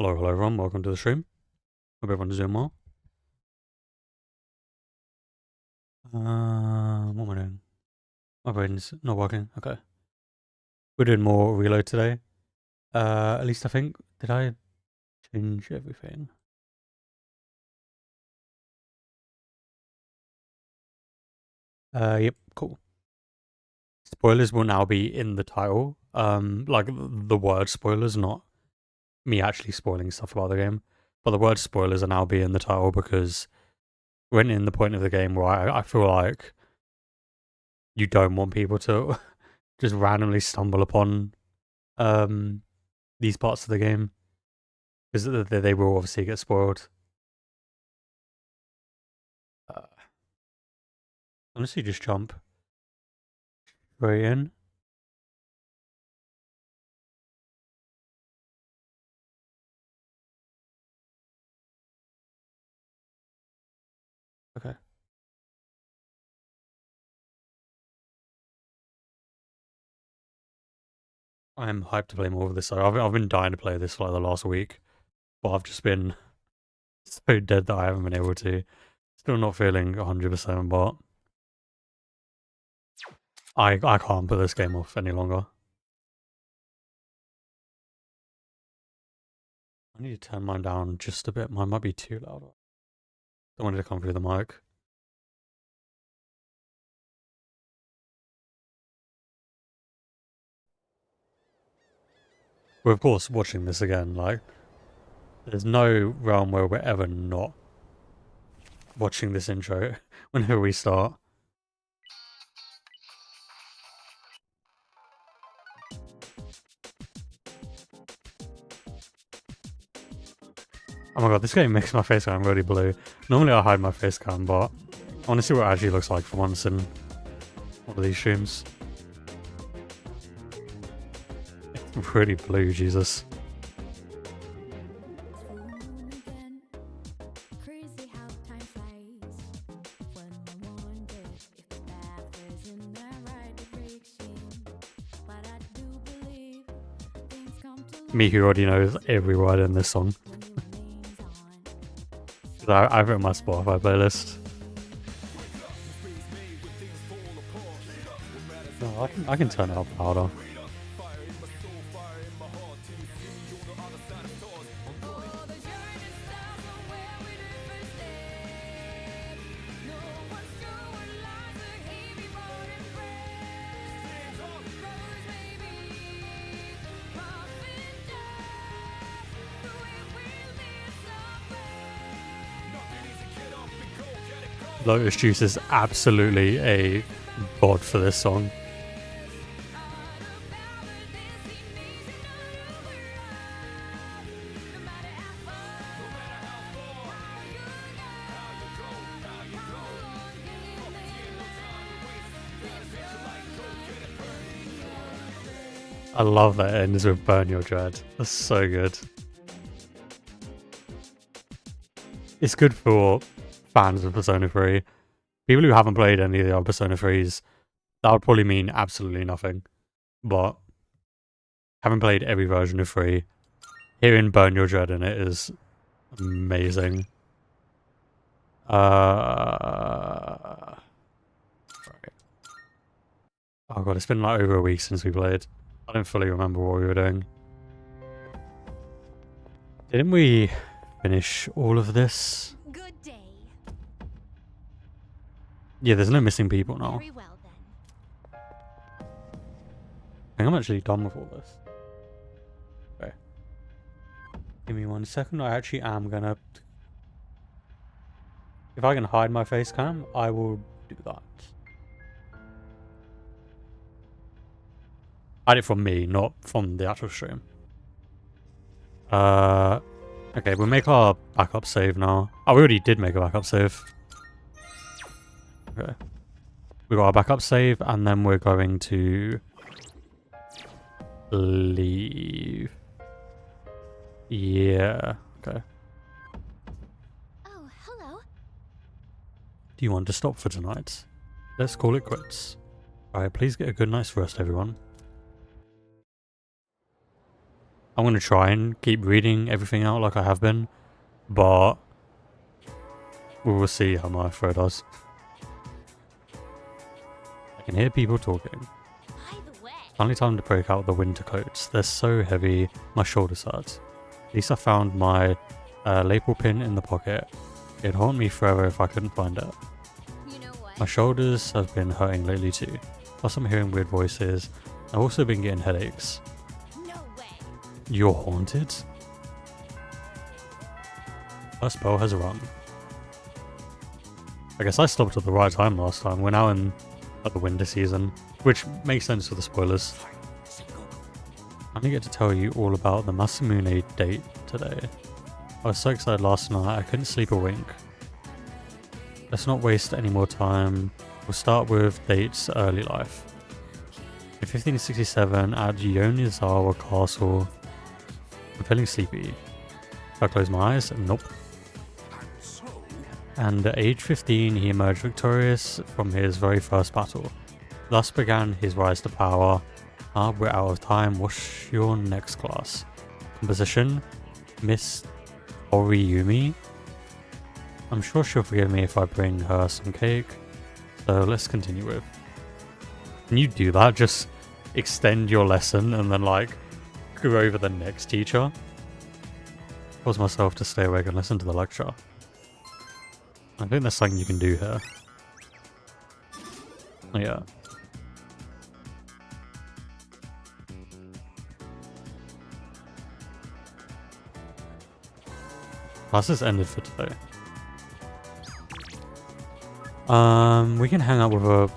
Hello everyone, welcome to the stream. Hope everyone's doing well. What am I doing? My brain's not working. Okay. We're doing more reload today. At least I think, did I change everything? Yep, cool. Spoilers will now be in the title. Like the word spoilers, not me actually spoiling stuff about the game. But the word spoilers are now be in the title because we're in the point of the game where I feel like you don't want people to just randomly stumble upon these parts of the game because they will obviously get spoiled. Honestly, just jump straight in. Okay. I'm hyped to play more of this. So I've been dying to play this for like the last week, but I've just been so dead that I haven't been able to. Still not feeling 100%, but I can't put this game off any longer. I need to turn mine down just a bit. Mine might be too loud. Don't want it to come through the mic. We're of course watching this again. Like, there's no realm where we're ever not watching this intro whenever we start. Oh my god, this game makes my face cam really blue. Normally I hide my face cam, but I want to see what it actually looks like for once in one of these streams. It's really blue, Jesus. Me who already knows every word in this song. I've written my Spotify playlist. No, I can turn it up louder. Lotus Juice is absolutely a god for this song. I love that it ends with Burn Your Dread. That's so good. It's good for fans of Persona 3. People who haven't played any of the other Persona 3s, that would probably mean absolutely nothing. But having played every version of 3, hearing Burn Your Dread in it is amazing. Right. Oh god, it's been like over a week since we played. I don't fully remember what we were doing. Didn't we finish all of this? Good day. Yeah, there's no missing people now. Very well then. I think I'm actually done with all this. Okay. Give me 1 second. I actually am gonna... If I can hide my face cam, I will do that. Hide it from me, not from the actual stream. Okay, we'll make our backup save now. Oh, we already did make a backup save. Okay. We got our backup save, and then we're going to leave. Yeah, okay. Oh, hello. Do you want to stop for tonight? Let's call it quits. Alright, please get a good night's rest, everyone. I'm going to try and keep reading everything out like I have been, but we will see how my throw does. I can hear people talking. By the way, Finally time to break out the winter coats. They're so heavy, my shoulders hurt. At least I found my lapel pin in the pocket. It'd haunt me forever if I couldn't find it. you know what? My shoulders have been hurting lately too. Plus I'm hearing weird voices. I've also been getting headaches. No way. You're haunted? First bell has rung. I guess I stopped at the right time last time. We're now in at the winter season, which makes sense for the spoilers. I only get to tell you all about the Masamune date today. I was so excited last night I couldn't sleep a wink. Let's not waste any more time. We'll start with Date's early life. In 1567 at Yonizawa Castle. I'm feeling sleepy. If I close my eyes, nope. And at age 15 he emerged victorious from his very first battle. Thus began his rise to power. We're out of time. What's your next class? Composition? Miss Oriyumi? I'm sure she'll forgive me if I bring her some cake. So let's continue with. Can you do that? Just extend your lesson and then like go over the next teacher? Force myself to stay awake and listen to the lecture. I think there's something you can do here. Oh, yeah. Class is ended for today. We can hang out with a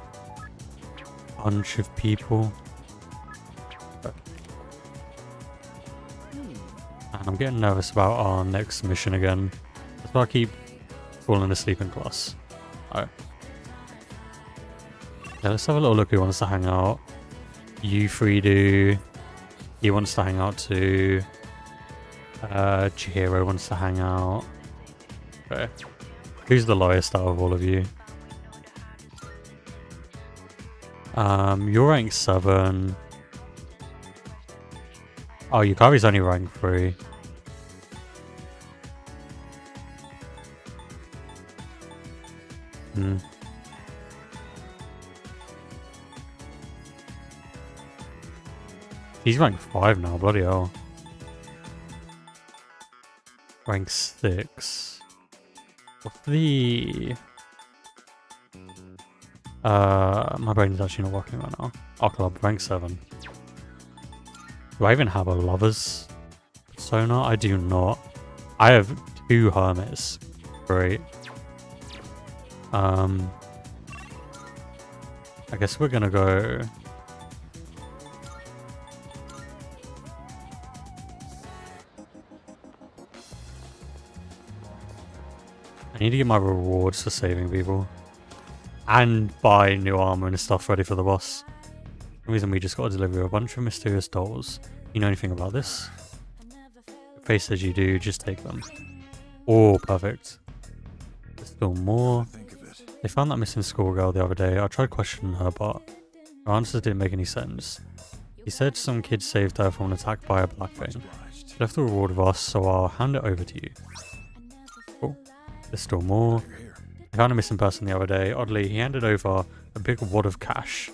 bunch of people. And I'm getting nervous about our next mission again. That's why I keep falling asleep in class. Alright. Yeah, let's have a little look who wants to hang out. You three do. He wants to hang out too. Chihiro wants to hang out. Okay. Who's the lowest out of all of you? You're rank 7. Oh, Yukari's only rank 3. He's rank 5 now, bloody hell. Rank 6. What's the... my brain's actually not working right now. Oh, club, rank 7. Do I even have a lover's persona? I do not. I have 2 hermits. Great. I guess we're gonna go... I need to get my rewards for saving people. And buy new armor and stuff ready for the boss. For some reason we just got to deliver a bunch of mysterious dolls. You know anything about this? Your face says you do, just take them. Oh, perfect. There's still more. They found that missing schoolgirl the other day. I tried questioning her, but her answers didn't make any sense. He said some kid saved her from an attack by a black thing. She left the reward with us, so I'll hand it over to you. Cool. There's still more. I found a missing person the other day. Oddly, he handed over a big wad of cash.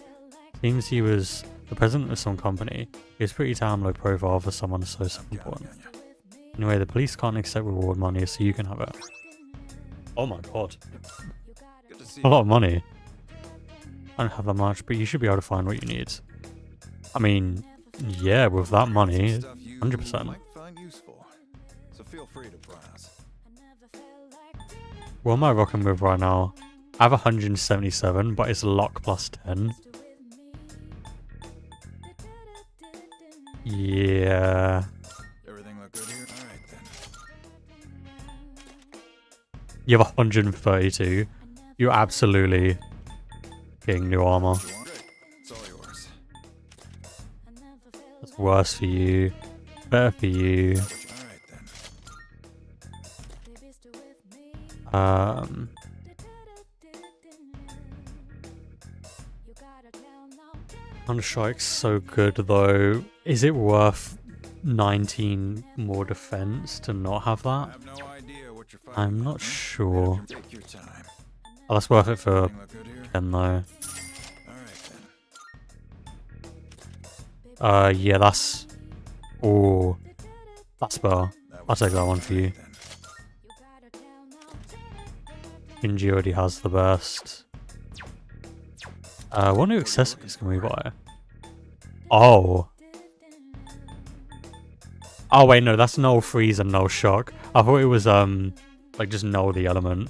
Seems he was the president of some company. He was pretty damn low profile for someone so important. Anyway, the police can't accept reward money, so you can have it. Oh my god. A lot of money. I don't have that much, but you should be able to find what you need. I mean, yeah, with that money, 100%. What am I rocking with right now? I have 177, but it's luck plus 10. Yeah. Everything look good here? All right then. You have 132. You're absolutely getting new armor. It's all yours. That's worse for you. Better for you. All right then. Counter Strike's so good though. Is it worth 19 more defense to not have I that? have no idea what you're fighting. I'm not sure. Take your time. Oh, that's worth it for Everything look good here? Ken though. All right then. Yeah, that's... Oh, that's better. That I'll was take that one for you. then. Shinji already has the best. What new accessories can we buy? Oh. Oh wait, no, that's null freeze and null shock. I thought it was like just null the element.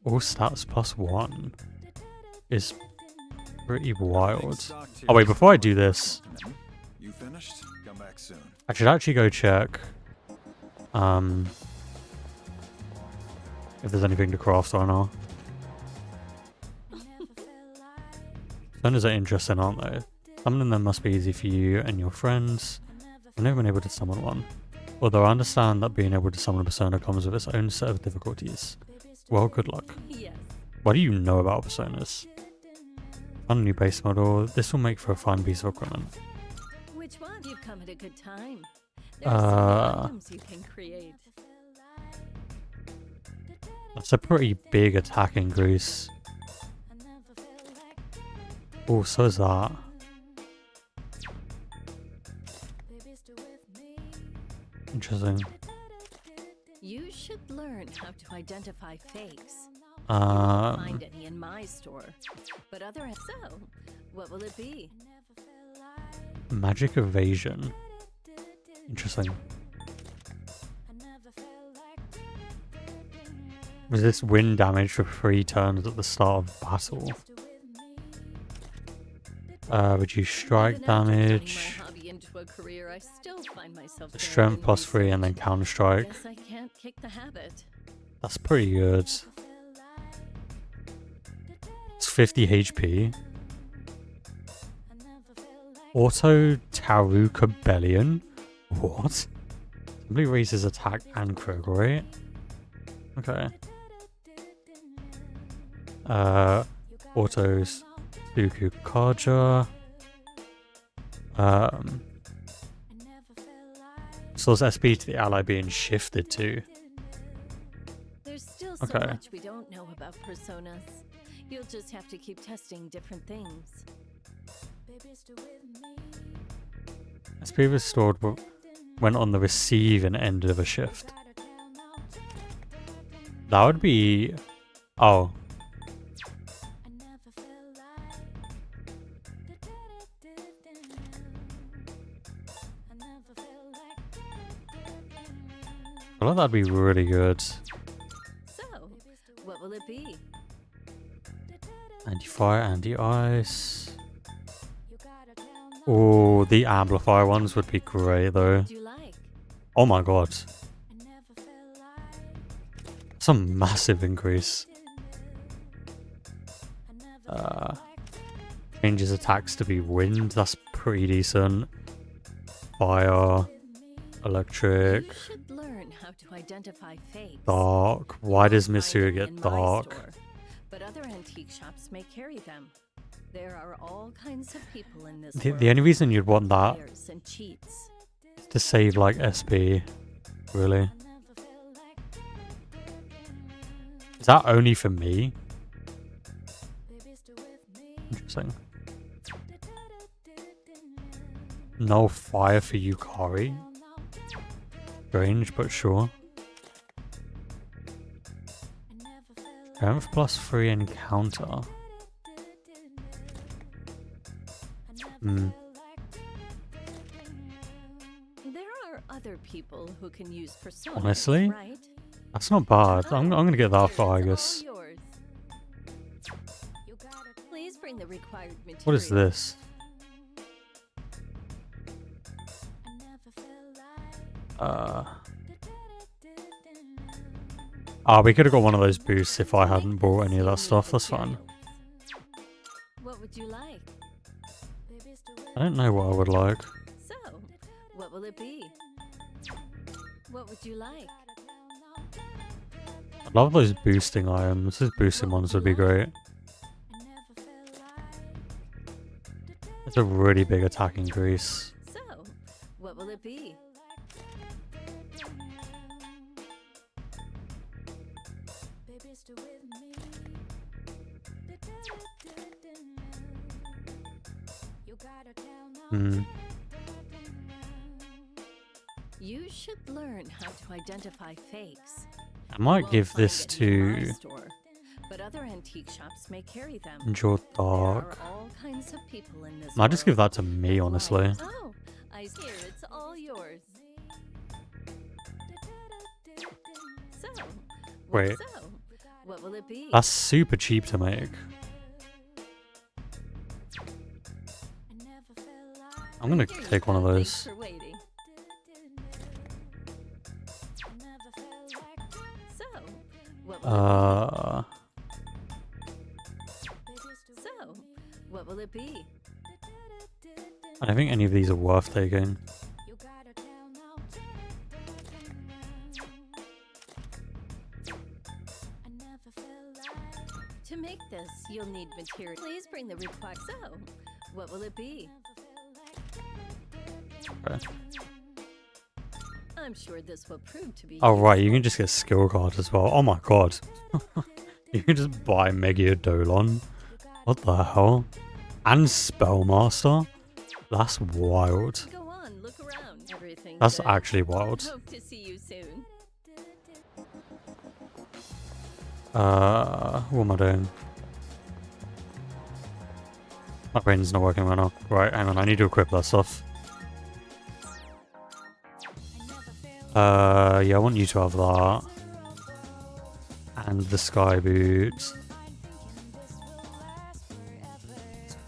All stats +1 is pretty wild. Oh wait, before I do this, You finished? Come back soon. I should actually go check if there's anything to craft or not. Personas are interesting, aren't they? Summoning them must be easy for you and your friends. I've never been able to summon one. Although I understand that being able to summon a persona comes with its own set of difficulties. Well, good luck. Yes. What do you know about personas? On a new base model, this will make for a fine piece of equipment. Which one? You've come at a good time. There are so many items you can create. That's a pretty big attack increase. Oh, so is that. Interesting. You should learn how to identify fakes. Find any in my store. But other so, what will it be? Magic evasion. Interesting. Resist wind damage for 3 turns at the start of battle. Reduce strike Even after turning my damage. hobby into a career, I still find myself there Strength doing +3 and then research. counter strike. Guess I can't kick the habit. That's pretty good. It's 50 HP. Auto Taruka Bellion. What? Somebody raises attack and crit rate. Okay. Autos Suku Kaja. So is SP to the ally being shifted to? There's still so Okay. much we don't know about personas. You'll just have to keep testing different things. SP restored went on the receiving end of a shift. That would be... Oh. I feel like that'd be really good. So, what will it be? Anti-fire, anti-ice. Oh, the amplifier ones would be great though. Would you like? Oh my god. That's a massive increase. Changes attacks to be wind, that's pretty decent. Fire. Electric. You should learn how to identify fakes. Dark. Why does Find Mitsuru any get in my dark? store, but other antique shops may carry them. There are all kinds of people in this The world. only reason you'd want that Liars and cheats. is to save like SP. Really? Is that only for me? Interesting. No fire for Yukari. Strange, but sure. Strength +3 encounter. Hmm. There are other people who can use personas. Honestly? Right? That's not bad. I'm gonna get that for It's all Argus. yours. Please bring the required materials. What is this? We could have got one of those boosts if I hadn't bought any of that stuff. That's fine. What would you like? I don't know what I would like. So, what will it be? What would you like? I love those boosting items. Those boosting ones would be great. It's a really big attack increase. So, What will it be? Hmm. You should learn how to identify fakes. I might Won't give find this any in my to store, but other antique shops may carry them. Enjoy There are Dark. all kinds of people in this I'll just give world. that to me, honestly. Oh, I hear it's all yours. So, Wait. So, what will it be? That's super cheap to make. I'm gonna Here you take one of go, those. thanks for waiting. So, what will what will it be? I don't think any of these are worth taking. To make this, you'll need material. Please bring the required. So, what will it be? Okay. I'm sure this will prove to be. Oh right, you can just get skill cards as well. Oh my god. You can just buy Megalodon. What the hell? And Spellmaster? That's wild. Go on, look around. Everything. That's good? actually wild. Hope to see you soon. What am I doing? My brain's not working right now. Right, hang on, I need to equip that stuff. Yeah, I want you to have that. And the sky boots.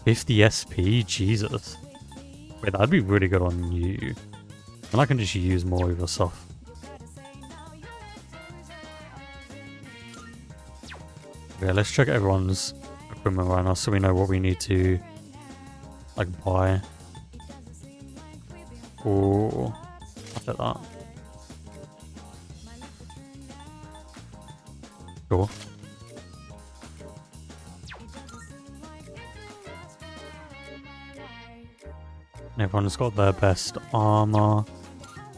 50 SP? Jesus. Wait, that'd be really good on you. And I can just use more of your stuff. Okay, let's check everyone's equipment right now so we know what we need to, like, buy. Ooh, I'll take that. Sure. And everyone's got their best armor.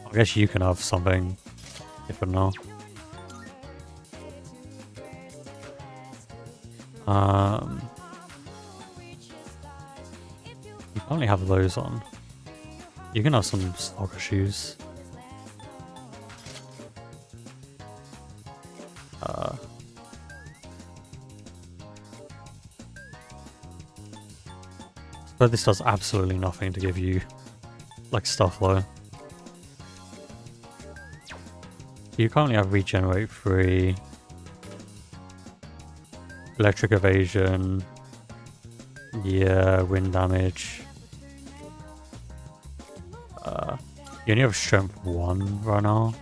I guess you can have something different now. You can't have those on. You can have some soccer shoes. But this does absolutely nothing to give you, like, stuff though. You currently have regenerate 3, electric evasion, yeah, wind damage. You only have strength 1 right now.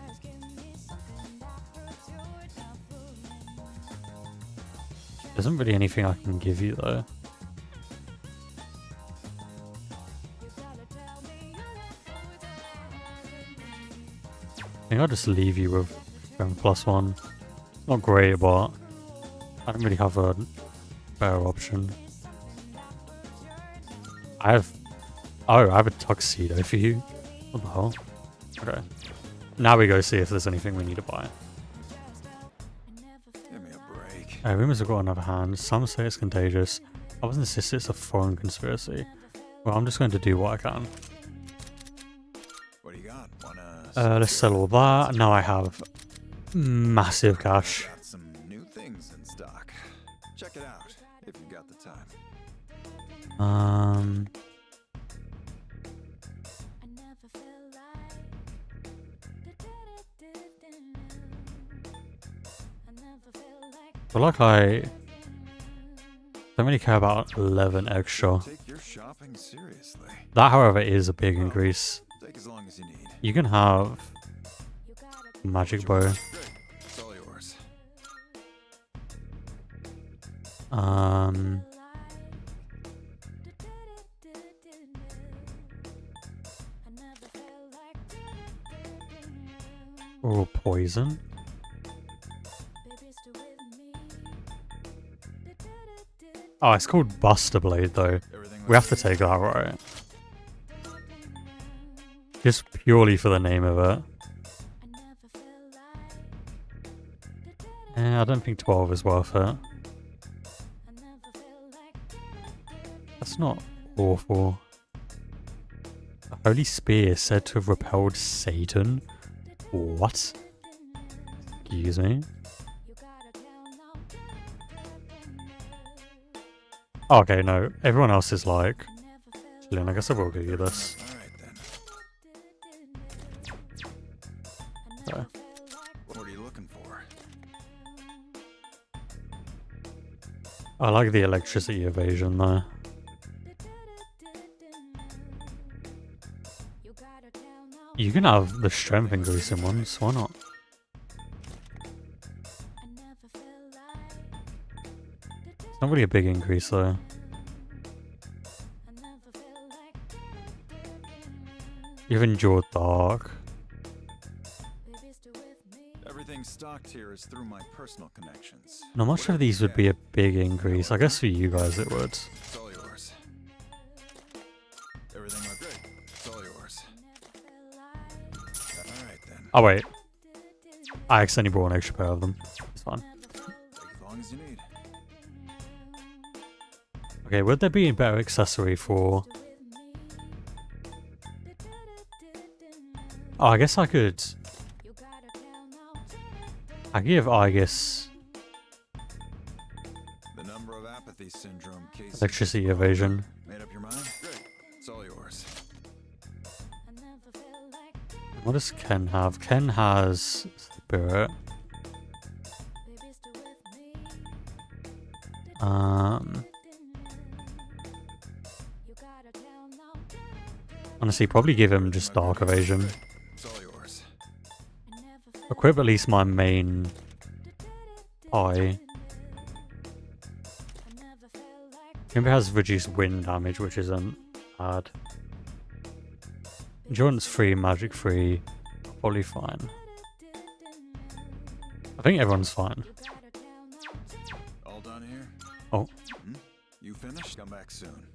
There isn't really anything I can give you though. I think I'll just leave you with strength +1. Not great, but I don't really have a better option. I have a tuxedo for you. What the hell? Okay. Now we go see if there's anything we need to buy. Give me a break. Rumors have got another hand. Some say it's contagious. Others insist it's a foreign conspiracy. Well, I'm just going to do what I can. What do you got? Wanna Let's sell all that. Now I have massive cash. got some new things in stock. Check it out if you got the time. I feel like I don't really care about 11 extra. Take your shopping seriously. That, however, is a big increase. Take as long as you need. You can have magic bow. Great. It's all yours. Oh, poison. Oh, it's called Buster Blade though. Everything We have to looks take that, right? Just purely for the name of it. I don't think 12 is worth it. That's not awful. The Holy Spear is said to have repelled Satan. What? Excuse me. Okay, no. Everyone else is like... Chilling. I guess I will give you this. Alright then. Okay. What are you looking for? I like the electricity evasion though. You can have the strength increasing ones, why not? It's not really a big increase though. You've endured dark. Everything stocked here is through my personal connections. Not much of these would be a big increase. I guess for you guys it would. It's all yours. Everything looks great. It's all yours. Alright then. Oh wait. I accidentally brought an extra pair of them. It's fine. Take as long as you need. Okay, would there be a better accessory for... Oh, I guess I could... I give Aegis The number of apathy syndrome cases. electricity evasion. Made up your mind? Great. It's all yours. What does Ken have? Ken has Spirit. Honestly, probably give him just Dark Evasion. It's all yours. Equip at least my main eye. Maybe it has reduced wind damage, which isn't bad. Endurance free, magic free, probably fine. I think everyone's fine. All done here? Oh. You finished? Come back soon.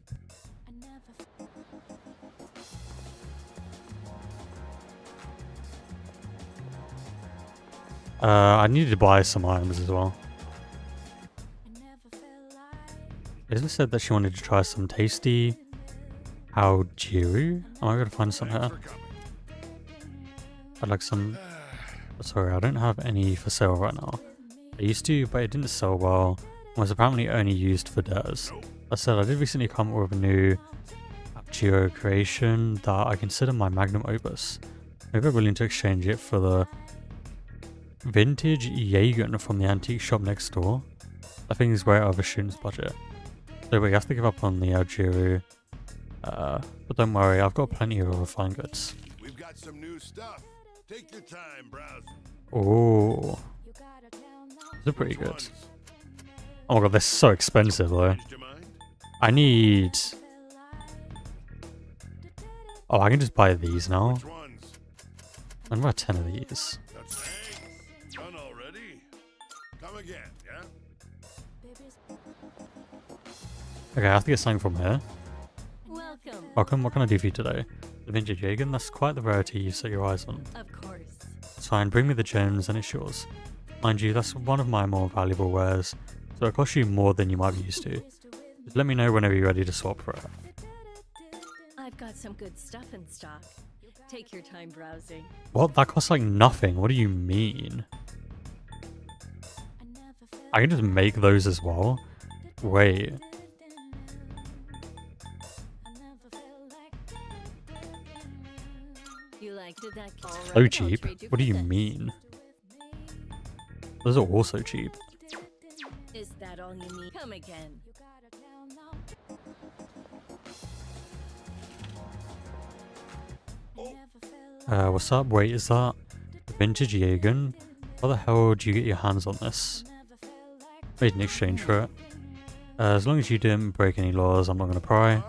I need to buy some items as well. Isla said that she wanted to try some tasty Aojiru. Am I going to find some here? I'd like some... Sorry, I don't have any for sale right now. I used to, but it didn't sell well. And was apparently only used for dares. That said, I did recently come up with a new Aojiru creation that I consider my magnum opus. Maybe I'm willing to exchange it for the vintage Jaeger from the antique shop next door. I think is way over student's budget. So we have to give up on the Aojiru. But don't worry, I've got plenty of refined goods. We've got some new stuff. Take your time browsing. Oh, they're pretty good. Oh my god, they're so expensive though. Changed your mind? I need... Oh, I can just buy these now. Which ones? I'm about 10 of these. That's thanks. Done already? Come again, yeah? Okay, I have to get something from here. Welcome. Welcome, what can I do for you today? The vintage Jaeger, that's quite the rarity you set your eyes on. Of course. It's fine, bring me the gems and it's yours. Mind you, that's one of my more valuable wares, so it costs you more than you might be used to. Just let me know whenever you're ready to swap for it. I've got some good stuff in stock. Take your time browsing. What? That costs like nothing. What do you mean? I can just make those as well? Wait. You like did that? So cheap? What do you mean? Those are also cheap. Is that all you need? Come again. What's up? Wait, is that vintage Jaeger? How the hell do you get your hands on this? Made an exchange for it. As long as you didn't break any laws, I'm not going to pry.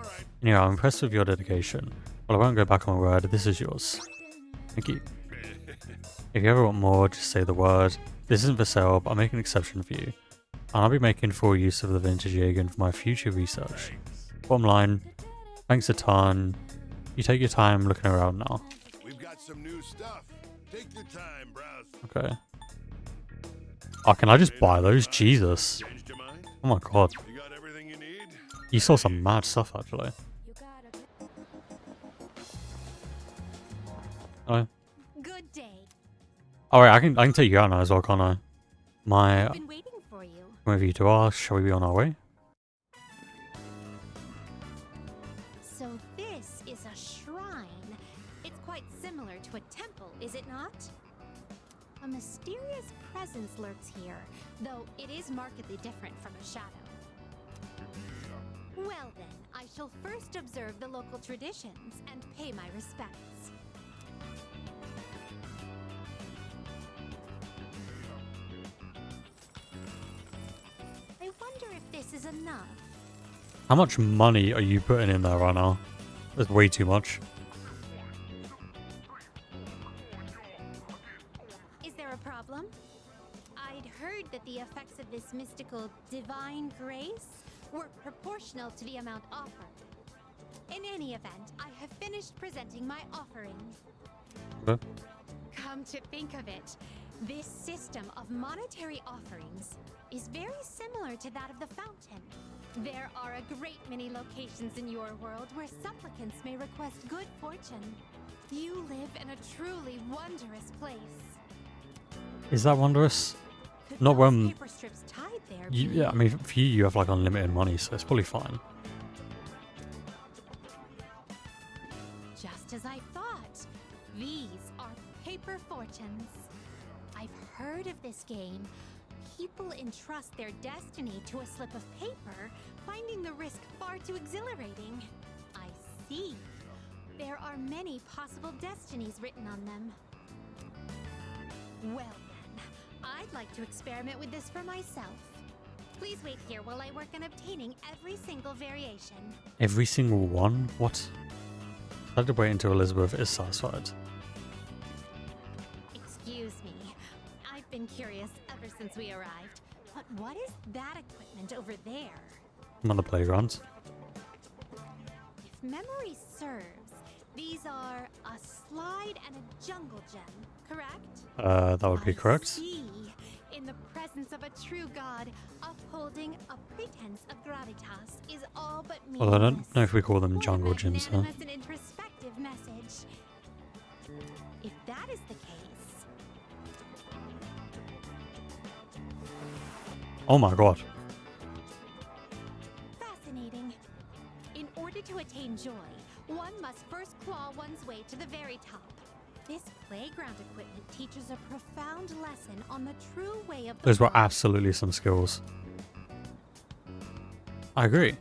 Anyway, I'm impressed with your dedication. Well, I won't go back on my word. This is yours. Thank you. If you ever want more, just say the word. This isn't for sale, but I'll make an exception for you. And I'll be making full use of the vintage Jaeger for my future research. Bottom line, thanks a ton. You take your time looking around now. got some new stuff. Take your time, browse. Okay. Oh, can I just buy those? Jesus. Changed your mind? Oh my god. You got everything you need? You saw some mad stuff, actually. Oh. Good day. Alright, I can take you out now as well, can't I? My... I've been waiting for you. Whenever you to ask, shall we be on our way? So this is a shrine. It's quite similar to a temple, is it not? A mysterious presence lurks here, though it is markedly different from a shadow. Well then, I shall first observe the local traditions and pay my respects. I wonder if this is enough. How much money are you putting in there right now? That's way too much. Is there a problem? I'd heard that the effects of this mystical divine grace were proportional to the amount offered. In any event, I have finished presenting my offering. Okay. Come to think of it, this system of monetary offerings is very similar to that of the fountain. There are a great many locations in your world where supplicants may request good fortune. You live in a truly wondrous place. Is that wondrous? Could Not those when... paper strips tied there You, be- yeah, I mean, for you have like unlimited money, so it's probably fine. Just as I thought, these are paper fortunes. I've heard of this game. People entrust their destiny to a slip of paper, finding the risk far too exhilarating. I see. There are many possible destinies written on them. Well then, I'd like to experiment with this for myself. Please wait here while I work on obtaining every single variation. Every single one? What? I had to wait until Elizabeth is satisfied. Excuse me. I've been curious ever since we arrived. But what is that equipment over there? I'm on the playground. If memory serves, these are a slide and a jungle gem, correct? That would be correct. I see. In the presence of a true god, upholding a pretense of gravitas is all but meaningless. Well, I don't know if we call them What a jungle gyms, huh? magnanimous and introspective message. If that is the case, Oh my god. fascinating. In order to attain joy, one must first claw one's way to the very top. This playground equipment teaches a profound lesson on the true way of the Those were world. absolutely some skills. I agree.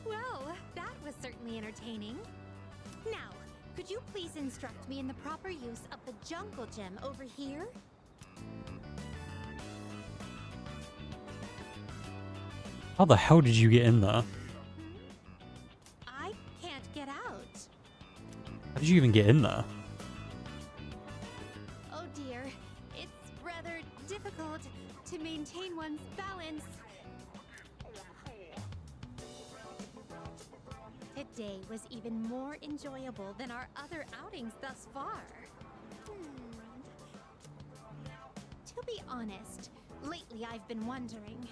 Well, that was certainly entertaining. Now, could you please instruct me in the proper use of the jungle gem over here? How the hell did you get in there? I can't get out. How did you even get in there? Oh dear, it's rather difficult to maintain one's balance. Today was even more enjoyable than our other outings thus far. To be honest, lately I've been wondering,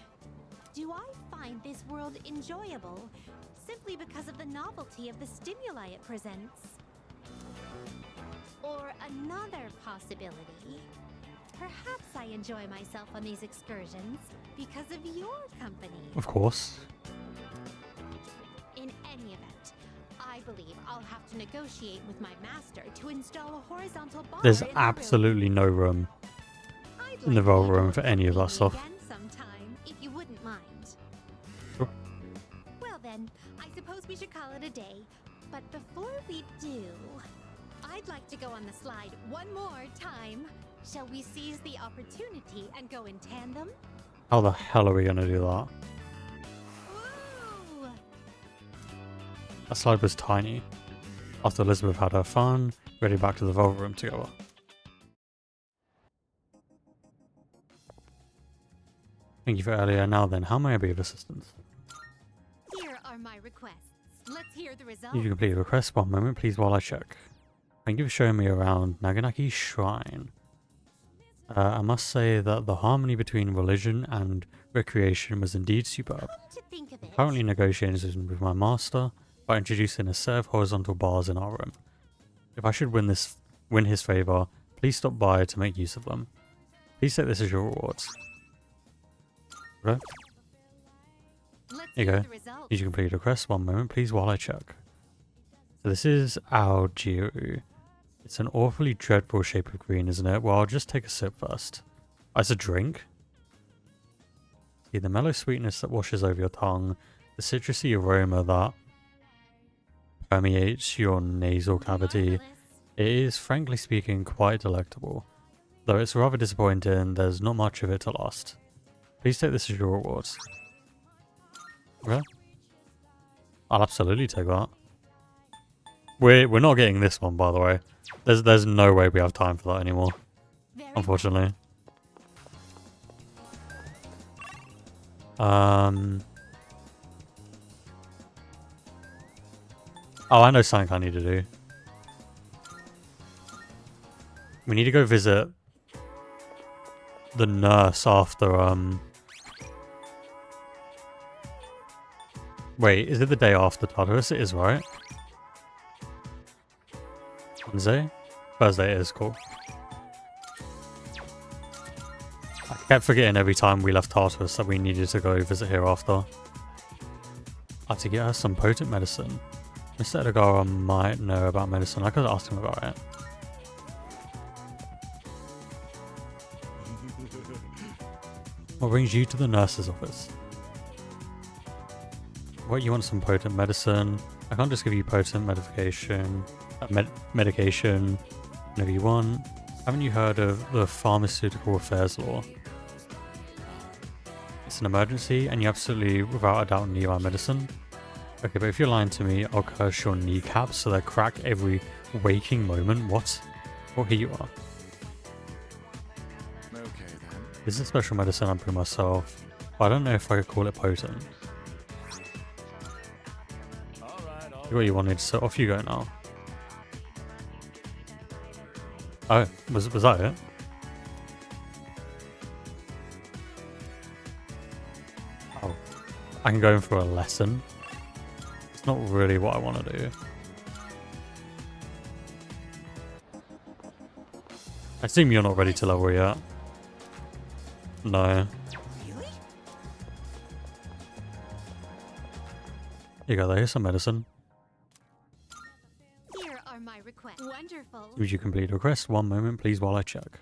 do I find this world enjoyable simply because of the novelty of the stimuli it presents? Or another possibility, perhaps I enjoy myself on these excursions because of your company. Of course. In any event, I believe I'll have to negotiate with my master to install a horizontal bar There's in the absolutely no room room. I'd in the like Velvet you Room to for any of that meet me stuff. again sometime, if you wouldn't mind. Sure. Well then, I suppose we should call it a day. But before we do, I'd like to go on the slide one more time. Shall we seize the opportunity and go in tandem? How the hell are we gonna do that? Woo! That slide was tiny. After Elizabeth had her fun, ready back to the Velvet Room together. Thank you for earlier. Now then, how may I be of assistance? Here are my requests. Let's hear the results. You can complete a request. One moment, please, while I check. Thank you for showing me around Naganaki Shrine. I must say that the harmony between religion and recreation was indeed superb. Come to think of it, Currently negotiating with my master by introducing a set of horizontal bars in our room. If I should win his favor, please stop by to make use of them. Please take this as your rewards. Okay. let's Here you see go. the results. Need you complete a quest. One moment, please, while I check. So this is Algiru. It's an awfully dreadful shape of green, isn't it? Well, I'll just take a sip first. Oh, it's a drink? See, the mellow sweetness that washes over your tongue, the citrusy aroma that permeates your nasal cavity. Marvelous. It is, frankly speaking, quite delectable. Though it's rather disappointing, there's not much of it to last. Please take this as your rewards. Okay. I'll absolutely take that. We're not getting this one, by the way. There's no way we have time for that anymore, Very unfortunately. Oh, I know something I need to do. We need to go visit the nurse after, Wait, is it the day after Tartarus? It is, right? Wednesday? Thursday it is, cool. I kept forgetting every time we left Tartarus that we needed to go visit here after. I had to get her some potent medicine. Mr. Edgar might know about medicine. I could ask him about it. What brings you to the nurse's office? What, you want some potent medicine? I can't just give you potent medication. Medication whenever you want. Haven't you heard of the Pharmaceutical Affairs Law? It's an emergency and you absolutely, without a doubt, need our medicine. Okay, but if you're lying to me, I'll curse your kneecaps so they crack every waking moment. What? Well, here you are. Okay then. This is special medicine I brew myself, but I don't know if I could call it potent. Alright, What you wanted, so off you go now. Oh, was that it? Oh, I can go in for a lesson. It's not really what I want to do. I assume you're not ready to level yet. No. Really? Here you go, here's some medicine. Here are my requests. Wonderful. Would you complete a request? One moment, please, while I check.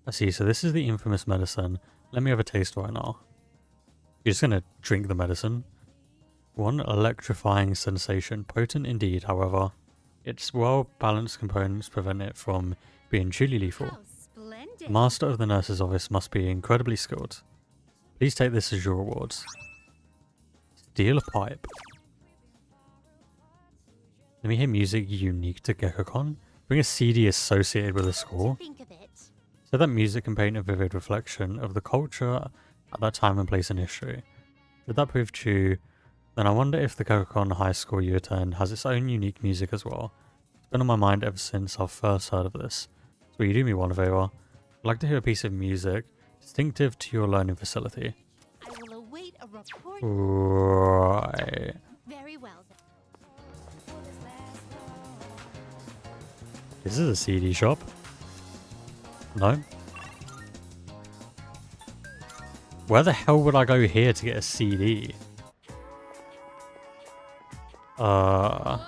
I see, so this is the infamous medicine. Let me have a taste right now. You're just gonna drink the medicine. One electrifying sensation. Potent indeed, however. Its well-balanced components prevent it from being truly lethal. How splendid. The master of the nurse's office must be incredibly skilled. Please take this as your rewards. Steal a pipe. Let me hear music unique to GeckoCon. Bring a CD associated with a score. Think of it. So that music can paint a vivid reflection of the culture at that time and place in history. Should that prove true, then I wonder if the GeckoCon high school you attend has its own unique music as well. It's been on my mind ever since I first heard of this. So will you do me one favor? I'd like to hear a piece of music distinctive to your learning facility. I will await a report. Right. Very well then. This is a CD shop. No? Where the hell would I go here to get a CD? I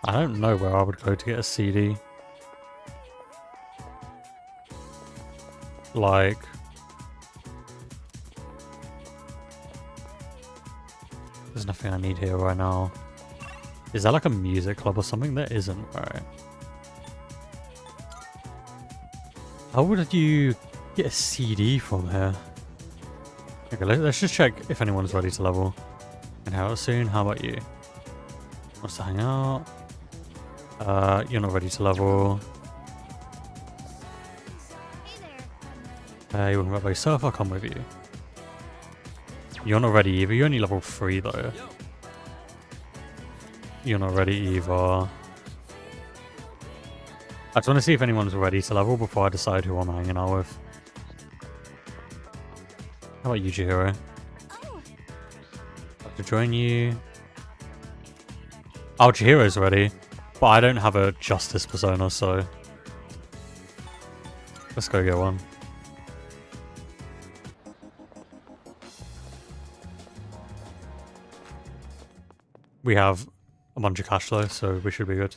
don't know where I would go to get a CD. Like... There's nothing I need here right now. Is that like a music club or something? There isn't, right? How would you get a CD from here? Okay, let's just check if anyone's ready to level. And how soon? How about you? Wants to hang out? You're not ready to level. Hey there. You want to by yourself? I'll come with you. You're not ready either. You're only level 3 though. You're not ready either. I just want to see if anyone's ready to level before I decide who I'm hanging out with. How about you, Chihiro? Oh, I'd like to join you. Oh, Chihiro's ready. But I don't have a Justice persona, so... Let's go get one. We have a bunch of cash though, so we should be good.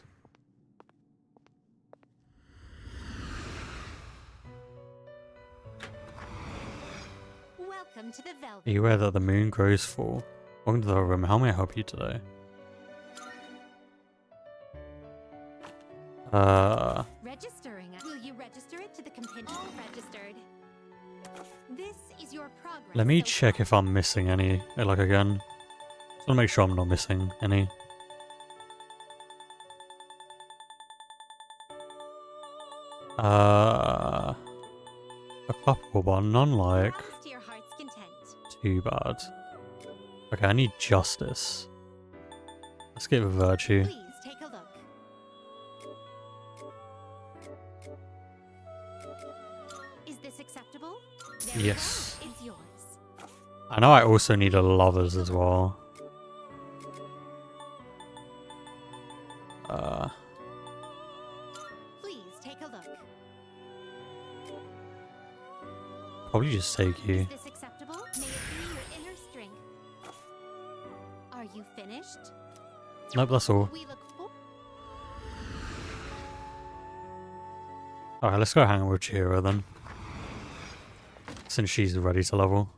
welcome to the Are Velvet. you aware that the moon grows full? Welcome to the room. How may I help you today? Registering. Will you register it to the compendium? All registered. This is your progress. Let me so check far. if I'm missing any, like again. Just want to make sure I'm not missing any. A couple, but none like Promise to your heart's content. too bad. Okay, I need justice. Let's get virtue. Please take a look. Is this acceptable? There you Yes. go. It's yours. I know I also need a lovers as well. Please take a look. Probably just take you. Is this acceptable? May it be your inner strength. Are you finished? Nope, that's all. We look for Alright, let's go hang out with Chihiro then. Since she's ready to level.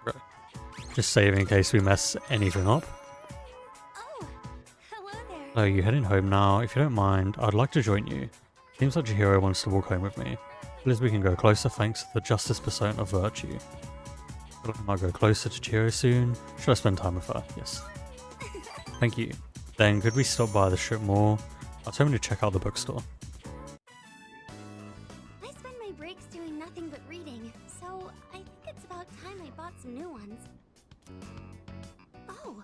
Right. Just saving in case we mess anything up. Oh, hello there. Oh, you heading home now? If you don't mind, I'd like to join you. Seems like Chihiro wants to walk home with me. Please, we can go closer thanks to the Justice persona of virtue. I might go closer to Chihiro soon. Should I spend time with her? Yes. Thank you. Then could we stop by the strip mall? I was hoping to check out the bookstore. I spend my breaks doing nothing but reading, so I think it's about time I bought some new ones. Oh,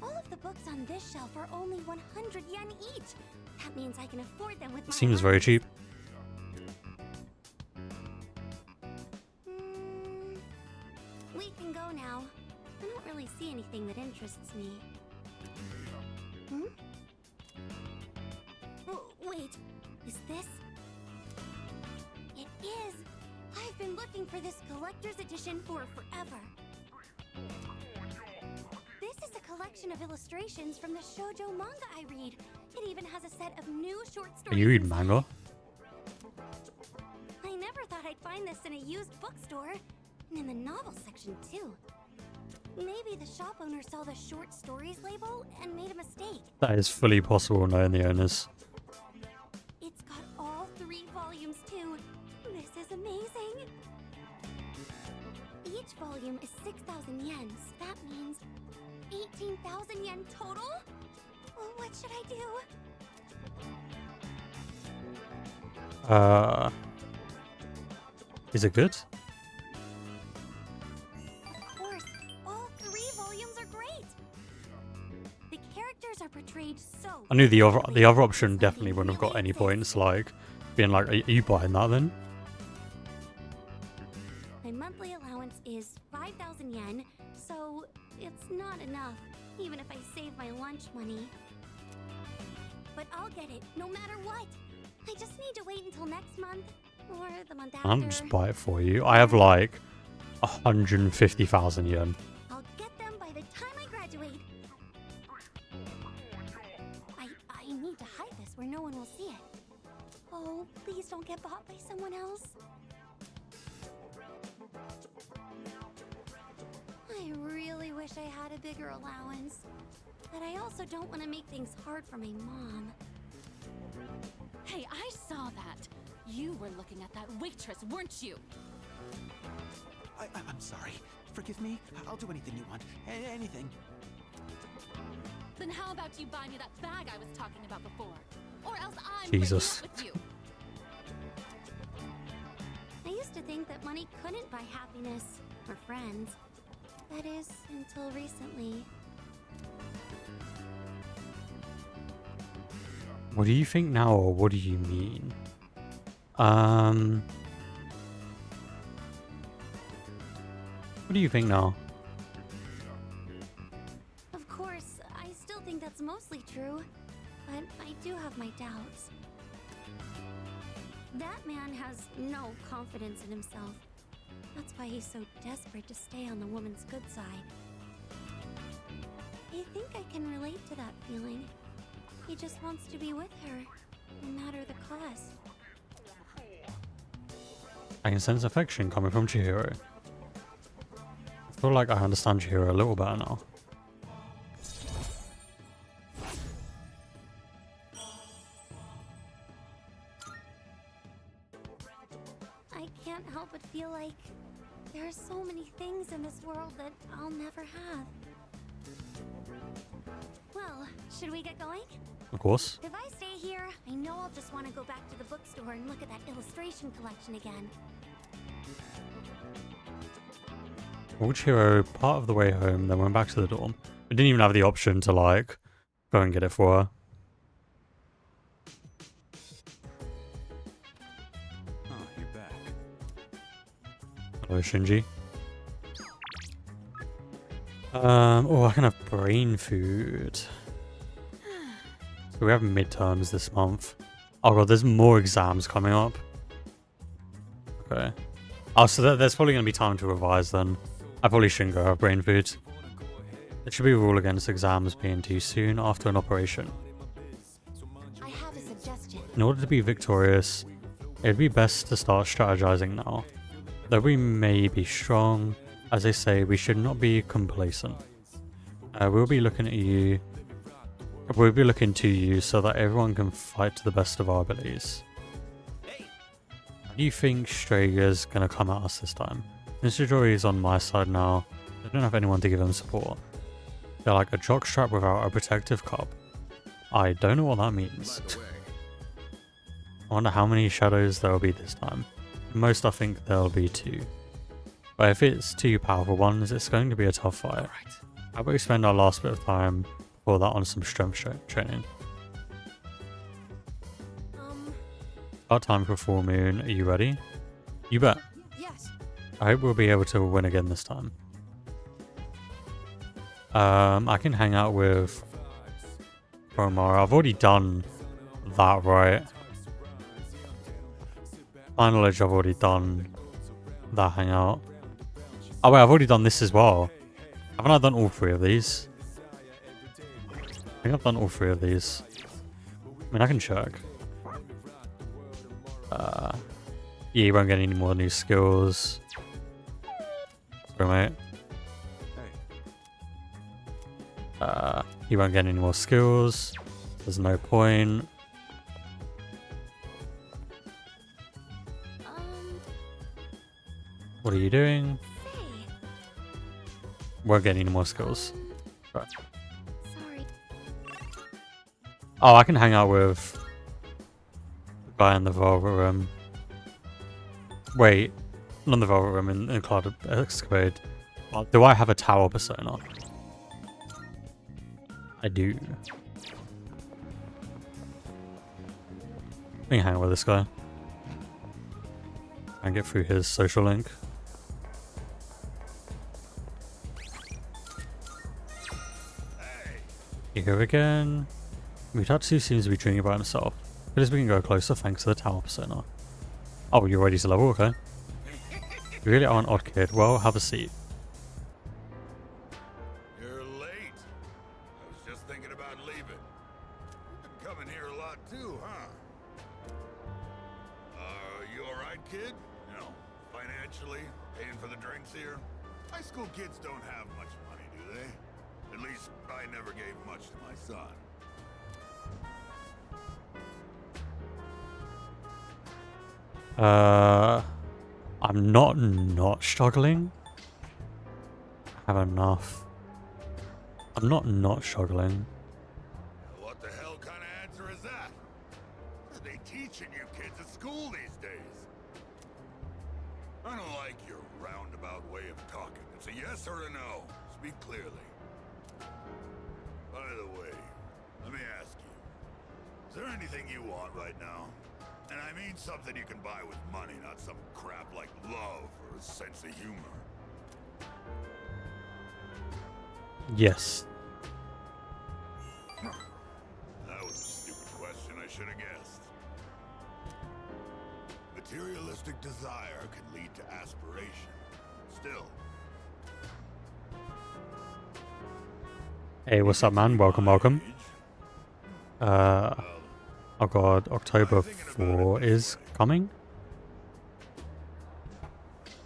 all of the books on this shelf are only 100 yen each. That means I can afford them with my Seems very allowance. cheap. We can go now. I don't really see anything that interests me. Hmm? Oh, wait, is this? It is! I've been looking for this collector's edition for forever. This is a collection of illustrations from the shoujo manga I read. It even has a set of new short stories. You read inside. manga? I never thought I'd find this in a used bookstore. And in the novel section, too. Maybe the shop owner saw the short stories label and made a mistake. That is fully possible knowing the owners. It's got all 3 volumes, too. This is amazing. Each volume is 6,000 yen, so that means 18,000 yen total? Well, what should I do? Is it good? Of course, all 3 volumes are great. The characters are portrayed so. I knew the other beautifully. option It's definitely like wouldn't have got really any exists. points, like being like, are you buying that then? My monthly allowance is 5,000 yen, so it's not enough, even if I save my lunch money. But I'll get it, no matter what. I just need to wait until next month, or the month after. I'll just buy it for you. I have like 150,000 yen. I'll get them by the time I graduate. I need to hide this where no one will see it. Oh, please don't get bought by someone else. I really wish I had a bigger allowance. But I also don't want to make things hard for my mom. Hey, I saw that. You were looking at that waitress, weren't you? I'm sorry. Forgive me. I'll do anything you want. Anything. Then how about you buy me that bag I was talking about before? I'm Jesus. breaking up with you. I used to think that money couldn't buy happiness or friends. That is, until recently. What do you think now, or what do you mean? What do you think now? Of course, I still think that's mostly true, but I do have my doubts. That man has no confidence in himself. That's why he's so desperate to stay on the woman's good side. I think I can relate to that feeling. He just wants to be with her, no matter the cost. I can sense affection coming from Chihiro. I feel like I understand Chihiro a little better now. I can't help but feel like there are so many things in this world that I'll never have. Well, should we get going? Of course. If I stay here, I know I'll just want to go back to the bookstore and look at that illustration collection again. Walked Chihiro part of the way home, then went back to the dorm. We didn't even have the option to, like, go and get it for her. Oh, you're back. Hello, Shinji. Oh, I can have brain food. So we have midterms this month. Oh god, there's more exams coming up. Okay. Oh, so there's probably going to be time to revise then. I probably shouldn't go have brain food. There should be a rule against exams being too soon after an operation. I have a suggestion. In order to be victorious, it'd be best to start strategizing now. Though we may be strong, as they say, we should not be complacent. We'll be looking at you. We'll be looking to you so that everyone can fight to the best of our abilities. How do you think Straga's gonna come at us this time? Mr. Jory is on my side now. I don't have anyone to give him support. They're like a jockstrap without a protective cup. I don't know what that means. I wonder how many shadows there will be this time. Most, I think there'll be 2. But if it's 2 powerful ones, it's going to be a tough fight. How about we spend our last bit of time before that on some strength training? About time for full moon. Are you ready? You bet. Yes. I hope we'll be able to win again this time. I can hang out with Promar. I've already done that, right? Final Edge, I've already done that hangout. Oh wait, I've already done this as well. Haven't I done all 3 of these? I think I've done all 3 of these. I mean, I can check. Yeah, you won't get any more new skills. Sorry, mate. You won't get any more skills. There's no point. What are you doing? Say, Won't get any more skills. Right. sorry. Oh, I can hang out with the guy in the Velvet Room. Wait, not in the Velvet Room, in Cloud Escapade. Do I have a tower persona? I do. I can hang out with this guy. And get through his social link. Here we go again. Mutatsu seems to be dreaming about himself. But as we can go closer thanks to the tower persona. Oh, you're ready to level? Okay. You really are an odd kid. Well, have a seat. You're late. I was just thinking about leaving. You've been coming here a lot too, huh? You alright, kid? You know, financially, paying for the drinks here? High school kids don't have much money, do they? At least, I never gave much to my son. I'm not struggling. I have enough. I'm not struggling. What the hell kind of answer is that? What are they teaching you kids at school these days? I don't like your roundabout way of talking. It's a yes or a no. Speak clearly. By the way, let me ask you. Is there anything you want right now? And I mean something you can buy with money, not some crap like love or a sense of humor. Yes. That was a stupid question, I should have guessed. Materialistic desire can lead to aspiration. Still. Hey, what's up, man? Welcome, welcome. Oh god, October 4 is coming?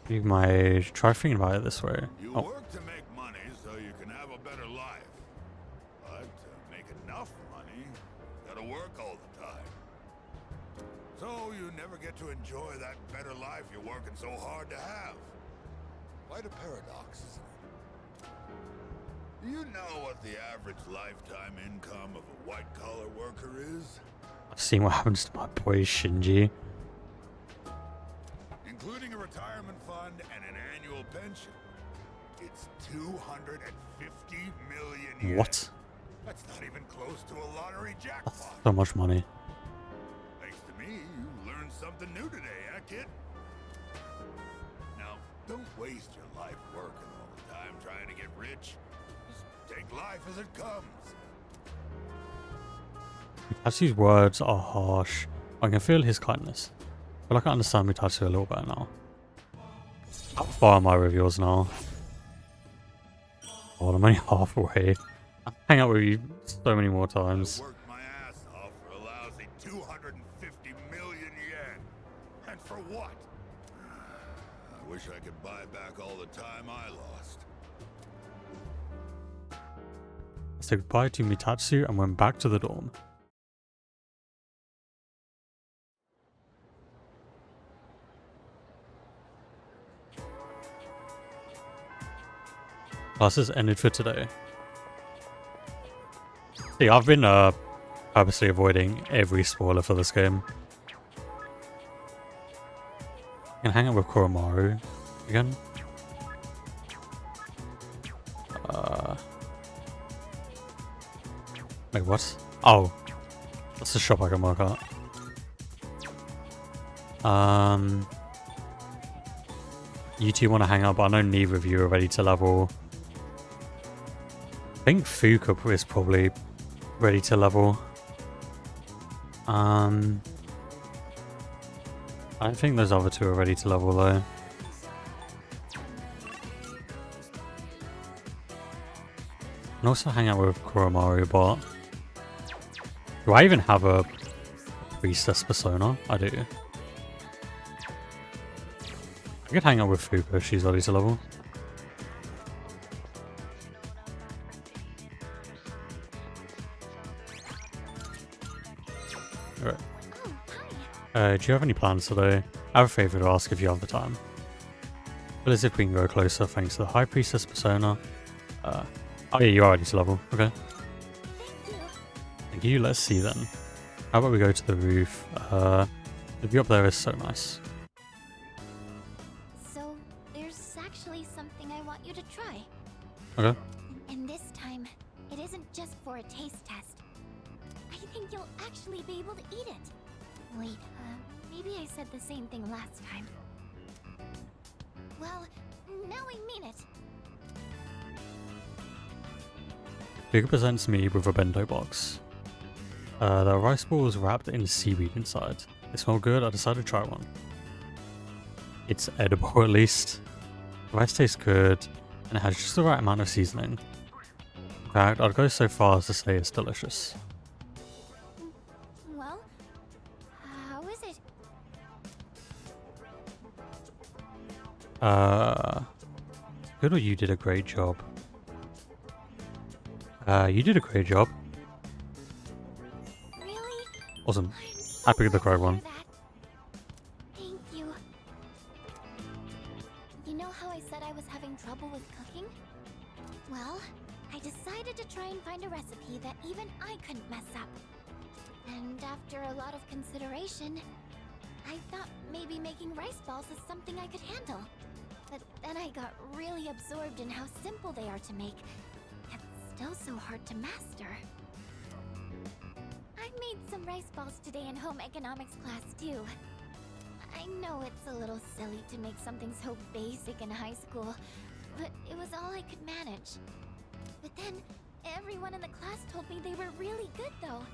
You might try thinking about it this way. You Oh, work to make money so you can have a better life. But to make enough money, you gotta work all the time. So you never get to enjoy that better life you're working so hard to have. Quite a paradox, isn't it? Do you know what the average lifetime income of a white-collar worker is? I've seen what happens to my boy Shinji. Including a retirement fund and an annual pension. It's 250 million yen. What? That's not even close to a lottery That's jackpot. so much money. Thanks to me, you learned something new today, huh, kid? Now, don't waste your life working all the time trying to get rich. Just take life as it comes. Mitasu's words are harsh. I can feel his kindness. I feel like I understand Mitatsu a little better now. How far am I with yours now? Oh, I'm only halfway. I'll hang out with you so many more times. I worked my ass off for a lousy 250 million yen. And for what? I wish I could buy back all the time I lost. I said goodbye to Mitatsu and went back to the dorm. Classes ended for today. See, I've been purposely avoiding every spoiler for this game. I can hang out with Koromaru again. Wait, what? Oh, that's the shop I can work at. You two want to hang out, but I know neither of you are ready to level. I think Fuka is probably ready to level. I don't think those other two are ready to level though. And also hang out with Koromaru, but do I even have a priestess persona? I do. I could hang out with Fuka if she's ready to level. Alright. Do you have any plans today? I have a favor to ask if you have the time. But as if we can go closer thanks to the High Priestess persona. Oh yeah, you are ready to level. Okay. Thank you. Let's see then. How about we go to the roof? The view up there is so nice. So, there's actually something I want you to try. Okay. And this time, it isn't just for a taste test. I think you'll actually be able to eat it. Wait, maybe I said the same thing last time. Well, now I mean it. Fuka presents me with a bento box. There are rice balls wrapped in seaweed inside. They smell good, I decided to try one. It's edible at least. The rice tastes good, and it has just the right amount of seasoning. In fact, I'd go so far as to say it's delicious. Well, how is it? Good or you did a great job? You did a great job. Really? Awesome. I'm so Happy with the glad to crowd one. hear that. Thank you. You know how I said I was having trouble with cooking? Well, I decided to try and find a recipe that even I couldn't mess up. And after a lot of consideration, I thought maybe making rice balls is something I could handle. But then I got really absorbed in how simple they are to make. It's still so hard to master. I made some rice balls today in home economics class too. I know it's a little silly to make something so basic in high school, but it was all I could manage. But then, everyone in the class told me they were really good though.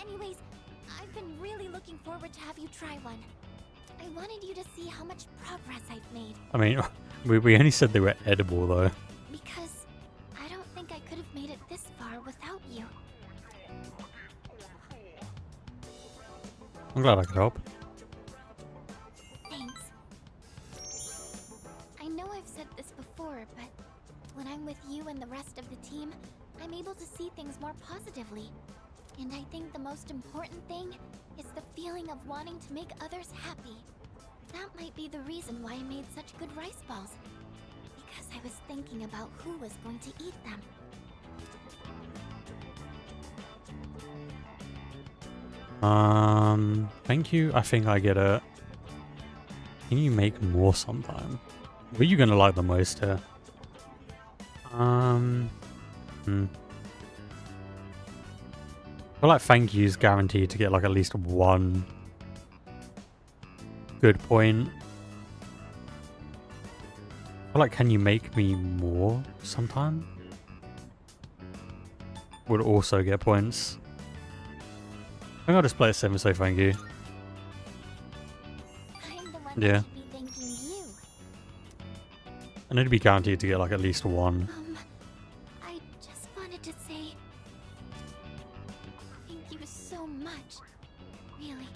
Anyways, I've been really looking forward to have you try one. I wanted you to see how much progress I've made, I mean, we only said they were edible though. because I don't think I could have made it this far without you. I'm glad I could help. Thanks. I know I've said this before, but when I'm with you and the rest of the team, I'm able to see things more positively. And I think the most important thing is the feeling of wanting to make others happy. That might be the reason why I made such good rice balls. Because I was thinking about who was going to eat them. Thank you. I think I get it. Can you make more sometime? What are you gonna like the most here? I feel like thank you's guaranteed to get like at least one good point. I feel like can you make me more sometime? Would also get points. I think I'll just play it 7, so thank you. I'm the one Yeah. that should be thanking you. I need to be guaranteed to get like at least one. I just wanted to say thank you so much. Really.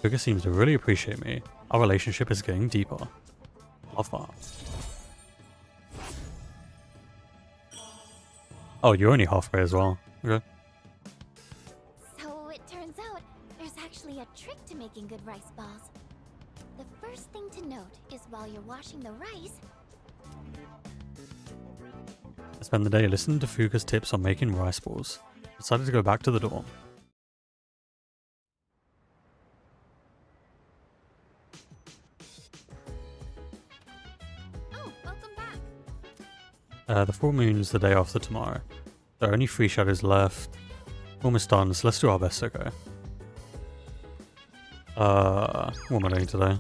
Fuka seems to really appreciate me. Our relationship is getting deeper. Love that. Oh, you're only halfway as well. Okay. So it turns out there's actually a trick to making good rice balls. The first thing to note is while you're washing the rice, I spent the day listening to Fuka's tips on making rice balls. Decided to go back to the dorm. Oh, welcome back. The full moon's the day after tomorrow. There are only 3 shadows left. Almost done, so let's do our best, okay? What am I doing today?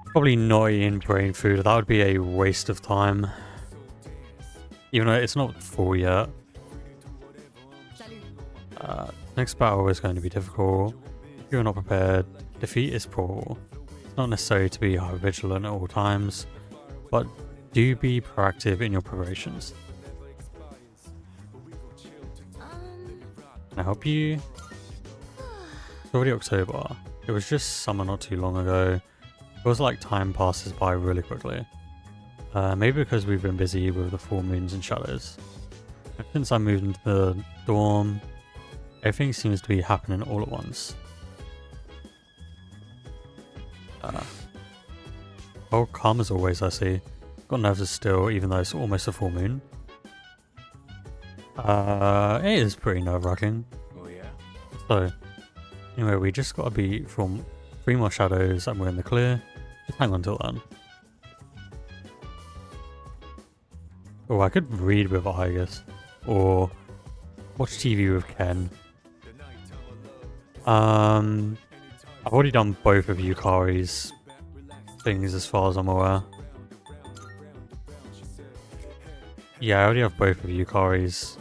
Probably not eating brain food. That would be a waste of time. Even though it's not full yet. Next battle is going to be difficult. If you're not prepared, defeat is probable. It's not necessary to be hyper vigilant at all times, but do be proactive in your preparations. Can I help you? It's already October. It was just summer not too long ago. It feels like time passes by really quickly. Maybe because we've been busy with the full moons and shadows. Since I moved into the dorm, everything seems to be happening all at once. Oh, calm as always, I see. Got nerves still, even though it's almost a full moon. It is pretty nerve-wracking. Oh yeah? So, anyway, we just gotta beat from 3 more shadows and we're in the clear. Just hang on till then. Oh, I could read with Igus. Or watch TV with Ken. I've already done both of Yukari's things as far as I'm aware. Yeah, I already have both of Yukari's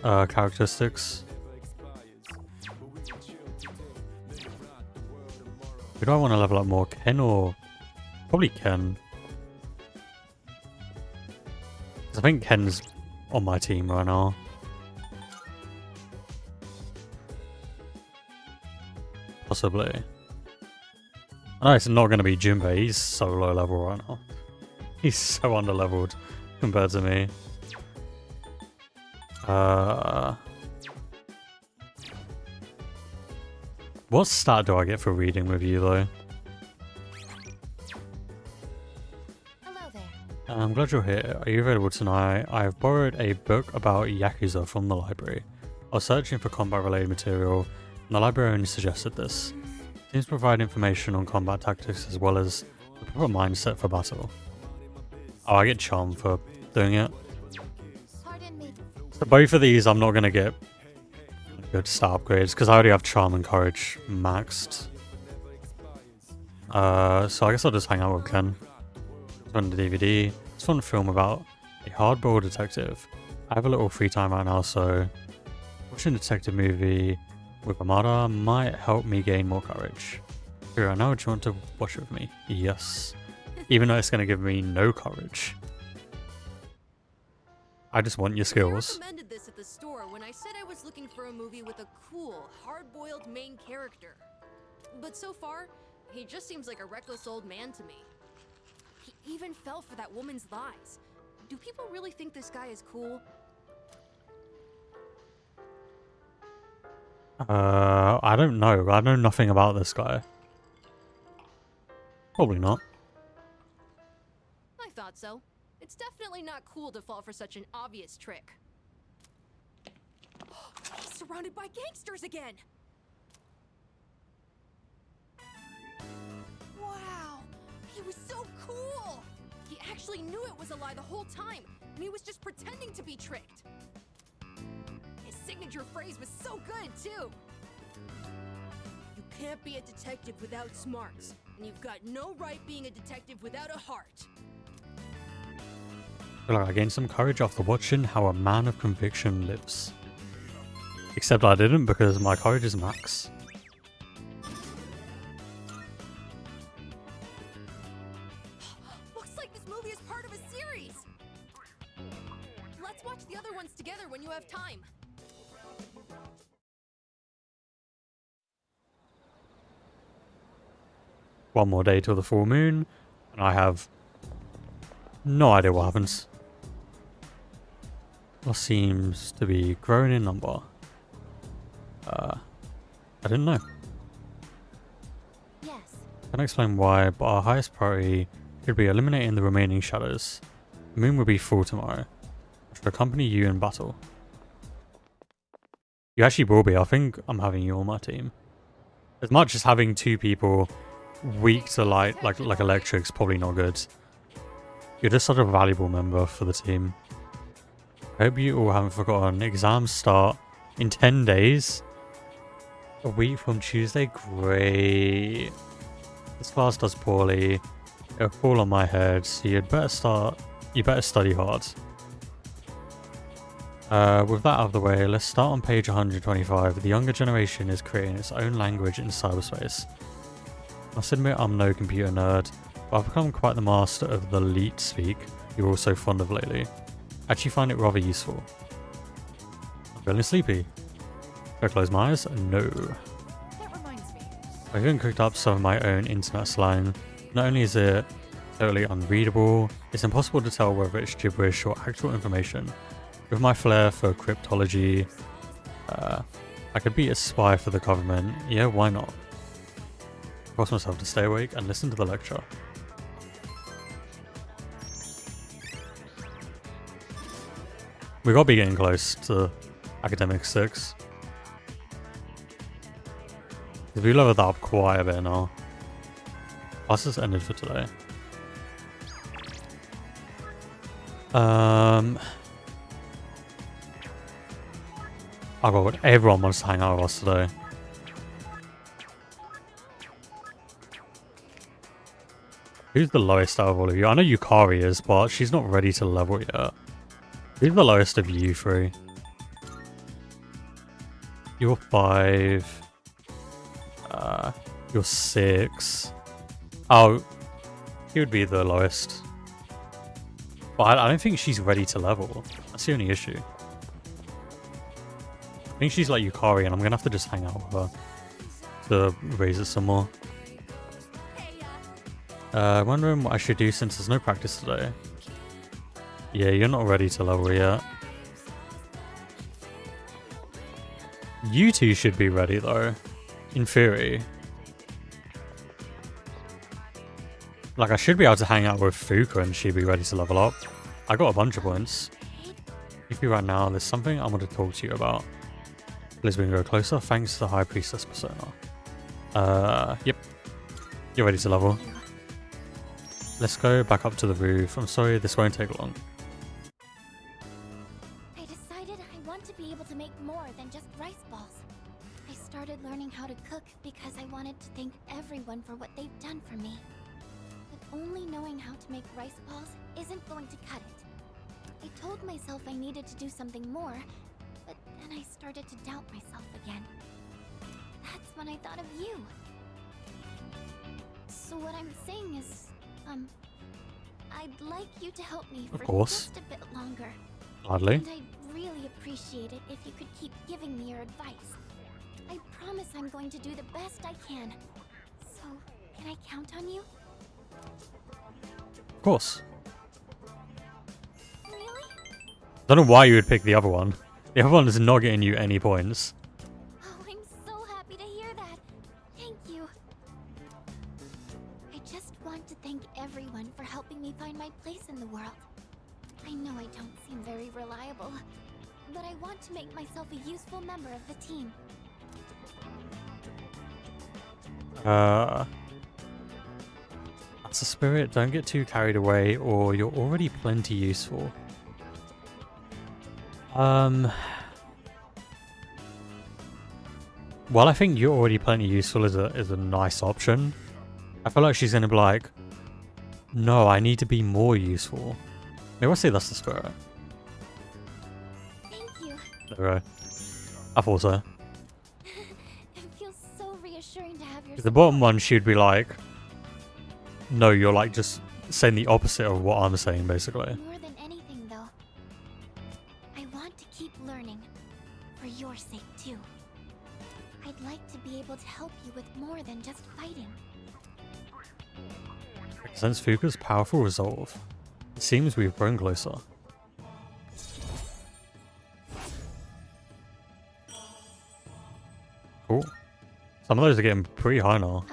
characteristics. Who do I want to level up more? Ken or... Probably Ken. Because I think Ken's on my team right now. Possibly. I know it's not going to be Jinbei. He's so low level right now. He's so under-leveled compared to me. What stat do I get for reading with you though? Hello there. I'm glad you're here. Are you available tonight? I have borrowed a book about Yakuza from the library. I was searching for combat-related material, and the librarian suggested this. It seems to provide information on combat tactics as well as the proper mindset for battle. Oh, I get charm for doing it. Pardon me. So both of these I'm not going to get good stat upgrades because I already have charm and courage maxed. So I guess I'll just hang out with Ken. It's on the DVD. It's a fun film about a hardboiled detective. I have a little free time right now, so watching a detective movie with Amada might help me gain more courage. Here, I know, do you want to watch it with me? Yes. Even though it's going to give me no courage. I just want your skills. I recommended this at the store when I said I was looking for a movie with a cool, hard-boiled main character. But so far, he just seems like a reckless old man to me. He even fell for that woman's lies. Do people really think this guy is cool? I don't know. I know nothing about this guy. Probably not. I thought so. It's definitely not cool to fall for such an obvious trick. He's surrounded by gangsters again! Wow! He was so cool! He actually knew it was a lie the whole time, and he was just pretending to be tricked. His signature phrase was so good, too! You can't be a detective without smarts, and you've got no right being a detective without a heart. I feel like I gained some courage after watching how a man of conviction lives. Except I didn't because my courage is max. Looks like this movie is part of a series! Let's watch the other ones together when you have time. One more day till the full moon, and I have no idea what happens. What seems to be growing in number. I didn't know. Yes. Can't explain why, but our highest priority could be eliminating the remaining shadows. The moon will be full tomorrow. I should accompany you in battle. You actually will be. I think I'm having you on my team. As much as having two people weak to light, like electric's probably not good. You're just such a valuable member for the team. I hope you all haven't forgotten. Exams start in 10 days. A week from Tuesday. Great. This class does poorly. It'll fall on my head, so you better study hard. With that out of the way, let's start on page 125. The younger generation is creating its own language in cyberspace. I must admit I'm no computer nerd, but I've become quite the master of the leet speak you're all so fond of lately. I actually find it rather useful. I'm feeling sleepy. Should I close my eyes? No. That reminds me. I've even cooked up some of my own internet slang. Not only is it totally unreadable, it's impossible to tell whether it's gibberish or actual information. With my flair for cryptology, I could be a spy for the government. Yeah, why not? I forced myself to stay awake and listen to the lecture. We gotta be getting close to Academic 6. We leveled that up quite a bit now. Classes ended for today. Oh god, everyone wants to hang out with us today. Who's the lowest out of all of you? I know Yukari is, but she's not ready to level yet. Who's the lowest of you three? You're 5. You're 6. Oh, he would be the lowest. But I don't think she's ready to level. That's the only issue. I think she's like Yukari, and I'm gonna have to just hang out with her to raise it some more. Wondering what I should do since there's no practice today. Yeah, you're not ready to level yet. You two should be ready though, in theory. Like, I should be able to hang out with Fuka and she'd be ready to level up. I got a bunch of points. If you right now, there's something I want to talk to you about. Please we can go closer. Thanks to the High Priestess persona. Yep. You're ready to level. Let's go back up to the roof. I'm sorry, this won't take long. I decided I want to be able to make more than just rice balls. I started learning how to cook because I wanted to thank everyone for what they've done for me. But only knowing how to make rice balls isn't going to cut it. I told myself I needed to do something more, but then I started to doubt myself again. That's when I thought of you. So what I'm saying is, I'd like you to help me for just a bit longer. Gladly. And I'd really appreciate it if you could keep giving me your advice. I promise I'm going to do the best I can. So, can I count on you? Of course. Really? Don't know why you would pick the other one. The other one is not getting you any points. Oh, I'm so happy to hear that. Thank you. I just want to thank everyone for helping me find my place in the world. I know I don't seem very reliable, but I want to make myself a useful member of the team. That's the spirit. Don't get too carried away, or you're already plenty useful. Well, I think you're already plenty useful is a nice option. I feel like she's gonna be like, no, I need to be more useful. Maybe I'll say that's the spirit. Thank you. There we go. I thought so. It feels so reassuring to have your The bottom one, she'd be like, no, you're like just saying the opposite of what I'm saying, basically. More than anything, though, I want to keep learning. For your sake, too. I'd like to be able to help you with more than just fighting. Sense Fuka's powerful resolve. It seems we've grown closer. Cool. Some of those are getting pretty high now.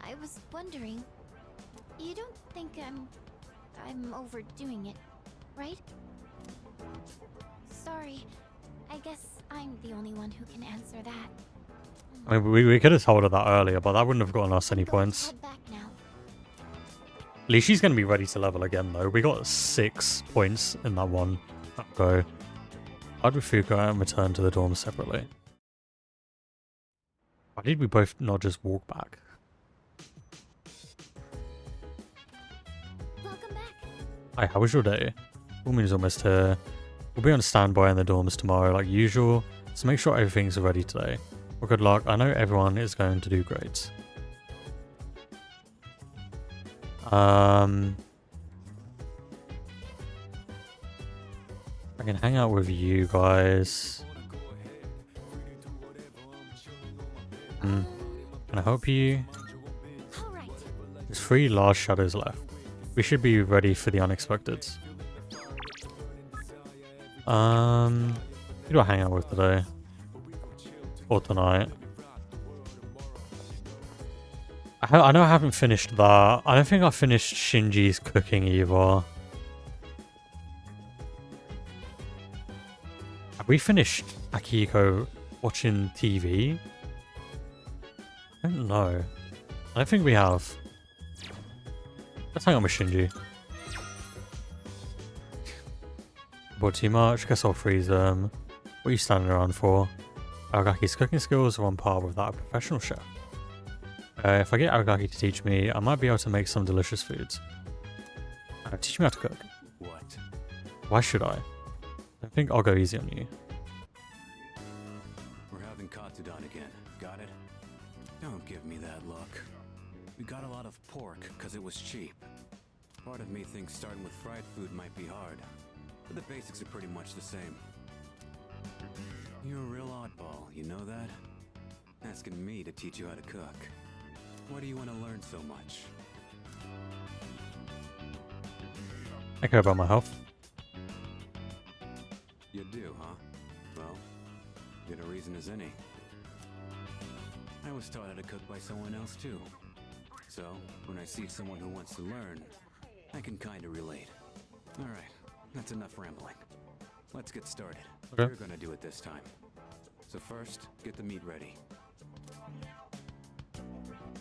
I was wondering, you don't think I'm overdoing it, right? Sorry, I guess I'm the only one who can answer that. I mean, we could have told her that earlier, but that wouldn't have gotten us any points. Head back now. At least she's going to be ready to level again, though. We got 6 points in that one go. I'd with Fuka and return to the dorm separately. Why did we both not just walk back? Welcome back. Hi, how was your day? Full moon's almost here. We'll be on standby in the dorms tomorrow like usual, so make sure everything's ready today. Well, good luck. I know everyone is going to do great. I can hang out with you guys. Can I help you? All right. There's 3 large shadows left. We should be ready for the unexpected. Who do I hang out with today? Or tonight? I know I haven't finished that. I don't think I finished Shinji's cooking either. Have we finished Akihiko watching TV? I don't know. I don't think we have. Let's hang on with Shinji. Bought too much, guess I'll freeze them. What are you standing around for? Aragaki's cooking skills are on par with that of a professional chef. If I get Aragaki to teach me, I might be able to make some delicious foods. Teach me how to cook. What? Why should I? I think I'll go easy on you. We're having Katsudan again. Got it? Don't give me that look. We got a lot of pork because it was cheap. Part of me thinks starting with fried food might be hard, but the basics are pretty much the same. You're a real oddball, you know that? Asking me to teach you how to cook. Why do you want to learn so much? I care about my health. You do, huh? Well, good a reason as any. I was taught how to cook by someone else too. So, when I see someone who wants to learn, I can kinda relate. Alright, that's enough rambling. Let's get started. Okay. You're gonna do it this time. So first, get the meat ready.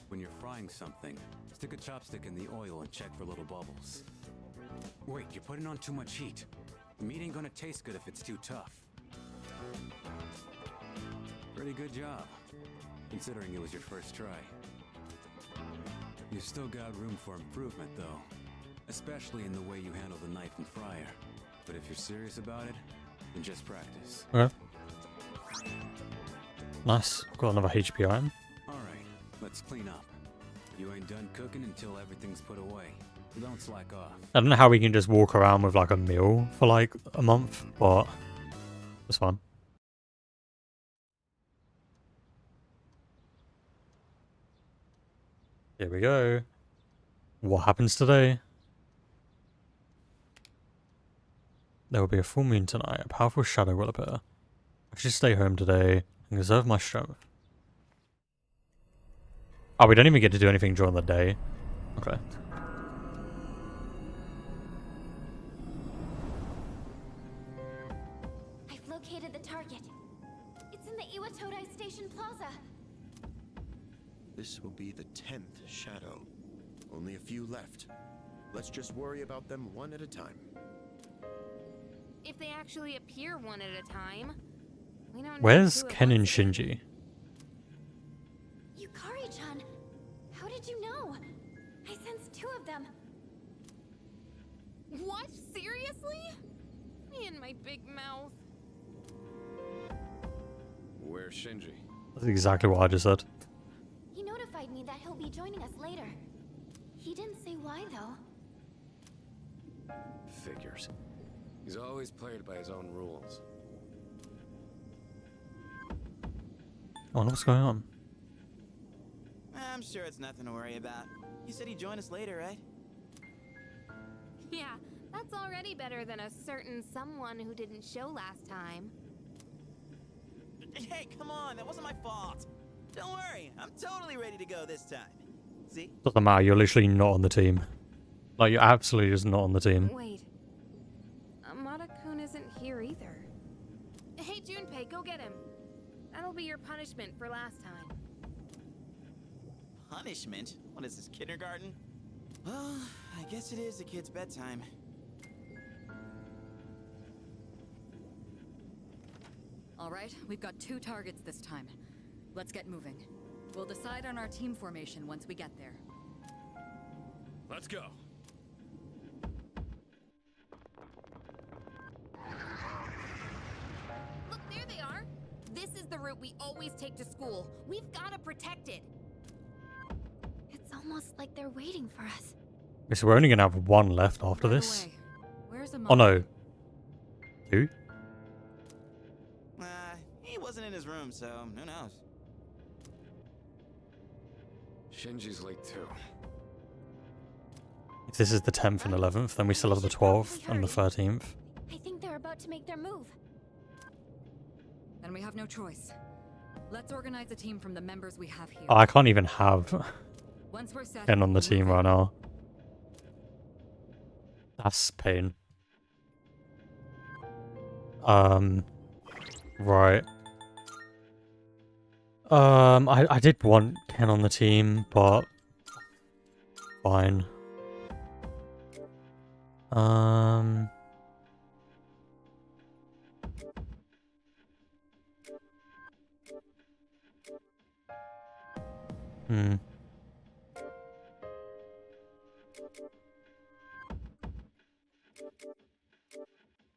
When you're frying something, stick a chopstick in the oil and check for little bubbles. Wait, you're putting on too much heat. The meat ain't gonna taste good if it's too tough. Pretty good job, considering it was your first try. You've still got room for improvement, though. Especially in the way you handle the knife and fryer. But if you're serious about it, then just practice. Okay. Nice. Got another HP item. Alright, let's clean up. You ain't done cooking until everything's put away. So don't slack off. I don't know how we can just walk around with like a meal for like a month, but it's fun. Here we go. What happens today? There will be a full moon tonight. A powerful shadow will appear. I should stay home today and conserve my strength. Oh, we don't even get to do anything during the day. Okay. I've located the target. It's in the Iwatodai Station Plaza. This will be the 10th shadow. Only a few left. Let's just worry about them one at a time. If they actually appear one at a time, we don't. Where's know who it Ken and was. Shinji? Yukari-chan, how did you know? I sensed 2 of them. What? Seriously? Me and my big mouth. Where's Shinji? That's exactly what I just said. He notified me that he'll be joining us later. He didn't say why, though. Figures. He's always played by his own rules. I wonder what's going on. I'm sure it's nothing to worry about. You said he'd join us later, right? Yeah, that's already better than a certain someone who didn't show last time. Hey, come on, that wasn't my fault. Don't worry, I'm totally ready to go this time. See? Doesn't matter, you're literally not on the team. Like, you're absolutely just not on the team. Wait. Amada-kun isn't here either. Hey, Junpei, go get him. That'll be your punishment for last time. Punishment? What is this, kindergarten? Well, I guess it is a kid's bedtime. All right, we've got 2 targets this time. Let's get moving. We'll decide on our team formation once we get there. Let's go. Look, there they are. This is the route we always take to school. We've got to protect it. It's almost like they're waiting for us. Okay, so we're only going to have 1 left after By the this. way, where's Oh no. 2? He wasn't in his room, so who knows? Shinji's late too. If this is the 10th and 11th, then we still have the 12th and the 13th. I think they're about to make their move. Then we have no choice. Let's organize a team from the members we have here. Oh, I can't even have Once we're set, Ken on the we'll team move right in. now. That's pain. Right. I did want Ken on the team, but fine.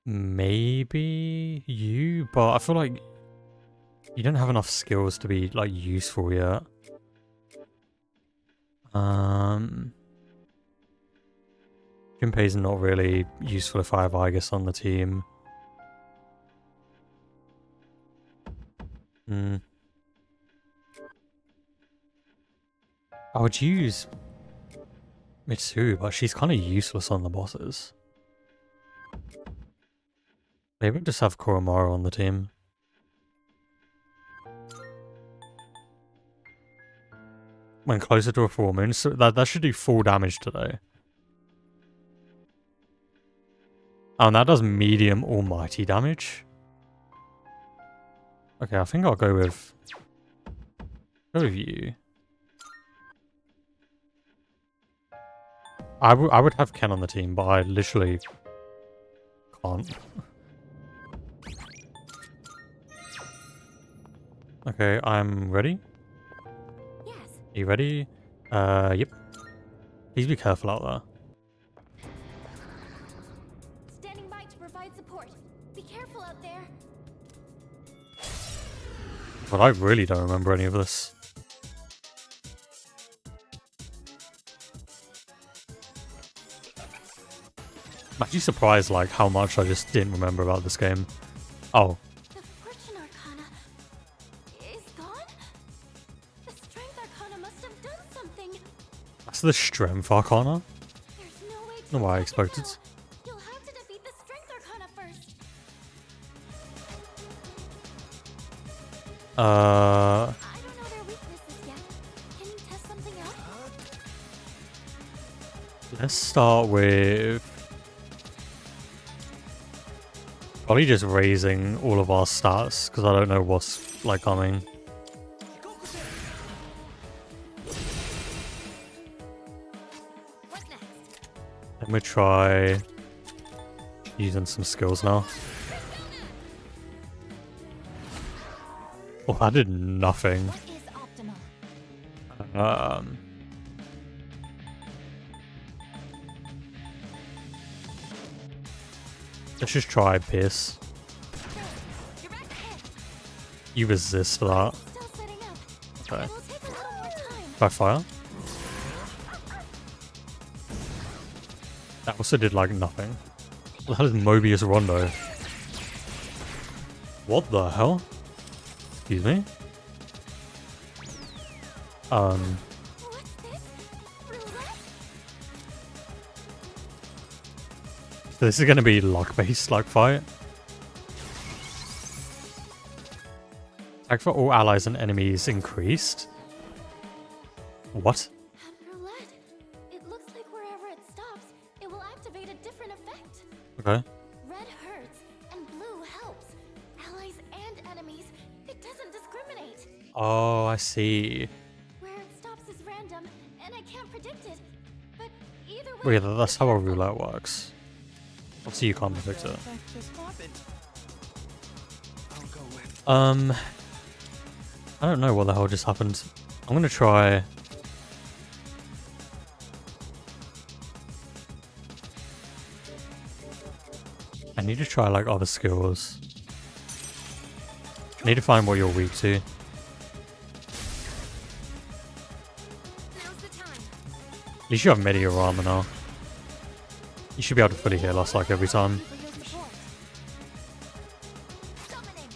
Maybe you, but I feel like you don't have enough skills to be like useful yet. Junpei's not really useful if I have Aigis on the team. I would use Mitsu, but she's kind of useless on the bosses. Maybe just have Koromaru on the team. when closer to a full moon. So that should do full damage today. Oh, and that does medium almighty damage. Okay, I think I'll go with you. I would have Ken on the team, but I literally can't. Okay, I'm ready. Yes. Are you ready? Yep. Please be careful out there. Standing by to provide support. Be careful out there. But I really don't remember any of this. I'm actually surprised, like, how much I just didn't remember about this game. Oh. The Fortune Arcana is gone? The Strength Arcana must have done something. That's the Strength Arcana? There's no way to Not what I attack it expected. now. You'll have to defeat the Strength Arcana first. I don't know their weaknesses yet. Can you test something out? Let's start with... probably just raising all of our stats, because I don't know what's, like, coming. What's next? Let me try using some skills now. Oh, that did nothing. What is optimal? Let's just try Pierce. You're back ahead. You resist that. Still setting up. Okay. It will take a little more time. By fire. That also did like nothing. What the hell is Mobius Rondo? What the hell? Excuse me? What's this? Roulette? So this is gonna be luck-based, like fight. Attack for all allies and enemies increased. What? Roulette. It looks like wherever it stops, it will activate a different effect. Okay. Red hurts and blue helps. Allies and enemies. It doesn't discriminate. Oh, I see. Where it stops is random, and I can't predict it. But either way. Well, yeah, that's how a roulette works. Obviously, you can't predict it. I don't know what the hell just happened. I'm gonna try. I need to try like other skills. I need to find what you're weak to. Now's the time. At least you have Meteor Armor now. You should be able to fully heal us like every time. For your support. Summoning.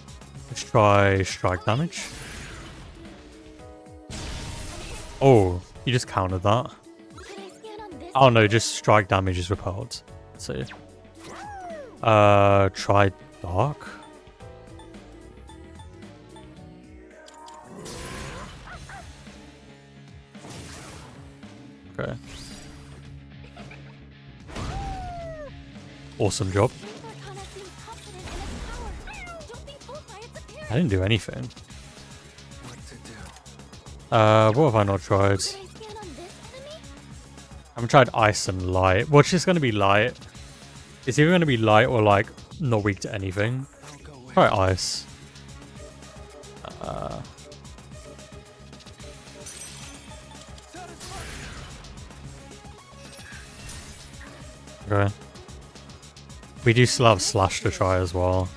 Let's try strike damage. Oh, you just countered that. Can I scan on this? Oh no, just strike damage is repelled. Let's see. Try dark. Okay. Awesome job. Arcana seems confident in its power. Don't be fooled by its appearance. I didn't do anything. What to do? What have I not tried? Can I scan on this enemy? I haven't tried ice and light. What's just gonna be light? It's either gonna be light or like not weak to anything. Try ice. Okay. We do still have slash to try as well.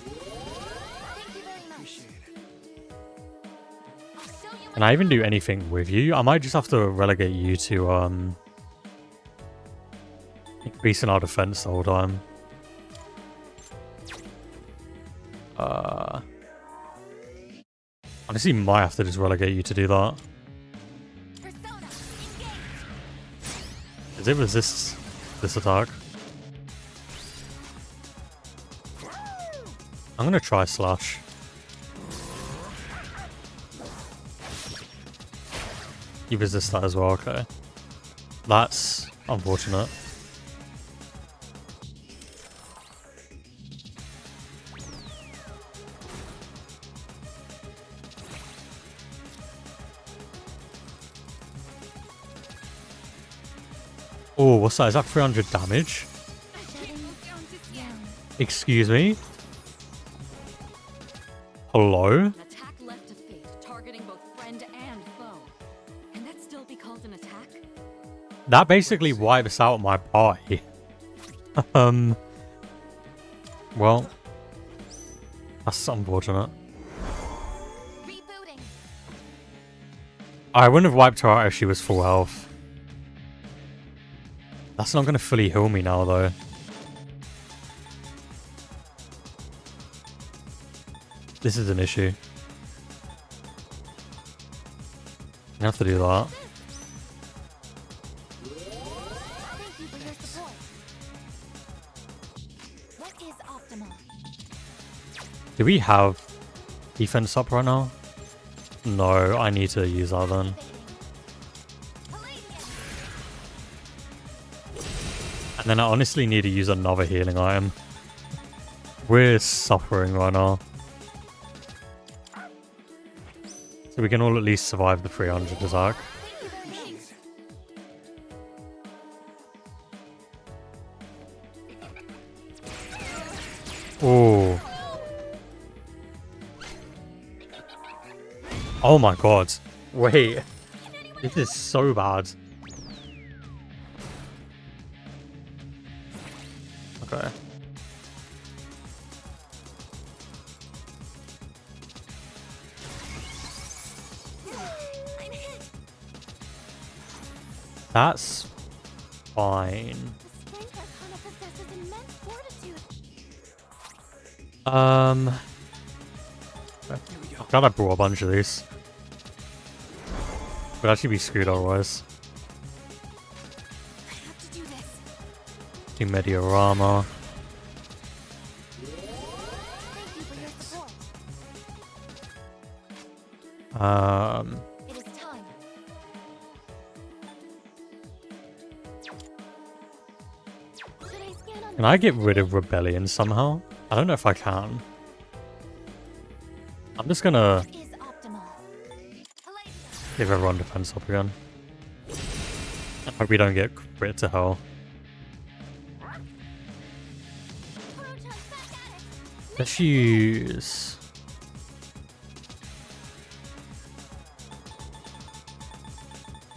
Thank you very much. I'll show you Can I even do anything with you? I might just have to relegate you to increasing our defense the whole time. Honestly, might have to just relegate you to do that. Persona. Engage. Does it resist this attack? I'm gonna try slash. You resist that as well, okay. That's unfortunate. Oh, what's that? Is that 300 damage? Excuse me? Hello? An attack left to fate, targeting both friend and foe. Can that still be called an attack? That basically wipes out my party. Well, that's unfortunate. Rebooting. I wouldn't have wiped her out if she was full health. That's not going to fully heal me now, though. This is an issue. I have to do that. Thank you for your support. What is optimal? Do we have defense up right now? No, I need to use that then. And then I honestly need to use another healing item. We're suffering right now. So we can all at least survive the 300 attack. Oh. Oh my god. Wait. This is so bad. Okay. That's fine. I'm glad I brought a bunch of these. Would actually be screwed otherwise. Do Mediorama. It is time. Can I get rid of Rebellion somehow? I don't know if I can. I'm just gonna give everyone defense up again. I hope we don't get crit to hell. Let's use...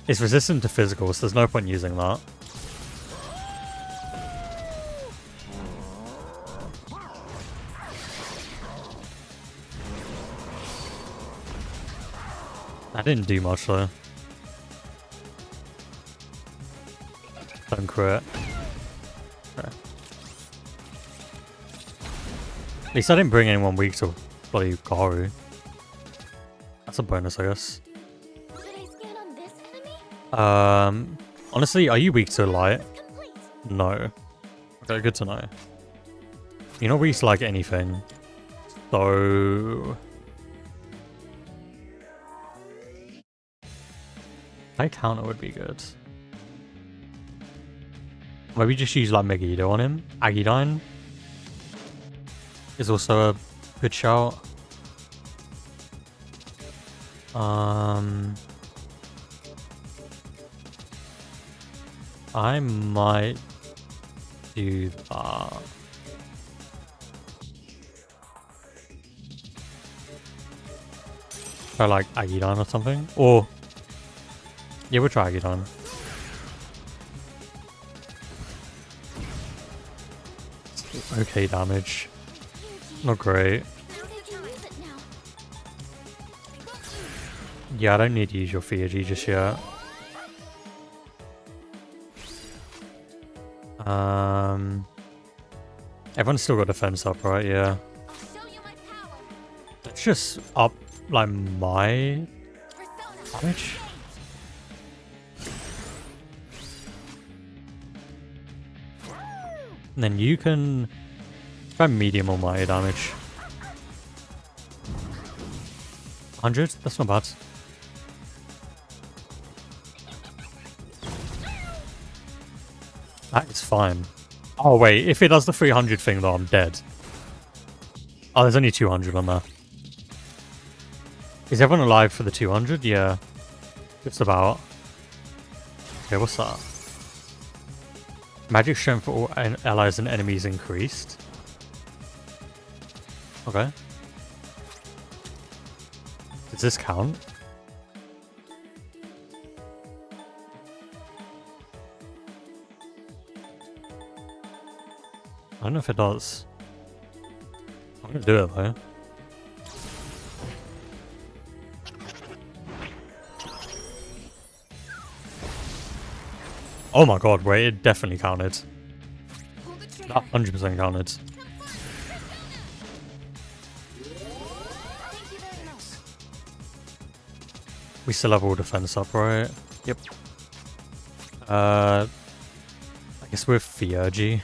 It's resistant to physical, so there's no point using that. That didn't do much though. Don't crit. Okay. At least I didn't bring anyone weak to bloody Garu. That's a bonus, I guess. Honestly, are you weak to light? No. Okay, good to know. You're not weak to like anything. So... High counter would be good. Maybe just use like Megiddo on him. Agidine is also a good shout. I might do that. Try like Agidine or something. Or yeah, we'll try Agidine. Okay damage. Not great. Yeah, I don't need to use your Theurgy just yet. Everyone's still got defense up, right? Yeah. Let's just up like my damage. And then you can try medium or my damage. 100? That's not bad. fine. Oh, wait. If it does the 300 thing, though, I'm dead. Oh, there's only 200 on there. Is everyone alive for the 200? Yeah. Just about. Okay, what's that? Magic strength for all allies and enemies increased. Okay. Does this count? I don't know if it does. I'm gonna do it though. Oh my god, wait, it definitely counted. That 100% counted. We still have all defense up, right? Yep. I guess we're Theurgy.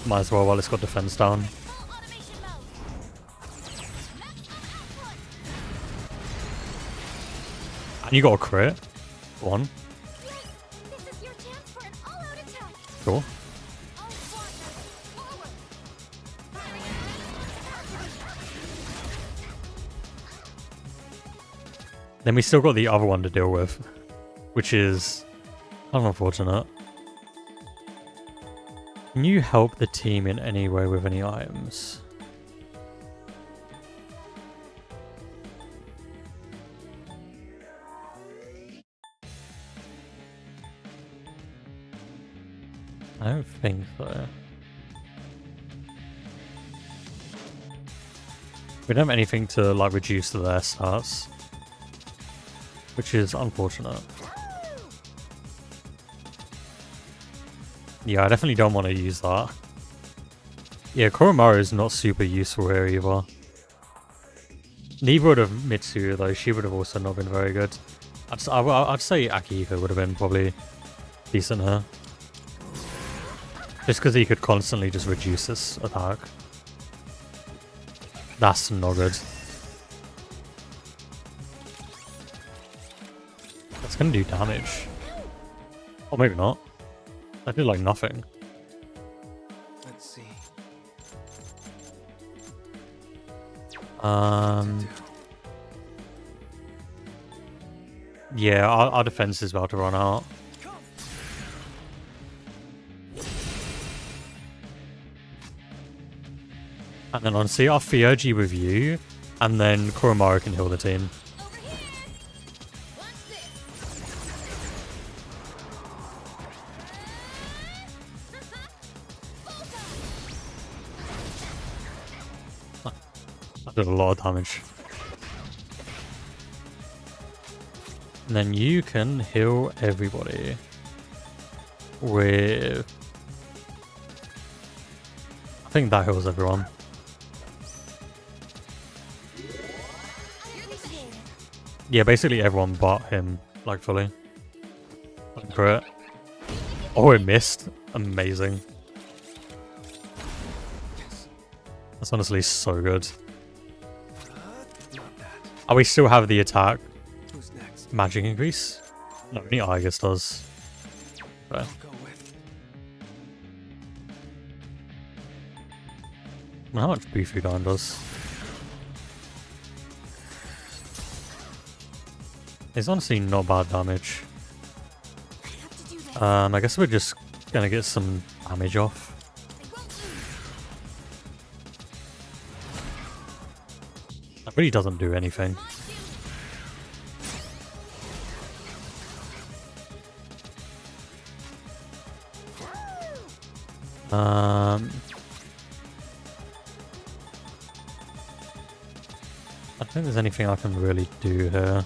Might as well while it's got defense down. And you got a crit. One. Cool. Then we still got the other one to deal with, which is kind of unfortunate. Can you help the team in any way with any items? I don't think so. We don't have anything to like reduce their stats, which is unfortunate. Yeah, I definitely don't want to use that. Yeah, Koromaru is not super useful here either. Neither would have Mitsu though, she would have also not been very good. I'd say Akihiko would have been probably decent here. Just because he could constantly just reduce this attack. That's not good. That's gonna do damage. Or maybe not. That did like nothing. Let's see. Yeah, our defense is about to run out. And then honestly, I'll Theurgy with you, and then Koromaru can heal the team. I did a lot of damage. And then you can heal everybody with... I think that heals everyone. Yeah, basically everyone but him, like fully. Crit. Oh, it missed. Amazing. That's honestly so good. Oh, we still have the attack. Magic increase? No, only Aigis does. Okay. How much Bufudan does? It's honestly not bad damage. I guess we're just gonna get some damage off. That really doesn't do anything. I don't think there's anything I can really do here.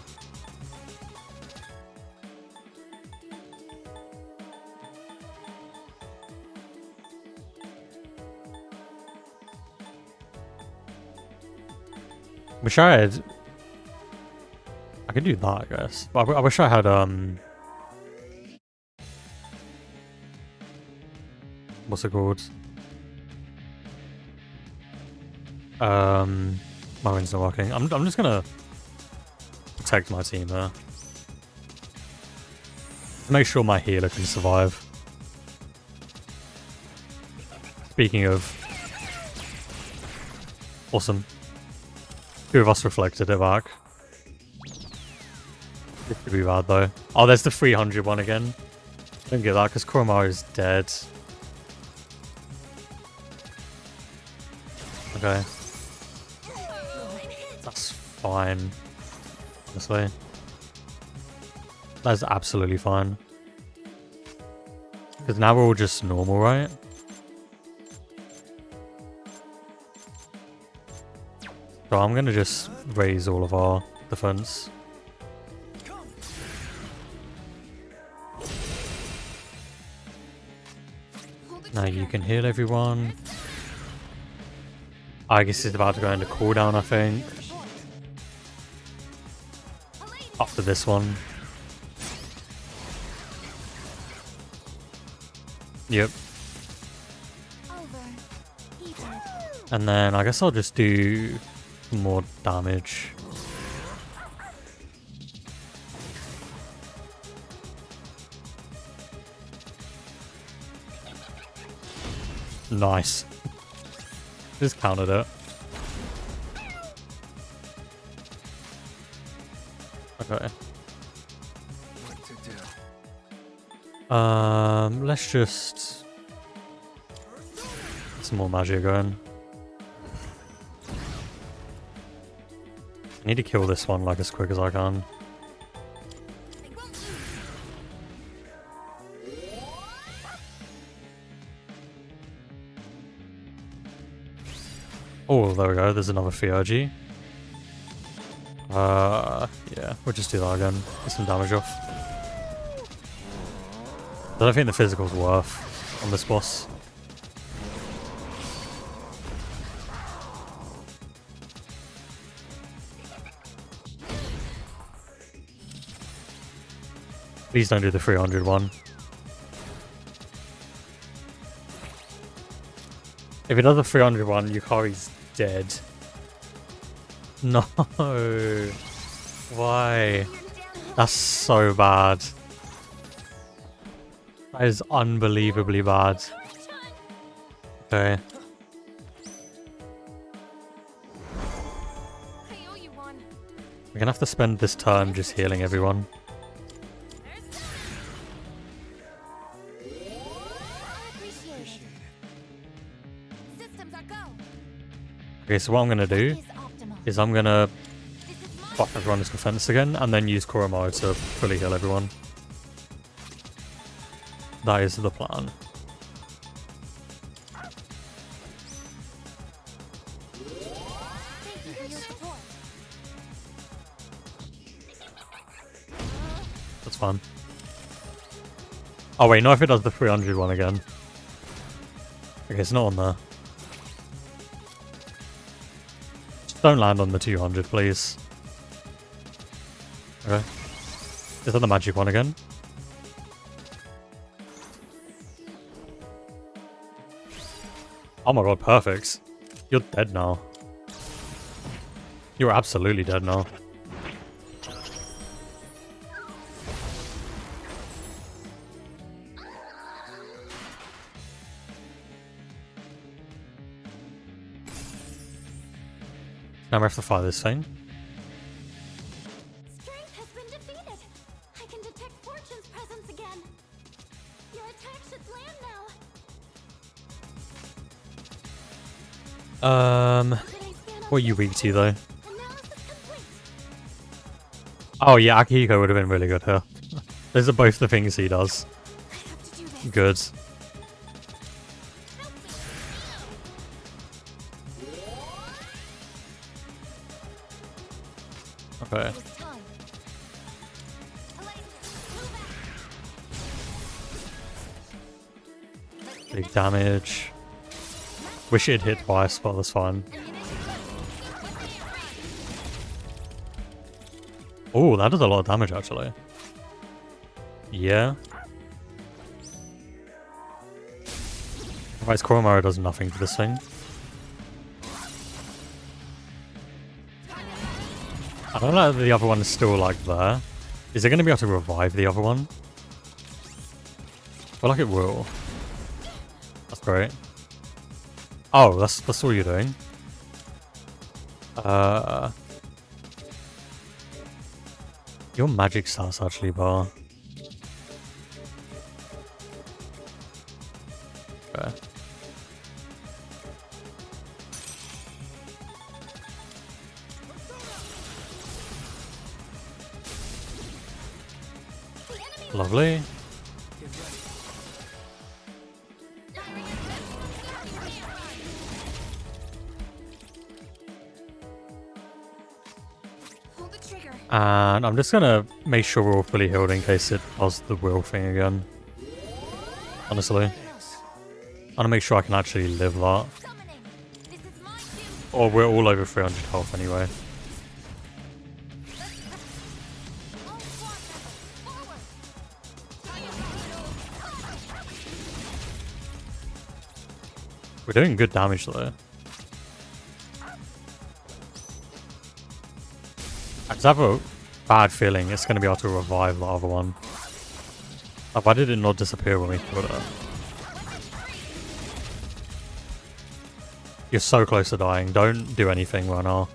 Wish I had... I could do that, I guess. But I wish I had, what's it called? My wind's not working. I'm just gonna protect my team there. Make sure my healer can survive. Speaking of... Awesome. Two of us reflected it back. This could be bad though. Oh, there's the 300 one again. Don't get that because Koromaru is dead. Okay. That's fine. Honestly. That's absolutely fine. Because now we're all just normal, right? So I'm gonna just raise all of our defense. Now you can heal everyone. I guess it's about to go into cooldown, I think. After this one. Yep. And then I guess I'll just do more damage. Nice. Just counted it. Okay. What to do? Let's just get some more magic going. I need to kill this one like as quick as I can. Oh, there we go. There's another Fioji. Yeah, we'll just do that again. Get some damage off. I don't think the physical's worth on this boss. Please don't do the 300 one. If it does the 300 one, Yukari's dead. No. Why? That's so bad. That is unbelievably bad. Okay. We're gonna have to spend this turn just healing everyone. Okay, so what I'm gonna do is I'm gonna fuck everyone's defense again and then use Koromaru to fully heal everyone. That is the plan. That's fine. Oh wait, no, if it does the 300 one again. Okay, it's not on there. Just don't land on the 200, please. Okay. Is that the magic one again? Oh my god, perfect. You're dead now. You're absolutely dead now. Now we have to fight this thing. Strength has been defeated. I can detect Fortune's presence again. Your attack should land now. What are you weak to though? Oh yeah, Akihiko would have been really good here. Those are both the things he does. Good. Okay. Big damage. Wish it hit twice, but that's fine. Oh, that does a lot of damage actually. Yeah. Otherwise, Koromaru does nothing to this thing. I don't know if the other one is still like there. Is it going to be able to revive the other one? I feel like it will. That's great. Oh, that's all you're doing. Your magic stats actually bar. Okay. Lovely. Pull the trigger. And I'm just gonna make sure we're all fully healed in case it does the wheel thing again. Honestly. I'm gonna make sure I can actually live that. Summoning. This is my duty. Or we're all over 300 health anyway. All squad members, forward. We're doing good damage though. I just have a bad feeling it's gonna be able to revive the other one. Like, why did it not disappear when we killed it? You're so close to dying. Don't do anything right now.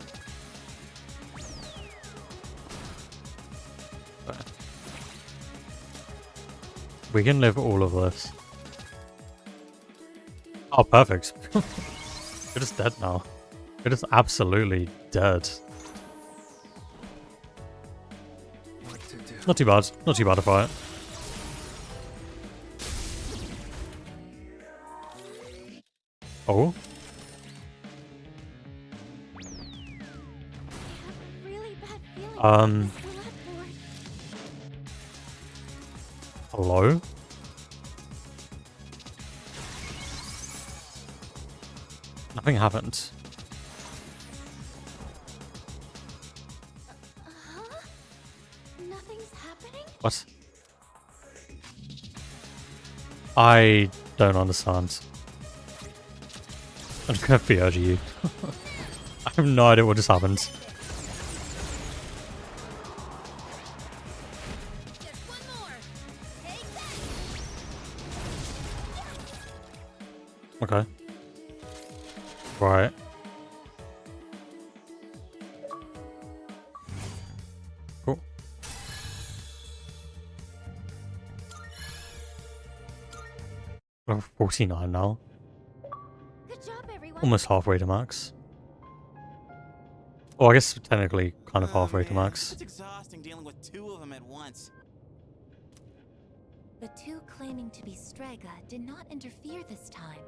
We can live all of this. Oh, perfect. You're just dead now. You're just absolutely dead. Not too bad. Not too bad a fight. Oh. Really bad feeling. Hello? Nothing happened. Nothing's happening? What? I don't understand. I'm gonna PRG you. I have no idea what just happened. Just one more. Take that. Okay. Right. Cool. We're 49 now. Good job, everyone. Almost halfway to max. Well, I guess technically kind of halfway to max. It's exhausting dealing with two of them at once. The two claiming to be Strega did not interfere this time.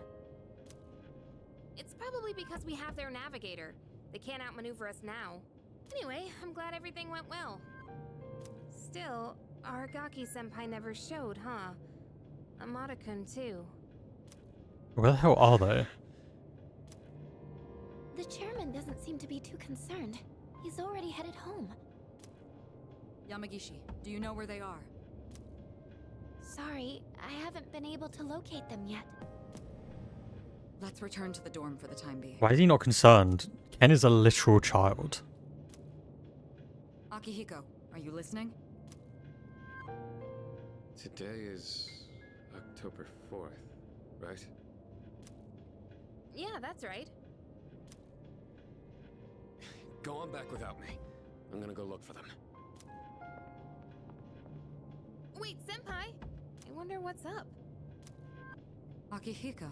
It's probably because we have their navigator. They can't outmaneuver us now. Anyway, I'm glad everything went well. Still, Aragaki-senpai never showed, huh? Amada-kun too. Where the hell are they? The chairman doesn't seem to be too concerned. He's already headed home. Yamagishi, do you know where they are? Sorry, I haven't been able to locate them yet. Let's return to the dorm for the time being. Why is he not concerned? Ken is a literal child. Akihiko, are you listening? Today is October 4th, right? Yeah, that's right. Go on back without me. I'm gonna go look for them. Wait, senpai! I wonder what's up. Akihiko.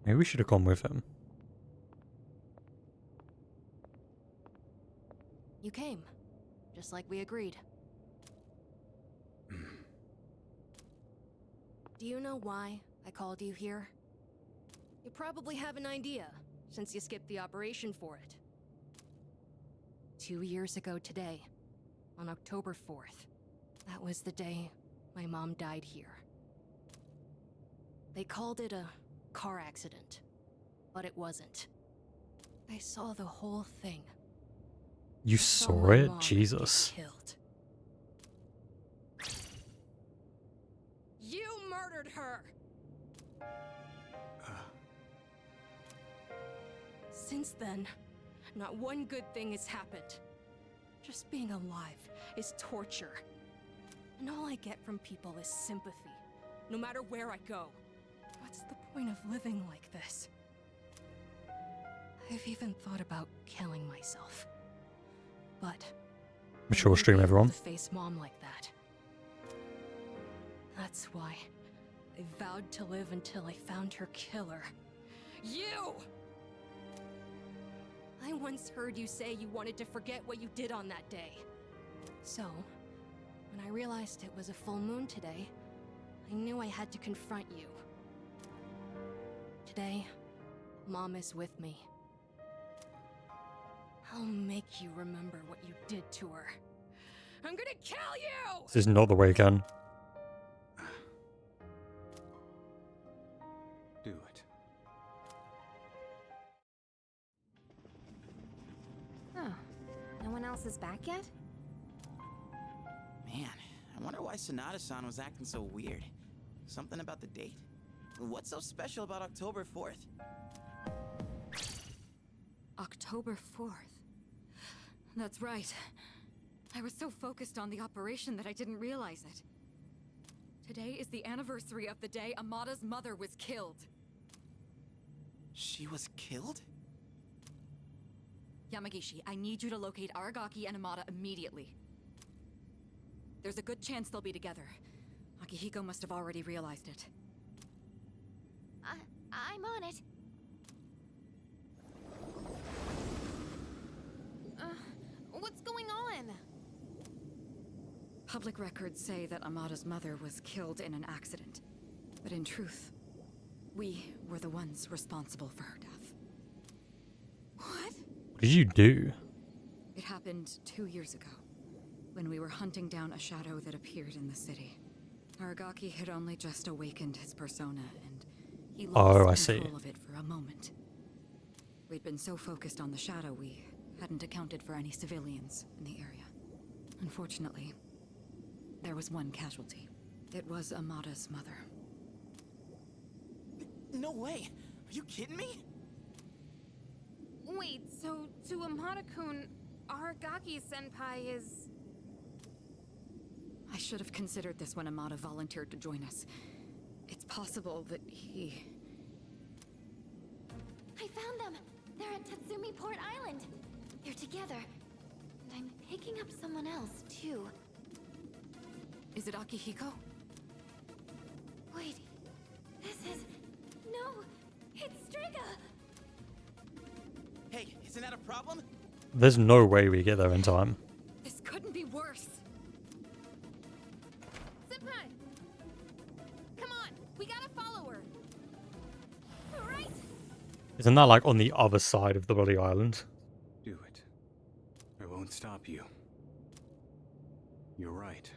Maybe we should have gone with him. You came, just like we agreed. Do you know why I called you here? You probably have an idea, since you skipped the operation for it. 2 years ago today, on October 4th, that was the day my mom died here. They called it a car accident, but it wasn't. I saw the whole thing. You Saw saw my it? mom Jesus. get killed. You murdered her! Since then, not one good thing has happened. Just being alive is torture. And all I get from people is sympathy, no matter where I go. What's the point of living like this? I've even thought about killing myself. But I'm sure we'll stream everyone. to face Mom like that. That's why I vowed to live until I found her killer. You! I once heard you say you wanted to forget what you did on that day. So, when I realized it was a full moon today, I knew I had to confront you. Today, Mom is with me. I'll make you remember what you did to her. I'm gonna kill you! This is not the way, Ken. Do it. Oh, no one else is back yet? Man, I wonder why Sonata-san was acting so weird. Something about the date? What's so special about October 4th? October 4th. That's right. I was so focused on the operation that I didn't realize it. Today is the anniversary of the day Amada's mother was killed. She was killed? Yamagishi, I need you to locate Aragaki and Amada immediately. There's a good chance they'll be together. Akihiko must have already realized it. I'm on it. What's going on? Public records say that Amada's mother was killed in an accident. But in truth, we were the ones responsible for her death. What? What did you do? It happened 2 years ago, when we were hunting down a shadow that appeared in the city. Aragaki had only just awakened his persona, and he lost control of it for a moment. We'd been so focused on the shadow, we hadn't accounted for any civilians in the area. Unfortunately, there was one casualty. It was Amada's mother. No way! Are you kidding me? Wait, so to Amada-kun, Aragaki-senpai is... I should have considered this when Amada volunteered to join us. It's possible that he... I found them! They're at Tatsumi Port Island! They're together. And I'm picking up someone else, too. Is it Akihiko? Wait. This is... No! It's Striga! Hey, isn't that a problem? There's no way we get there in time. This couldn't be worse. Senpai! Come on, we gotta follow her. Right? Isn't that like on the other side of the bloody island? Do it. I won't stop you. You're right.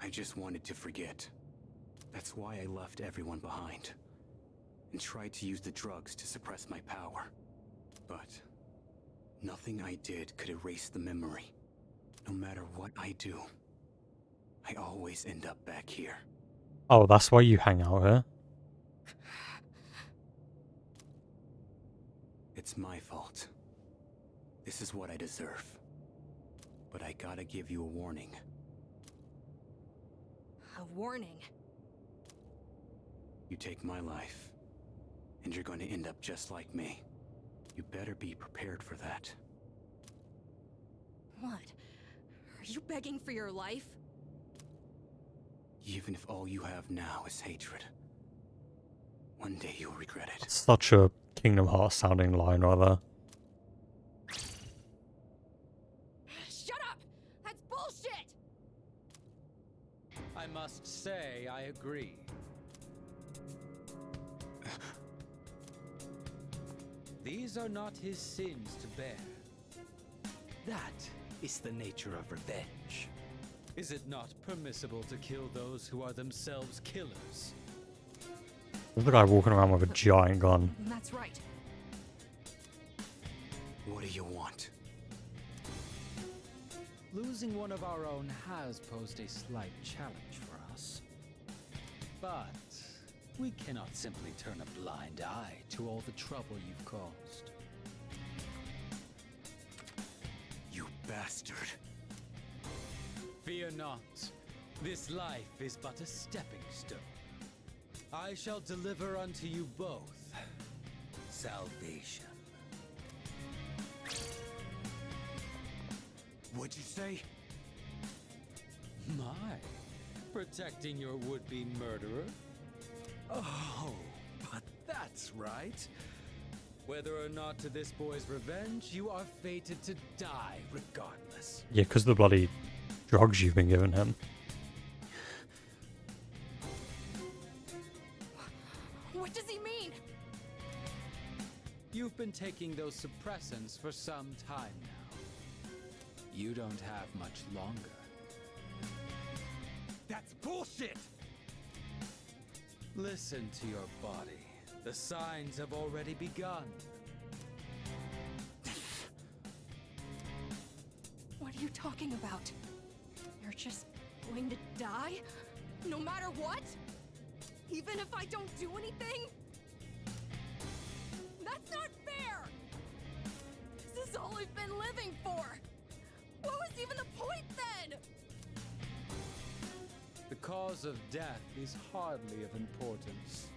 I just wanted to forget. That's why I left everyone behind. And tried to use the drugs to suppress my power. But nothing I did could erase the memory. No matter what I do, I always end up back here. Oh, that's why you hang out here? It's my fault. This is what I deserve. But I gotta give you a warning. A warning? You take my life, and you're going to end up just like me. You better be prepared for that. What? Are you begging for your life? Even if all you have now is hatred, one day you'll regret it. Such a Kingdom Hearts sounding line, rather. Shut up! That's bullshit! I must say, I agree. These are not his sins to bear. That is the nature of revenge. Is it not permissible to kill those who are themselves killers? There's the guy walking around with a giant gun. That's right. What do you want? Losing one of our own has posed a slight challenge for us. But we cannot simply turn a blind eye to all the trouble you've caused. You bastard. Fear not. This life is but a stepping stone. I shall deliver unto you both salvation. What'd you say? My, protecting your would-be murderer? Oh, but that's right. Whether or not to this boy's revenge, you are fated to die regardless. Yeah, because the bloody drugs you've been giving him. What does he mean? You've been taking those suppressants for some time now. You don't have much longer. That's bullshit! Listen to your body. The signs have already begun. What are you talking about? You're just going to die? No matter what? Even if I don't do anything? That's not fair! This is all I've been living for! What was even the point then? The cause of death is hardly of importance.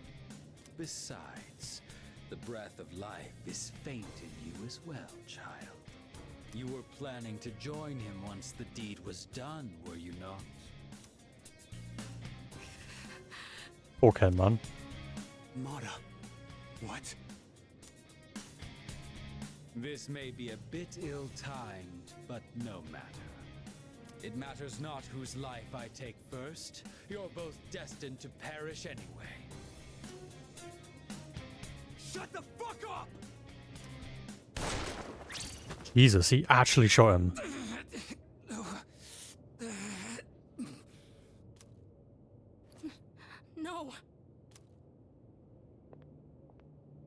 Besides, the breath of life is faint in you as well, child. You were planning to join him once the deed was done, were you not? Okay, man. Mata. What? This may be a bit ill-timed, but no matter. It matters not whose life I take first. You're both destined to perish anyway. Shut the fuck up! Jesus, he actually shot him. No.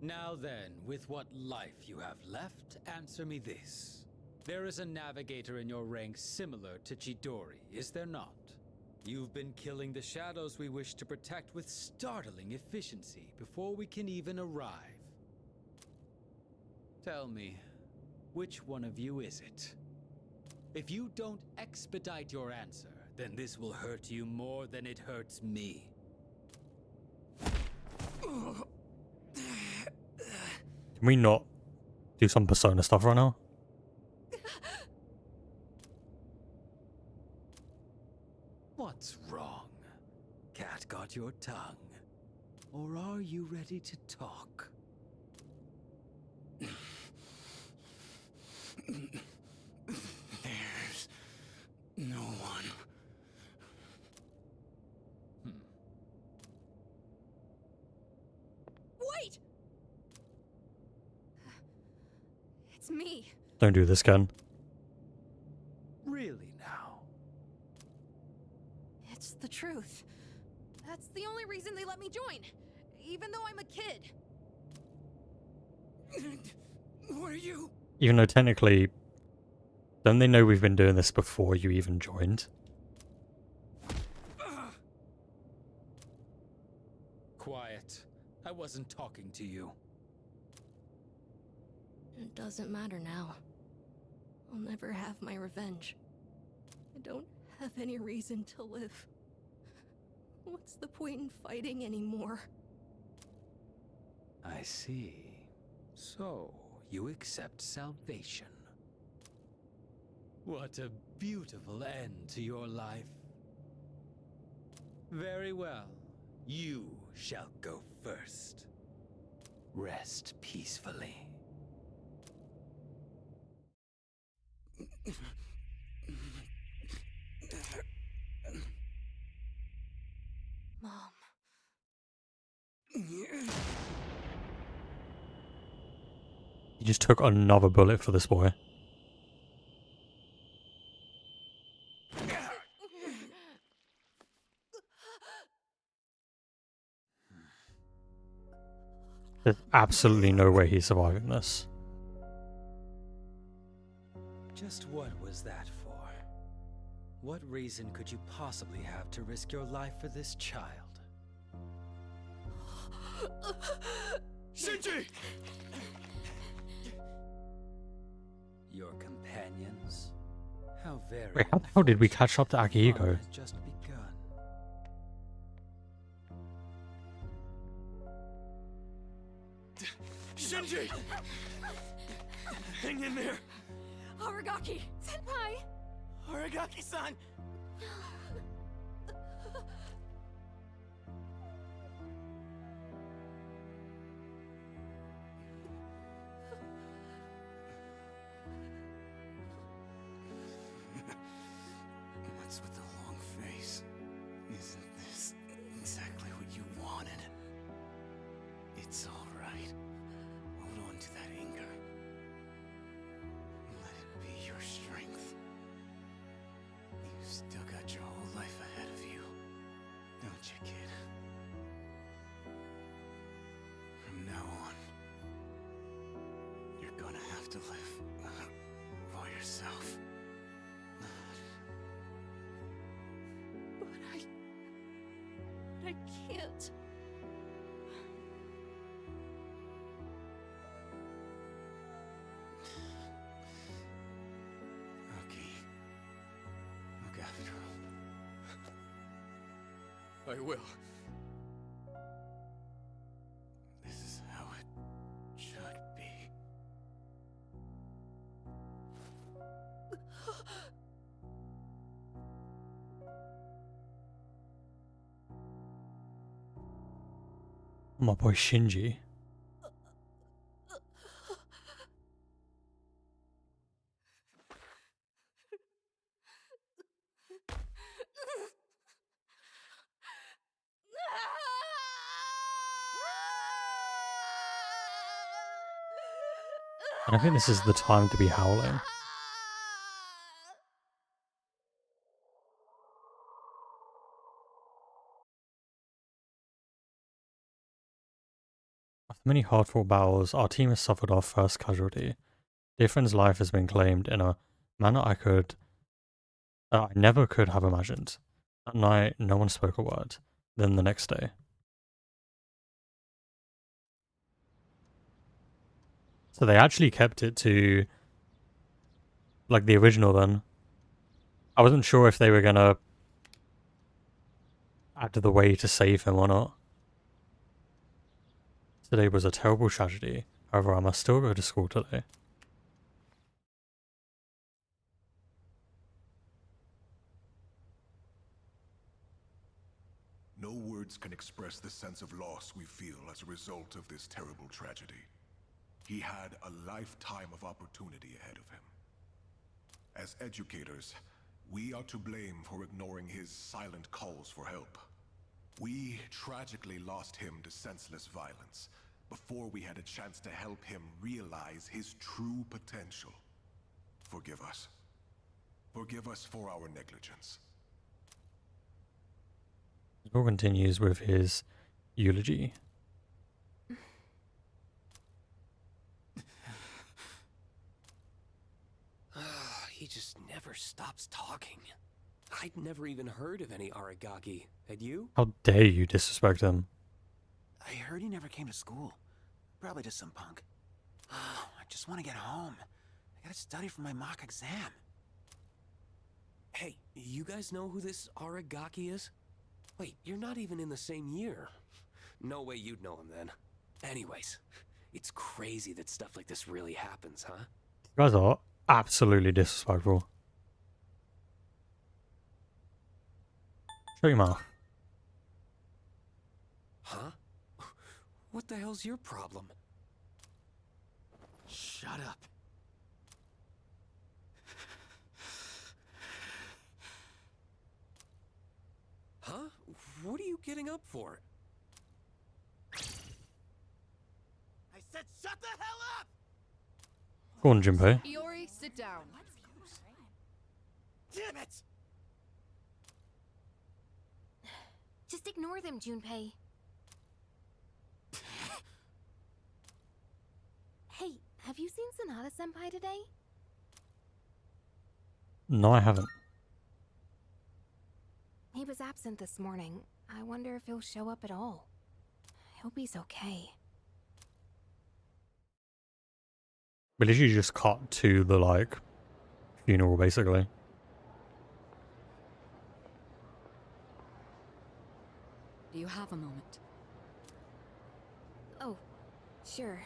Now then, with what life you have left, answer me this. There is a navigator in your ranks similar to Chidori, is there not? You've been killing the shadows we wish to protect with startling efficiency before we can even arrive. Tell me, which one of you is it? If you don't expedite your answer, then this will hurt you more than it hurts me. Can we not do some Persona stuff right now? What's wrong? Cat got your tongue? Or are you ready to talk? There's no one. Wait! It's me. Don't do this, Ken. Really now? It's the truth. That's the only reason they let me join. Even though I'm a kid. What are you? Even though technically, don't they know we've been doing this before you even joined? Quiet. I wasn't talking to you. It doesn't matter now. I'll never have my revenge. I don't have any reason to live. What's the point in fighting anymore? I see. So, you accept salvation. What a beautiful end to your life. Very well. You shall go first. Rest peacefully. Mom. He just took another bullet for this boy. There's absolutely no way he's surviving this. Just what was that for? What reason could you possibly have to risk your life for this child? Shinji! Your companions? How very Wait, how did we catch up to Akihiko? Fun has just begun. Sanji! Hang in there! Aragaki! Senpai! Aragaki-san! What's with the long face? Isn't this exactly what you wanted? It's all right. Hold on to that anger. Let it be your strength. You've still got your whole life ahead of you, don't you, kid? From now on, you're gonna have to live for yourself. But I can't. Okay. Look after him. I will. This is how it should be. My boy Shinji. And I think this is the time to be howling. After many hard-fought battles, our team has suffered our first casualty. Dear friend's life has been claimed in a manner I never could have imagined. That night, no one spoke a word. Then the next day. So they actually kept it to, like, the original then. I wasn't sure if they were gonna add the way to save him or not. Today was a terrible tragedy. However, I must still go to school today. No words can express the sense of loss we feel as a result of this terrible tragedy. He had a lifetime of opportunity ahead of him. As educators, we are to blame for ignoring his silent calls for help. We tragically lost him to senseless violence before we had a chance to help him realize his true potential. Forgive us. Forgive us for our negligence. Paul continues with his eulogy. He just never stops talking. I'd never even heard of any Aragaki. Had you? How dare you disrespect him? I heard he never came to school. Probably just some punk. I just want to get home. I gotta study for my mock exam. Hey, you guys know who this Aragaki is? Wait, you're not even in the same year. No way you'd know him then. Anyways, it's crazy that stuff like this really happens, huh? You guys are absolutely disrespectful. Shut your mouth. Huh? What the hell's your problem? Shut up. Huh? What are you getting up for? I said shut the hell up! Go on, Junpei. Iori, sit down. Damn it! Just ignore them, Junpei. Hey, have you seen Sanada-senpai today? No, I haven't. He was absent this morning. I wonder if he'll show up at all. I hope he's okay. We literally just cut to the, like, funeral, basically. Do you have a moment? Oh, sure.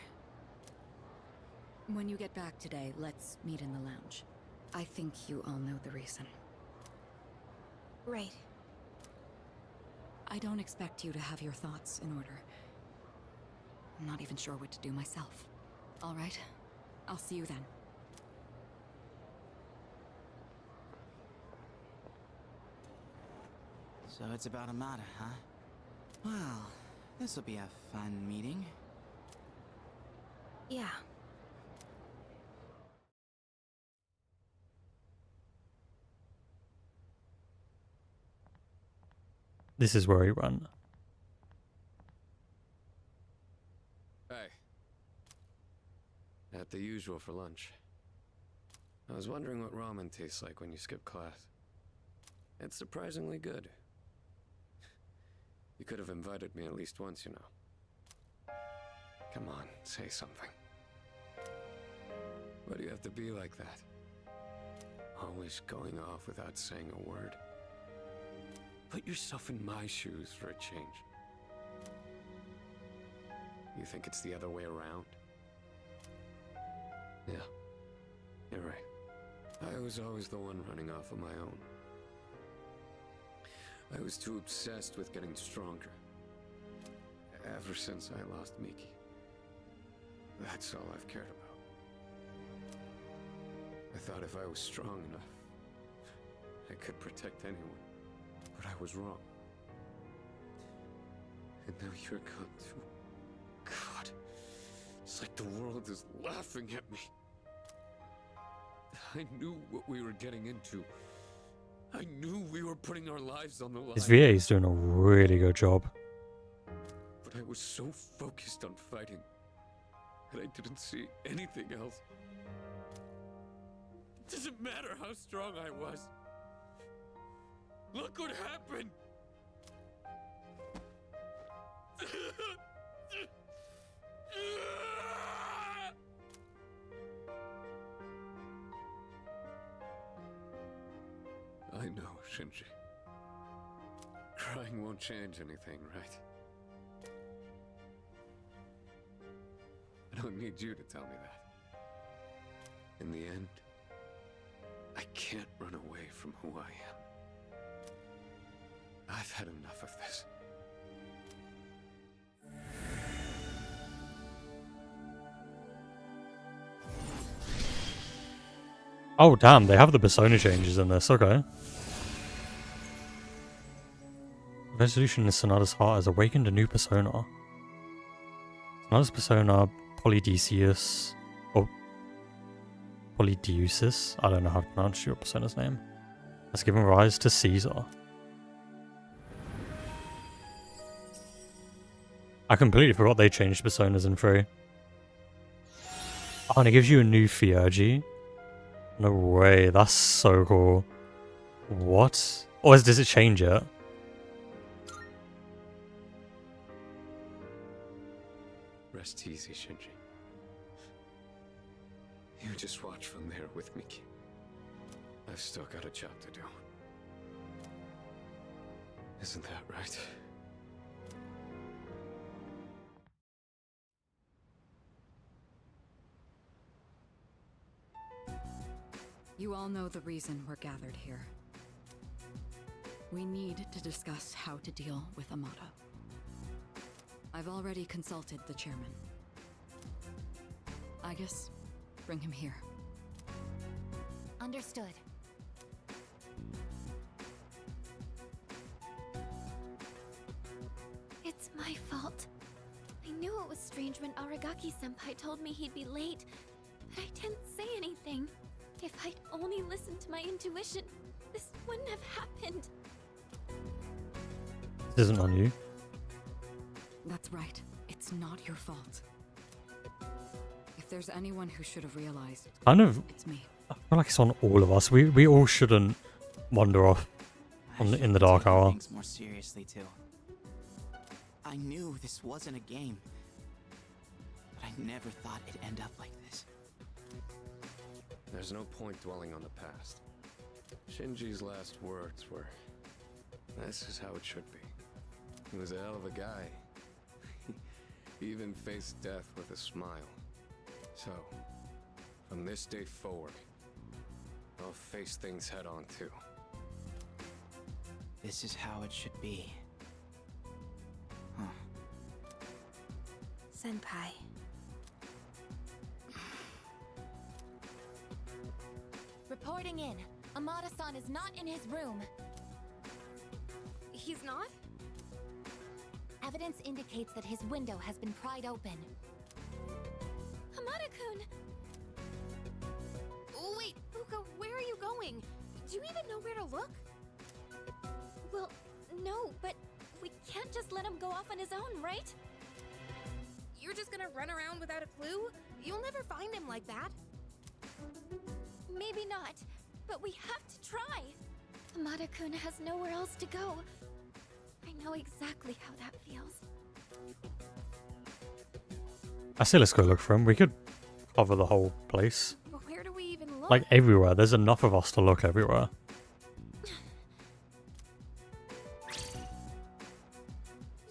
When you get back today, let's meet in the lounge. I think you all know the reason. Right. I don't expect you to have your thoughts in order. I'm not even sure what to do myself. All right? I'll see you then. So it's about Amada, huh? Well, this'll be a fun meeting. Yeah. This is where he went. Hey. At the usual for lunch. I was wondering what ramen tastes like when you skip class. It's surprisingly good. You could have invited me at least once, you know. Come on, say something. Why do you have to be like that? Always going off without saying a word. Put yourself in my shoes for a change. You think it's the other way around? Yeah, you're right. I was always the one running off on my own. I was too obsessed with getting stronger. Ever since I lost Miki. That's all I've cared about. I thought if I was strong enough, I could protect anyone. But I was wrong. And now you're gone too. God, it's like the world is laughing at me. I knew what we were getting into. I knew we were putting our lives on the line. His VA is doing a really good job. But I was so focused on fighting that I didn't see anything else. It doesn't matter how strong I was. Look what happened! I know, Shinji. Crying won't change anything, right? I don't need you to tell me that. In the end, I can't run away from who I am. I've had enough of this. Oh damn, they have the persona changes in this, okay. Resolution in Sonata's heart has awakened a new persona. Sonata's persona, Polydeuces, or Polydeuces, I don't know how to pronounce your persona's name, has given rise to Caesar. I completely forgot they changed personas in 3. Oh, and it gives you a new Theurgy. No way, that's so cool. What? Or does it change it? Rest easy, Shinji. You just watch from there with Miki. I've still got a job to do. Isn't that right? You all know the reason we're gathered here. We need to discuss how to deal with Amada. I've already consulted the chairman. I guess bring him here. Understood. It's my fault. I knew it was strange when Aragaki-senpai told me he'd be late, but I didn't say anything. If I'd only listened to my intuition, this wouldn't have happened. This isn't on you. That's right. It's not your fault. If there's anyone who should have realized, it's me. I feel like it's on all of us. We all shouldn't wander off in the dark hour. Things more seriously too. I knew this wasn't a game, but I never thought it'd end up like this. There's no point dwelling on the past. Shinji's last words were, "This is how it should be." He was a hell of a guy. He even faced death with a smile. So, From this day forward, I'll face things head on too. This is how it should be. Huh. Senpai. Reporting in. Amada-san is not in his room. He's not? Evidence indicates that his window has been pried open. Hamada-kun! Oh, wait, Fuka, where are you going? Do you even know where to look? Well, no, but we can't just let him go off on his own, right? You're just gonna run around without a clue? You'll never find him like that. Maybe not, but we have to try. Amada-kun has nowhere else to go. I know exactly how that feels. I say let's go look for him. We could cover the whole place. But where do we even look? Like everywhere. There's enough of us to look everywhere.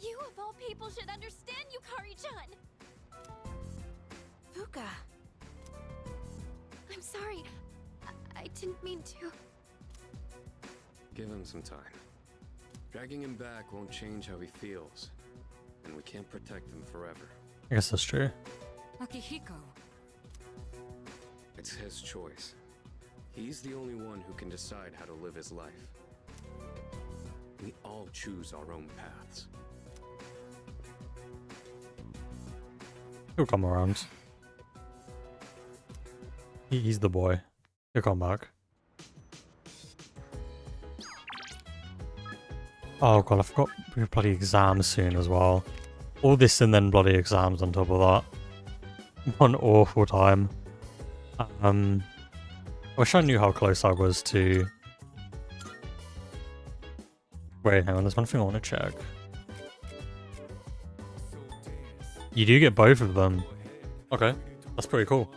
You of all people should understand, Yukari-chan! Fuka. I'm sorry. I didn't mean to. Give him some time. Dragging him back won't change how he feels, and we can't protect him forever. I guess that's true. Akihiko. It's his choice. He's the only one who can decide how to live his life. We all choose our own paths. He'll come around. He's the boy. He'll come back. Oh god, I forgot we have bloody exams soon as well. All this and then bloody exams on top of that. One awful time. I wish I knew how close I was to... Wait, hang on, there's one thing I want to check. You do get both of them. Okay, that's pretty cool.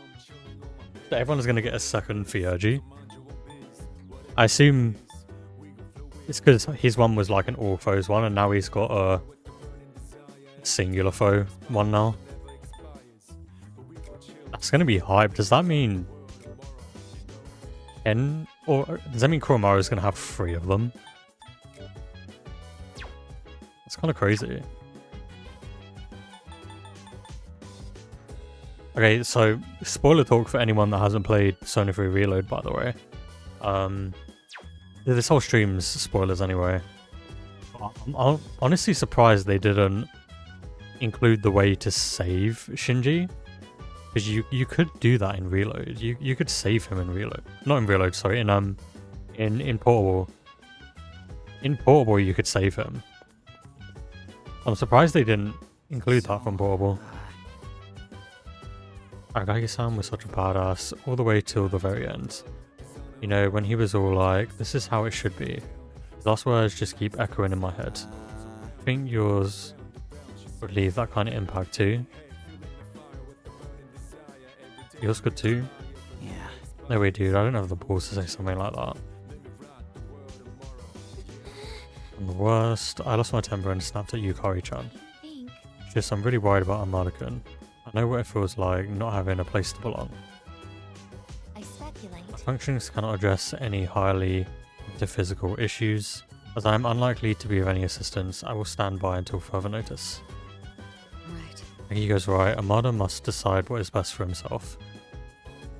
So everyone is going to get a second Fiergi. I assume it's because his one was like an all foes one, and now he's got a singular foe one now. That's going to be hype. Does that mean or does that mean Kuromaru is going to have 3 of them? That's kind of crazy. Okay, so spoiler talk for anyone that hasn't played Persona 3 Reload, by the way. This whole stream's spoilers anyway. I'm honestly surprised they didn't include the way to save Shinji. Because you could do that in Reload. You could save him in Reload. Not in Reload, sorry, in Portable. In Portable you could save him. I'm surprised they didn't include that from Portable. Akagi-san was such a badass all the way till the very end. You know, when he was all like, this is how it should be. His last words just keep echoing in my head. I think yours would leave that kind of impact too. Yours could too? Yeah. No way, dude, I don't have the balls to say something like that. I'm the worst. I lost my temper and snapped at Yukari-chan. Just, I'm really worried about Amada-kun. I know what it feels like not having a place to belong. I speculate. My functions cannot address any highly metaphysical issues. As I am unlikely to be of any assistance, I will stand by until further notice. Right. He goes right. Amada must decide what is best for himself.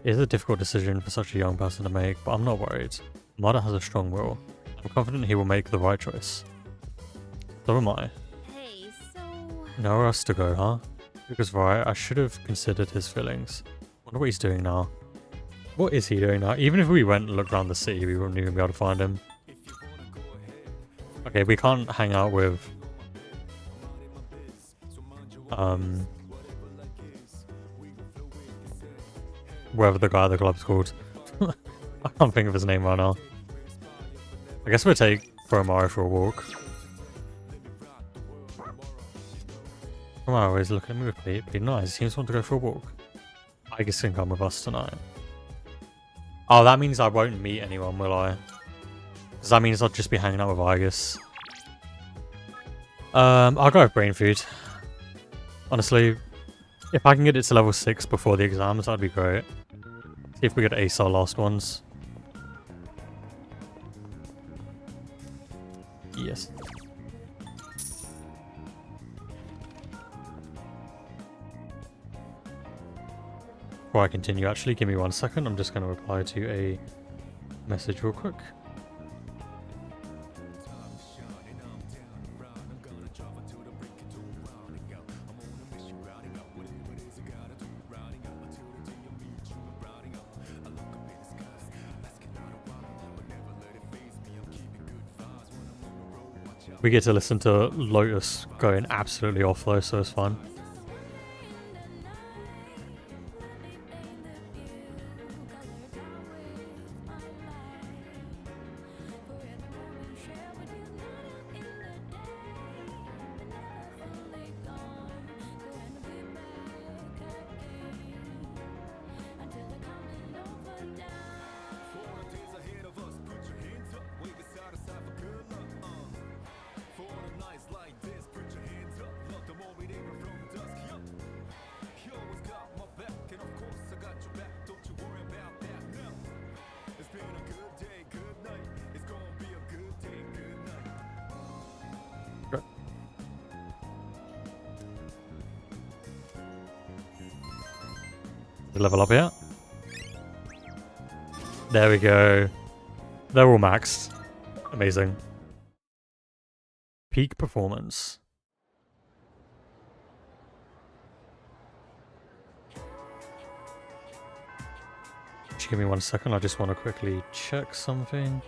It is a difficult decision for such a young person to make, but I'm not worried. Amada has a strong will. I'm confident he will make the right choice. So am I. Hey, so... Nowhere else to go, huh? Because right, I should have considered his feelings. Wonder what he's doing now. What is he doing now? Even if we went and looked around the city, we wouldn't even be able to find him. Okay, we can't hang out with... wherever the guy at the club's called. I can't think of his name right now. I guess we'll take Kuromaru for a walk. Kuromaru is looking at me with pretty nice. He seems to want to go for a walk. I guess he can come with us tonight. Oh, that means I won't meet anyone, will I? Because that means I'll just be hanging out with Aigis. I'll go with Brain Food. Honestly, if I can get it to level 6 before the exams, that'd be great. See if we could ace our last ones. Yes. Before I continue, actually, give me 1 second. I'm just going to reply to a message real quick. We get to listen to Lotus going absolutely off though, so it's fun. Level up here. There we go. They're all maxed. Amazing. Peak performance. Just give me 1 second. I just want to quickly check something.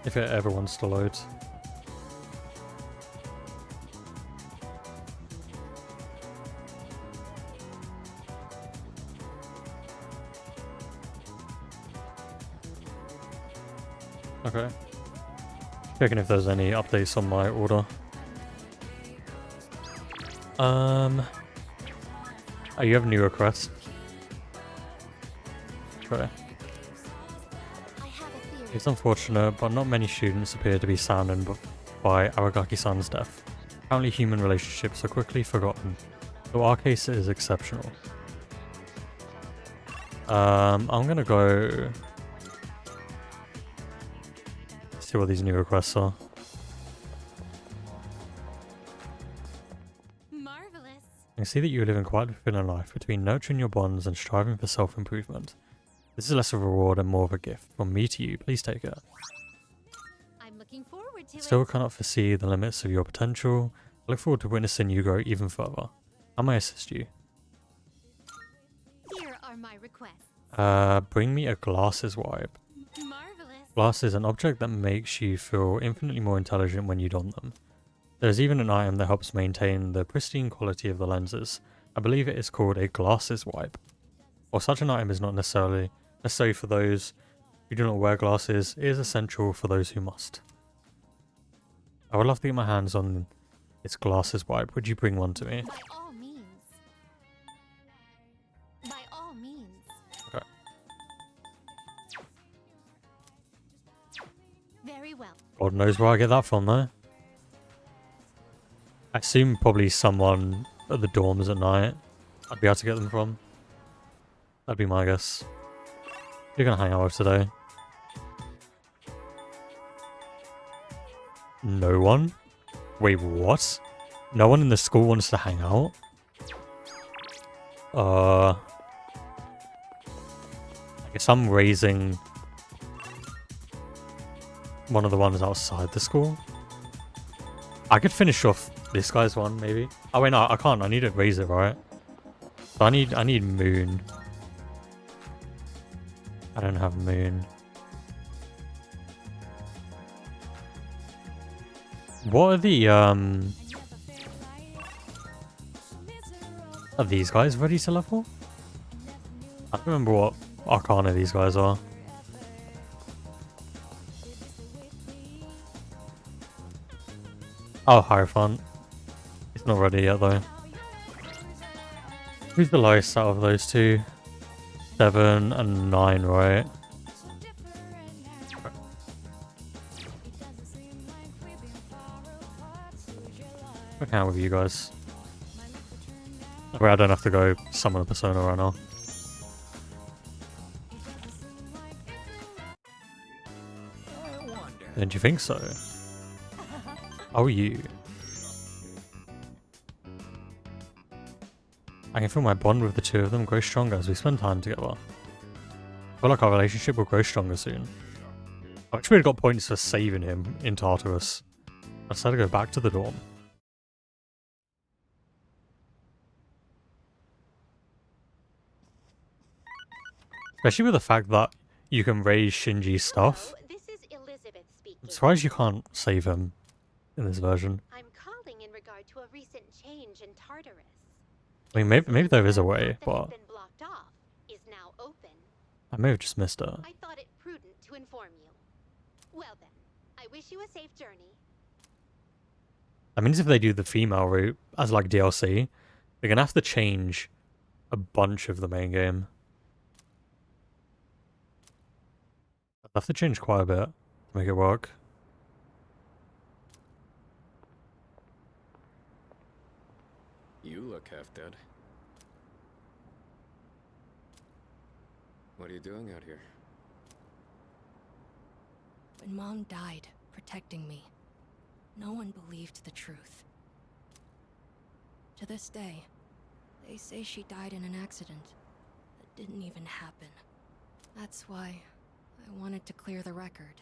If it ever wants to load. Okay. Checking if there's any updates on my order. Oh, you have a new request? Okay. It's unfortunate, but not many students appear to be saddened by Aragaki-san's death. Apparently human relationships are quickly forgotten, though our case is exceptional. I'm gonna go... see what these new requests are. Marvelous. I can see that you live in quite a fulfilling life between nurturing your bonds and striving for self-improvement. This is less of a reward and more of a gift. From me to you, please take it. I'm looking forward to Still it. cannot foresee the limits of your potential. I look forward to witnessing you grow even further. How may I assist you? Here are my requests. Bring me a glasses wipe. Marvelous. Glass is an object that makes you feel infinitely more intelligent when you don them. There's even an item that helps maintain the pristine quality of the lenses. I believe it is called a glasses wipe. While such an item is not necessary for those who do not wear glasses, it is essential for those who must. I would love to get my hands on its glasses wipe. Would you bring one to me? By all means. By all means. Okay. Very well. God knows where I get that from though. I assume probably someone at the dorms at night I'd be able to get them from. That'd be my guess. You're gonna hang out with today. No one? Wait, what? No one in the school wants to hang out? I guess I'm raising one of the ones outside the school. I could finish off this guy's one, maybe. Oh wait, no, I can't. I need to raise it, right? So I need Moon. I don't have Moon. What are the, are these guys ready to level? I don't remember what Arcana these guys are. Oh, Hierophant. Not ready yet though. Who's the lowest out of those two? 7 and 9, right? I can with you guys. Where I don't have to go summon a persona right now. Don't you think so? Oh, you. I can feel my bond with the two of them grow stronger as we spend time together. I feel like our relationship will grow stronger soon. I wish we had got points for saving him in Tartarus. I decided to go back to the dorm. Especially with the fact that you can raise Shinji's stuff. This is Elizabeth speaking. I'm surprised you can't save him in this version. I'm calling in regard to a recent change in Tartarus. I mean, maybe there is a way, but Been blocked off is now open. I may have just missed it. I thought it prudent to inform you. Well then, I wish you a safe journey. That means if they do the female route as like DLC, they're gonna have to change a bunch of the main game. They'll have to change quite a bit to make it work. You look half dead. What are you doing out here? When Mom died, protecting me, no one believed the truth. To this day, they say she died in an accident that didn't even happen. That's why I wanted to clear the record.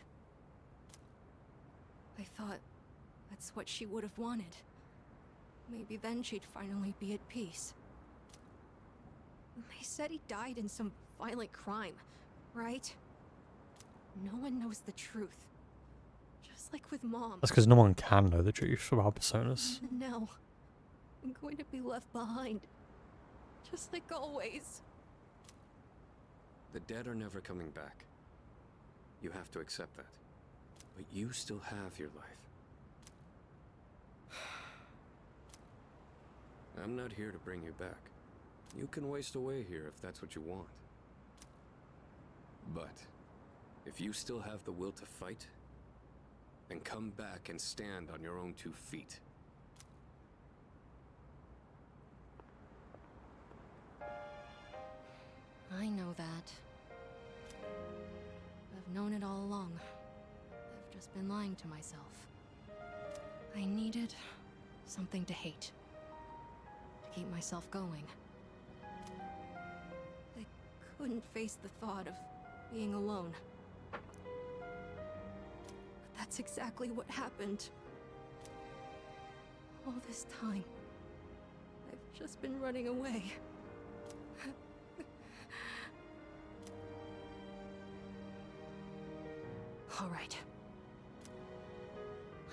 I thought that's what she would have wanted. Maybe then she'd finally be at peace. They said he died in some violent crime, right? No one knows the truth. Just like with Mom. That's because no one can know the truth about personas. And now, I'm going to be left behind. Just like always. The dead are never coming back. You have to accept that. But you still have your life. I'm not here to bring you back. You can waste away here if that's what you want. But if you still have the will to fight, then come back and stand on your own 2 feet. I know that. I've known it all along. I've just been lying to myself. I needed something to hate. To keep myself going. I couldn't face the thought of being alone. But that's exactly what happened. All this time, I've just been running away. All right.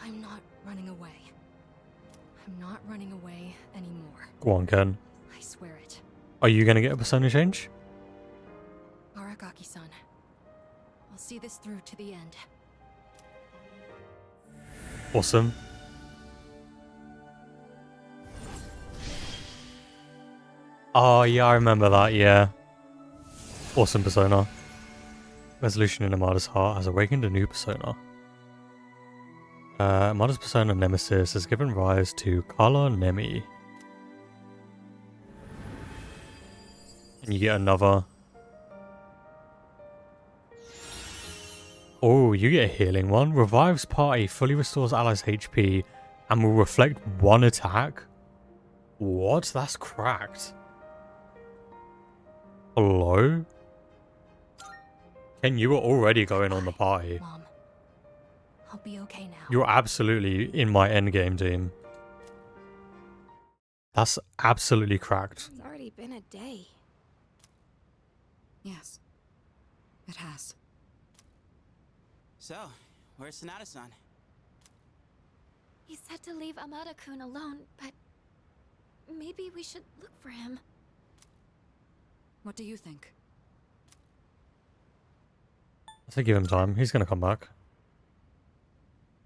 I'm not running away. I'm not running away anymore. Go on, Ken. I swear it. Are you gonna get a persona change? Aragaki-san. I'll see this through to the end. Awesome. Oh yeah, I remember that, yeah. Awesome persona. Resolution in Amada's heart has awakened a new persona. Amada's persona Nemesis has given rise to Kala Nemi. And you get another. Oh, you get a healing one. Revives party, fully restores allies' HP, and will reflect 1 attack. What? That's cracked. Hello? Ken, you were already going on the party. Mom, I'll be okay now. You're absolutely in my endgame team. That's absolutely cracked. It's already been a day. Yes, it has. So, where's Sonata-san? He said to leave Amada-kun alone, but maybe we should look for him. What do you think? I say give him time. He's gonna come back.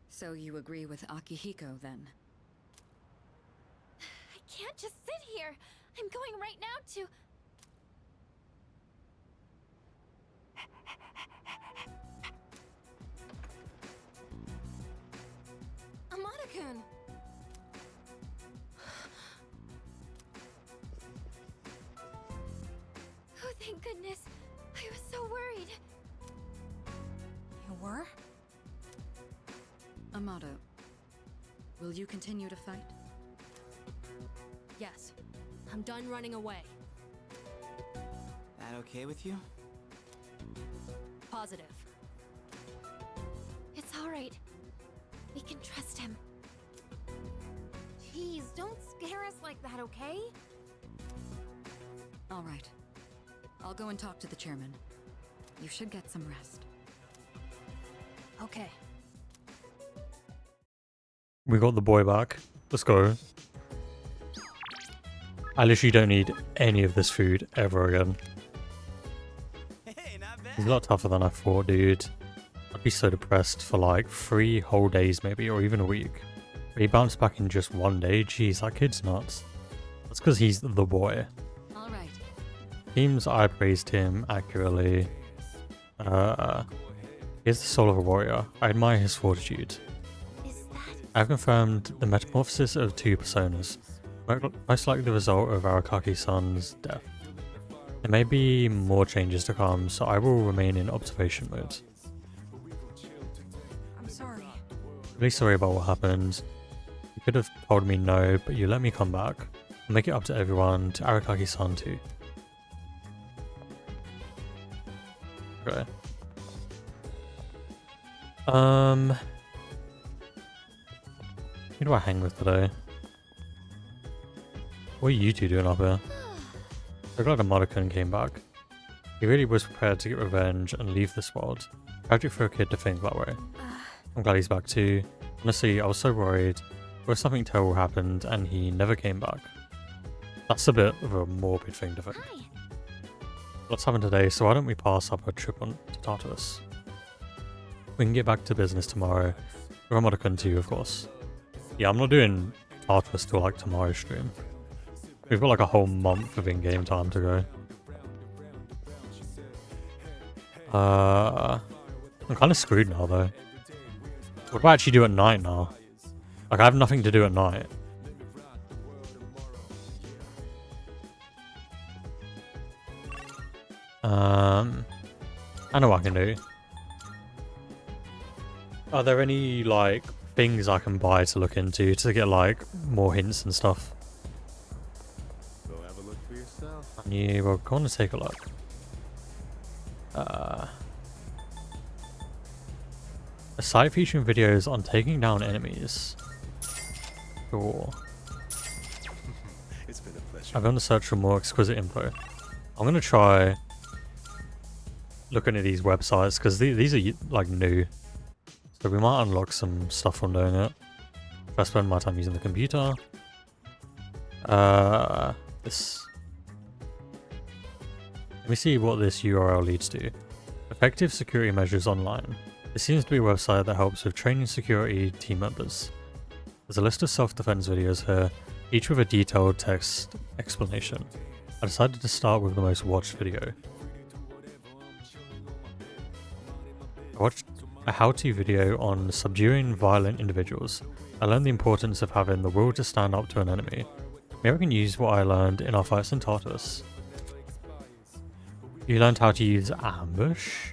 So you agree with Akihiko then? can't just sit here. I'm going right now to... Amada-kun! Oh, thank goodness. I was so worried. You were? Amado, will you continue to fight? Yes. I'm done running away. That okay with you? Positive. It's all right. We can trust him. Jeez, don't scare us like that, okay? All right. I'll go and talk to the chairman. You should get some rest. Okay. We got the boy back. Let's go. I literally don't need any of this food ever again. Hey, not bad. He's a lot tougher than I thought, dude. I'd be so depressed for like 3 whole days maybe, or even a week. But he bounced back in just 1 day. Jeez, that kid's nuts. That's because he's the boy. All right. Seems I praised him accurately. He has the soul of a warrior. I admire his fortitude. I've confirmed the metamorphosis of 2 personas, most likely the result of Arakaki-san's death. There may be more changes to come, so I will remain in observation mode. I'm sorry. Really sorry about what happened. You could have told me no, but you let me come back. I'll make it up to everyone, to Arakaki-san too. Okay. Who do I hang with today? What are you two doing up here? So glad Amada-kun came back. He really was prepared to get revenge and leave this world. Tragic for a kid to think that way. I'm glad he's back too. Honestly, I was so worried. What if something terrible happened and he never came back? That's a bit of a morbid thing to think. What's happened today, so why don't we pass up a trip on to Tartarus? We can get back to business tomorrow. With Amada-kun too, of course. Yeah, I'm not doing Tartarus till like tomorrow's stream. We've got like a whole month of in-game time to go. I'm kind of screwed now though. What do I actually do at night now? Like I have nothing to do at night. I know what I can do. Are there any like things I can buy to look into to get like more hints and stuff? Go have a look for yourself. And you will go on to take a look. A site featuring videos on taking down enemies. Cool. It's been a pleasure. I've gone to search for more exquisite info. I'm gonna try looking at these websites because these are like new, so we might unlock some stuff from doing it. If I spend my time using the computer. This. Let me see what this URL leads to. Effective security measures online. This seems to be a website that helps with training security team members. There's a list of self-defense videos here, each with a detailed text explanation. I decided to start with the most watched video. I watched a how-to video on subduing violent individuals. I learned the importance of having the will to stand up to an enemy. Maybe I can use what I learned in our fights in Tartarus. You learned how to use ambush?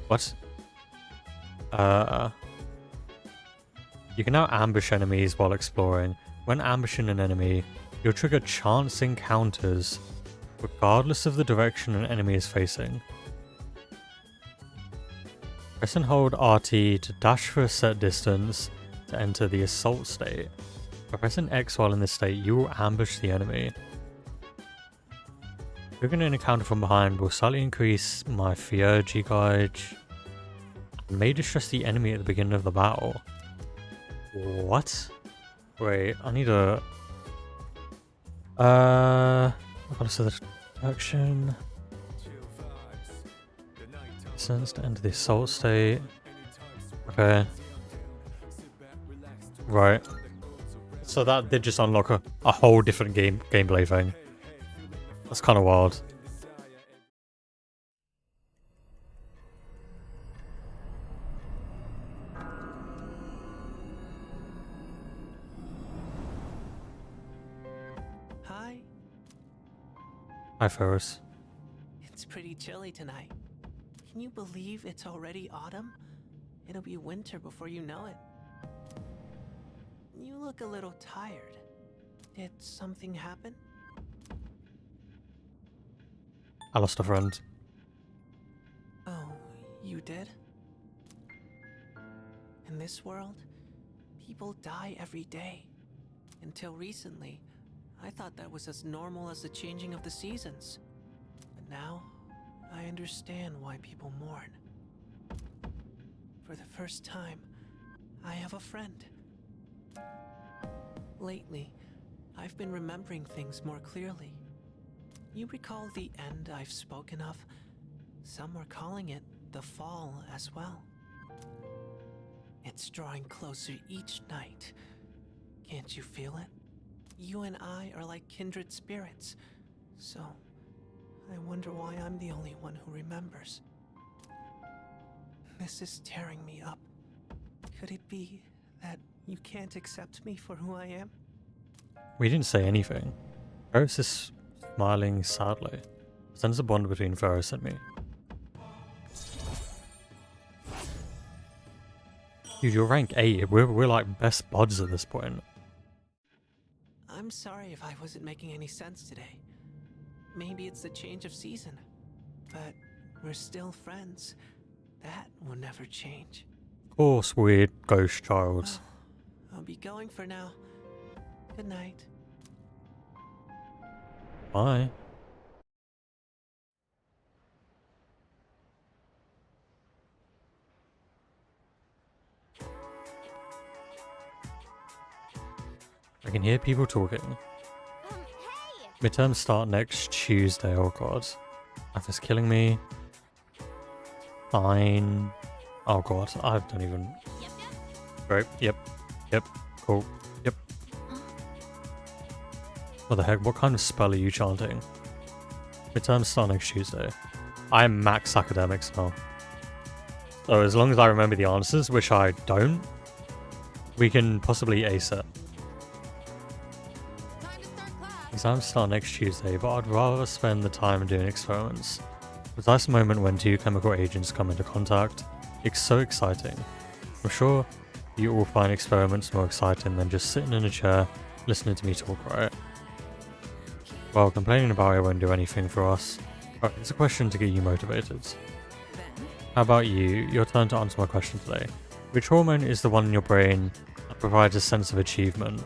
What? You can now ambush enemies while exploring. When ambushing an enemy, you'll trigger chance encounters regardless of the direction an enemy is facing. Press and hold RT to dash for a set distance to enter the assault state. By pressing X while in this state, you will ambush the enemy. Triggering an encounter from behind will slightly increase my Fiergy gauge and may distress the enemy at the beginning of the battle. What? Wait, I need a... I've got to set the direction. Distance to enter the assault state. Okay. Right. So that did just unlock a whole different gameplay thing. That's kind of wild. Hi. Hi, Ferris. It's pretty chilly tonight. Can you believe it's already autumn? It'll be winter before you know it. You look a little tired. Did something happen? I lost a friend. Oh, you did? In this world, people die every day. Until recently, I thought that was as normal as the changing of the seasons. But now, I understand why people mourn. For the first time, I have a friend. Lately, I've been remembering things more clearly. You recall the end I've spoken of? Some were calling it the fall as well. It's drawing closer each night. Can't you feel it? You and I are like kindred spirits. So, I wonder why I'm the only one who remembers. This is tearing me up. Could it be that you can't accept me for who I am? We didn't say anything. Ferris is smiling sadly. Sense a bond between Ferris and me. Dude, you're rank 8. We're like best buds at this point. I'm sorry if I wasn't making any sense today. Maybe it's the change of season. But we're still friends. That will never change. Of course, weird ghost child. I'll be going for now. Good night. Bye. I can hear people talking. Midterms start next Tuesday. Oh god. Life is killing me. Fine. Oh god, I don't even... Great, yep. Cool, yep. What the heck, what kind of spell are you chanting? Midterms start next Tuesday. I'm max academics now. So as long as I remember the answers, which I don't, we can possibly ace it. Exams start next Tuesday, but I'd rather spend the time doing experiments. The nice moment when two chemical agents come into contact. It's so exciting. I'm sure you all find experiments more exciting than just sitting in a chair listening to me talk, right? Well, complaining about it won't do anything for us. Alright, it's a question to get you motivated. How about you? Your turn to answer my question today. Which hormone is the one in your brain that provides a sense of achievement?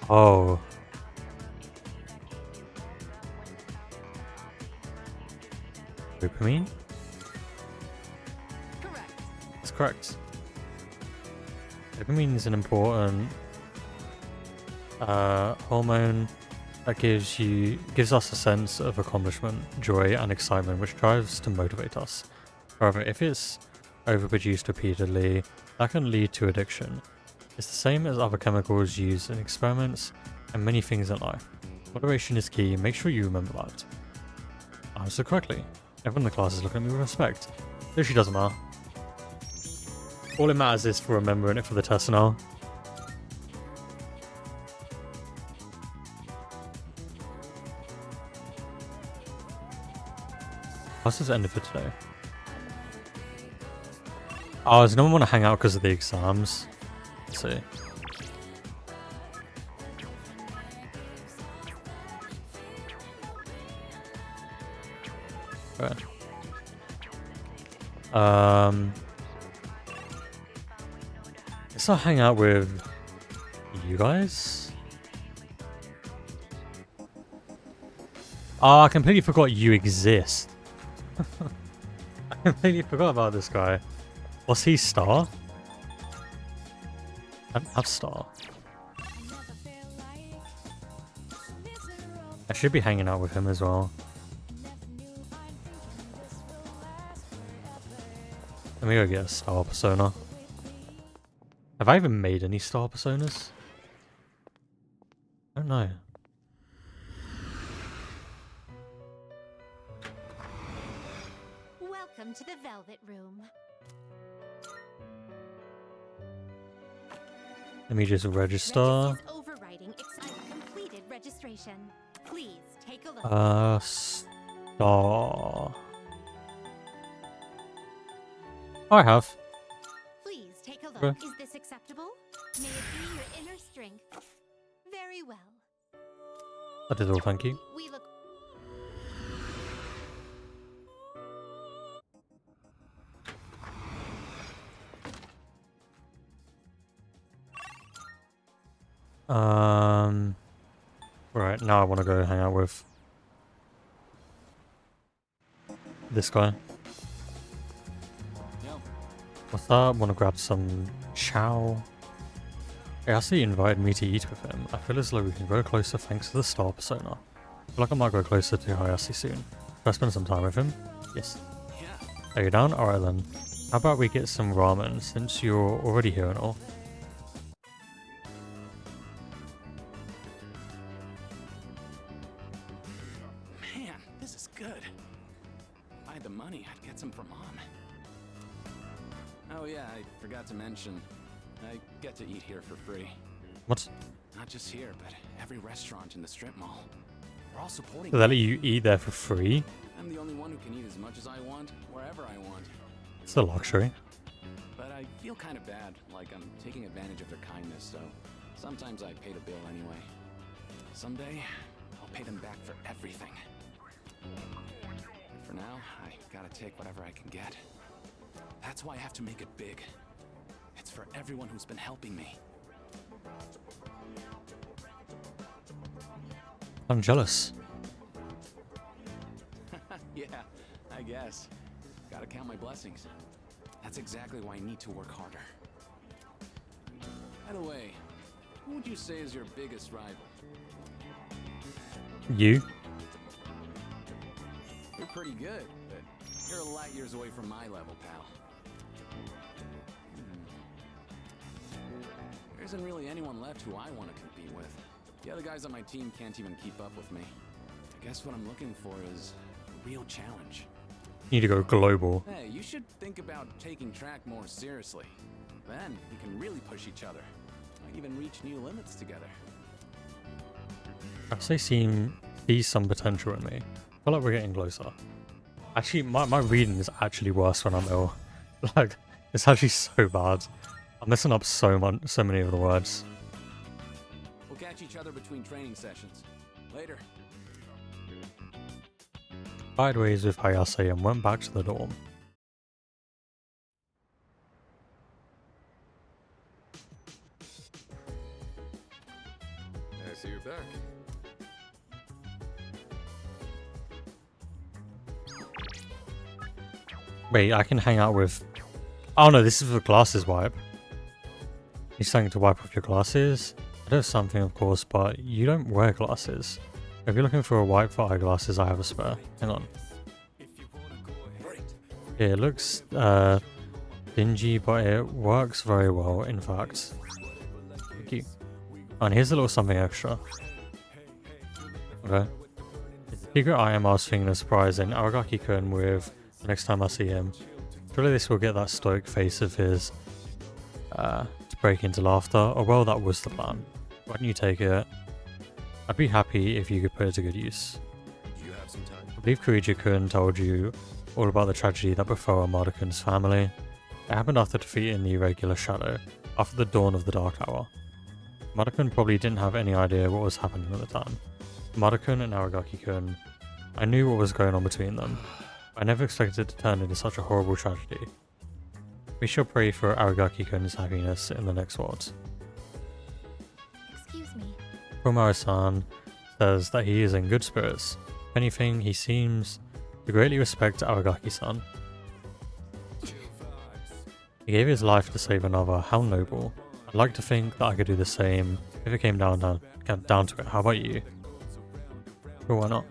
Oh. Dopamine? Correct. That's correct. Dopamine is an important hormone that gives us a sense of accomplishment, joy, and excitement, which drives to motivate us. However, if it's overproduced repeatedly, that can lead to addiction. It's the same as other chemicals used in experiments and many things in life. Moderation is key. Make sure you remember that. I answered correctly. Everyone in the class is looking at me with respect. Literally doesn't matter. All it matters is for remembering it for the test now. Classes ended for today. Oh, does no one want to hang out because of the exams? Let's see. Right. Guess I'll hang out with you guys. Oh, I completely forgot you exist. I completely forgot about this guy. Was he Star? I don't have Star. I should be hanging out with him as well. Let me go get a Star persona. Have I even made any Star Personas? I don't know. Welcome to the Velvet Room. Let me just register. Overriding I've completed registration. Please take a look. Star. I have. Please take a look. Okay. Is this acceptable? May it be your inner strength. Very well. That is all, thank you. We look. Right, now I want to go hang out with this guy. What's that? Want to grab some chow? He actually invited me to eat with him. I feel as though we can grow closer thanks to the Star Persona. I feel like I might go closer to Hayashi soon. Should I spend some time with him? Yes. Are you down? Alright then. How about we get some ramen since you're already here and all? Man, this is good. If I had the money, I'd get some for Mom. Oh yeah, I forgot to mention, I get to eat here for free. What? Not just here, but every restaurant in the strip mall. We're all supporting. So they let you eat there for free? I'm the only one who can eat as much as I want, wherever I want. It's a luxury. But I feel kind of bad, like I'm taking advantage of their kindness, so sometimes I pay the bill anyway. Someday, I'll pay them back for everything. For now, I gotta take whatever I can get. That's why I have to make it big. It's for everyone who's been helping me. I'm jealous. Yeah, I guess. Gotta count my blessings. That's exactly why I need to work harder. By the way, who would you say is your biggest rival? You? You're pretty good, but you're light years away from my level, pal. There isn't really anyone left who I want to compete with. The other guys on my team can't even keep up with me. I guess what I'm looking for is a real challenge. You need to go global. Hey, you should think about taking track more seriously. Then we can really push each other. Might even reach new limits together. I say see some potential in me. I feel like we're getting closer. Actually, my reading is actually worse when I'm ill. Like, it's actually so bad. I'm messing up so many of the words. We'll catch each other between training sessions. Later. Parted ways with Hayase and went back to the dorm. I see you're back. Wait, I can hang out with... Oh no, this is for glasses wipe. You're starting to wipe off your glasses? I do have something, of course, but you don't wear glasses. If you're looking for a wipe for eyeglasses, I have a spare. Hang on. Yeah, it looks dingy, but it works very well, in fact. Thank you. And here's a little something extra. Okay. It's a secret item I was thinking of surprising Aragaki-kun with the next time I see him. Surely this will get that stoic face of his to break into laughter. Oh well, that was the plan. Why don't you take it? I'd be happy if you could put it to good use. Do you have some time? I believe Koichi-kun told you all about the tragedy that befell Amada-kun's family. It happened after defeating the irregular Shadow, after the dawn of the Dark Hour. Amada-kun probably didn't have any idea what was happening at the time. Amada-kun and Aragaki-kun, I knew what was going on between them. I never expected it to turn into such a horrible tragedy. We shall pray for Aragaki-kun's happiness in the next world. Excuse me. Komaro-san says that he is in good spirits. If anything, he seems to greatly respect Aragaki-san. He gave his life to save another. How noble. I'd like to think that I could do the same if it came down to it. How about you? Sure, why not?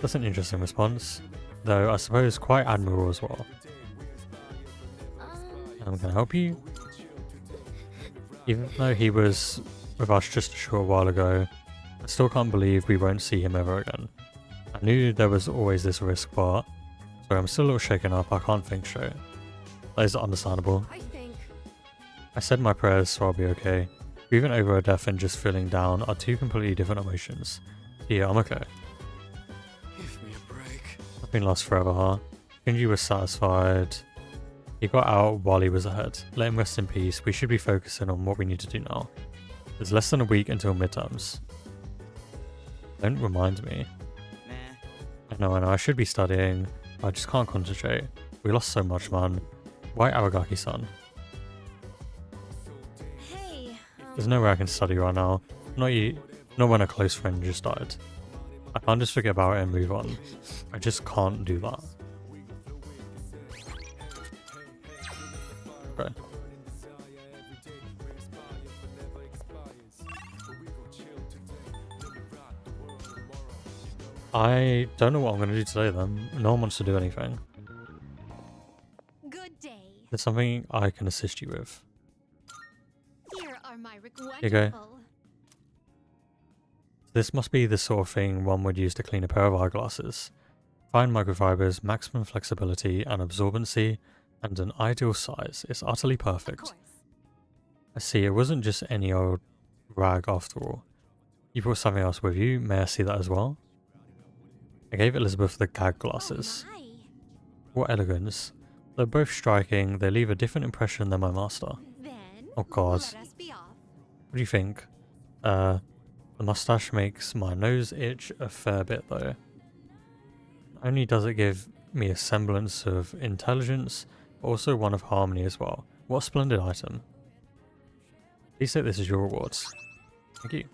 That's an interesting response, though I suppose quite admirable as well. Can I help you? Even though he was with us just a short while ago, I still can't believe we won't see him ever again. I knew there was always this risk, but sorry, I'm still a little shaken up. I can't think straight. That is understandable. I said my prayers, so I'll be okay. Grieving over a death and just feeling down are two completely different emotions. Yeah, I'm okay. Give me a break. I've been lost forever, huh? Shinji was satisfied. He got out while he was ahead. Let him rest in peace. We should be focusing on what we need to do now. There's less than a week until midterms. Don't remind me. I know, I should be studying. I just can't concentrate. We lost so much, man. Why Aragaki-san? Hey, There's no way I can study right now. Not when a close friend just died. I can't just forget about it and move on. I just can't do that. Okay. I don't know what I'm going to do today then. No one wants to do anything. Good day. There's something I can assist you with. Here are my Here you go. wonderful. This must be the sort of thing one would use to clean a pair of eyeglasses. Fine microfibers, maximum flexibility and absorbency, and an ideal size. It's utterly perfect. I see, it wasn't just any old rag after all. You brought something else with you, may I see that as well? I gave Elizabeth the gag glasses. What elegance. They're both striking, they leave a different impression than my master. Oh god. What do you think? The mustache makes my nose itch a fair bit though. Not only does it give me a semblance of intelligence, but also one of harmony as well. What a splendid item. Please take this as your rewards. Thank you.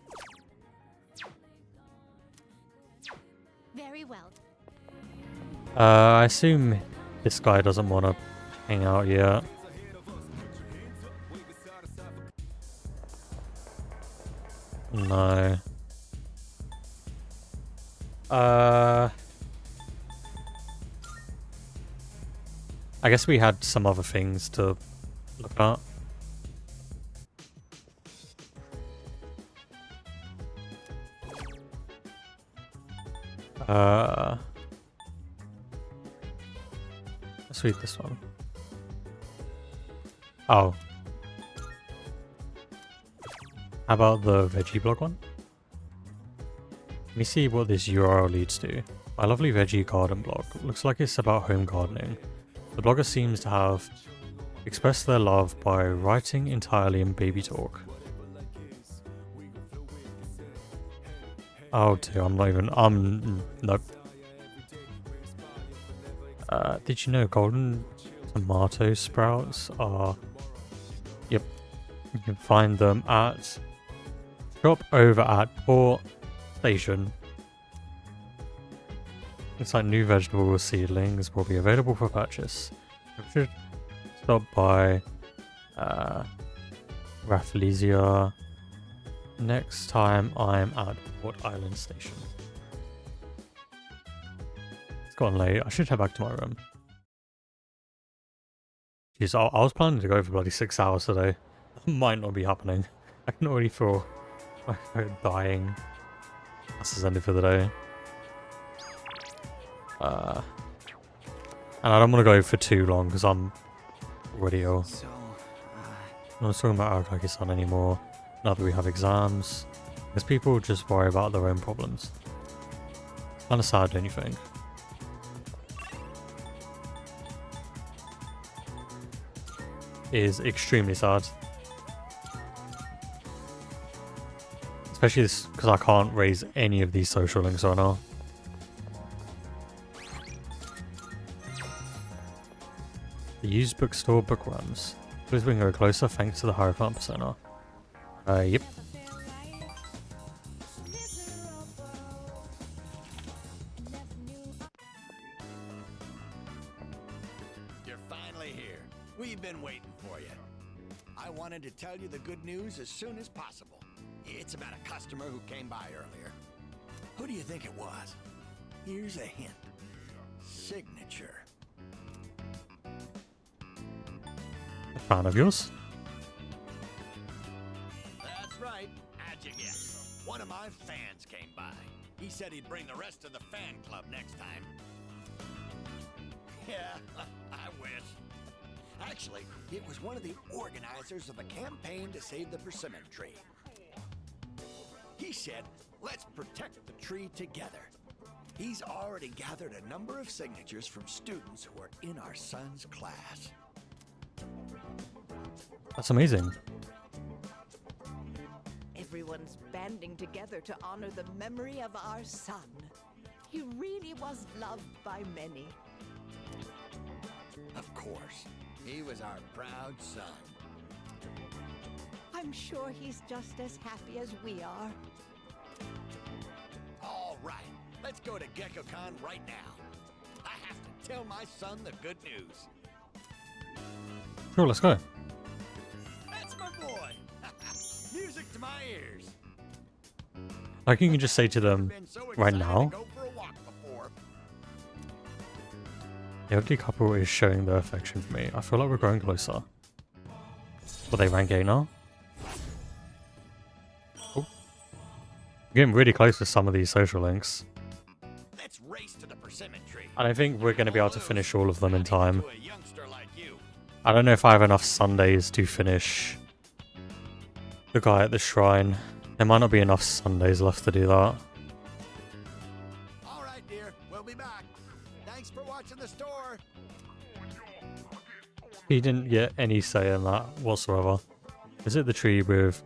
Very well. I assume this guy doesn't want to hang out yet. No. I guess we had some other things to look at. Let's read this one. Oh. How about the veggie blog one? Let me see what this URL leads to. My lovely veggie garden blog. Looks like it's about home gardening. The blogger seems to have expressed their love by writing entirely in baby talk. Oh dear, I'm not even, nope. Did you know golden tomato sprouts are, yep, you can find them at shop over at Port Station. Looks like new vegetable seedlings will be available for purchase. I should stop by Rafflesia next time I'm at Port Island Station. It's gotten late. I should head back to my room. Jeez, I was planning to go for bloody 6 hours today. That might not be happening. I can already feel my phone dying. That's the end for the day. And I don't want to go for too long because I'm already ill. I'm not talking about Aragaki-san anymore. Now that we have exams, because people just worry about their own problems. Kind of sad, don't you think? It is extremely sad. Especially this, because I can't raise any of these social links right now. The used bookstore bookworms. Please we can go closer thanks to the Hierophant persona. Yep. You're finally here. We've been waiting for you. I wanted to tell you the good news as soon as possible. It's about a customer who came by earlier. Who do you think it was? Here's a hint. Signature. A fan of yours? He said he'd bring the rest of the fan club next time. Yeah, I wish. Actually, it was one of the organizers of the campaign to save the persimmon tree. He said, let's protect the tree together. He's already gathered a number of signatures from students who are in our son's class. That's amazing. Everyone's banding together to honor the memory of our son. He really was loved by many. Of course, he was our proud son. I'm sure he's just as happy as we are. All right, let's go to GeckoCon right now. I have to tell my son the good news. Sure, let's go. That's my boy. Music to my ears. Like you can just say to them right now. The ugly couple is showing their affection for me. I feel like we're growing closer. Will they rank A now? Oh. I'm getting really close to some of these social links. Let's race to the persimmon tree. I don't think we're going to be able to finish all of them in time. I don't know if I have enough Sundays to finish the guy at the shrine. There might not be enough Sundays left to do that. All right, dear. We'll be back. Thanks for watching the store. He didn't get any say in that whatsoever. Visit the tree with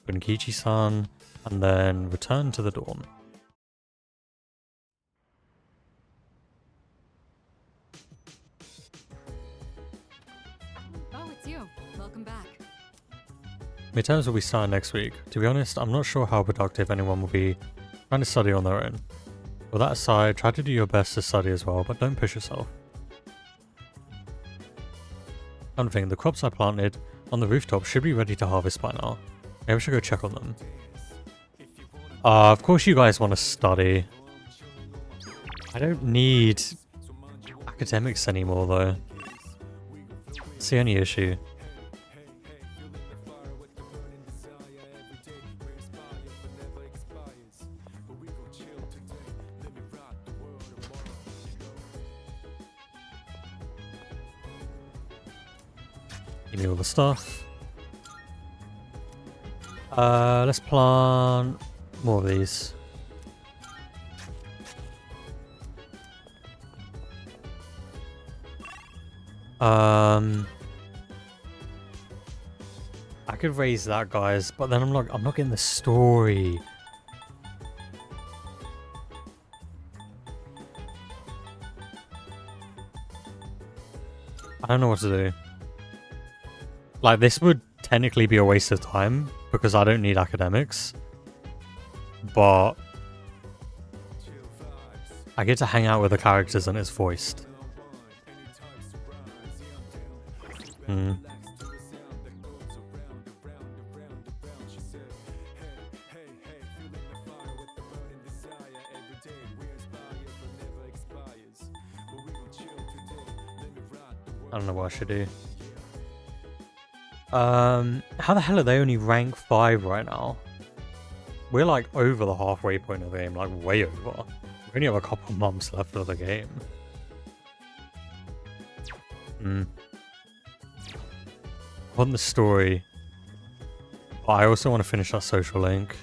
Bunkichi-san and then return to the dorm. Oh, it's you. Welcome back. Midterms will be starting next week. To be honest, I'm not sure how productive anyone will be trying to study on their own. With that aside, try to do your best to study as well, but don't push yourself. Another thing, the crops I planted on the rooftop should be ready to harvest by now. Maybe I should go check on them. Of course you guys want to study. I don't need academics anymore though. That's the only issue. Give me all the stuff. Let's plant more of these. I could raise that, guys, but then I'm not getting the story. I don't know what to do. Like, this would technically be a waste of time because I don't need academics. But I get to hang out with the characters and it's voiced. I don't know what I should do. How the hell are they only rank 5 right now? We're like over the halfway point of the game, like way over. We only have a couple months left of the game. I want the story, but I also want to finish that social link.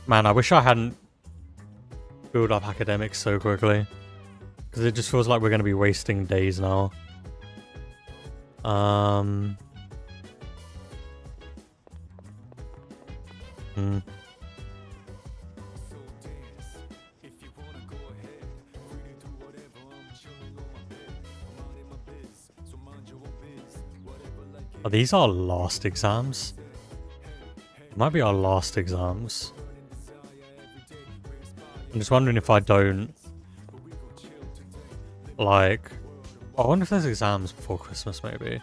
Man, I wish I hadn't built up academics so quickly. Because it just feels like we're going to be wasting days now. Oh, these are last exams. It might be our last exams. I'm just wondering if I don't... Like... I wonder if there's exams before Christmas, maybe. There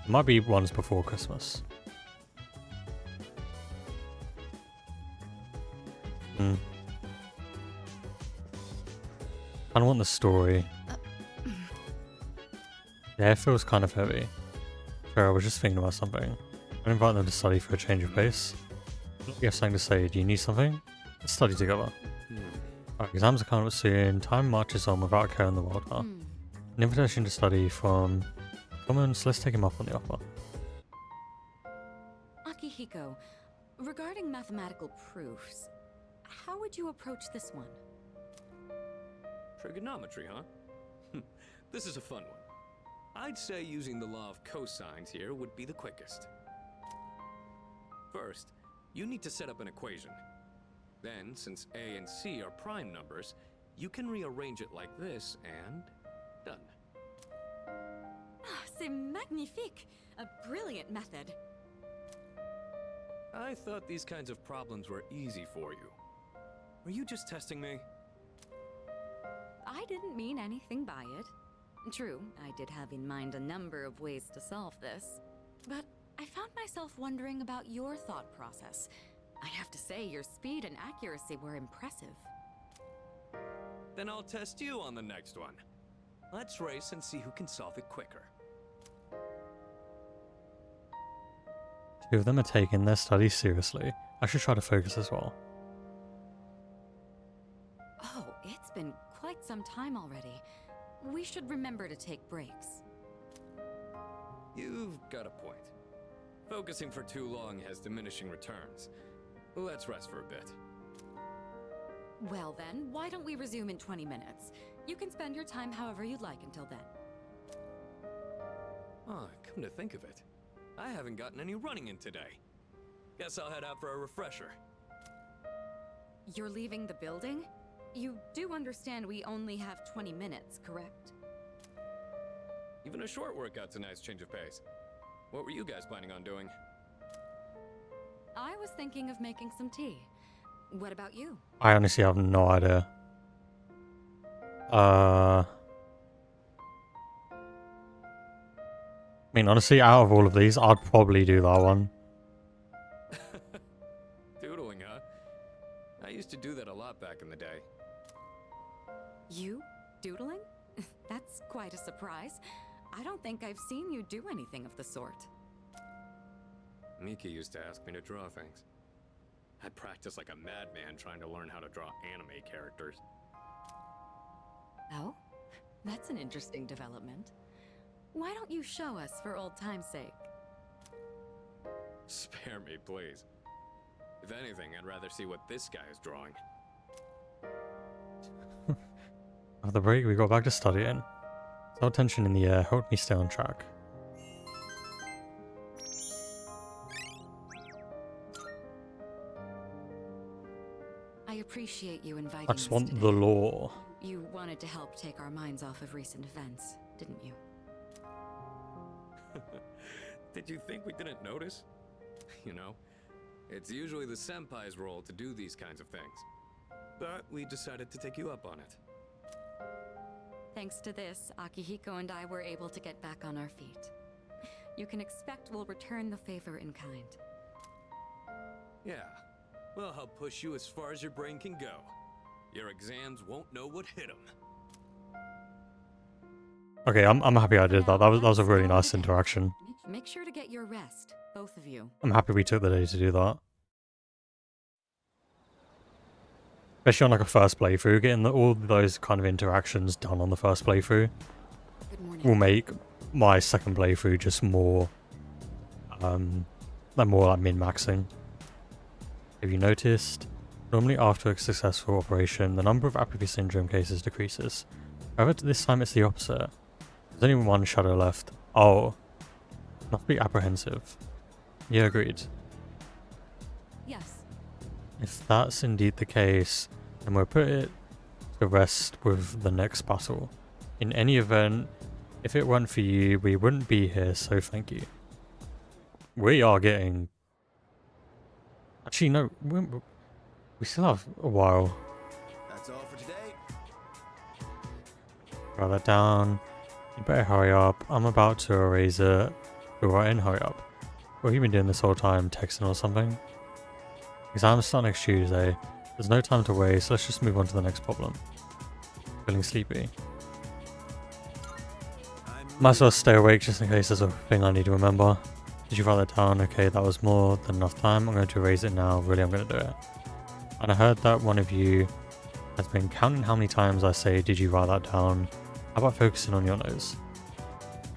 might be ones before Christmas. I don't want the story. Yeah, it feels kind of heavy. Sorry, I was just thinking about something. I invite them to study for a change of pace. You have something to say. Do you need something? Let's study together. Our exams are coming up soon. Time marches on without a care in the world, huh? An invitation to study from Common, so let's take him up on the offer. Akihiko, regarding mathematical proofs, how would you approach this one? Trigonometry, huh? This is a fun one. I'd say using the law of cosines here would be the quickest. First, you need to set up an equation. Then, since A and C are prime numbers, you can rearrange it like this and done. C'est magnifique! A brilliant method. I thought these kinds of problems were easy for you. Were you just testing me? I didn't mean anything by it. True, I did have in mind a number of ways to solve this. But I found myself wondering about your thought process. I have to say, your speed and accuracy were impressive. Then I'll test you on the next one. Let's race and see who can solve it quicker. Two of them are taking their studies seriously. I should try to focus as well. Oh, it's been quite some time already. We should remember to take breaks. You've got a point. Focusing for too long has diminishing returns. Let's rest for a bit. Well then, why don't we resume in 20 minutes? You can spend your time however you'd like until then. Oh, come to think of it, I haven't gotten any running in today. Guess I'll head out for a refresher. You're leaving the building? You do understand we only have 20 minutes, correct? Even a short workout's a nice change of pace. What were you guys planning on doing? I was thinking of making some tea. What about you? I honestly have no idea. I mean, honestly, out of all of these, I'd probably do that one. Doodling, huh? I used to do that a lot back in the day. You? Doodling? That's quite a surprise. I don't think I've seen you do anything of the sort. Miki used to ask me to draw things. I'd practice like a madman trying to learn how to draw anime characters. Oh? That's an interesting development. Why don't you show us for old time's sake? Spare me, please. If anything, I'd rather see what this guy is drawing. After the break, we got back to studying. No tension in the air helped me stay on track. I appreciate you inviting I just us want today. the law. You wanted to help take our minds off of recent events, didn't you? Did you think we didn't notice? You know, it's usually the senpai's role to do these kinds of things. But we decided to take you up on it. Thanks to this, Akihiko and I were able to get back on our feet. You can expect we'll return the favor in kind. Yeah, we'll help push you as far as your brain can go. Your exams won't know what hit them. Okay, I'm happy I did that. That was a really nice interaction. Make sure to get your rest, both of you. I'm happy we took the day to do that. Especially on like a first playthrough, getting all those kind of interactions done on the first playthrough will make my second playthrough just more, more like min-maxing. Have you noticed? Normally after a successful operation, the number of Apathy Syndrome cases decreases. However, this time it's the opposite. There's only one shadow left. Oh. Must be apprehensive. Yeah, agreed. Yes. If that's indeed the case, then we'll put it to rest with the next battle. In any event, if it weren't for you, we wouldn't be here, so thank you. We are getting... Actually, no, we still have a while. That's all for today. Write that down. You better hurry up. I'm about to erase it. Go right in, hurry up. What have you been doing this whole time? Texting or something? Exams start next Tuesday. There's no time to waste. Let's just move on to the next problem. Feeling sleepy. Might as well stay awake just in case there's a thing I need to remember. Did you write that down? Okay, that was more than enough time. I'm going to erase it now. Really, I'm going to do it. And I heard that one of you has been counting how many times I say, did you write that down? How about focusing on your nose?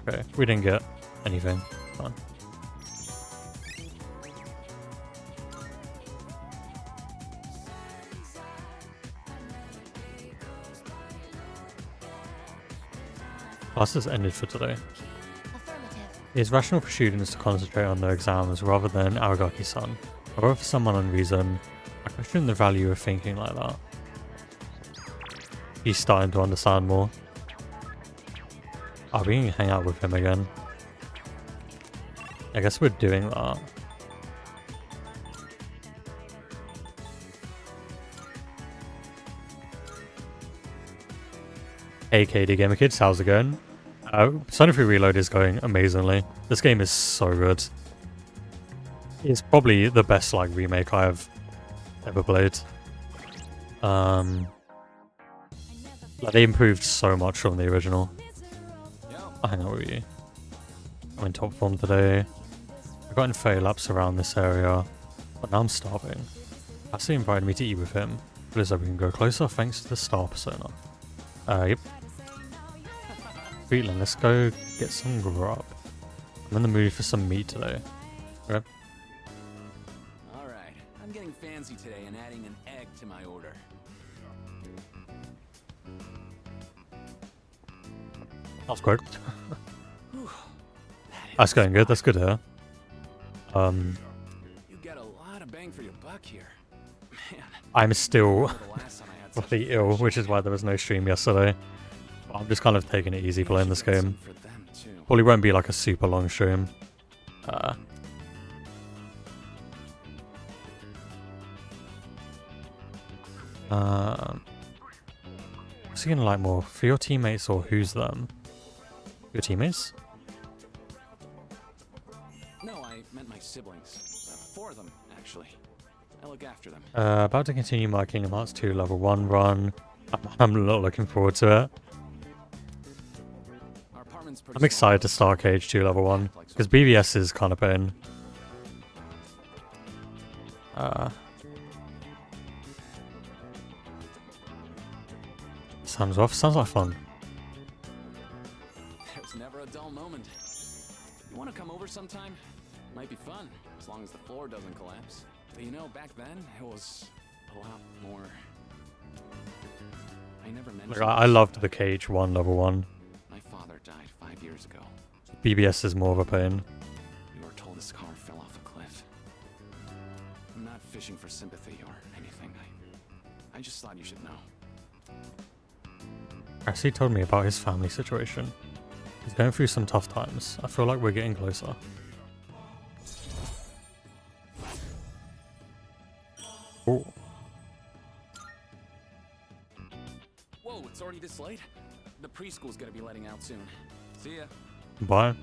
Okay, we didn't get anything. Fine. Class has ended for today. It is rational for students to concentrate on their exams rather than Aragaki-san. However, for some unknown reason, I question the value of thinking like that. He's starting to understand more. Oh, we can hang out with him again. I guess we're doing that. Hey KD Gamer Kids, how's it going? Persona 3 Reload is going amazingly. This game is so good. It's probably the best like remake I have ever played. Like, they improved so much from the original. I'll hang out with you. I'm in top form today. I've gotten 30 laps around this area, but now I'm starving. Ashley invited me to eat with him, but so we can go closer thanks to the star persona. Yep. Sweetland, let's go get some grub. I'm in the mood for some meat today. Okay. Alright, I'm getting fancy today and adding an egg to my order. That's quick. That's going good, that's good here. You get a lot of bang for your buck here. Man, I'm still really ill, which is why there was no stream yesterday. I'm just kind of taking it easy playing this game. Probably won't be like a super long stream. What's he gonna like more? For your teammates or who's them? Your teammates? No, I meant my siblings. 4 of them, actually. I look after them. About to continue my Kingdom Hearts 2 level 1 run. I'm not looking forward to it. I'm excited to start Cage 2 level 1, because BBS is kind of pain. Sounds off. Sounds like fun. There's never a dull moment. You want to come over sometime? Might be fun, as long as the floor doesn't collapse. But you know, back then, it was a lot more... I never mentioned... Like, I loved the Cage 1 level 1. My father died 5 years ago. BBS is more of a pain. We were told his car fell off a cliff. I'm not fishing for sympathy or anything. I just thought you should know. He told me about his family situation. He's going through some tough times. I feel like we're getting closer. Ooh. Whoa, it's already this late? The preschool's gonna be letting out soon. See ya. Bye.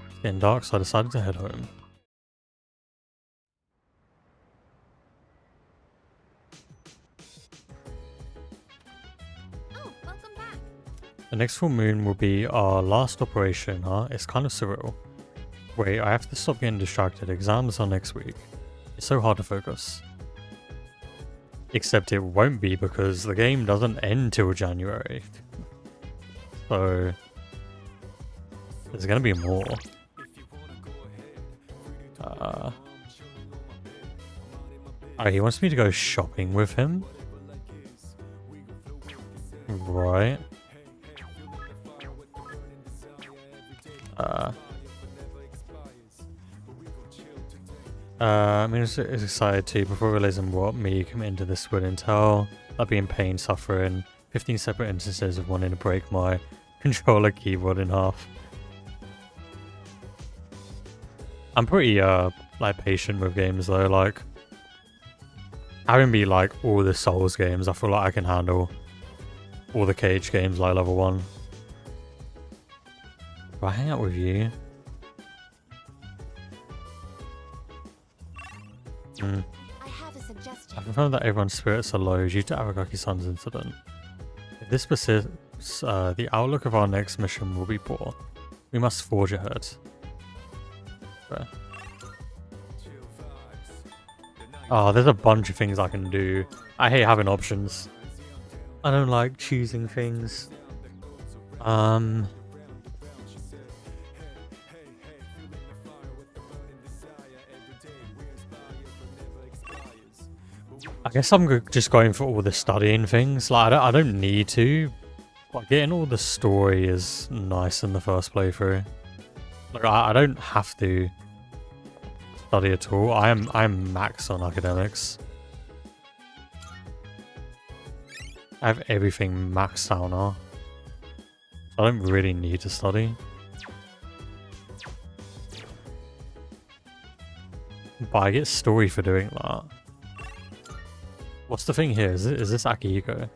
It's getting dark, so I decided to head home. Oh, welcome back. The next full moon will be our last operation, huh? It's kind of surreal. Wait, I have to stop getting distracted. Exams are next week. It's so hard to focus. Except it won't be because the game doesn't end till January. So there's gonna be more. He wants me to go shopping with him. Right. I'm excited too. Before realizing what me committing to this would entail, I'd be in pain, suffering, 15 separate instances of wanting to break my controller keyboard in half. I'm pretty like patient with games though. Like having be like all the Souls games, I feel like I can handle all the Cage games like level 1. Do I hang out with you? I have a suggestion. I confirmed that everyone's spirits are low due to Aragaki-san's incident. If this persists, the outlook of our next mission will be poor. We must forge ahead. Where? Oh, there's a bunch of things I can do. I hate having options. I don't like choosing things. I guess I'm just going for all the studying things. Like I don't need to. But getting all the story is nice in the first playthrough. Like I don't have to study at all. I'm max on academics. I have everything maxed out now. I don't really need to study. But I get story for doing that. What's the thing here? Is this Akihiko?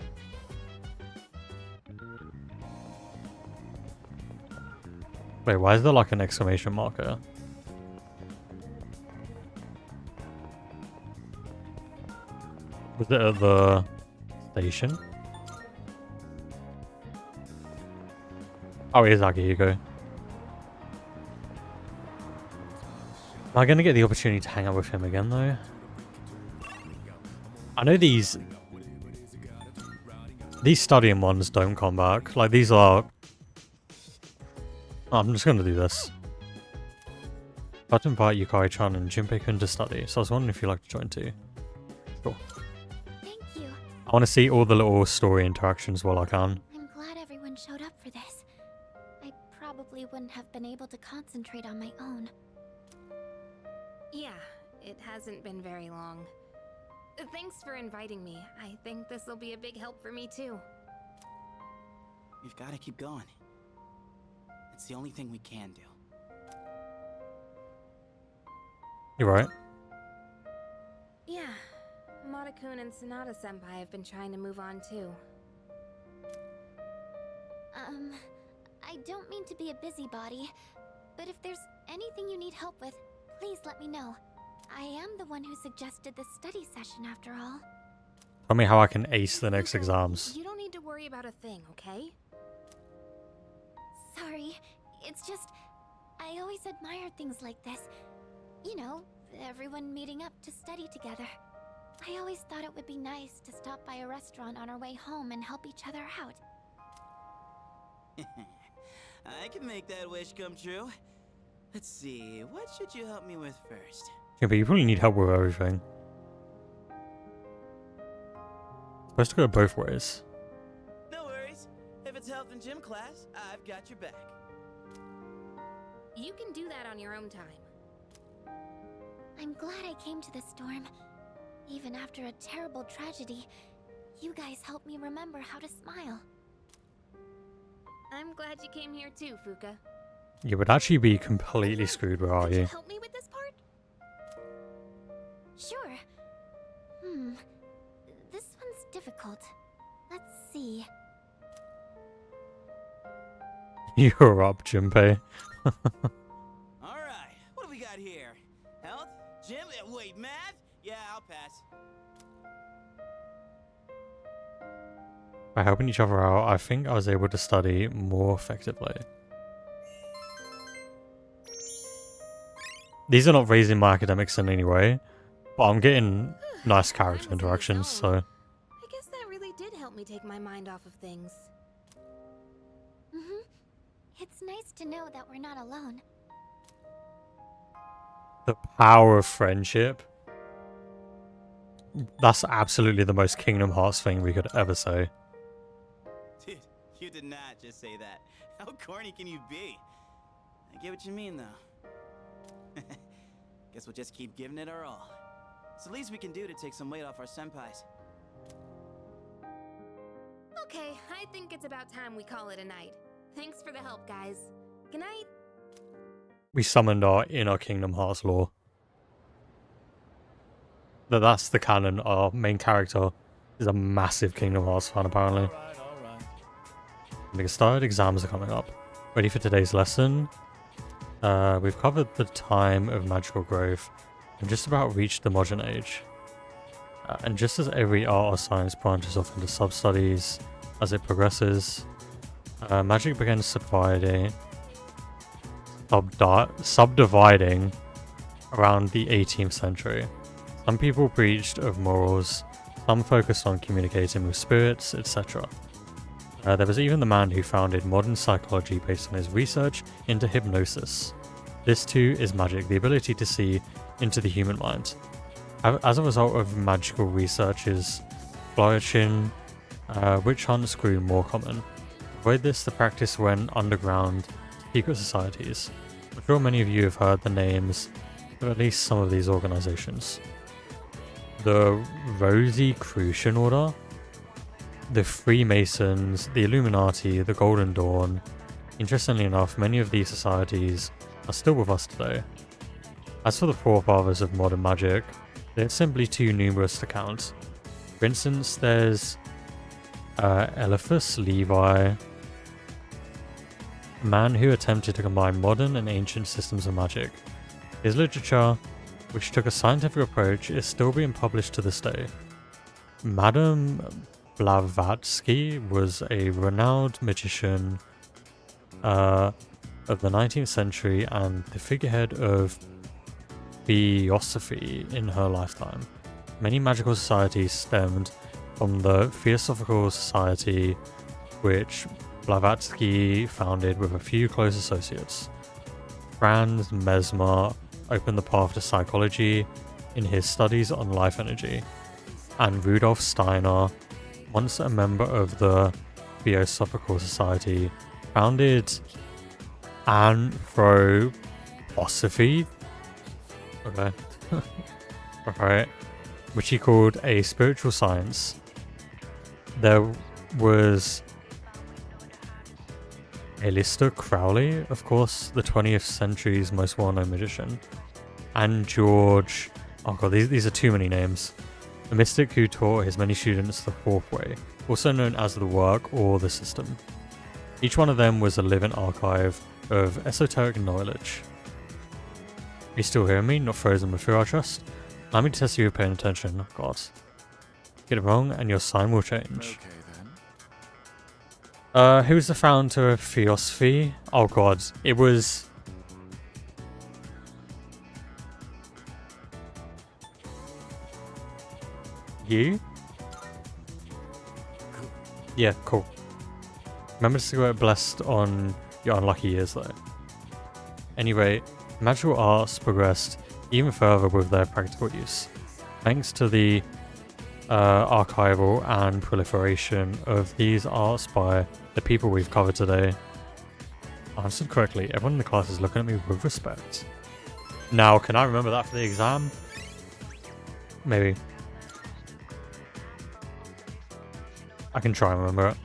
Wait, why is there like an exclamation marker? Was it at the station? Oh, it is Akihiko. Am I going to get the opportunity to hang out with him again, though? I know these studying ones don't come back. Like, these are... Oh, I'm just going to do this. I'd to invite Yukari-chan and Junpei-kun to study, so I was wondering if you'd like to join too. Sure. Thank you. I want to see all the little story interactions while I can. I'm glad everyone showed up for this. I probably wouldn't have been able to concentrate on my own. Yeah, it hasn't been very long. Thanks for inviting me. I think this will be a big help for me too. We've got to keep going. It's the only thing we can do. You're right. Yeah, Mata-kun and Sanada-senpai have been trying to move on too. I don't mean to be a busybody, but if there's anything you need help with, please let me know. I am the one who suggested this study session after all. Tell me how I can ace the next exams. You don't need to worry about a thing, okay? Sorry, it's just, I always admired things like this. You know, everyone meeting up to study together. I always thought it would be nice to stop by a restaurant on our way home and help each other out. I can make that wish come true. Let's see, what should you help me with first? Yeah, but you probably need help with everything. Supposed to go both ways. No worries. If it's health and gym class, I've got your back. You can do that on your own time. I'm glad I came to this storm. Even after a terrible tragedy, you guys helped me remember how to smile. I'm glad you came here too, Fuka. You would actually be completely screwed, where are you? Help me with this part? Sure. This one's difficult. Let's see. You're up, Junpei. Alright, what do we got here? Health? Gym? Wait, math? Yeah, I'll pass. By helping each other out, I think I was able to study more effectively. These are not raising my academics in any way, but I'm getting nice character interactions, so... I guess that really did help me take my mind off of things. It's nice to know that we're not alone. The power of friendship. That's absolutely the most Kingdom Hearts thing we could ever say. Dude, you did not just say that. How corny can you be? I get what you mean, though. Guess we'll just keep giving it our all. It's the least we can do to take some weight off our senpais. Okay, I think it's about time we call it a night. Thanks for the help, guys. Good night. We summoned our inner Kingdom Hearts lore. That's the canon. Our main character is a massive Kingdom Hearts fan, apparently. We get started. Exams are coming up. Ready for today's lesson? We've covered the time of magical growth and just about reached the modern age. And just as every art or science branches off into sub-studies as it progresses, magic begins subdividing subdividing around the 18th century. Some people preached of morals, some focused on communicating with spirits, etc. There was even the man who founded modern psychology based on his research into hypnosis. This too is magic, the ability to see into the human mind. As a result of magical researches flourishing, witch hunts grew more common. To avoid this, the practice went underground to secret societies. I'm sure many of you have heard the names of at least some of these organizations. The Rosicrucian Order, the Freemasons, the Illuminati, the Golden Dawn. Interestingly enough, many of these societies are still with us today. As for the forefathers of modern magic, they're simply too numerous to count. For instance, there's Eliphas Levi, a man who attempted to combine modern and ancient systems of magic. His literature, which took a scientific approach, is still being published to this day. Madame Blavatsky was a renowned magician of the 19th century and the figurehead of Theosophy in her lifetime. Many magical societies stemmed from the Theosophical Society, which Blavatsky founded with a few close associates. Franz Mesmer opened the path to psychology in his studies on life energy, and Rudolf Steiner, once a member of the Theosophical Society, founded Anthroposophy, okay, alright, which he called a spiritual science. There was Aleister Crowley, of course, the 20th century's most well-known magician, and George, oh god, these are too many names, a mystic who taught his many students the fourth way, also known as the work or the system. Each one of them was a living archive of esoteric knowledge. Are you still hearing me? Not frozen with fear, I trust? Allow me to test you with paying attention. Oh god. Get it wrong and your sign will change. Who's the founder of Theosophy? Oh god, it was... You? Yeah, cool. Remember to get blessed on your unlucky years though. Anyway, magical arts progressed even further with their practical use. Thanks to the archival and proliferation of these arts by the people we've covered today. I answered correctly. Everyone in the class is looking at me with respect. Now, can I remember that for the exam? Maybe. I can try and remember it.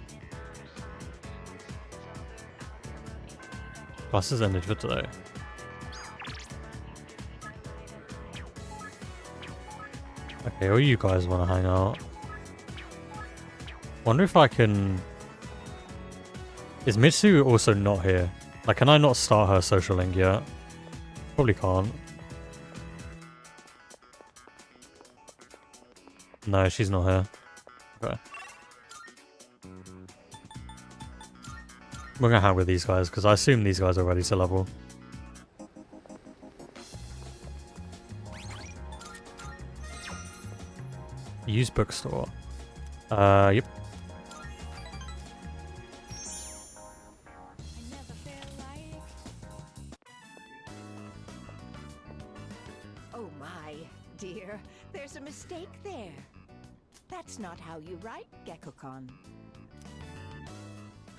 Classes ended for today. Okay, all you guys want to hang out. Wonder if I can... Is Mitsu also not here? Like, can I not start her social link yet? Probably can't. No, she's not here. Okay. We're gonna hang with these guys, because I assume these guys are ready to level. Used bookstore. Yep. Oh my, dear. There's a mistake there. That's not how you write, Gekko-kun.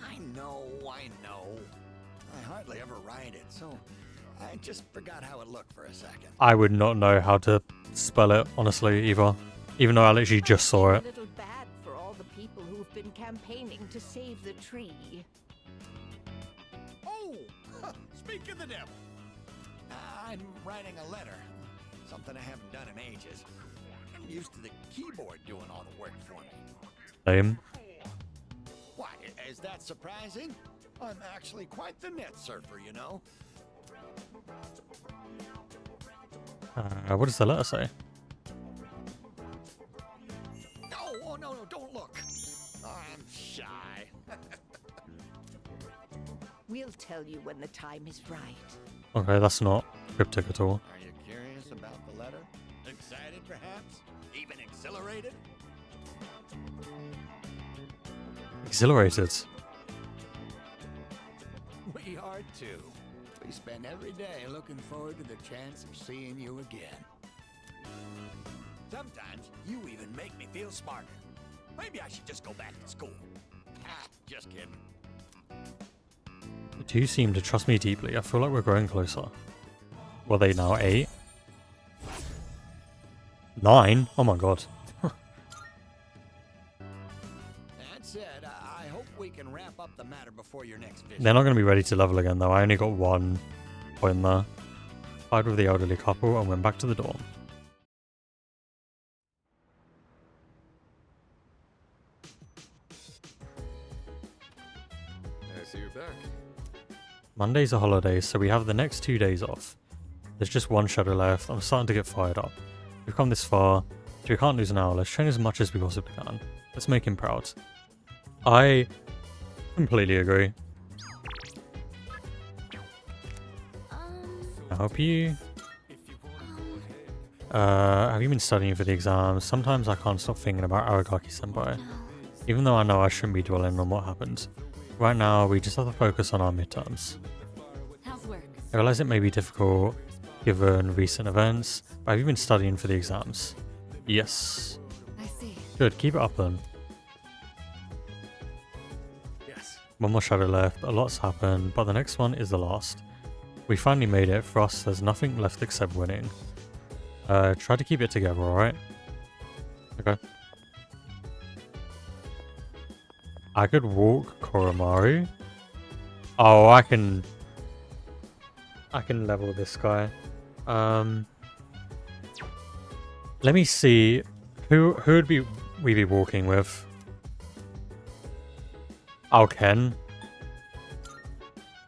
I know. I hardly ever write it, so I just forgot how it looked for a second. I would not know how to spell it, honestly, either. Even though I literally just saw it. A little bad for all the people who've been campaigning to save the tree. Oh! Speak of the devil! I'm writing a letter. Something I haven't done in ages. I'm used to the keyboard doing all the work for me. Same. Why, is that surprising? I'm actually quite the net surfer, you know? What does the letter say? No, don't look. I'm shy. We'll tell you when the time is right. Okay, that's not cryptic at all. Are you curious about the letter? Excited, perhaps? Even exhilarated? Exhilarated. We are too. We spend every day looking forward to the chance of seeing you again. Sometimes you even make me feel smarter. Maybe I should just go back to school. Ah, just kidding. You two seem to trust me deeply. I feel like we're growing closer. Were they now 8? 9? Oh my god. That said, I hope we can wrap up the matter before your next visit. They're not going to be ready to level again though. I only got 1 point there. Fired with the elderly couple and went back to the dorm. I see you're back. Monday's a holiday, so we have the next 2 days off. There's just 1 shadow left. I'm starting to get fired up. We've come this far, so we can't lose an hour. Let's train as much as we possibly can. Let's make him proud. I completely agree. Can I help you? Have you been studying for the exams? Sometimes I can't stop thinking about Aragaki-senpai. Even though I know I shouldn't be dwelling on what happened. Right now, we just have to focus on our midterms. How's work? I realize it may be difficult given recent events, but have you been studying for the exams? Yes. I see. Good, keep it up then. Yes. 1 more shadow left, a lot's happened, but the next one is the last. We finally made it. For us, there's nothing left except winning. Try to keep it together, alright? Okay. I could walk Koromaru. Oh, I can level this guy. Let me see. Who would we be walking with? Oh, Ken.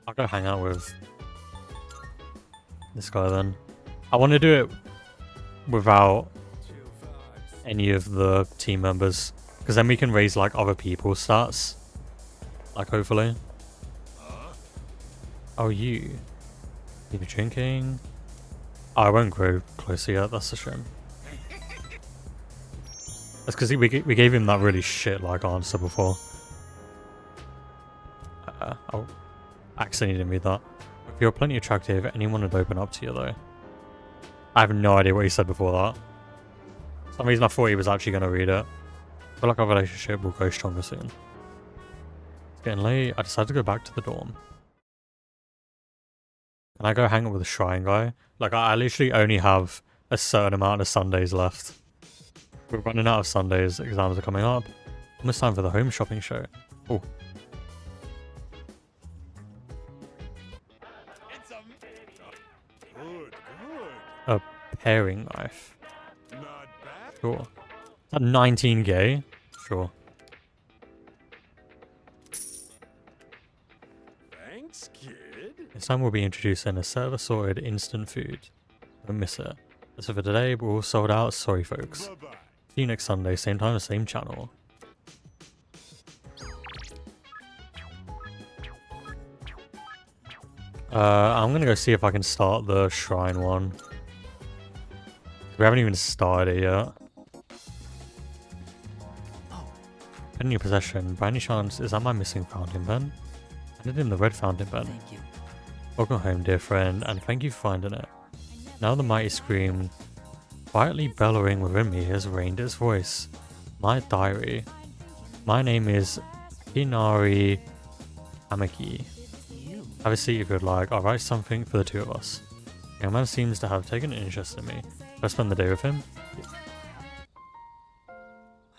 I'll go hang out with this guy then. I want to do it without any of the team members, because then we can raise like other people's stats, like hopefully. Oh, you drinking? Oh, I won't go closer yet, that's a shame. That's because we gave him that really shit like answer before. Oh, accidentally didn't read that. If you're plenty attractive, anyone would open up to you though. I have no idea what he said before that. For some reason I thought he was actually going to read it. I feel like our relationship will go stronger soon. It's getting late. I decided to go back to the dorm. Can I go hang out with the shrine guy? Like, I literally only have a certain amount of Sundays left. We're running out of Sundays. Exams are coming up. Almost time for the home shopping show. Oh. A paring knife. Sure. Is that 19 gay? Sure. Thanks, kid. This time we'll be introducing a set of assorted instant food. Don't miss it. That's it for today, we're all sold out. Sorry, folks. See you next Sunday, same time, same channel. I'm gonna go see if I can start the shrine one. We haven't even started it yet. Pen in your possession. By any chance, is that my missing fountain pen? I did in the red fountain pen. Thank you. Welcome home, dear friend, and thank you for finding it. Now the mighty scream, quietly bellowing within me, has rained its voice. My diary. My name is Hinari Amaki. Have a seat if you'd like. I'll write something for the two of us. The young man seems to have taken an interest in me. Should I spend the day with him?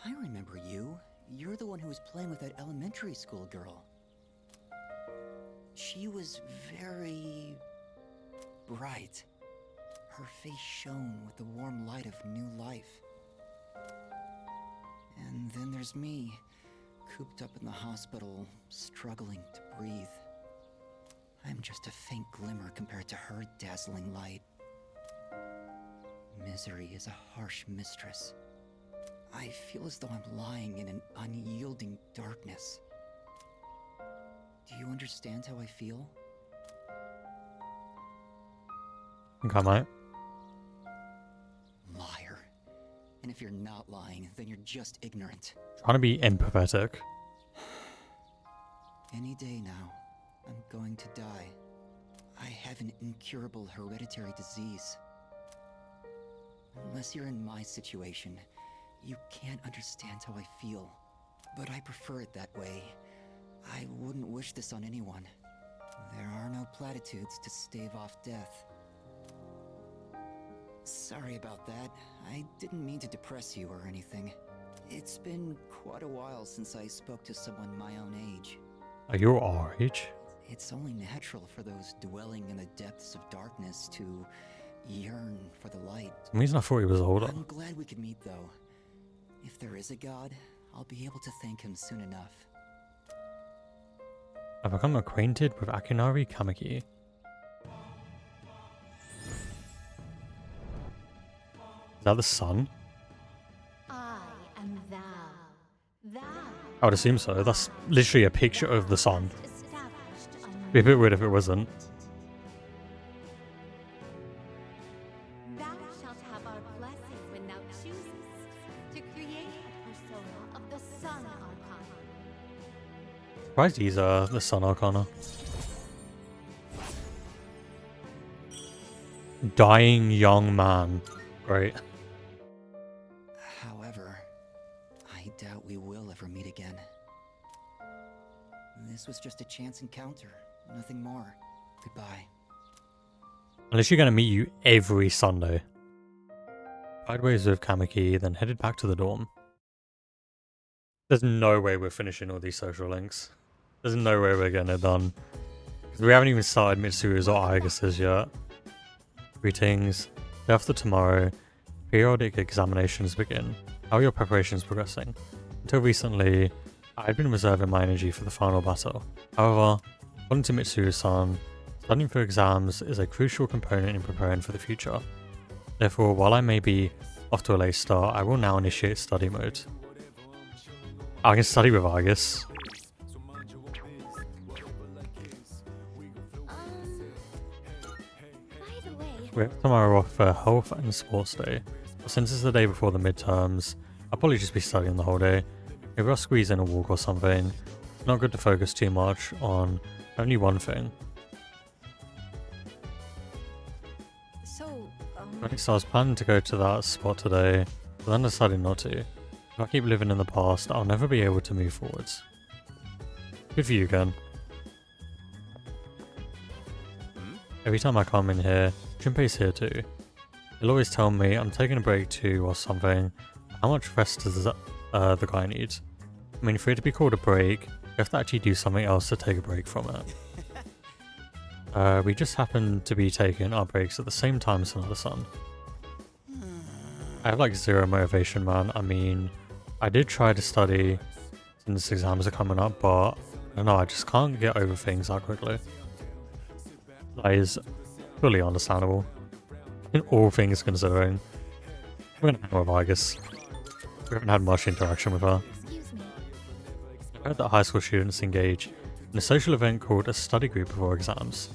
I remember you. You're the one who was playing with that elementary school girl. She was very bright. Her face shone with the warm light of new life. And then there's me, cooped up in the hospital, struggling to breathe. I'm just a faint glimmer compared to her dazzling light. Misery is a harsh mistress. I feel as though I'm lying in an unyielding darkness. Do you understand how I feel? Okay, mate. Liar. And if you're not lying, then you're just ignorant. Trying to be empathetic. Any day now, I'm going to die. I have an incurable hereditary disease. Unless you're in my situation, you can't understand how I feel. But I prefer it that way. I wouldn't wish this on anyone. There are no platitudes to stave off death. Sorry about that. I didn't mean to depress you or anything. It's been quite a while since I spoke to someone my own age. Are you our age? It's only natural for those dwelling in the depths of darkness to yearn for the light. For some reason I thought he was older. I'm glad we could meet, though. If there is a god, I'll be able to thank him soon enough. I've become acquainted with Akinari Kamiki. Is that the sun? I am thou. Thou. I would assume so. That's literally a picture of the sun. Established Be a bit weird if it wasn't. Thou shalt have our blessing when thou choosest to create a persona of the Sun Arcana. Surprised he's the Sun Arcana. Dying young man. Great. However, I doubt we will ever meet again. This was just a chance encounter, nothing more. Goodbye. Unless you're going to meet you every Sunday. Parted ways with Kamiki, then headed back to the dorm. There's no way we're finishing all these social links. There's no way we're getting it done. Because we haven't even started Mitsuru's or Aigus's yet. Greetings. Day after tomorrow, periodic examinations begin. How are your preparations progressing? Until recently, I had been reserving my energy for the final battle. However, according to Mitsuru-san, studying for exams is a crucial component in preparing for the future. Therefore, while I may be off to a late start, I will now initiate study mode. I can study with Argus. By the way, We have tomorrow off for Health and Sports Day. But since it's the day before the midterms, I'll probably just be studying the whole day. Maybe I'll squeeze in a walk or something. It's not good to focus too much on only one thing. So, So I was planning to go to that spot today, but then decided not to. If I keep living in the past, I'll never be able to move forwards. Good for you, Ken. Every time I come in here, Junpei's here too. He'll always tell me I'm taking a break too or something. How much rest does the guy need? I mean, for it to be called a break, you have to actually do something else to take a break from it. We just happen to be taking our breaks at the same time as another sun. I have like zero motivation, man. I mean, I did try to study since exams are coming up, but I don't know, I just can't get over things that quickly. That is fully understandable. In all things considering. We're gonna hang with Argus. We haven't had much interaction with her. Excuse me. I heard that high school students engage in a social event called a study group before exams.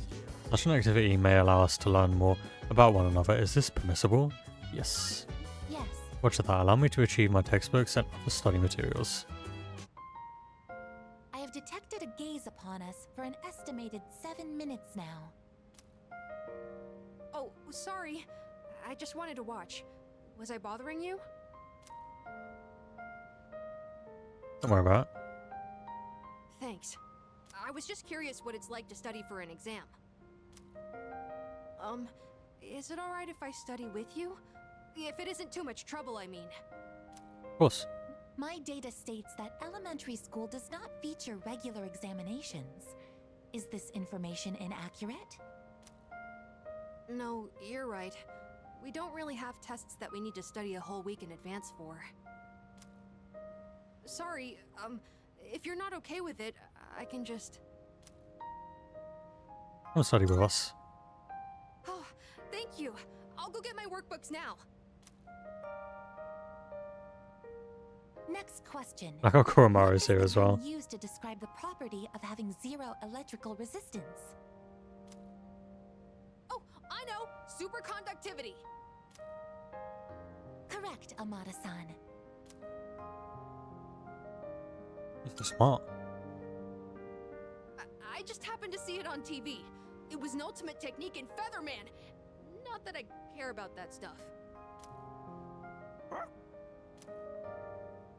Such an activity may allow us to learn more about one another. Is this permissible? Yes. Yes. Watch that. Allow me to retrieve my textbooks and other study materials. I have detected a gaze upon us for an estimated 7 minutes now. Oh, sorry. I just wanted to watch. Was I bothering you? Don't worry about it. Thanks. I was just curious what it's like to study for an exam. Is it alright if I study with you? If it isn't too much trouble, I mean. Of course. My data states that elementary school does not feature regular examinations. Is this information inaccurate? No, you're right. We don't really have tests that we need to study a whole week in advance for. Sorry, if you're not okay with it, I can just... Come study with us. Oh, thank you. I'll go get my workbooks now. Next question. Like how Koromaru's here as well. Used to describe the property of having zero electrical resistance. Oh, I know! Superconductivity! Correct, Amada-san. He's smart. I just happened to see it on TV. It was an ultimate technique in Featherman. Not that I care about that stuff.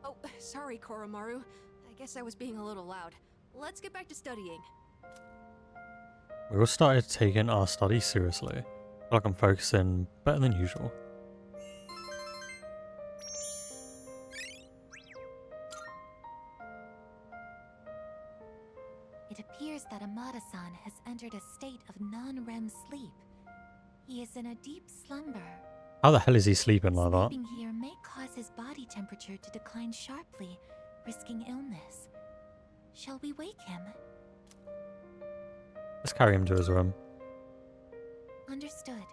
Oh, sorry, Koromaru. I guess I was being a little loud. Let's get back to studying. We all started taking our studies seriously. I feel like I'm focusing better than usual. It appears that Amada-san has entered a state of non-REM sleep. He is in a deep slumber. How the hell is he sleeping like that? Sleeping here may cause his body temperature to decline sharply, risking illness. Shall we wake him? Let's carry him to his room. Understood.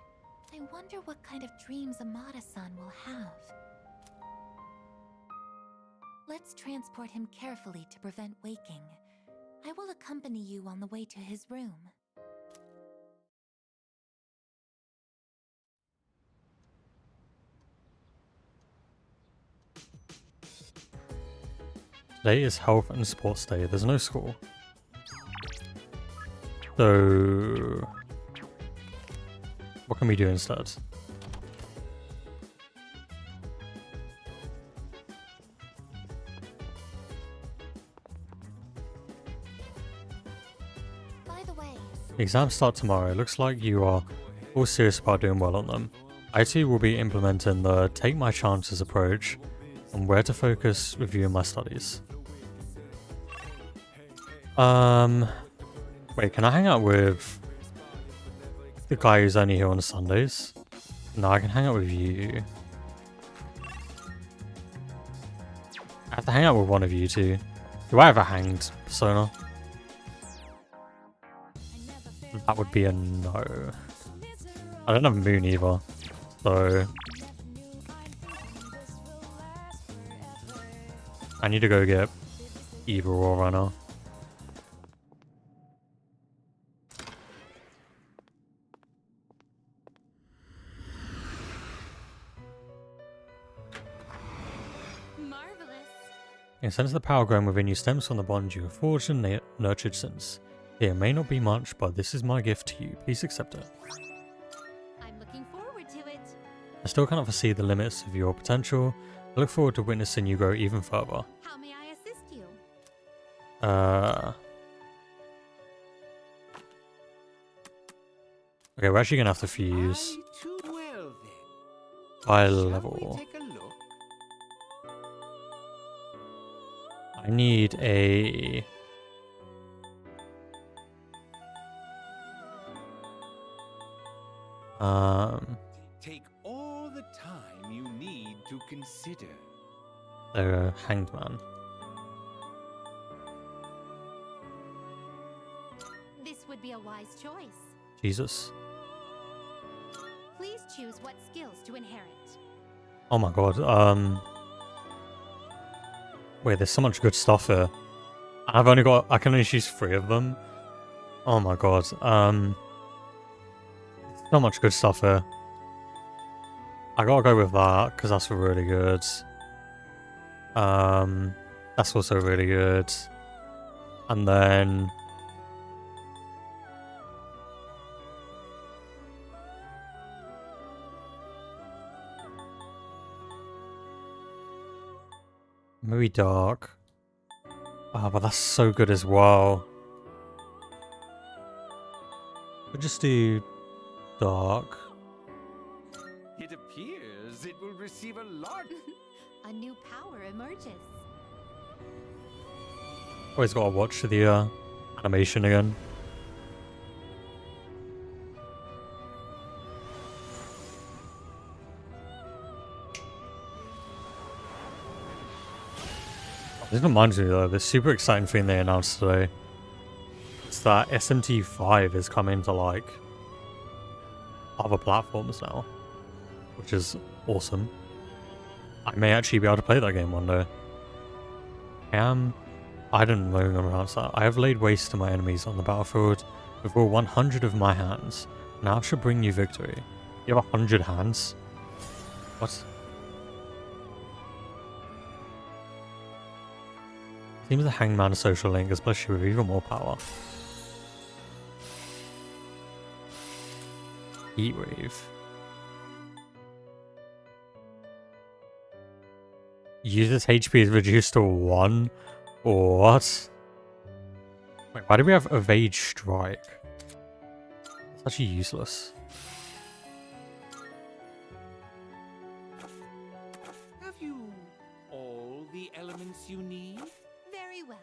I wonder what kind of dreams Amada-san will have. Let's transport him carefully to prevent waking. I will accompany you on the way to his room. Today is health and sports day. There's no school. So what can we do instead? By the way, Exams start tomorrow. Looks like you are all serious about doing well on them. I too will be implementing the take my chances approach on where to focus reviewing my studies. Wait, can I hang out with the guy who's only here on Sundays? No, I can hang out with you. I have to hang out with one of you two. Do I ever hanged Persona? That would be a no. I don't have Moon either, so I need to go get either or right now. marvelous. In a sense, the power growing within you stems from the bond you have forged and nurtured since. It may not be much, but this is my gift to you. Please accept it. I'm looking forward to it. I still cannot foresee the limits of your potential. I look forward to witnessing you grow even further. How may I assist you? Okay, we're actually gonna have to fuse by level. I need a Take all the time you need to consider. the Hanged Man. This would be a wise choice. Jesus. Please choose what skills to inherit. Oh my god. Wait, there's so much good stuff here. I can only choose 3 of them. Oh my god. So much good stuff here. I gotta go with that, because that's really good. That's also really good. And then maybe dark. Oh, but that's so good as well. We'll just do dark. It appears it will receive a lot. A new power emerges. Always gotta watch the animation again. This reminds me though, the super exciting thing they announced today. It's that SMT5 is coming to like other platforms now, which is awesome. I may actually be able to play that game one day. I don't know how to pronounce that. I have laid waste to my enemies on the battlefield with all 100 of my hands. Now I shall bring you victory. You have 100 hands? What? Seems the Hangman social link has blessed you with even more power. Heatwave. User's HP is reduced to 1? What? Wait, why do we have Evade Strike? It's actually useless. Have you all the elements you need? Very well.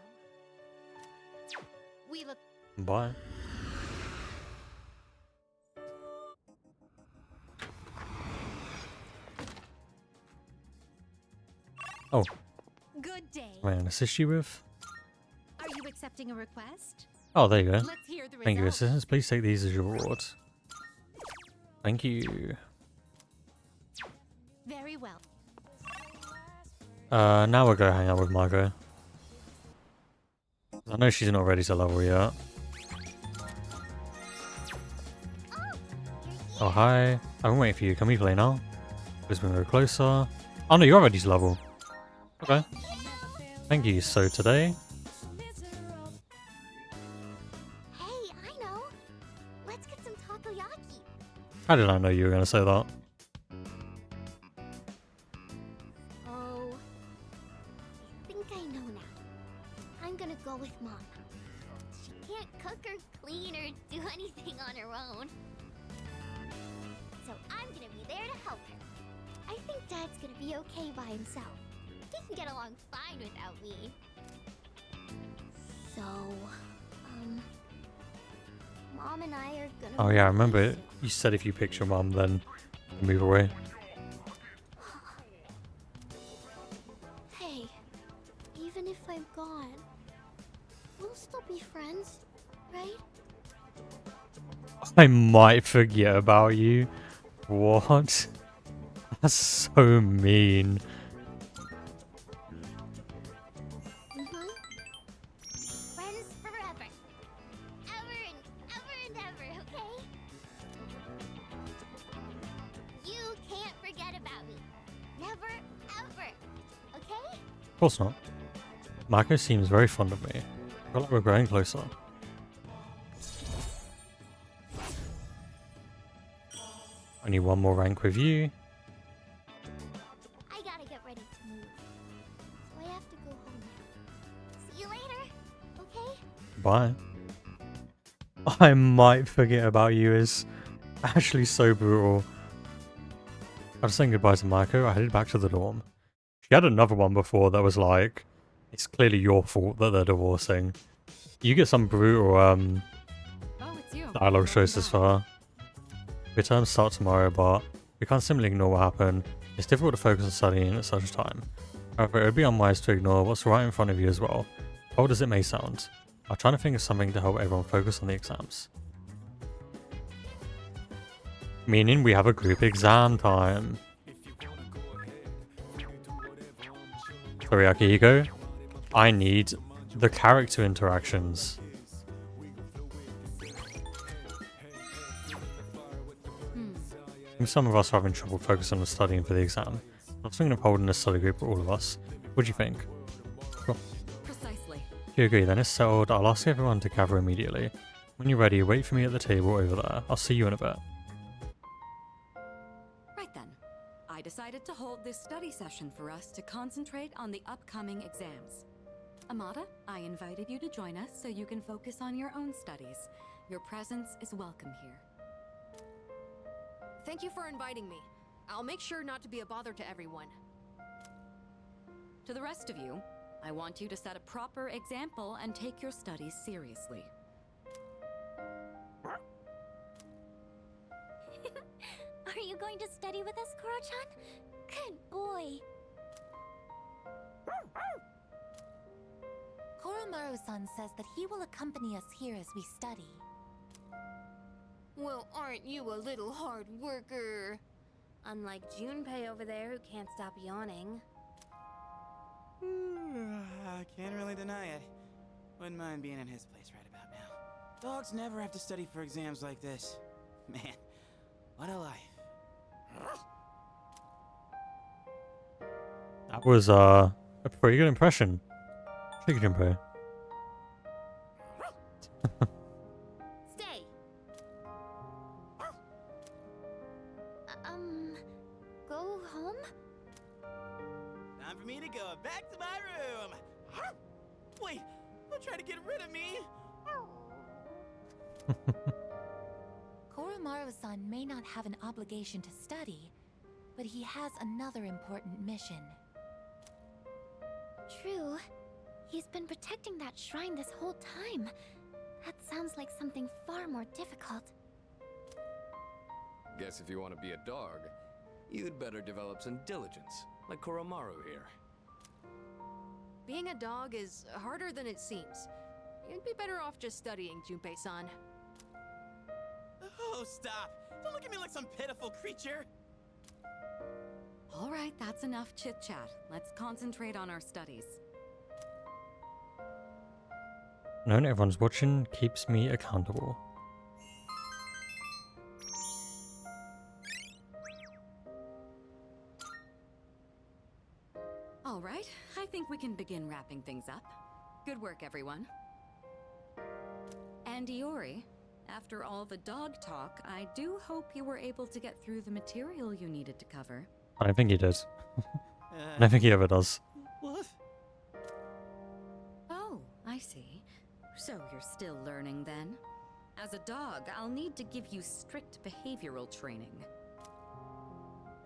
We look. Bye. Oh. Good day. Am I gonna assist you with? Are you accepting a request? Oh, there you go. Let's hear the Thank you, results. assistants. Please take these as your rewards. Thank you. Very well. Now we'll go hang out with Margot. I know she's not ready to level yet. Oh, hi. I've been waiting for you. Can we play now? Just bring her closer. Oh no, you're ready to level. Okay. Thank you. So today... Hey, I know. Let's get some takoyaki. How did I know you were going to say that? Oh, I think I know now. I'm gonna go with Mom. She can't cook or clean or do anything on her own. So I'm gonna be there to help her. I think Dad's gonna be okay by himself. He can get along fine without me. So, Mom and I are gonna... Oh yeah, I remember it. You said if you picked your mum, then move away. Hey, even if I'm gone, we'll still be friends, right? I might forget about you. What? That's so mean. Friends forever. Ever and ever, okay? You can't forget about me. Never, ever. Okay? Of course not. Marco seems very fond of me. I feel like we're growing closer. I need one more rank with you. I gotta get ready to move. So I have to go home now. See you later, okay? Bye. I might forget about you is actually so brutal. After saying goodbye to Marco, I headed back to the dorm. She had another one before that was like, it's clearly your fault that they're divorcing. You get some brutal dialogue choices for her. Your terms start tomorrow, but we can't simply ignore what happened. It's difficult to focus on studying at such a time. However, it would be unwise to ignore what's right in front of you as well, cold as it may sound. I'm trying to think of something to help everyone focus on the exams. Meaning we have a group exam time. Sorry, Akihiko. I need the character interactions. I think some of us are having trouble focusing on studying for the exam. I was thinking of holding a study group for all of us. What do you think? Cool. Precisely. If you agree, then it's settled. I'll ask everyone to gather immediately. When you're ready, wait for me at the table over there. I'll see you in a bit. Right then. I decided to hold this study session for us to concentrate on the upcoming exams. Amada, I invited you to join us so you can focus on your own studies. Your presence is welcome here. Thank you for inviting me. I'll make sure not to be a bother to everyone. To the rest of you, I want you to set a proper example and take your studies seriously. Are you going to study with us, Koro-chan? Good boy. Koromaru-san says that he will accompany us here as we study. Well, aren't you a little hard worker? Unlike Junpei over there who can't stop yawning. I can't really deny it. Wouldn't mind being in his place right about now. Dogs never have to study for exams like this. Man, what a life. That was a pretty good impression. Chicken Jumbo. Stay. Go home? Time for me to go back to my room. Wait, don't try to get rid of me. Koromaru-san may not have an obligation to study, but he has another important mission. True. He's been protecting that shrine this whole time. That sounds like something far more difficult. Guess if you want to be a dog, you'd better develop some diligence, like Koromaru here. Being a dog is harder than it seems. You'd be better off just studying, Junpei-san. Oh, stop. Don't look at me like some pitiful creature. All right, that's enough chit-chat. Let's concentrate on our studies. Knowing everyone's watching keeps me accountable. All right, I think we can begin wrapping things up. Good work, everyone. And Iori, after all the dog talk, I do hope you were able to get through the material you needed to cover. I don't think he did. I don't think he ever does. What? Oh, I see. So you're still learning then? As a dog, I'll need to give you strict behavioral training.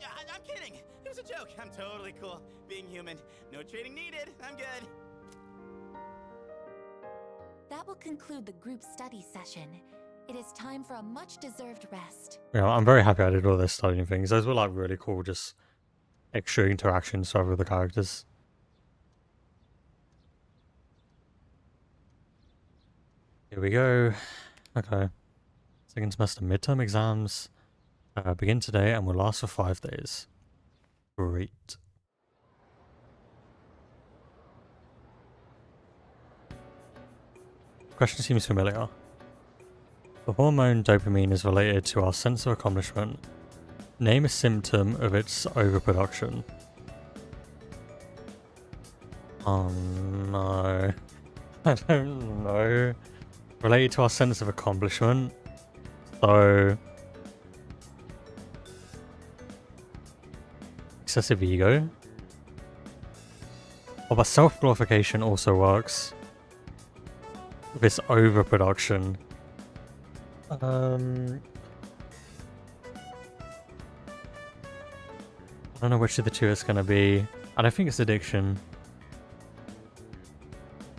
I'm kidding. It was a joke. I'm totally cool. Being human. No training needed. I'm good. That will conclude the group study session. It is time for a much-deserved rest. Yeah, I'm very happy I did all this studying things. Those were like really cool, just extra interactions to have with the characters. Here we go. Okay. Second semester midterm exams begin today and will last for 5 days. Great. Question seems familiar. The hormone dopamine is related to our sense of accomplishment. Name a symptom of its overproduction. Oh no. I don't know. Related to our sense of accomplishment. So... excessive ego. Oh, but self-glorification also works. This overproduction. I don't know which of the two it's going to be. I don't think it's addiction.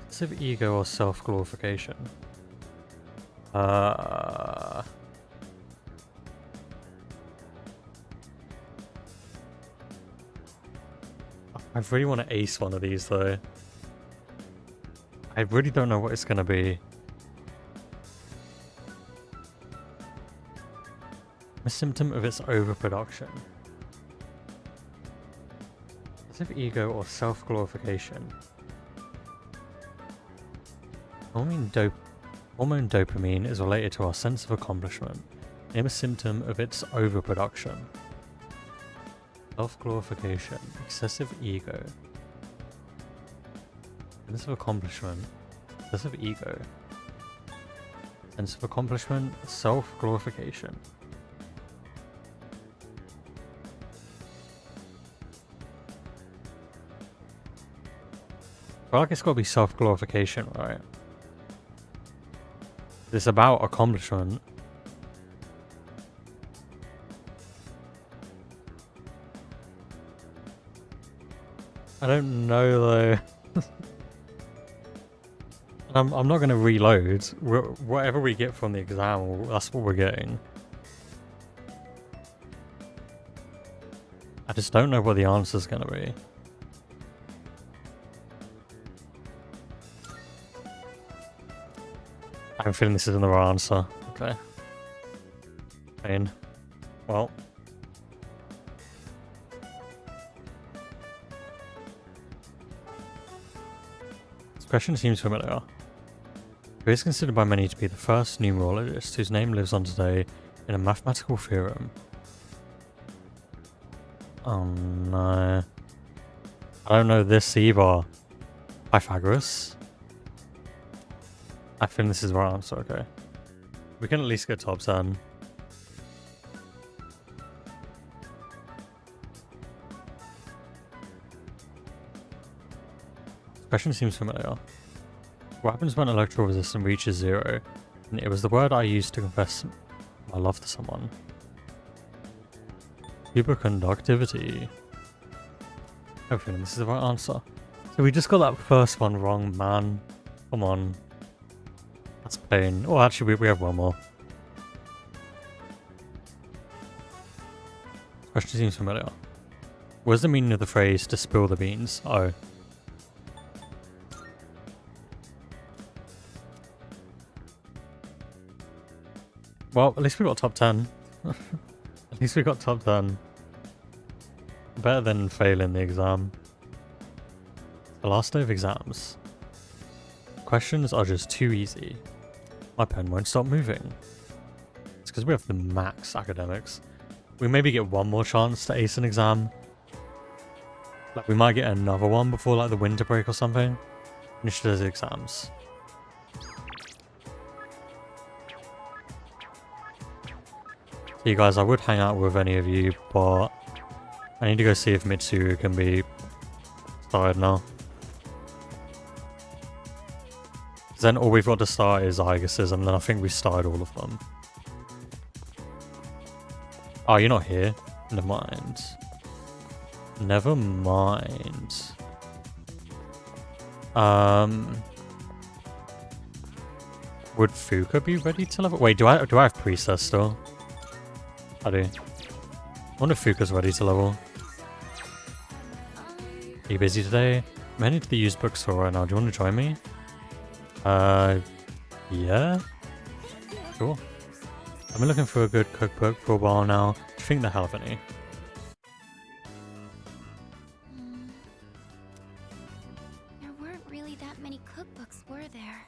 Excessive ego or self-glorification. I really want to ace one of these though. I really don't know what it's going to be. A symptom of its overproduction. Excessive ego or self-glorification. Hormone dopamine is related to our sense of accomplishment. Name a symptom of its overproduction. Self-glorification, excessive ego, sense of accomplishment, excessive ego, sense of accomplishment, self-glorification. I feel like it's got to be self-glorification, right? It's about accomplishment. I don't know though. I'm not going to reload. Whatever we get from the exam, that's what we're getting. I just don't know what the answer's going to be. I have a feeling this isn't the right answer. Okay. Fine. Well. This question seems familiar. Who is considered by many to be the first numerologist whose name lives on today in a mathematical theorem? Oh no. I don't know this either. Pythagoras? I think this is the right answer, okay. We can at least get top 10. This question seems familiar. What happens when electrical resistance reaches 0? And it was the word I used to confess my love to someone. Superconductivity. I have a feeling this is the right answer. So we just got that first one wrong, man. Come on. That's pain. Oh, actually, we have one more. This question seems familiar. What is the meaning of the phrase to spill the beans? Oh. Well, at least we got top 10. At least we got top 10. Better than failing the exam. The last day of exams. Questions are just too easy. My pen won't stop moving. It's because we have the max academics. We maybe get one more chance to ace an exam. Like we might get another one before like the winter break or something. Finish those exams. You guys, I would hang out with any of you, but I need to go see if Mitsuru can be started now. Then all we've got to start is Igus, and then I think we started all of them. Oh, you're not here? Never mind. Never mind. Would Fuka be ready to level? Wait, do I have Priestess still? I do. I wonder if Fuka's ready to level. Are you busy today? I'm heading to the used bookstore right now. Do you want to join me? Yeah? Sure. I've been looking for a good cookbook for a while now. Do you think they have any? There weren't really that many cookbooks, were there?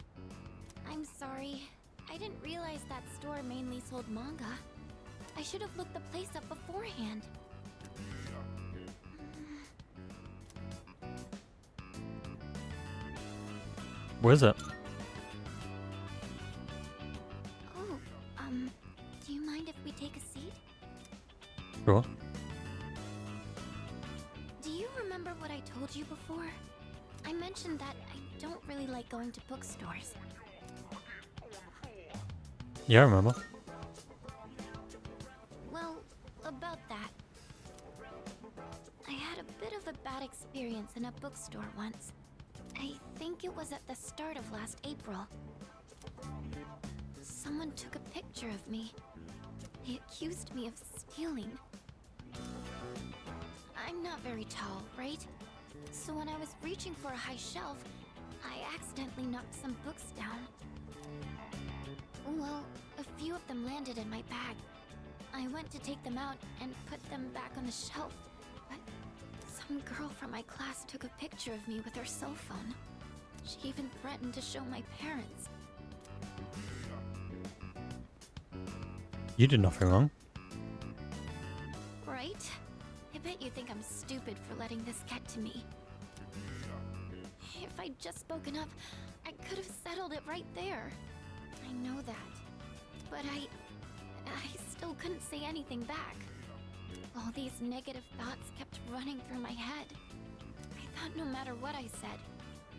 I'm sorry. I didn't realize that store mainly sold manga. I should have looked the place up beforehand. Where is it? Oh, do you mind if we take a seat? Sure. Do you remember what I told you before? I mentioned that I don't really like going to bookstores. Yeah, I remember. Well, about that. I had a bit of a bad experience in a bookstore once. I think it was at the start of last April. Someone took a picture of me. They accused me of stealing. I'm not very tall, right? So when I was reaching for a high shelf, I accidentally knocked some books down. Well, a few of them landed in my bag. I went to take them out and put them back on the shelf, but some girl from my class took a picture of me with her cell phone. She even threatened to show my parents. You did nothing wrong. Right? I bet you think I'm stupid for letting this get to me. If I'd just spoken up, I could have settled it right there. I know that. But I still couldn't say anything back. All these negative thoughts kept running through my head. I thought no matter what I said,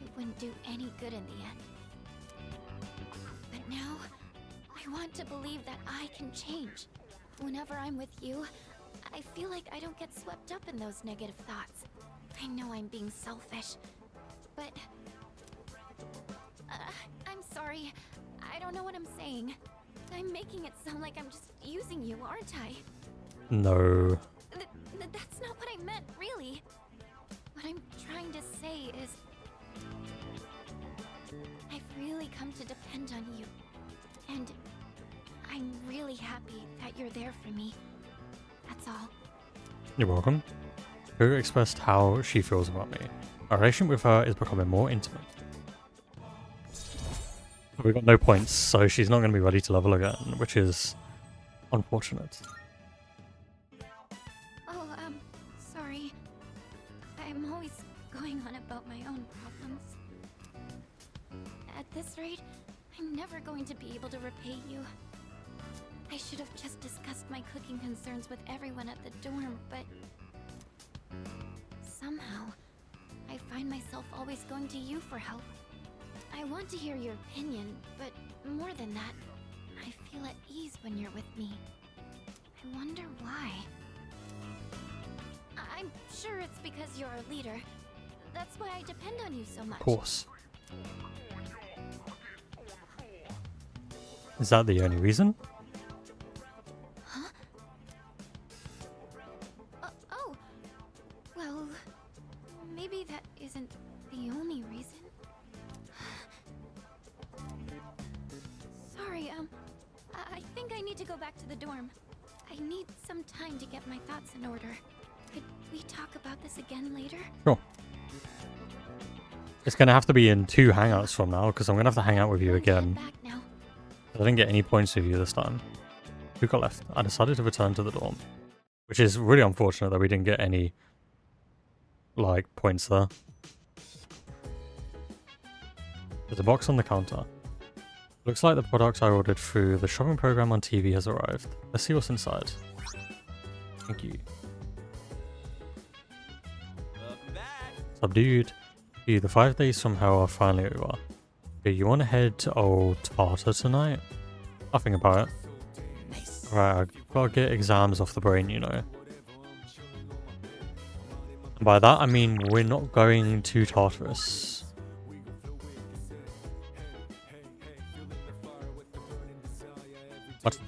it wouldn't do any good in the end. But now, I want to believe that I can change. Whenever I'm with you, I feel like I don't get swept up in those negative thoughts. I know I'm being selfish, but... I'm sorry. I don't know what I'm saying. I'm making it sound like I'm just using you, aren't I? No. That's not what I meant, really. What I'm trying to say is... I've really come to depend on you. And I'm really happy that you're there for me. That's all. You're welcome. Who expressed how she feels about me. Our relation with her is becoming more intimate. We've got no points, so she's not going to be ready to level again, which is unfortunate. Oh, sorry. I'm always going on about my own problems. At this rate, I'm never going to be able to repay you. I should have just discussed my cooking concerns with everyone at the dorm, but somehow, I find myself always going to you for help. I want to hear your opinion, but more than that, I feel at ease when you're with me. I wonder why. I'm sure it's because you're a leader. That's why I depend on you so much. Of course. Is that the only reason? Huh? Oh. Well, maybe that isn't the only reason. Sorry, I think I need to go back to the dorm. I need some time to get my thoughts in order. Could we talk about this again later? Sure. It's going to have to be in 2 hangouts from now, because I'm going to have to hang out with you again. I didn't get any points with you this time. Who got left? I decided to return to the dorm. Which is really unfortunate that we didn't get any, like, points there. There's a box on the counter. Looks like the product I ordered through the shopping program on TV has arrived. Let's see what's inside. Thank you. Subdued. The 5 days from hell are finally over. Okay, you want to head to Old Tartar tonight? Nothing about it. Right, I've got to get exams off the brain, you know. And by that I mean we're not going to Tartarus. What?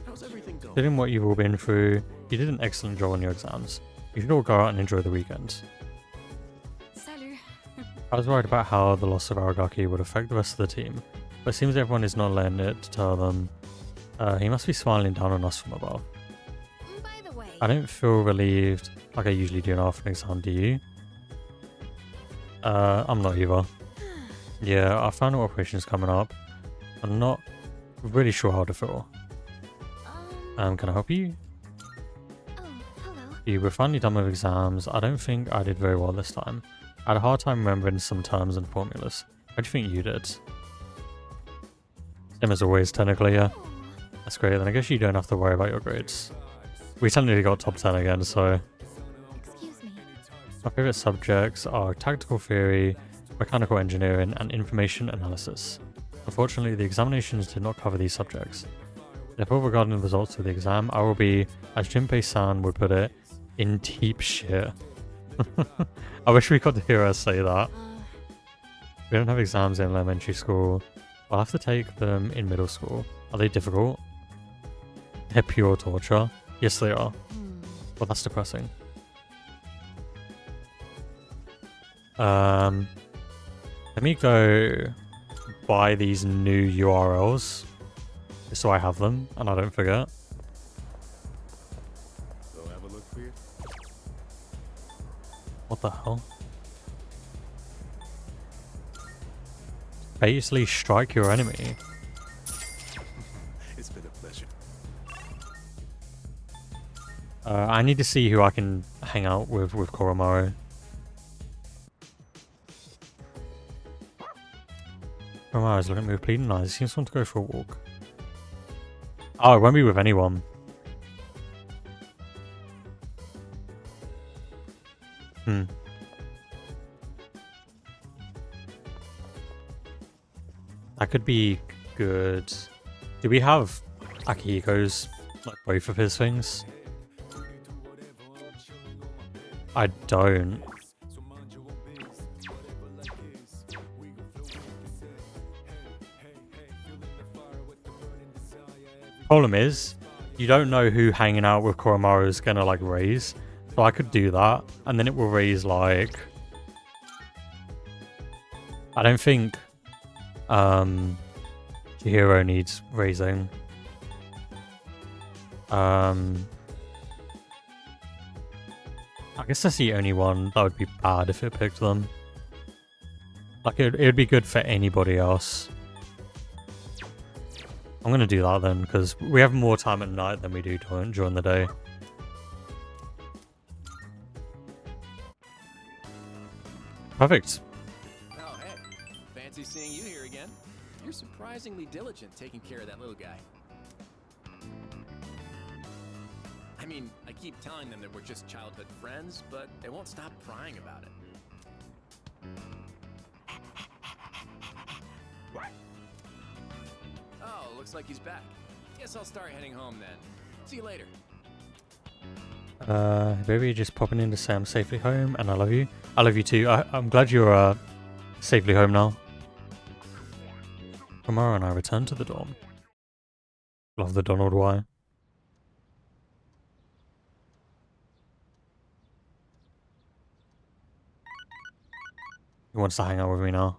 How's everything going? Given what you've all been through, you did an excellent job on your exams. You should all go out and enjoy the weekend. Salut. I was worried about how the loss of Aragaki would affect the rest of the team, but it seems everyone is not letting it deter them. He must be smiling down on us from above. By the way, I don't feel relieved like I usually do after an exam, do you? I'm not either. Yeah, our final operation is coming up. I'm not really sure how to feel. Can I help you? You were finally done with exams. I don't think I did very well this time. I had a hard time remembering some terms and formulas. How do you think you did? Same as always, technically, yeah. That's great, then I guess you don't have to worry about your grades. We technically got top 10 again, so... Excuse me. My favourite subjects are tactical theory, mechanical engineering, and information analysis. Unfortunately, the examinations did not cover these subjects. Therefore, regarding the results of the exam, I will be, as Jinpei-san would put it, in deep shit. I wish we got to hear her say that. We don't have exams in elementary school. I'll have to take them in middle school. Are they difficult? They're pure torture. Yes, they are. Well, that's depressing. Let me go buy these new URLs just so I have them and I don't forget. Go have a look for you. What the hell? Basically strike your enemy. It's been a pleasure. I need to see who I can hang out with Koromaru. Koromaru's looking at me with pleading eyes. He seems to want to go for a walk. Oh, it won't be with anyone. That could be good. Do we have Akihiko's, like, both of his things? I don't. Problem is, you don't know who hanging out with Koromaru is gonna, like, raise. So I could do that, and then it will raise, like... I don't think Chihiro needs raising. I guess that's the only one that would be bad if it picked them. Like, it would be good for anybody else. I'm gonna do that then, because we have more time at night than we do during the day. Perfect. Oh, hey. Fancy seeing you here again. You're surprisingly diligent taking care of that little guy. I mean, I keep telling them that we're just childhood friends, but they won't stop prying about it. Oh, looks like he's back. Guess I'll start heading home then. See you later. Baby, just popping in to say I'm safely home, and I love you. I love you too. I'm glad you're safely home now. Tomorrow and I return to the dorm. Love the Donald Y. He wants to hang out with me now.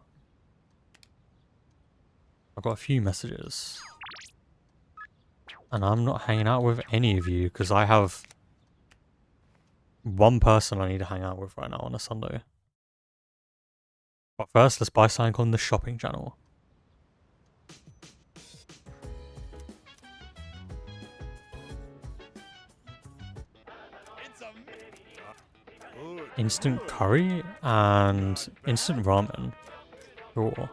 I've got a few messages. And I'm not hanging out with any of you because I have one person I need to hang out with right now on a Sunday. But first, let's buy something on the shopping channel. Instant curry and instant ramen. Cool.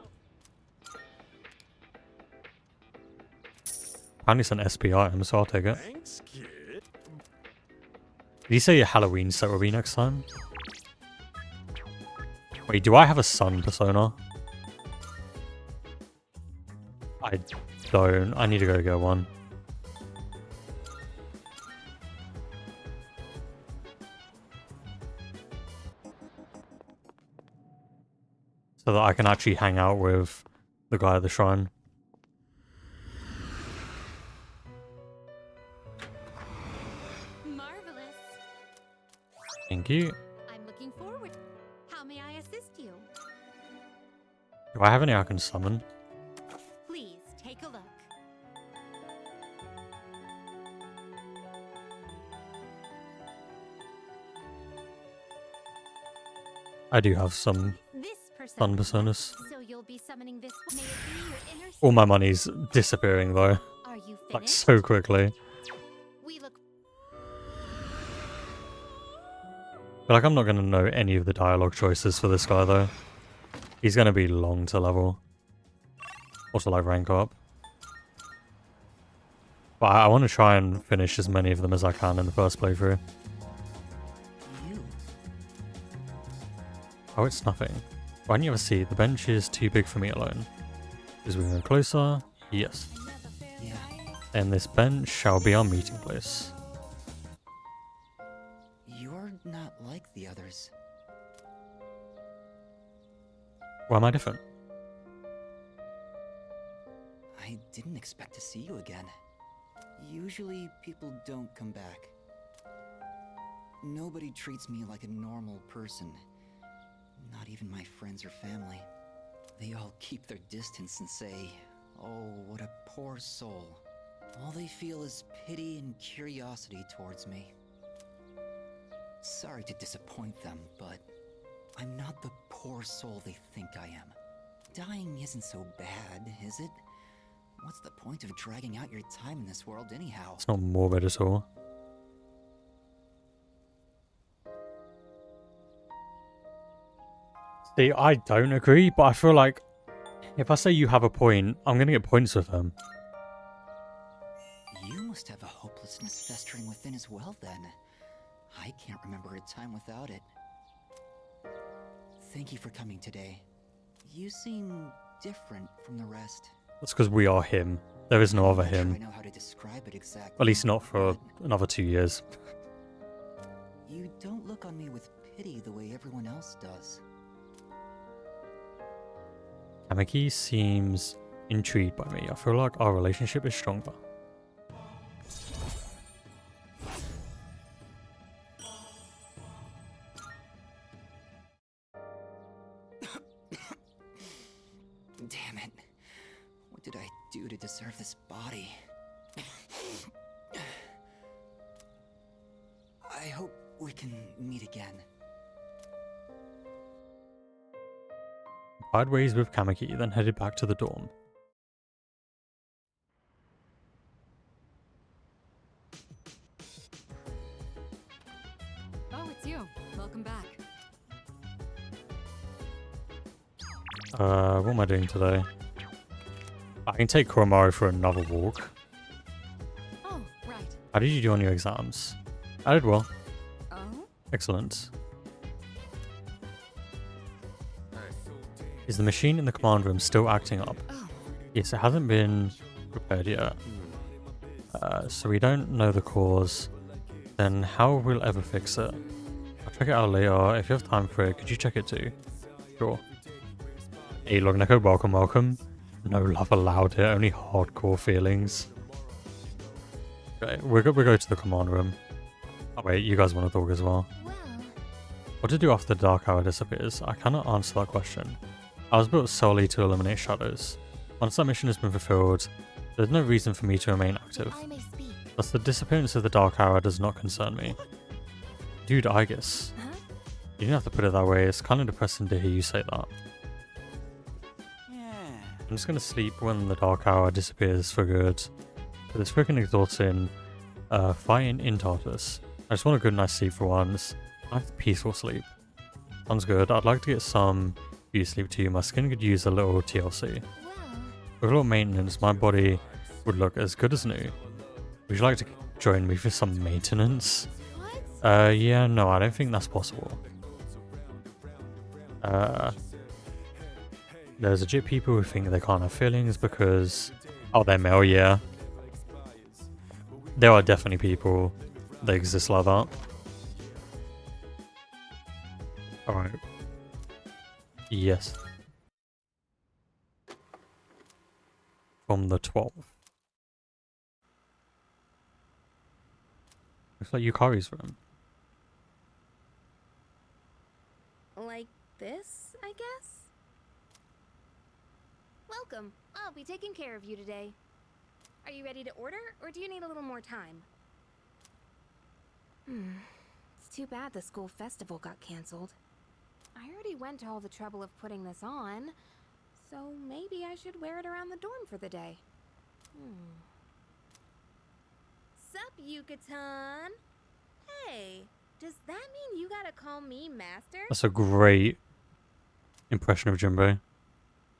Apparently it's an SPI item, so I'll take it. Thanks, kid. Did you say your Halloween set will be next time? Wait, do I have a sun persona? I don't. I need to go get one. So that I can actually hang out with the guy at the shrine. Marvelous. Thank you. I'm looking forward. How may I assist you? Do I have any I can summon? Please take a look. I do have some This sun personas. So you'll be summoning this. May it be your inner All my money's disappearing though. Are you Like finished? so quickly. We look. But like I'm not gonna know any of the dialogue choices for this guy though. He's gonna be long to level. Also like rank up. But I want to try and finish as many of them as I can in the first playthrough. Oh, it's nothing. Why don't you ever see? The bench is too big for me alone. As we go closer, yes. Yeah. And this bench shall be our meeting place. You're not like the others. Why am I different? I didn't expect to see you again. Usually, people don't come back. Nobody treats me like a normal person. Not even my friends or family. They all keep their distance and say, "Oh, what a poor soul." All they feel is pity and curiosity towards me. Sorry to disappoint them, but I'm not the poor soul they think I am. Dying isn't so bad, is it? What's the point of dragging out your time in this world anyhow? It's not morbid at all. See, I don't agree, but I feel like if I say you have a point, I'm gonna get points with them. You must have a hopelessness festering within as well, then. I can't remember a time without it. Thank you for coming today. You seem different from the rest. That's because we are him. There is no other I him. know how to describe it exactly. At least not for another 2 years. You don't look on me with pity the way everyone else does. Kamiki seems intrigued by me. I feel like our relationship is stronger. Damn it. What did I do to deserve this body? I hope we can meet again. Parted ways with Kamiki, then headed back to the dorm. Oh, it's you. Welcome back. What am I doing today? I can take Koromaru for another walk. Oh, right. How did you do on your exams? I did well. Oh? Excellent. Is the machine in the command room still acting up? Oh. Yes, it hasn't been repaired yet. So we don't know the cause. Then how will we ever fix it? I'll check it out later. If you have time for it, could you check it too? Sure. Hey, Logneko, welcome, welcome. No love allowed here, only hardcore feelings. Okay, we'll go to the command room. Oh wait, you guys want to talk as well? What to do after the Dark Hour disappears? I cannot answer that question. I was built solely to eliminate shadows. Once that mission has been fulfilled, there's no reason for me to remain active. Thus the disappearance of the Dark Hour does not concern me. Dude, I guess. You didn't have to put it that way, it's kind of depressing to hear you say that. I'm just gonna sleep when the Dark Hour disappears for good. But it's freaking exhausting fighting in Tartarus. I just want a good night's sleep for once. Nice peaceful sleep. Sounds good. I'd like to get some beauty sleep too. My skin could use a little TLC. With a little maintenance, my body would look as good as new. Would you like to join me for some maintenance? Yeah, no, I don't think that's possible. There's legit people who think they can't have feelings because... Oh, they're male, yeah. There are definitely people that exist like that. Alright. Yes. From the 12th. Looks like Yukari's room. Like this, I guess? Welcome. I'll be taking care of you today. Are you ready to order, or do you need a little more time? It's too bad the school festival got canceled. I already went to all the trouble of putting this on, so maybe I should wear it around the dorm for the day. Sup, Yuka-tan? Hey, does that mean you gotta call me master? That's a great impression of Jinbei.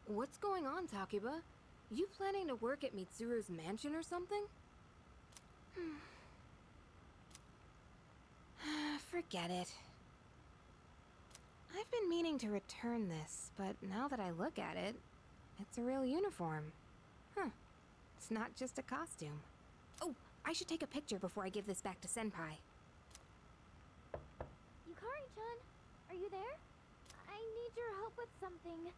What's going on, Takiba? You planning to work at Mitsuru's mansion or something? Forget it. I've been meaning to return this, but now that I look at it, it's a real uniform. It's not just a costume. Oh, I should take a picture before I give this back to Senpai. Yukari-chan, are you there? I need your help with something.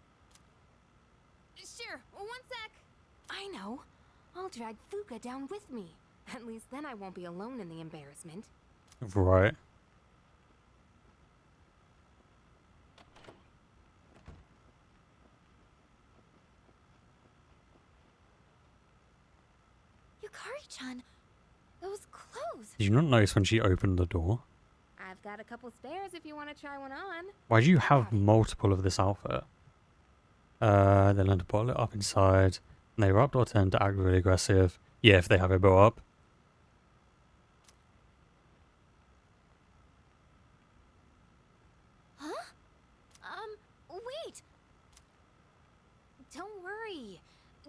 Sure, one sec. I know. I'll drag Fuka down with me. At least then I won't be alone in the embarrassment. Right. Yukari-chan, those clothes. Did you not notice when she opened the door? I've got a couple spares if you want to try one on. Why do you have multiple of this outfit? They learn to bottle it up inside, and they erupt or tend to act really aggressive. Yeah, if they have it built up. Huh? Wait! Don't worry.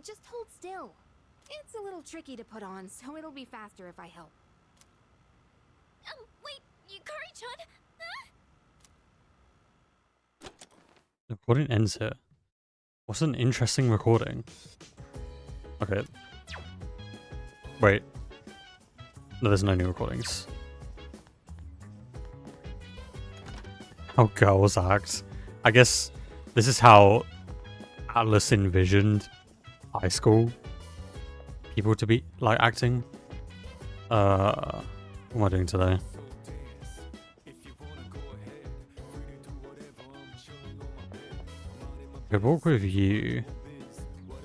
Just hold still. It's a little tricky to put on, so it'll be faster if I help. Wait, Yukari-chan! The recording ends here. What's an interesting recording? Okay. Wait. No, there's no new recordings. How girls act. I guess this is how Atlas envisioned high school people to be like acting. What am I doing today? Good walk with you.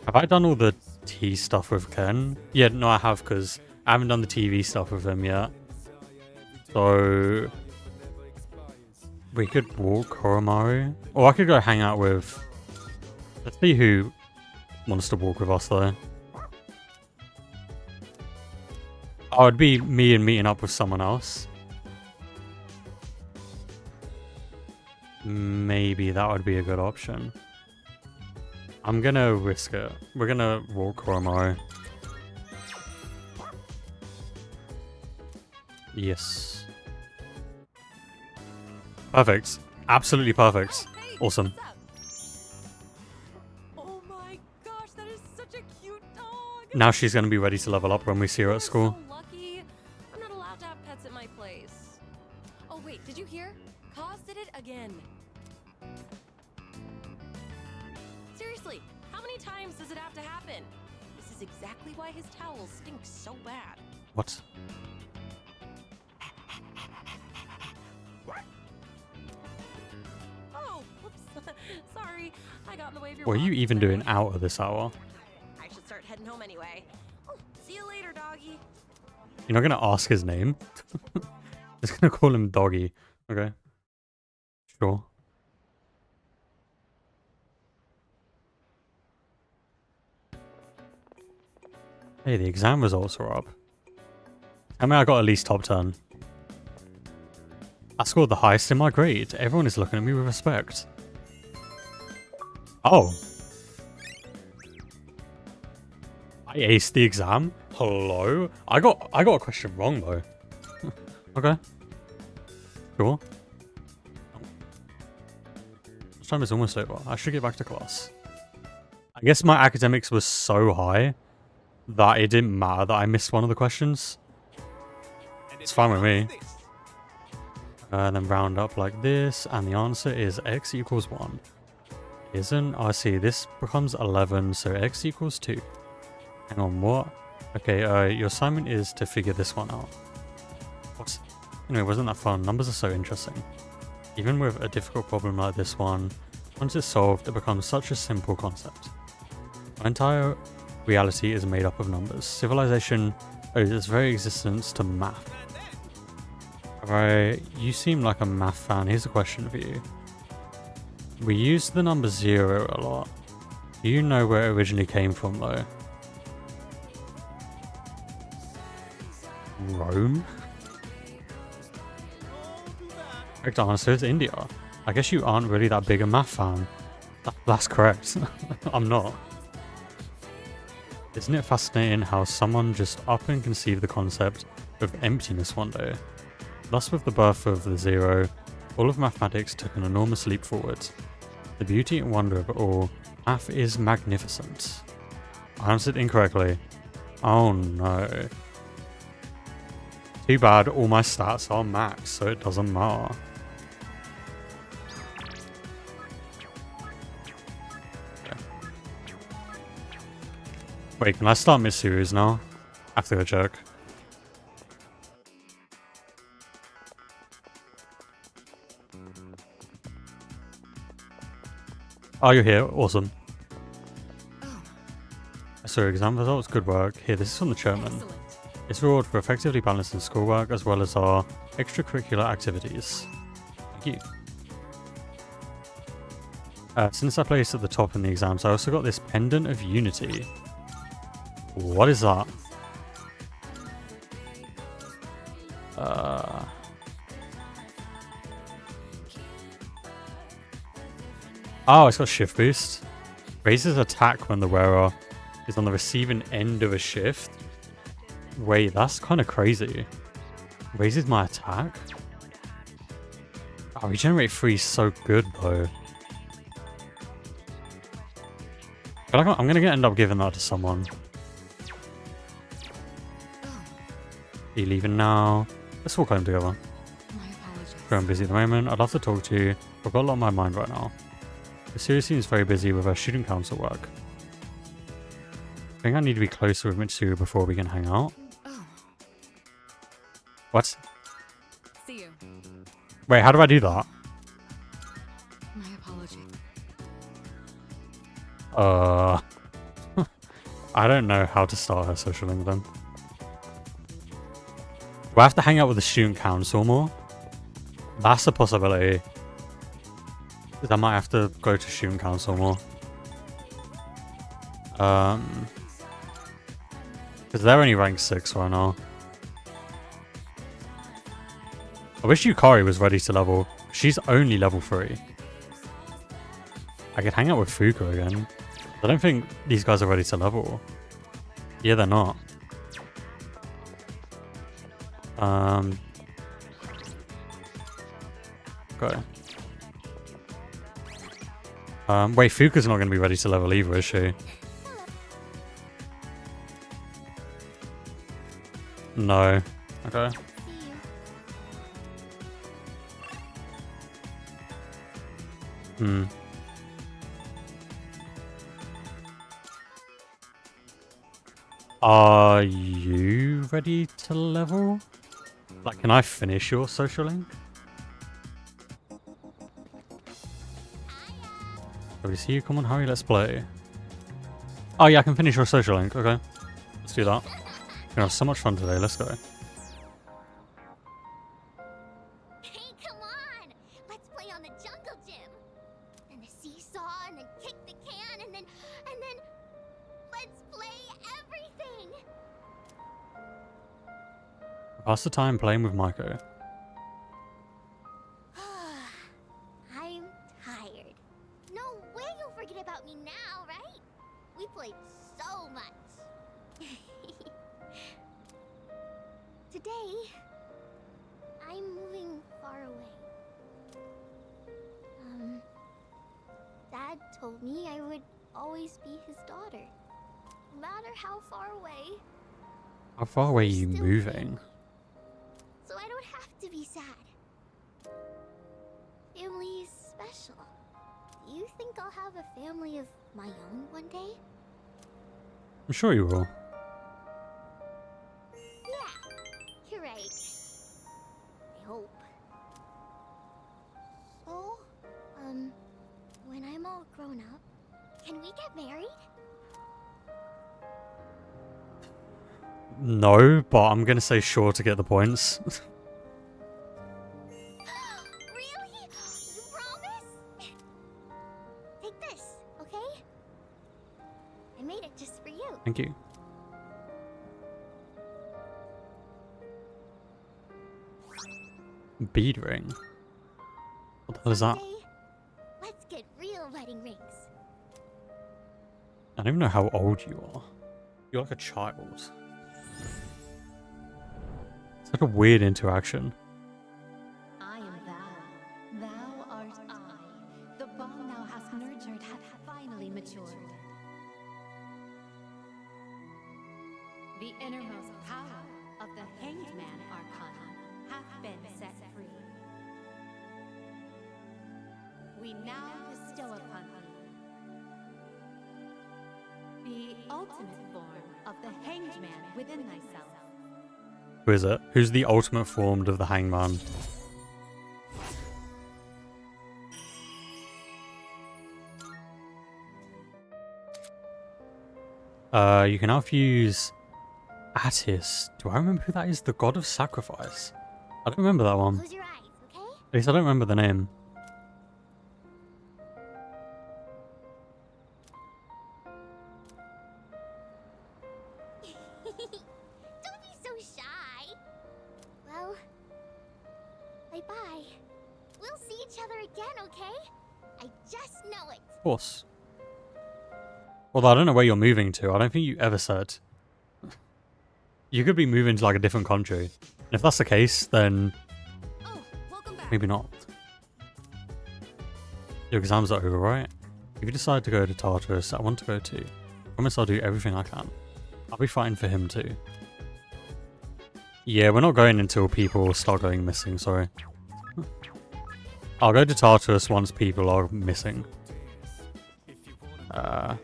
Have I done all the tea stuff with Ken? Yeah, no, I have, because I haven't done the TV stuff with him yet. So we could walk Koromaru, or I could go hang out with Let's see who wants to walk with us though. Oh, it'd be me and meeting up with someone else. Maybe that would be a good option. I'm gonna risk it. We're gonna walk Romo. Yes. Perfect. Absolutely perfect. Awesome. Oh my gosh, that is such a cute dog. Now she's gonna be ready to level up when we see her at school. So lucky. I'm not allowed to have pets at my place. Oh wait, did you hear? Kaz did it again. Seriously, how many times does it have to happen? This is exactly why his towel stinks so bad. What? Oh, whoops. Sorry, I got in the way of your What are you walk. even doing out of this hour? I should start heading home anyway. Oh, see you later, doggy. You're not gonna ask his name? Just gonna call him Doggy. Okay. Sure. Hey, the exam results are up. I mean, I got at least top 10. I scored the highest in my grade. Everyone is looking at me with respect. Oh. I aced the exam? Hello? I got a question wrong though. Okay. Sure. Time is almost over. I should get back to class. I guess my academics was so high that it didn't matter that I missed one of the questions. It's fine with me. And then round up like this, and the answer is x equals 1. Isn't? Oh, I see. This becomes 11, so x equals 2. Hang on, what? Okay, your assignment is to figure this one out. What? Anyway, wasn't that fun? Numbers are so interesting. Even with a difficult problem like this one, once it's solved, it becomes such a simple concept. Our entire reality is made up of numbers. Civilization owes its very existence to math. Alright, you seem like a math fan. Here's a question for you. We use the number 0 a lot. Do you know where it originally came from though? Rome? Correct answer is India. I guess you aren't really that big a math fan. That's correct. I'm not. Isn't it fascinating how someone just up and conceived the concept of emptiness one day? Thus, with the birth of the 0, all of mathematics took an enormous leap forward. The beauty and wonder of it all, math is magnificent. I answered incorrectly. Oh no. Too bad all my stats are max, so it doesn't matter. Wait, can I start mid-series now? I have to go check. Oh, you're here. Awesome. I saw your exam results. Good work. Here, this is from the chairman. It's reward for effectively balancing schoolwork as well as our extracurricular activities. Thank you. Since I placed at the top in the exams, I also got this Pendant of Unity. What is that? Oh, it's got shift boost. Raises attack when the wearer is on the receiving end of a shift. Wait, that's kind of crazy. Raises my attack? Oh, regenerate 3 is so good though. I feel like I'm gonna end up giving that to someone. Are you leaving now? Let's walk home together. I'm busy at the moment. I'd love to talk to you. I've got a lot on my mind right now. The series seems very busy with our student council work. I think I need to be closer with Mitsuru before we can hang out. Oh. What? See you. Wait, how do I do that? My apology. I don't know how to start her social link then. Do I have to hang out with the student council more? That's a possibility. I might have to go to student council more. Because they're only ranked 6 right now. I wish Yukari was ready to level. She's only level 3. I could hang out with Fuuka again. I don't think these guys are ready to level. Yeah, they're not. Okay. Wait, Fuuka's not going to be ready to level either, is she? No. Okay. Hmm. Are you ready to level? Like, can I finish your social link? Do we see you? Come on, hurry, let's play. Oh yeah, I can finish your social link. Okay. Let's do that. We're gonna have so much fun today, let's go. Hey, come on! Let's play on the jungle gym! And the seesaw, and then kick the can, and then... Let's play everything! Pass the time playing with Maiko. I'm tired. No way you'll forget about me now, right? We played so much. Today, I'm moving far away. Dad told me I would always be his daughter. No matter how far away. How far away are you moving? So I don't have to be sad. Family is special. Do you think I'll have a family of my own one day? I'm sure you will. Yeah, you're right. I hope. So, when I'm all grown up, can we get married? No, but I'm gonna say sure to get the points. Really? You promise? Take this, okay? I made it just for you. Thank you. Bead ring? What the hell is that? Someday, let's get real wedding rings. I don't even know how old you are. You're like a child. It's like a weird interaction. I am thou. Thou art I. The bond thou hast nurtured hath finally matured. The innermost power of the Hanged Man Arcana hath been set free. We now bestow upon thee the ultimate form of the Hanged Man within thyself. Who is it? Who's the ultimate form of the Hangman? You can now use Attis. Do I remember who that is? The god of sacrifice. I don't remember that one. Close your eyes, okay? At least I don't remember the name. Don't be so shy. Well, bye-bye. We'll see each other again, okay? I just know it. Of course. Although I don't know where you're moving to. I don't think you ever said. You could be moving to like a different country. And if that's the case, then maybe not. Your exams are over, right? If you decide to go to Tartarus, I want to go too. I promise I'll do everything I can. I'll be fighting for him too. Yeah, we're not going until people start going missing, sorry. I'll go to Tartarus once people are missing. Saw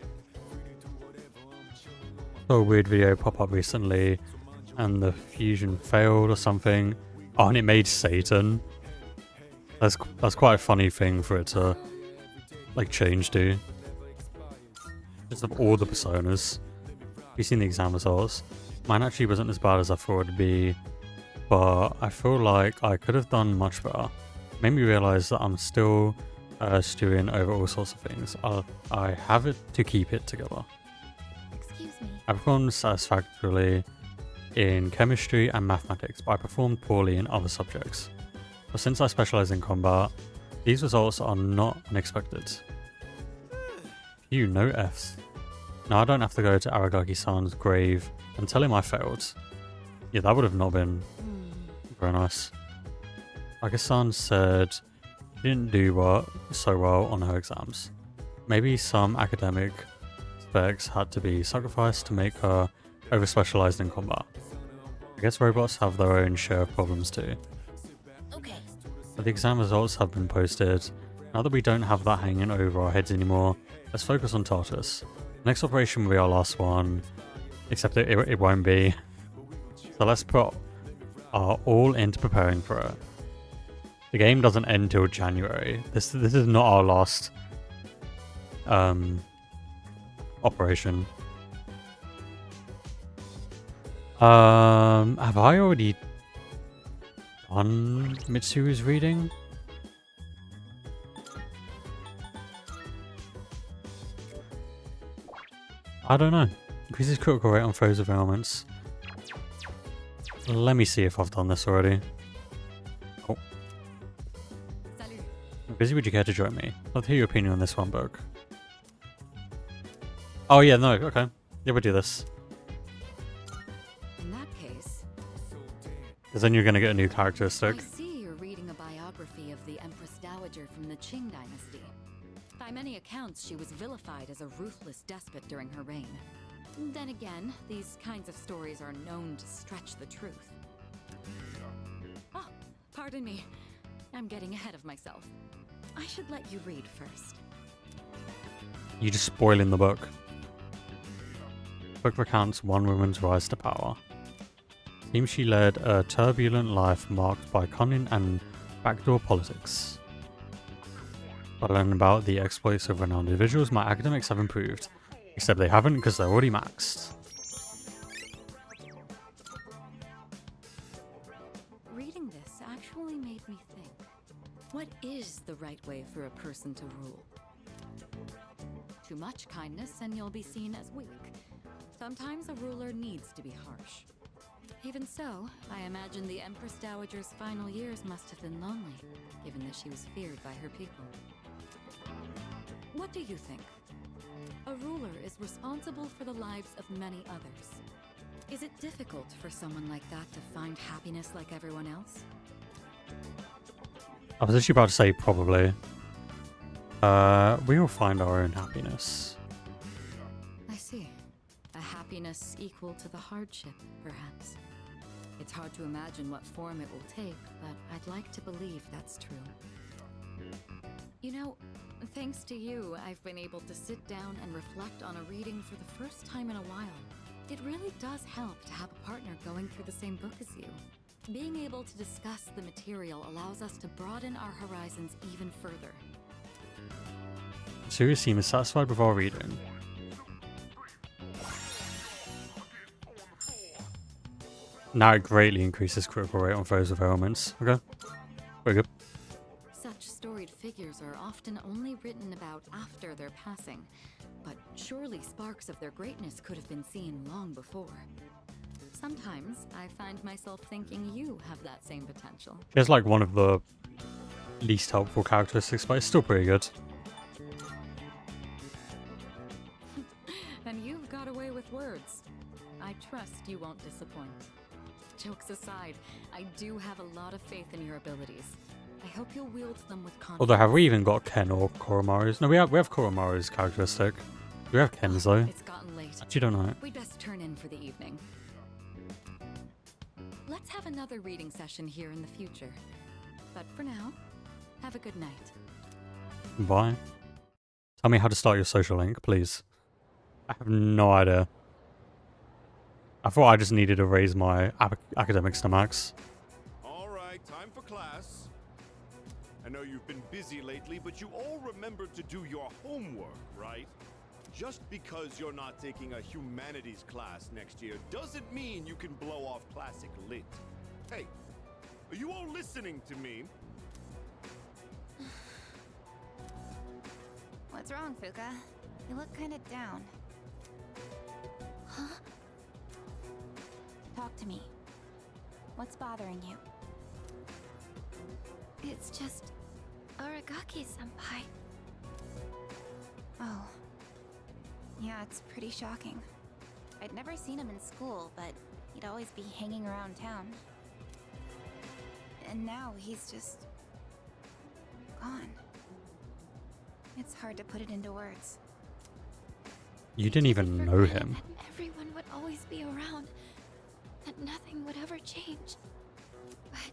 a weird video pop up recently and the fusion failed or something. Oh, and it made Satan. That's quite a funny thing for it to like change to. Just of all the personas. You've seen the exam results. Mine actually wasn't as bad as I thought it'd be, but I feel like I could have done much better. Made me realise that I'm still stewing over all sorts of things. I have it to keep it together. I performed satisfactorily in chemistry and mathematics, but I performed poorly in other subjects. But since I specialize in combat, these results are not unexpected. Phew, no Fs. Now I don't have to go to Aragaki-san's grave and tell him I failed. Yeah, that would have not been very nice. Aragaki-san said she didn't do so well on her exams. Maybe some academic specs had to be sacrificed to make her over-specialized in combat. I guess robots have their own share of problems too. Okay. But the exam results have been posted. Now that we don't have that hanging over our heads anymore, let's focus on Tartarus. Next operation will be our last one, except it won't be. So let's put our all into preparing for it. The game doesn't end till January. This is not our last operation. Have I already done Mitsuru's reading? I don't know. Increases critical rate on foes of ailments. Let me see if I've done this already. Oh. Busy, would you care to join me? I'll hear your opinion on this one book. Oh yeah, no, okay. Yeah, we'll do this. In that case, Because then you're going to get a new characteristic. I see you're reading a biography of the Empress Dowager from the Qing dynasty. By many accounts, she was vilified as a ruthless despot during her reign. Then again, these kinds of stories are known to stretch the truth. Oh, pardon me. I'm getting ahead of myself. I should let you read first. You just spoiling the book. Book recounts one woman's rise to power. Seems she led a turbulent life marked by cunning and backdoor politics. By learning about the exploits of renowned individuals, my academics have improved. Except they haven't because they're already maxed. Reading this actually made me think. What is the right way for a person to rule? Too much kindness and you'll be seen as weak. Sometimes a ruler needs to be harsh. Even so, I imagine the Empress Dowager's final years must have been lonely, given that she was feared by her people. What do you think? A ruler is responsible for the lives of many others. Is it difficult for someone like that to find happiness like everyone else? I was actually about to say probably. We will find our own happiness. I see. A happiness equal to the hardship, perhaps. It's hard to imagine what form it will take, but I'd like to believe that's true. You know, thanks to you, I've been able to sit down and reflect on a reading for the first time in a while. It really does help to have a partner going through the same book as you. Being able to discuss the material allows us to broaden our horizons even further. Sirius seems satisfied with our reading. Now it greatly increases critical rate on foes of ailments. Okay, very good. Such storied figures are often only written about after their passing, but surely sparks of their greatness could have been seen long before. Sometimes I find myself thinking you have that same potential. It's like one of the least helpful characteristics, but it's still pretty good. And you've got away with words. I trust you won't disappoint. Jokes aside, I do have a lot of faith in your abilities. I hope you'll wield them with confidence. Although, have we even got Ken or Koromaru's? No, we have Koromaru's characteristic. We have Ken's though. It's gotten late. Actually, don't know. We'd best turn in for the evening. Let's have another reading session here in the future. But for now, have a good night. Bye. Tell me how to start your social link, please. I have no idea. I thought I just needed to raise my academics to max. All right, time for class. I know you've been busy lately, but you all remembered to do your homework, right? Just because you're not taking a humanities class next year doesn't mean you can blow off classic lit. Hey, are you all listening to me? What's wrong, Fuka? You look kind of down. Huh? to me. What's bothering you? It's just Aragaki-senpai. Oh. Yeah, it's pretty shocking. I'd never seen him in school, but he'd always be hanging around town. And now he's just gone. It's hard to put it into words. You didn't even know him. That everyone would always be around. That nothing would ever change. But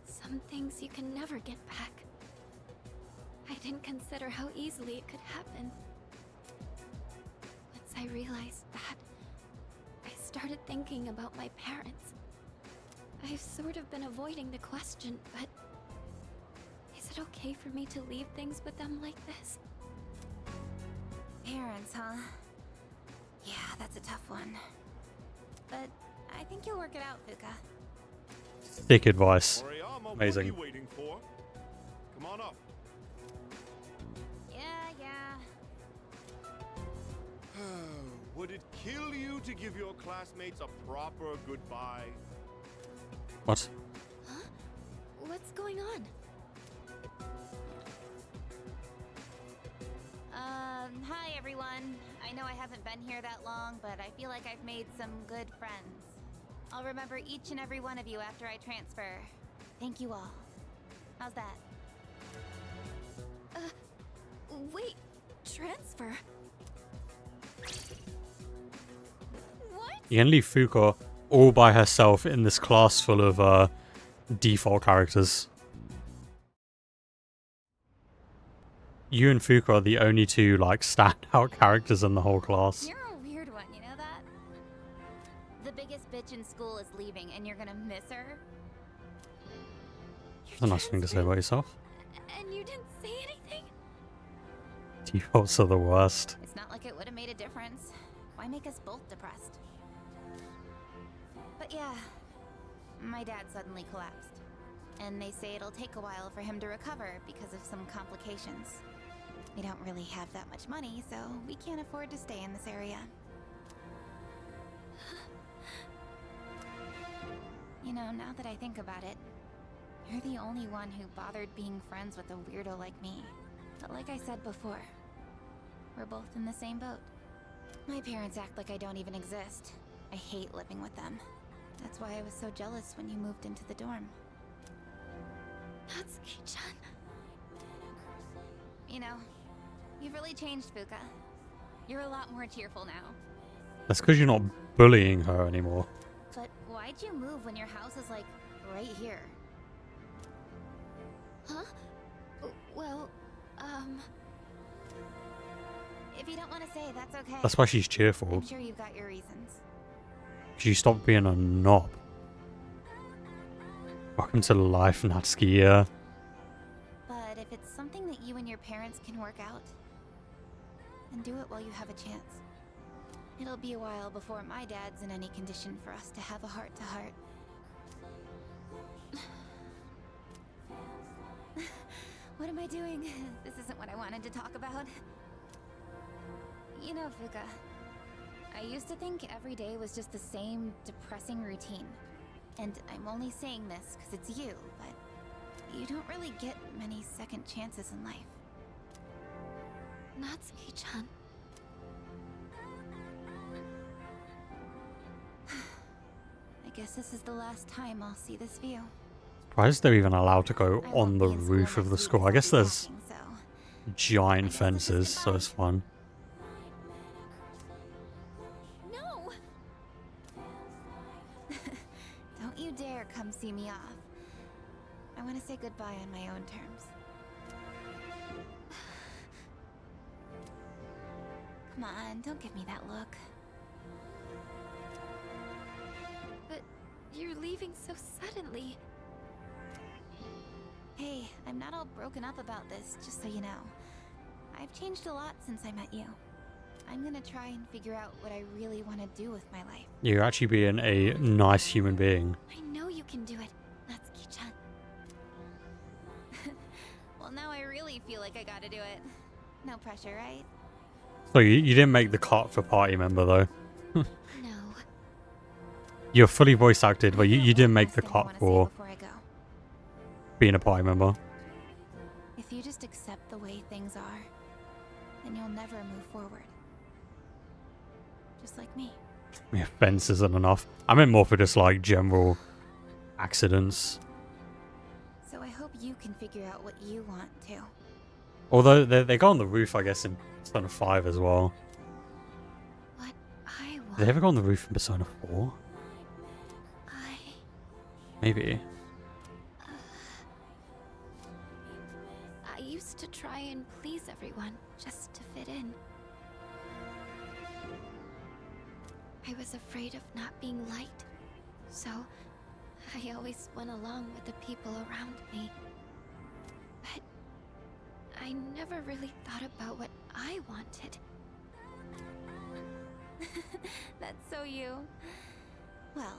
some things you can never get back. I didn't consider how easily it could happen. Once I realized that, I started thinking about my parents. I've sort of been avoiding the question, but is it okay for me to leave things with them like this? Parents, huh? Yeah, that's a tough one. But I think you'll work it out, Fuka. Thick advice. Moriyama, Amazing. What are you waiting for? Come on up. Yeah. Would it kill you to give your classmates a proper goodbye? What? Huh? What's going on? Hi everyone. I know I haven't been here that long, but I feel like I've made some good friends. I'll remember each and every one of you after I transfer. Thank you all. How's that? Wait, transfer? What? You can leave Fuka all by herself in this class full of default characters. You and Fuka are the only two like standout characters in the whole class. You're a weird one, you know that? The biggest bitch in school is leaving and you're gonna miss her? That's a nice thing to say about yourself. And you didn't say anything? Defaults are the worst. It's not like it would have made a difference. Why make us both depressed? But yeah, my dad suddenly collapsed. And they say it'll take a while for him to recover because of some complications. We don't really have that much money, so we can't afford to stay in this area. You know, now that I think about it, you're the only one who bothered being friends with a weirdo like me. But like I said before, we're both in the same boat. My parents act like I don't even exist. I hate living with them. That's why I was so jealous when you moved into the dorm. Natsuki-chan. You know, you've really changed, Fuka. You're a lot more cheerful now. That's because you're not bullying her anymore. But why'd you move when your house is like right here? Huh? Well, if you don't want to say, that's okay. That's why she's cheerful. I'm sure you've got your reasons. She stopped being a knob. Welcome to life, Natsuki, yeah. But if it's something that you and your parents can work out, then do it while you have a chance. It'll be a while before my dad's in any condition for us to have a heart-to-heart. What am I doing? This isn't what I wanted to talk about. You know, Fuka, I used to think every day was just the same depressing routine. And I'm only saying this because it's you, but you don't really get many second chances in life. Natsuki-chan. I guess this is the last time I'll see this view. Surprised they're even allowed to go on the roof of the school. I guess there's giant fences, so it's fun. No! Don't you dare come see me off. I want to say goodbye on my own terms. Come on, don't give me that look. But you're leaving so suddenly. Hey, I'm not all broken up about this, just so you know. I've changed a lot since I met you. I'm gonna try and figure out what I really want to do with my life. You're actually being a nice human being. I know you can do it, Natsuki-chan. Well, now I really feel like I gotta do it. No pressure, right? So you didn't make the cut for party member though. No. You're fully voice acted, but you didn't make the cut for before I go. being a party member. If you just accept the way things are, then you'll never move forward. Just like me. Yeah, fence isn't enough. I meant more for just like general accidents. So I hope you can figure out what you want to. Although they go on the roof, I guess, in Persona 5 as well. What I want. Did they ever go on the roof in Persona 4? Maybe. I used to try and please everyone just to fit in. I was afraid of not being liked, so I always went along with the people around me. But I never really thought about what I wanted. That's so you. Well,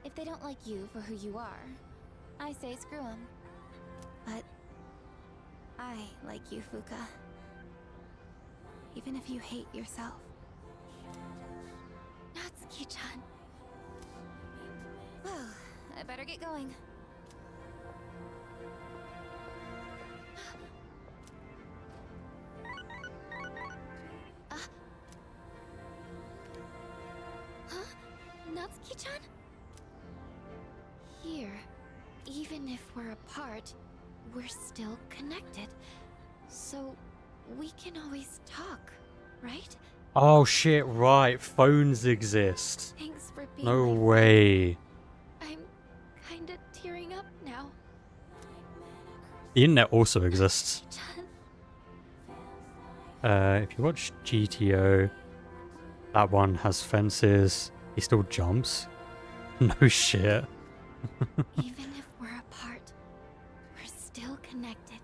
if they don't like you for who you are, I say screw them. But I like you, Fuka. Even if you hate yourself. Natsuki-chan. Well, I better get going. Huh? Natsuki-chan? Here, even if we're apart, we're still connected. So we can always talk, right? Oh shit, right. Phones exist. Thanks for being No my way. I'm kinda tearing up now. The internet also exists. If you watch GTO, that one has fences. He still jumps. No shit. Even if we're apart, we're still connected.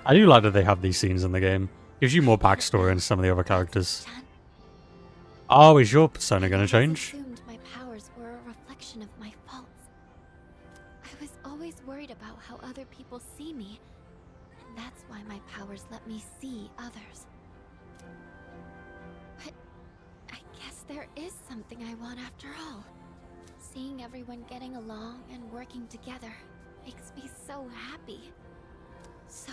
I do like that they have these scenes in the game. Gives you more backstory on some of the other characters. Oh, is your persona gonna change? I assumed my powers were a reflection of my faults. I was always worried about how other people see me, and that's why my powers let me see others. But I guess there is something I want after all. Seeing everyone getting along and working together makes me so happy. So,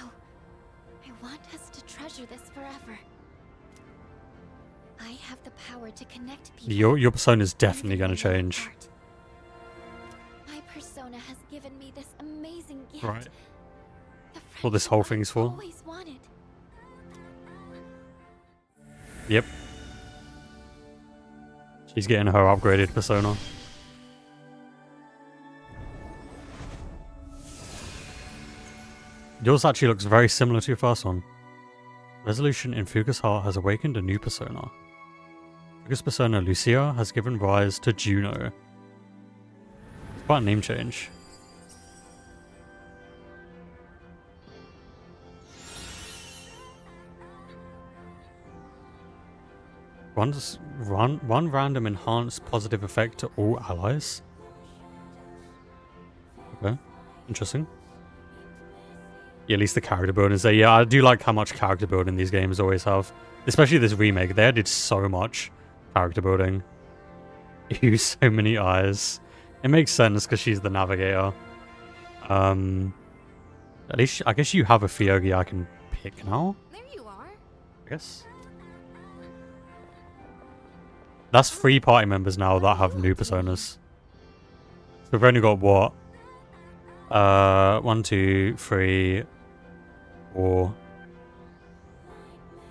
I want us to treasure this forever. I have the power to connect people. Your persona is definitely gonna change. My persona has given me this amazing gift. Right. What this whole thing's for. Always wanted. Yep. She's getting her upgraded persona. Yours actually looks very similar to your first one. Resolution in Fuka's heart has awakened a new persona. Fuka's persona Lucia has given rise to Juno. It's quite a name change. One random enhanced positive effect to all allies. Okay, interesting. Yeah, at least the character building is there. Yeah, I do like how much character building these games always have. Especially this remake. They added so much character building. Ew, so many eyes. It makes sense because she's the navigator. At least, I guess you have a Fyogi I can pick now. There you are. I guess. That's 3 party members now that have new personas. So we've only got what? 1, 2, 3, 4,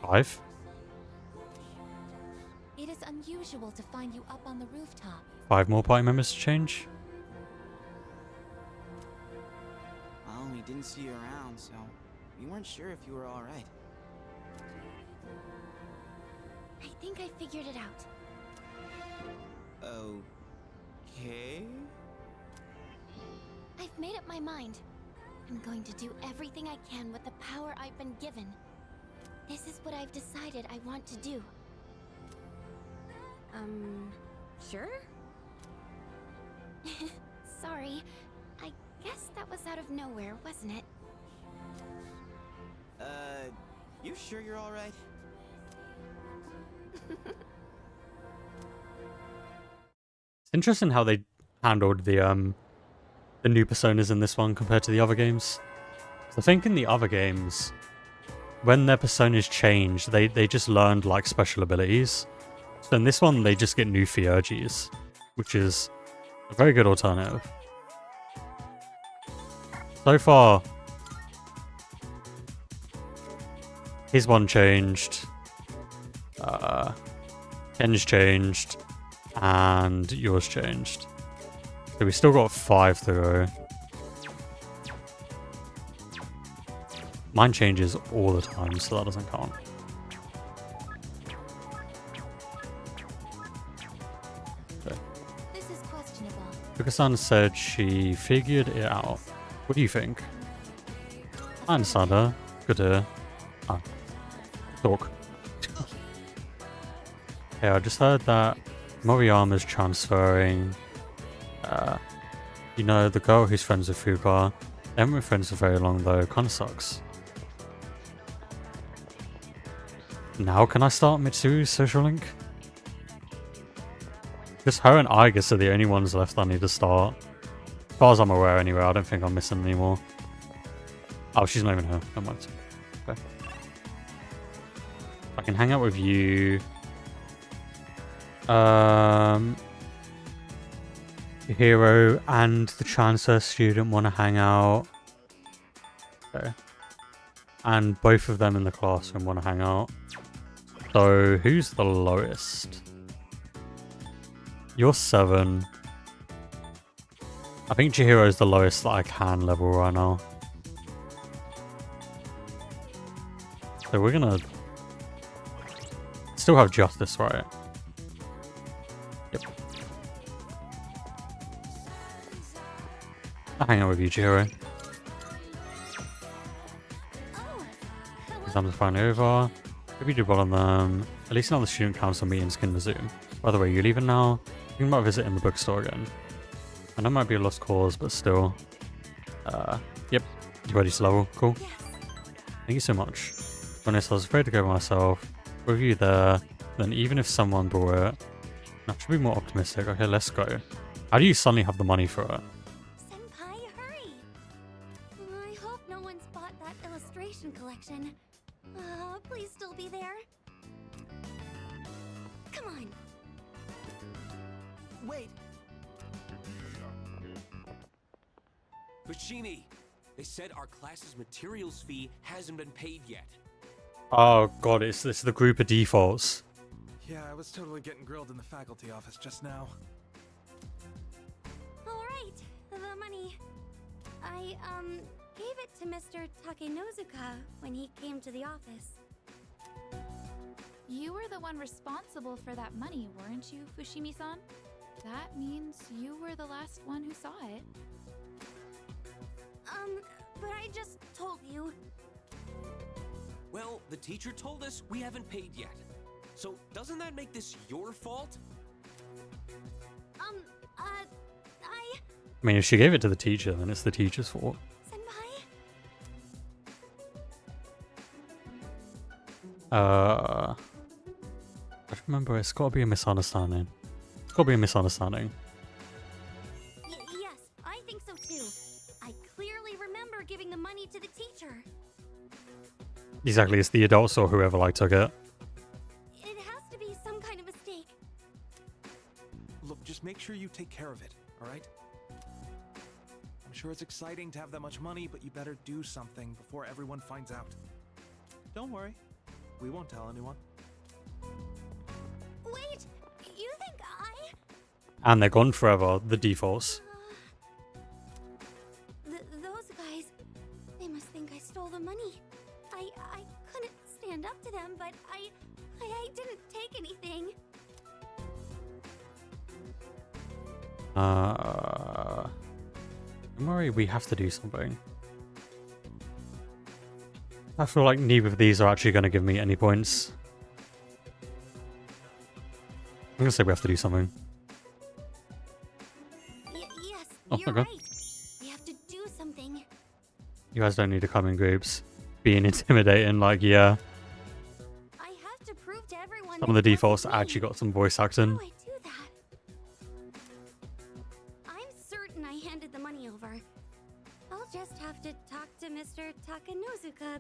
5. It is unusual to find you up on the rooftop. 5 more party members to change. Well, we didn't see you around, so we weren't sure if you were all right. I think I figured it out. Okay. I've made up my mind. I'm going to do everything I can with the power I've been given. This is what I've decided I want to do. Sure? Sorry. I guess that was out of nowhere, wasn't it? You sure you're all right? interesting how they handled the new personas in this one compared to the other games. So I think in the other games, when their personas changed, they just learned like special abilities. So in this one, they just get new Theurgies, which is a very good alternative. So far, his one changed, Ken's changed, and yours changed. So we still got 5 to go. Mine changes all the time, so that doesn't count. Okay. This is questionable. Fukasan said she figured it out. What do you think? I understand her. Good to hear. Ah. Talk. Yeah, I just heard that Moriyama's transferring. You know, the girl who's friends with Fuka. They haven't been friends for very long though. Kinda sucks. Now can I start Mitsu's social link? Just her and Igus are the only ones left I need to start. As far as I'm aware anyway, I don't think I'm missing any more. Oh, she's not even here. Never mind. Okay. I can hang out with you. Hero and the transfer student want to hang out. Okay. And both of them in the classroom want to hang out. So, who's the lowest? You're 7. I think Chihiro is the lowest that I can level right now. So we're gonna still have Justice, right? Yep. I'll hang out with you, Chihiro. Exams are finally over. If you do well on them, at least now the student council meetings can resume. By the way, you leaving now? You can about visit in the bookstore again. I know it might be a lost cause, but still. Yep. You ready to level? Cool. Thank you so much. Honest, I was afraid to go by myself. With you there, then even if someone brought it, I should be more optimistic. Okay, let's go. How do you suddenly have the money for it? Senpai, hurry! I hope no one's bought that illustration collection. Please still be there. Come on. Wait! Fushimi! They said our class's materials fee hasn't been paid yet. Oh god, it's the group of defaults. Yeah, I was totally getting grilled in the faculty office just now. Alright, the money. I, gave it to Mr. Takenozuka when he came to the office. You were the one responsible for that money, weren't you, Fushimi-san? That means you were the last one who saw it. But I just told you. Well, the teacher told us we haven't paid yet. So doesn't that make this your fault? I mean, if she gave it to the teacher, then it's the teacher's fault. I remember it's gotta be a misunderstanding. It's gotta be a misunderstanding. Yes, I think so too. I clearly remember giving the money to the teacher. Exactly, it's the adults or whoever took it. It has to be some kind of mistake. Look, just make sure you take care of it, alright? I'm sure it's exciting to have that much money, but you better do something before everyone finds out. Don't worry. We won't tell anyone. Wait! You think I... And they're gone forever, the defaults. Those guys... They must think I stole the money. I couldn't stand up to them, but I didn't take anything. Don't worry, we have to do something. I feel like neither of these are actually going to give me any points. I'm going to say we have to do something. Yes, oh, you're okay. right. We have to do something. You guys don't need to come in groups. Being intimidating, yeah. I have to prove to everyone Some of the defaults actually got some voice acting.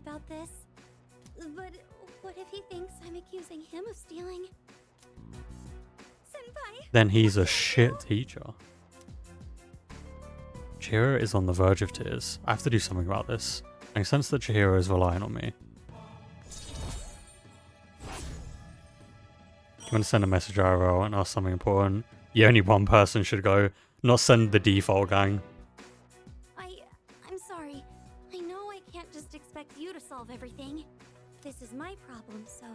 about this. But what if he thinks I'm accusing him of stealing? Senpai! Then he's a shit teacher. Chihiro is on the verge of tears. I have to do something about this. I can sense that Chihiro is relying on me. I'm gonna send a message IRL and ask something important. Yeah, only one person should go, not send the default gang. I'm sorry. I know I can't just expect you to solve everything. This is my problem, so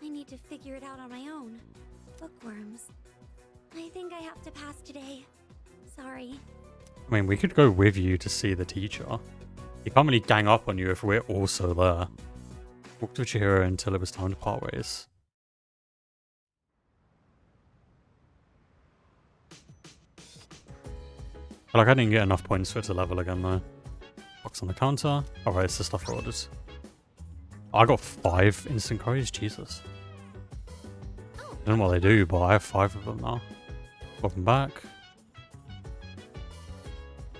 I need to figure it out on my own. Bookworms. I think I have to pass today. Sorry. I mean, we could go with you to see the teacher. He can't really gang up on you if we're also there. Walked with Chihiro until it was time to part ways. I feel like I didn't get enough points for it to level again though. Box on the counter. Alright, it's the stuff I ordered. I got 5 instant curries, Jesus. I don't know what they do, but I have 5 of them now. Welcome back.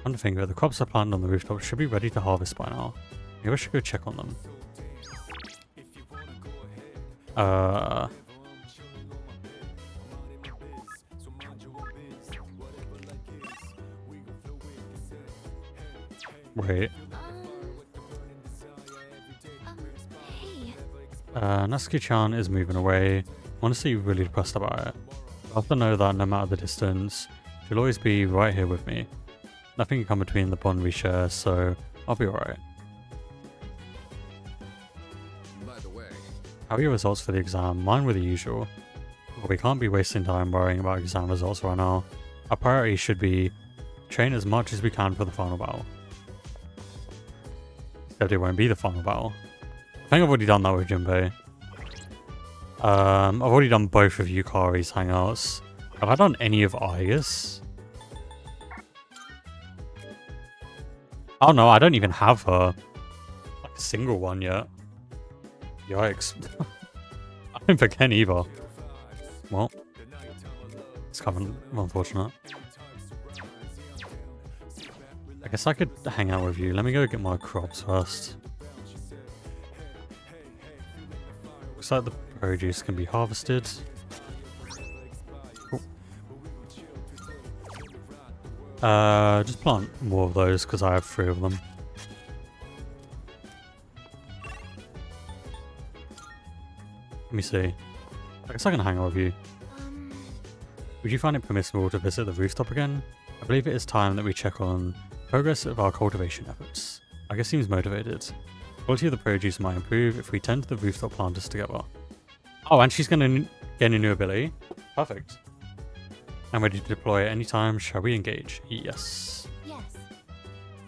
Underfinger, the crops I planted on the rooftop should be ready to harvest by now. Maybe I should go check on them. Wait. Natsuki-chan is moving away. Honestly, really depressed about it. I have to know that no matter the distance, she'll always be right here with me. Nothing can come between the bond we share, so I'll be alright. By the way, how are your results for the exam? Mine were the usual. But we can't be wasting time worrying about exam results right now. Our priority should be train as much as we can for the final battle. Except it won't be the final battle. I think I've already done that with Jinbei. I've already done both of Yukari's hangouts. Have I done any of Aya's? Oh no, I don't even have her. Like a single one yet. Yikes. I don't think Ken either. Well, it's kind of unfortunate. I guess I could hang out with you. Let me go get my crops first. Looks like the produce can be harvested. Cool. Just plant more of those because I have 3 of them. Let me see. I guess I can hang out with you. Would you find it permissible to visit the rooftop again? I believe it is time that we check on progress of our cultivation efforts. I guess seems motivated. Quality of the produce might improve if we tend to the rooftop planters together. Oh, and she's gonna get a new ability. Perfect. I'm ready to deploy at any time. Shall we engage? Yes. Yes.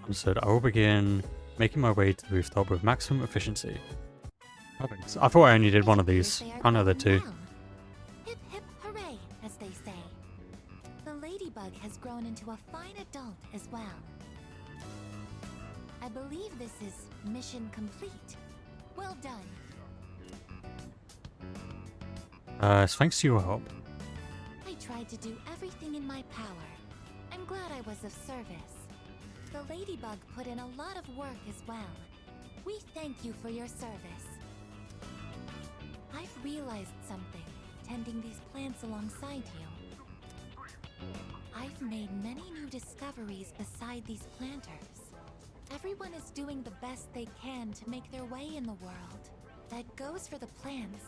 Understood. I will begin making my way to the rooftop with maximum efficiency. Perfect. I thought I only did one of these. I know there are 2. Hip hip hooray, as they say. The ladybug has grown into a fine adult as well. I believe this is mission complete. Well done. It's thanks to your help. I tried to do everything in my power. I'm glad I was of service. The ladybug put in a lot of work as well. We thank you for your service. I've realized something, tending these plants alongside you. I've made many new discoveries beside these planters. Everyone is doing the best they can to make their way in the world. That goes for the plants.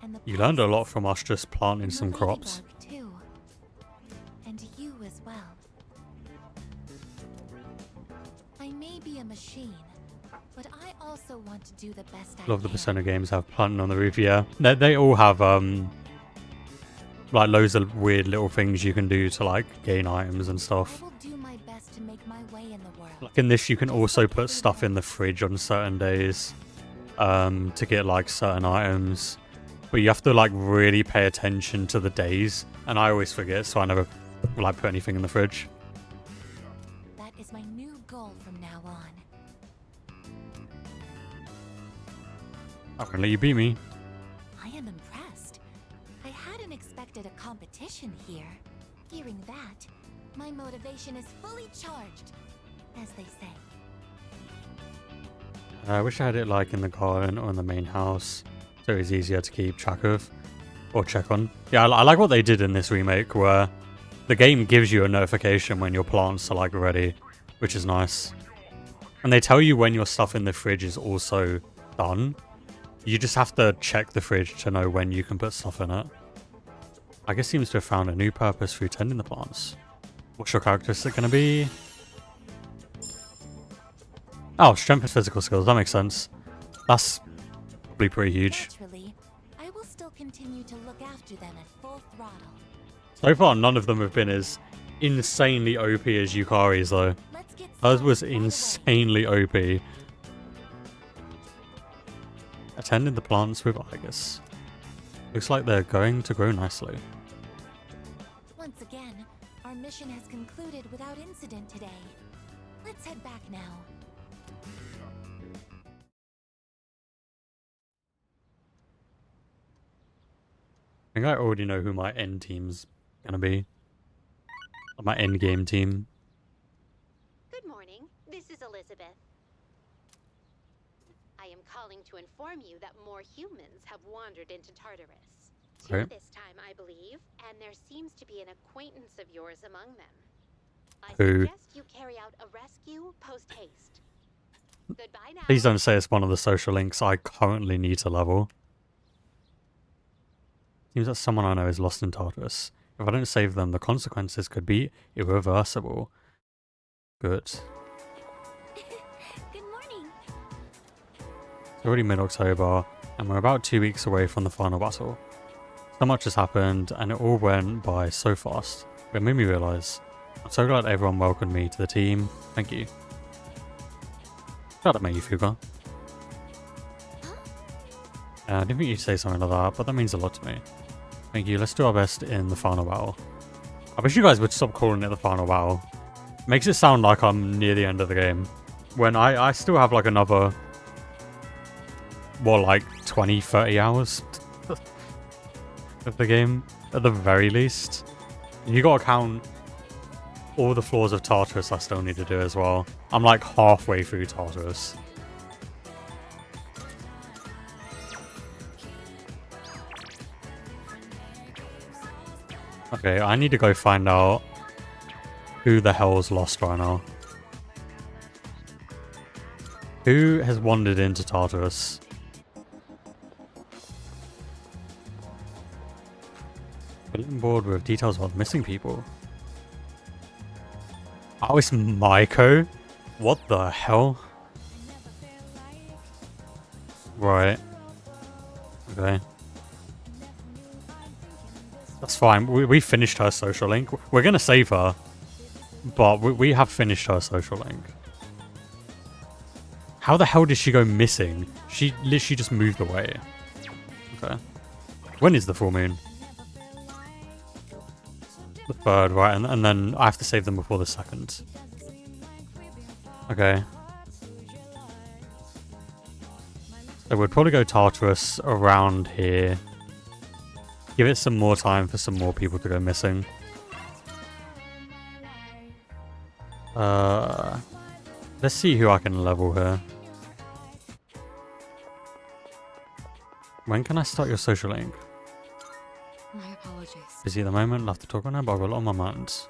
And the You learned a lot from us just planting some crops. too. And you as well. I may be a machine, but I also want to do the best I Love the can. Persona games have planting on the roof, yeah. They all have like loads of weird little things you can do to like gain items and stuff. I will do my best to make my way in the world. Like in this you can also put stuff in the fridge on certain days to get like certain items. But you have to like really pay attention to the days, and I always forget, so I never like put anything in the fridge. That is my new goal from now on. Apparently you beat me. I am impressed. I hadn't expected a competition here. Hearing that, my motivation is fully charged, as they say. I wish I had it like in the garden or in the main house, so it was easier to keep track of or check on. Yeah, I like what they did in this remake, where the game gives you a notification when your plants are like ready, which is nice. And they tell you when your stuff in the fridge is also done. You just have to check the fridge to know when you can put stuff in it. I guess seems to have found a new purpose through tending the plants. What's your characteristic going to be? Oh, strength and physical skills. That makes sense. That's probably pretty huge. Naturally, I will still continue to look after them at full throttle. So far, none of them have been as insanely OP as Yukari's, though. Hers was insanely OP. Attending the plants with Argus. Looks like they're going to grow nicely. Once again, our mission has concluded without incident today. Let's head back now. I think I already know who my end team's gonna be. My end game team. Good morning. This is Elizabeth. I am calling to inform you that more humans have wandered into Tartarus. Two Okay. this time, I believe, and there seems to be an acquaintance of yours among them. I Who? suggest you carry out a rescue post-haste. Goodbye now. Please don't say it's one of the social links I currently need to level. Seems that someone I know is lost in Tartarus. If I don't save them, the consequences could be irreversible. Good. Good morning. It's already mid-October, and we're about 2 weeks away from the final battle. So much has happened, and it all went by so fast. It made me realise. I'm so glad everyone welcomed me to the team. Thank you. Shout out you, Fuga. I didn't think you'd say something like that, but that means a lot to me. Thank you. Let's do our best in the final battle. I wish you guys would stop calling it the final battle. Makes it sound like I'm near the end of the game. When I still have like another... what, like 20, 30 hours of the game, at the very least. You gotta count all the floors of Tartarus I still need to do as well. I'm like halfway through Tartarus. Okay, I need to go find out who the hell's lost right now. Who has wandered into Tartarus? Bulletin board with details about missing people. Oh, it's Maiko? What the hell? Right. Okay. That's fine. We finished her social link. We're gonna save her. But we have finished her social link. How the hell did she go missing? She literally just moved away. Okay. When is the full moon? The 3rd, right? And then I have to save them before the 2nd. Okay. So we'd probably go Tartarus around here. Give it some more time for some more people to go missing. Let's see who I can level here. When can I start your social link? My apologies. Busy at the moment, love to talk on her, but I've got a lot on my mind.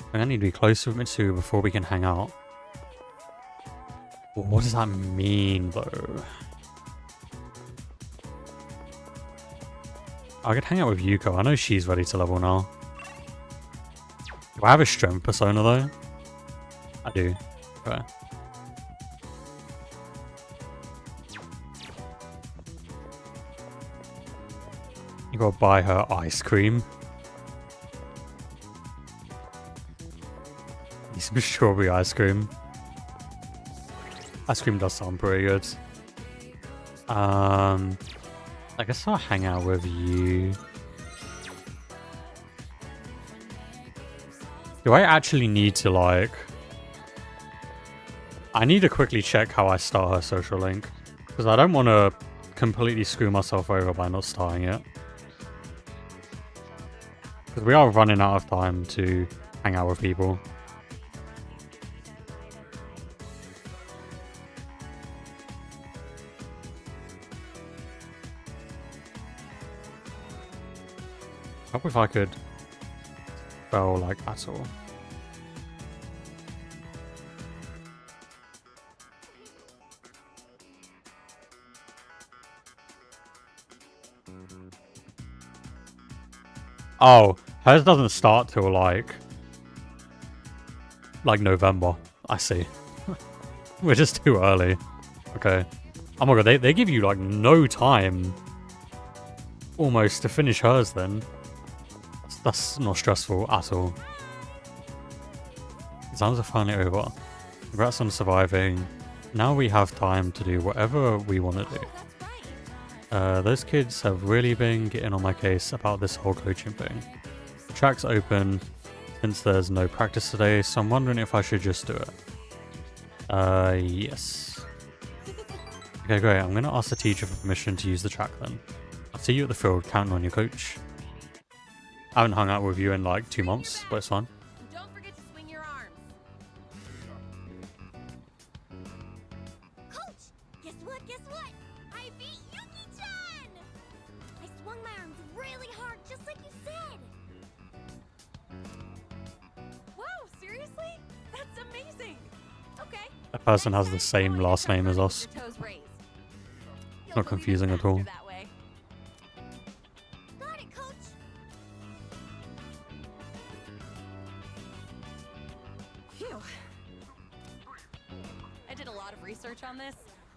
I think I need to be close with Mitsu before we can hang out. Well, what does that mean, though? I could hang out with Yuko. I know she's ready to level now. Do I have a strength persona, though? I do. Okay. You gotta buy her ice cream. Need some strawberry ice cream. Ice cream does sound pretty good. I guess I'll hang out with you. Do I actually need to, like... I need to quickly check how I start her social link. Because I don't want to completely screw myself over by not starting it. Because we are running out of time to hang out with people. Hope if I could spell like at all. Oh, hers doesn't start till like November. I see. We're just too early. Okay. Oh my god, they give you like no time almost to finish hers then. That's not stressful at all. Exams are finally over. Congrats on surviving. Now we have time to do whatever we want to do. Those kids have really been getting on my case about this whole coaching thing. The track's open since there's no practice today, so I'm wondering if I should just do it. Yes. Okay, great. I'm going to ask the teacher for permission to use the track then. I'll see you at the field, counting on your coach. I haven't hung out with you in like 2 months, but it's fine. Don't forget to swing your arms. Coach! Guess what? Guess what? I beat Yuki-chan! I swung my arms really hard, just like you said. Whoa, seriously? That's amazing. Okay. That person has the same last name as us. Toes raised. It's not confusing at all. That way. Got it, Coach. Phew. I did a lot of research on this,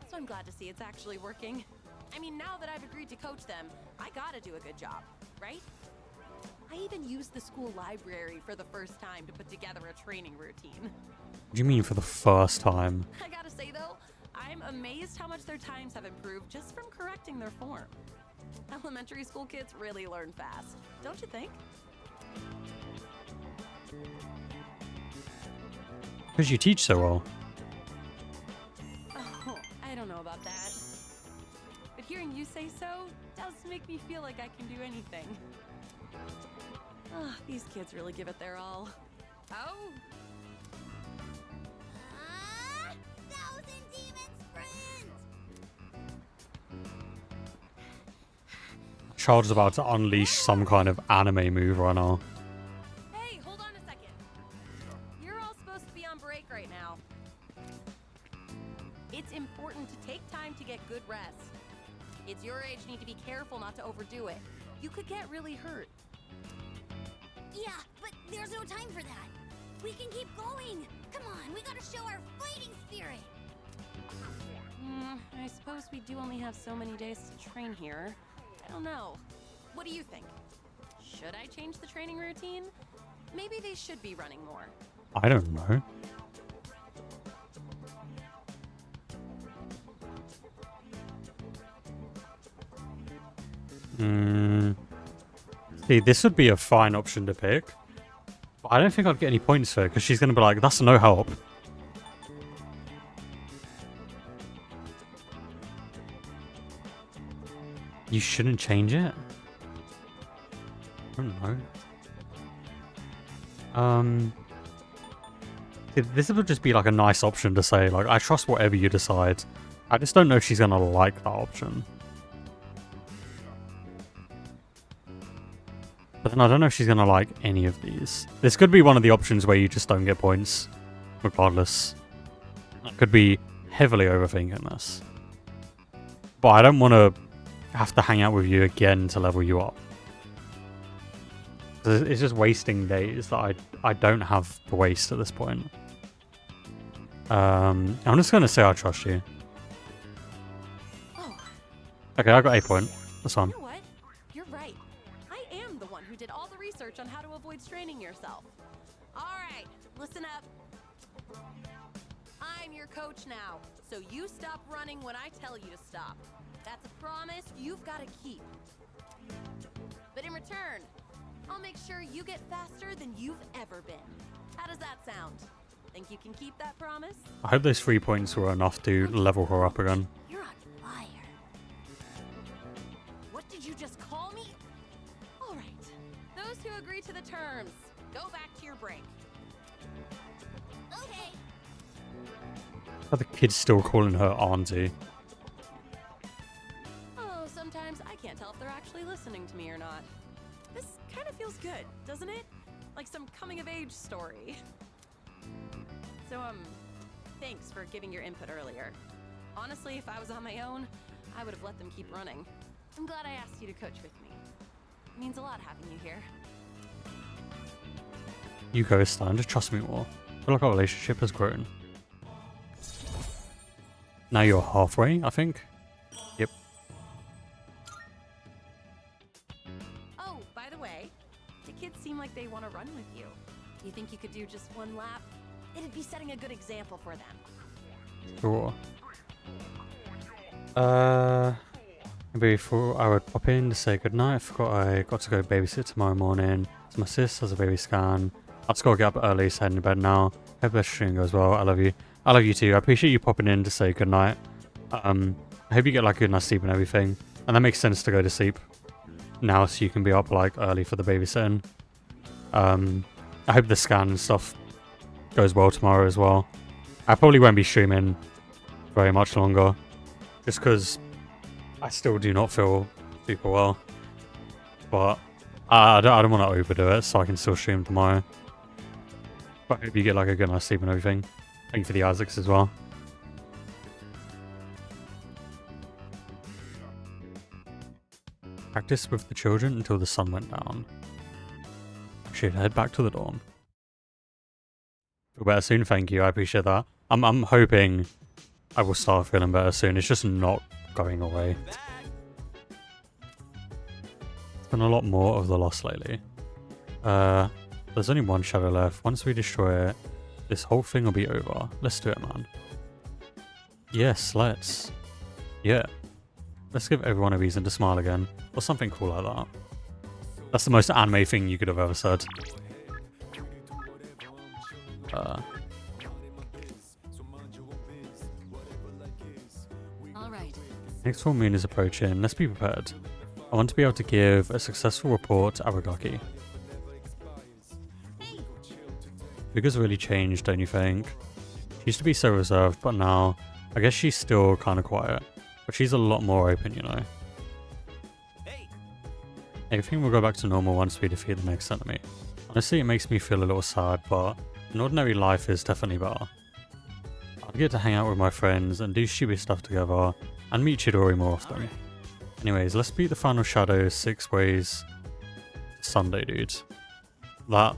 so I'm glad to see it's actually working. I mean, now that I've agreed to coach them, I gotta do a good job, right? I even used the school library for the first time to put together a training routine. What do you mean for the first time? I gotta say though, I'm amazed how much their times have improved just from correcting their form. Elementary school kids really learn fast, don't you think? Because you teach so well. Oh, I don't know about that. But hearing you say so does make me feel like I can do anything. These kids really give it their all. Oh! Thousand Demon Sprint! Child's about to unleash some kind of anime move right now. Hey, hold on a second. You're all supposed to be on break right now. It's important to take time to get good rest. Kids your age need to be careful not to overdo it. You could get really hurt. Yeah, but there's no time for that. We can keep going. Come on, we gotta show our fighting spirit. I suppose we do only have so many days to train here. I don't know. What do you think? Should I change the training routine? Maybe they should be running more. I don't know. See, this would be a fine option to pick. But I don't think I'd get any points for it, because she's going to be like, that's no help. You shouldn't change it? I don't know. This would just be like a nice option to say, like, I trust whatever you decide. I just don't know if she's going to like that option. But then I don't know if she's going to like any of these. This could be one of the options where you just don't get points, regardless. I could be heavily overthinking this. But I don't want to have to hang out with you again to level you up. It's just wasting days that I don't have to waste at this point. I'm just going to say I trust you. Oh. Okay, I got a point. That's fine. You know what? You're right. I am the one who did all the research on how to avoid straining yourself. Alright, listen up. I'm your coach now, so you stop running when I tell you to stop. That's a promise you've got to keep. But in return, I'll make sure you get faster than you've ever been. How does that sound? Think you can keep that promise? I hope those 3 points were enough to level her up again. You're on fire. What did you just call me? All right. Those who agree to the terms, go back to your break. Okay. Are the kids still calling her auntie? Oh, sometimes I can't tell if they're actually listening to me or not. This kind of feels good, doesn't it? Like some coming-of-age story. So, thanks for giving your input earlier. Honestly, if I was on my own, I would have let them keep running. I'm glad I asked you to coach with me. It means a lot having you here. You go, Stan. Just trust me more. I feel like our relationship has grown. Now you're halfway, I think. Yep. Oh, by the way, the kids seem like they want to run with you. Do you think you could do just one lap? It'd be setting a good example for them. Sure. Before I would pop in to say goodnight, I forgot I got to go babysit tomorrow morning. So my sis has a baby scan. I just gotta get up early, so heading to bed now. Hope the stream goes well. I love you. I love you too. I appreciate you popping in to say goodnight. I hope you get like a good night's sleep and everything. And that makes sense to go to sleep now so you can be up like early for the babysitting. I hope the scan and stuff goes well tomorrow as well. I probably won't be streaming very much longer just because I still do not feel super well. But I don't want to overdo it, so I can still stream tomorrow. But I hope you get like a good night's sleep and everything. Thank you for the Isaacs as well. Practice with the children until the sun went down. Should head back to the dawn. Feel better soon, thank you. I appreciate that. I'm hoping I will start feeling better soon. It's just not going away. It's been a lot more of the loss lately. There's only one shadow left. Once we destroy it, this whole thing will be over. Let's do it, man. Yes, let's. Yeah. Let's give everyone a reason to smile again. Or something cool like that. That's the most anime thing you could have ever said. Alright. Next full moon is approaching. Let's be prepared. I want to be able to give a successful report to Aragaki. Yuga's really changed, don't you think? She used to be so reserved, but now, I guess she's still kind of quiet. But she's a lot more open, you know. Everything will go back to normal once we defeat the next enemy. Honestly, it makes me feel a little sad, but an ordinary life is definitely better. I'll get to hang out with my friends and do stupid stuff together, and meet Chidori more often. Anyways, let's beat the final shadow 6 ways Sunday, dude. That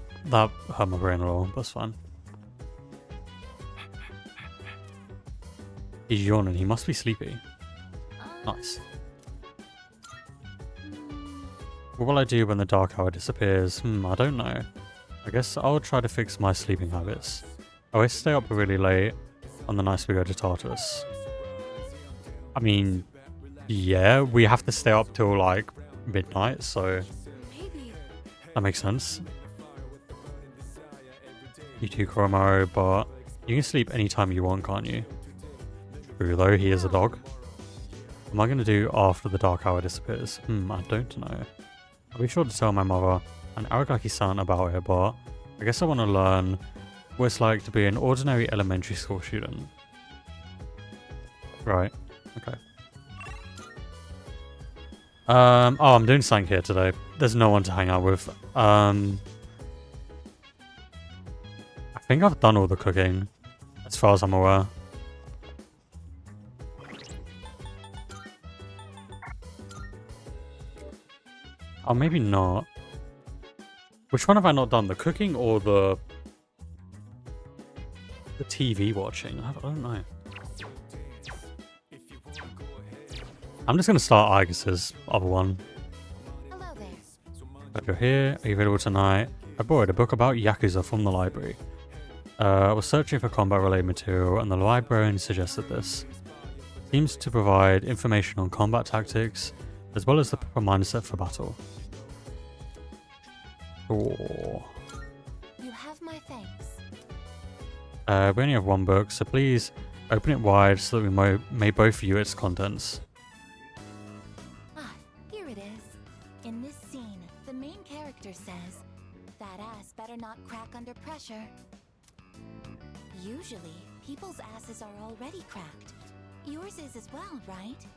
hurt my brain a little, but it's fine. He's yawning, he must be sleepy. Nice. What will I do when the dark hour disappears? I don't know. I guess I'll try to fix my sleeping habits. I always stay up really late on the nights we go to Tartarus. I mean, yeah, we have to stay up till like midnight, so that makes sense. You too, Koromaru, but you can sleep anytime you want, can't you? True, though, he is a dog. What am I going to do after the dark hour disappears? I don't know. I'll be sure to tell my mother and Aragaki-san about it, but I guess I want to learn what it's like to be an ordinary elementary school student. Right, okay. Oh, I'm doing something here today. There's no one to hang out with. I think I've done all the cooking, as far as I'm aware. Oh, maybe not. Which one have I not done? The cooking or the TV watching? I don't know. I'm just going to start Aigus's other one. Hello there. Glad you're here. Are you available tonight? I borrowed a book about Yakuza from the library. I was searching for combat-related material, and the librarian suggested this. Seems to provide information on combat tactics, as well as the proper mindset for battle. Oh. You have my thanks. We only have one book, so please open it wide so that we may both view its contents. Ah, here it is. In this scene, the main character says, "That ass better not crack under pressure." Usually, people's asses are already cracked. Yours is as well, right?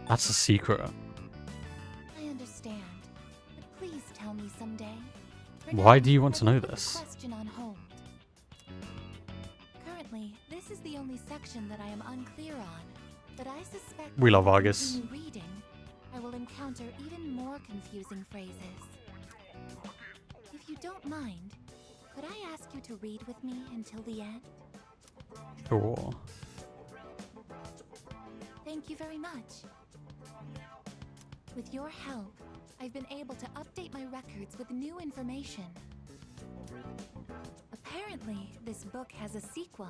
That's a secret. understand, but please tell me someday. For Why now, do you want to I will know put the this? question on hold. Currently, this is the only section that I am unclear on, but I suspect We love if I Argus. continue reading, I will encounter even more confusing phrases. If you don't mind, could I ask you to read with me until the end? Sure. Thank you very much. With your help, I've been able to update my records with new information. Apparently, this book has a sequel.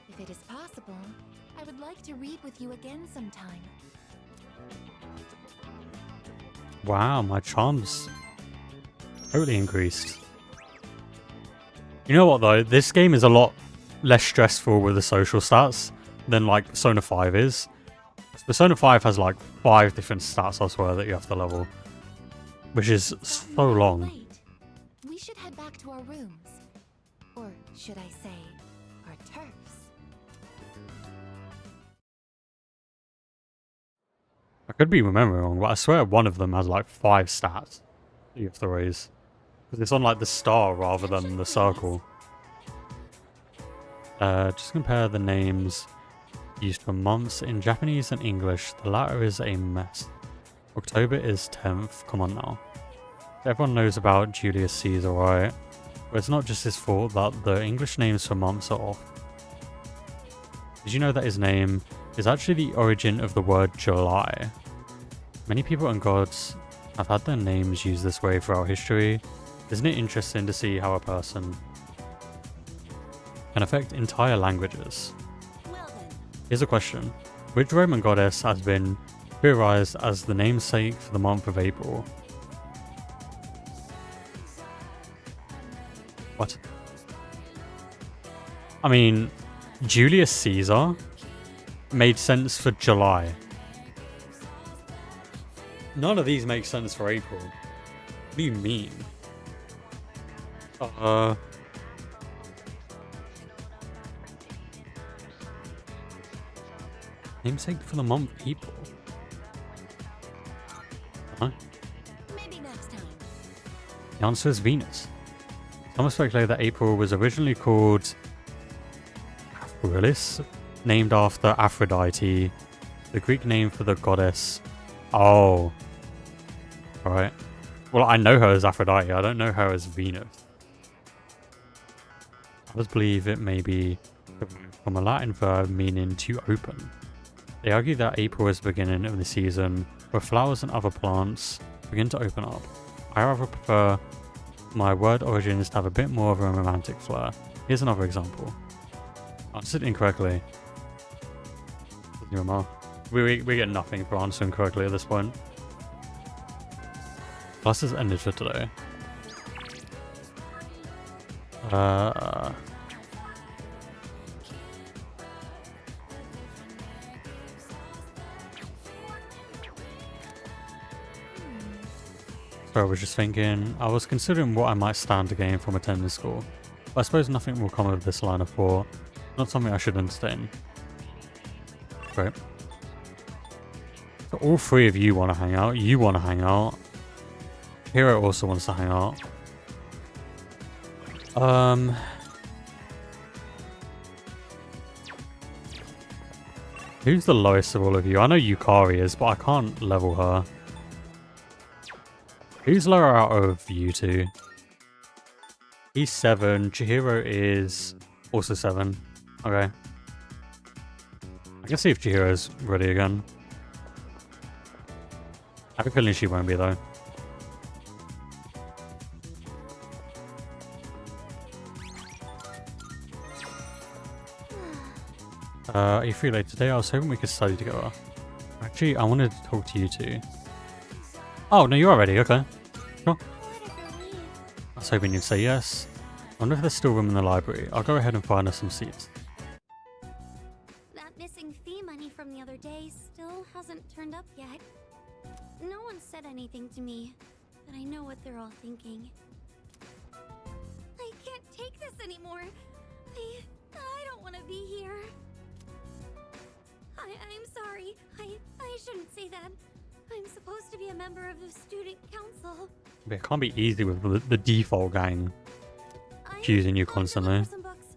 If it is possible, I would like to read with you again sometime. Wow, my charms totally increased. You know what though? This game is a lot less stressful with the social stats than like Persona 5 is. Persona 5 has like 5 different stats, I swear, that you have to level. Which is so long. Wait, we should head back to our rooms. Or should I say, our turfs. I could be remembering wrong, but I swear one of them has like 5 stats that you have to raise. Because it's on like the star rather than the circle. Just compare the names used for months in Japanese and English. The latter is a mess. October is 10th. Come on now. Everyone knows about Julius Caesar, right? But it's not just his fault that the English names for months are off. Did you know that his name is actually the origin of the word July? Many people and gods have had their names used this way throughout history. Isn't it interesting to see how a person can affect entire languages? Here's a question. Which Roman goddess has been theorized as the namesake for the month of April? What? I mean, Julius Caesar made sense for July. None of these make sense for April. What do you mean? Namesake for the month April. Huh? Maybe next time. The answer is Venus. Some speculate that April was originally called Aphrodite, named after Aphrodite, the Greek name for the goddess. Oh. Alright. Well, I know her as Aphrodite, I don't know her as Venus. Others believe it may be from a Latin verb meaning to open. They argue that April is the beginning of the season where flowers and other plants begin to open up. I however prefer my word origins to have a bit more of a romantic flair. Here's another example. I answered incorrectly. We get nothing for answering correctly at this point. Class has ended for today. So I was just thinking, I was considering what I might stand to gain from attending school, but I suppose nothing will come of this line of thought, not something I should entertain. Great. So all 3 of you want to hang out, you want to hang out, Hero also wants to hang out. Who's the lowest of all of you? I know Yukari is, but I can't level her. Who's lower out of you two? He's 7. Chihiro is also 7. Okay. I can see if Chihiro's ready again. I have a feeling she won't be though. Are you free late today? I was hoping we could study together. Actually, I wanted to talk to you two. Oh, no, you are ready. Okay. Sure. I was hoping you'd say yes. I wonder if there's still room in the library. I'll go ahead and find us some seats. That missing fee money from the other day still hasn't turned up yet. No one said anything to me, but I know what they're all thinking. I can't take this anymore. I don't want to be here. I'm sorry. I shouldn't say that. I'm supposed supposed to be a member of the student council. But it can't be easy with the default gang choosing you constantly. Some books.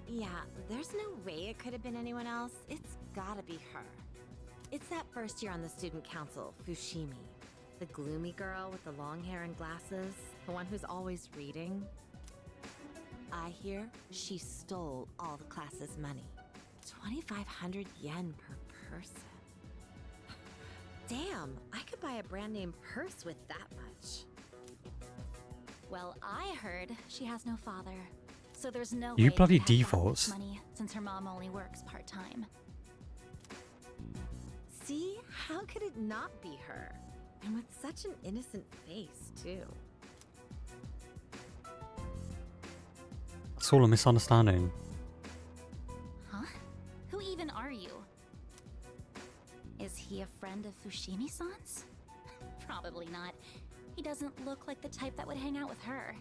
Yeah, there's no way it could have been anyone else. It's gotta be her. It's that first year on the student council, Fushimi. The gloomy girl with the long hair and glasses. The one who's always reading. I hear she stole all the class's money. 2,500 yen per person. Damn, I could buy a brand name purse with that much. Well, I heard she has no father. So there's no You way bloody she has that much defaults. money since her mom only works part-time. See? How could it not be her? And with such an innocent face, too. It's all a misunderstanding. Huh? Who even are you? Is he a friend of Fushimi-san's? Probably not. He doesn't look like the type that would hang out with her.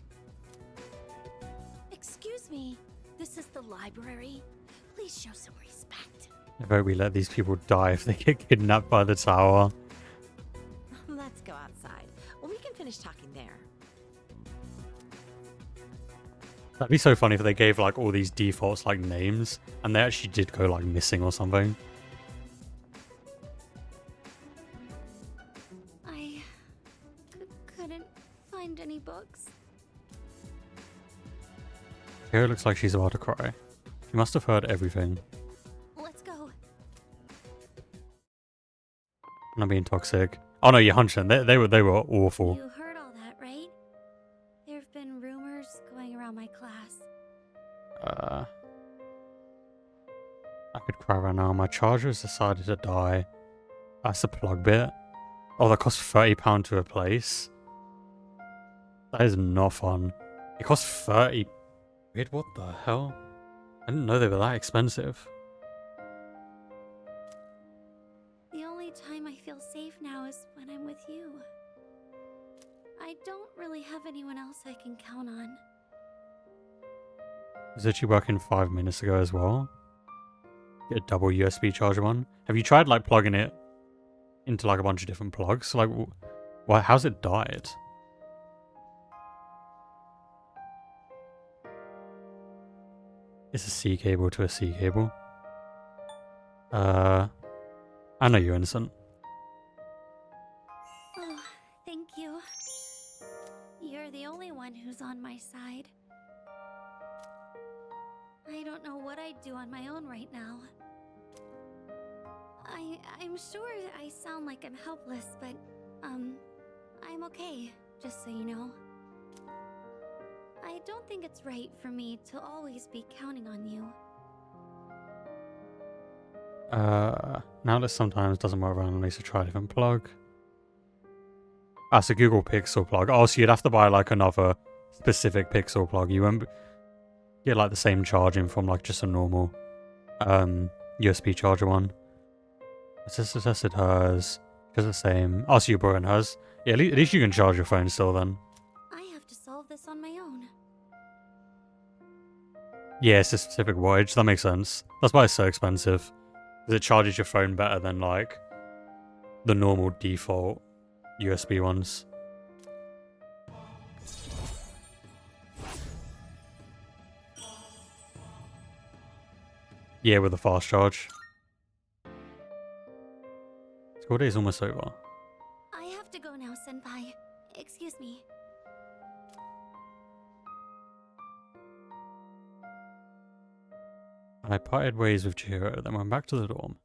Excuse me, this is the library. Please show some respect. I vote we let these people die if they get kidnapped by the tower. Let's go outside. Well, we can finish talking there. That'd be so funny if they gave like all these defaults like names and they actually did go like missing or something. I couldn't find any books. Here it looks like she's about to cry. She must have heard everything. Let's go. I'm being toxic. Oh no, you're hunching. They were awful. You heard all that, right? There have been rumors going around my class. I could cry right now. My charger has decided to die. That's the plug bit. Oh, that costs £30 to replace. That is not fun. It costs 30. Wait, what the hell? I didn't know they were that expensive. The only time I feel safe now is when I'm with you. I don't really have anyone else I can count on. Was it you working 5 minutes ago as well? Get a double USB charger one. Have you tried like plugging it into like a bunch of different plugs? Like, why? How's it died? It's a C cable to a C cable. I know you're innocent. Oh, thank you. You're the only one who's on my side. I don't know what I'd do on my own right now. I'm sure I sound like I'm helpless, but, I'm okay, just so you know. I don't think it's right for me to always be counting on you. Now this sometimes doesn't work randomly, so try a different plug. That's a Google Pixel plug. Oh, so you'd have to buy like another specific Pixel plug. You won't get like the same charging from like just a normal USB charger one. I just tested hers. Just the same. Oh, so you're borrowing hers. Yeah, at least you can charge your phone still then. I have to solve this on my own. Yeah, it's a specific wattage. That makes sense. That's why it's so expensive. Because it charges your phone better than like the normal default USB ones. Yeah, with a fast charge. School day is almost over. I have to go now, Senpai. Excuse me. I parted ways with Chihiro, then went back to the dorm.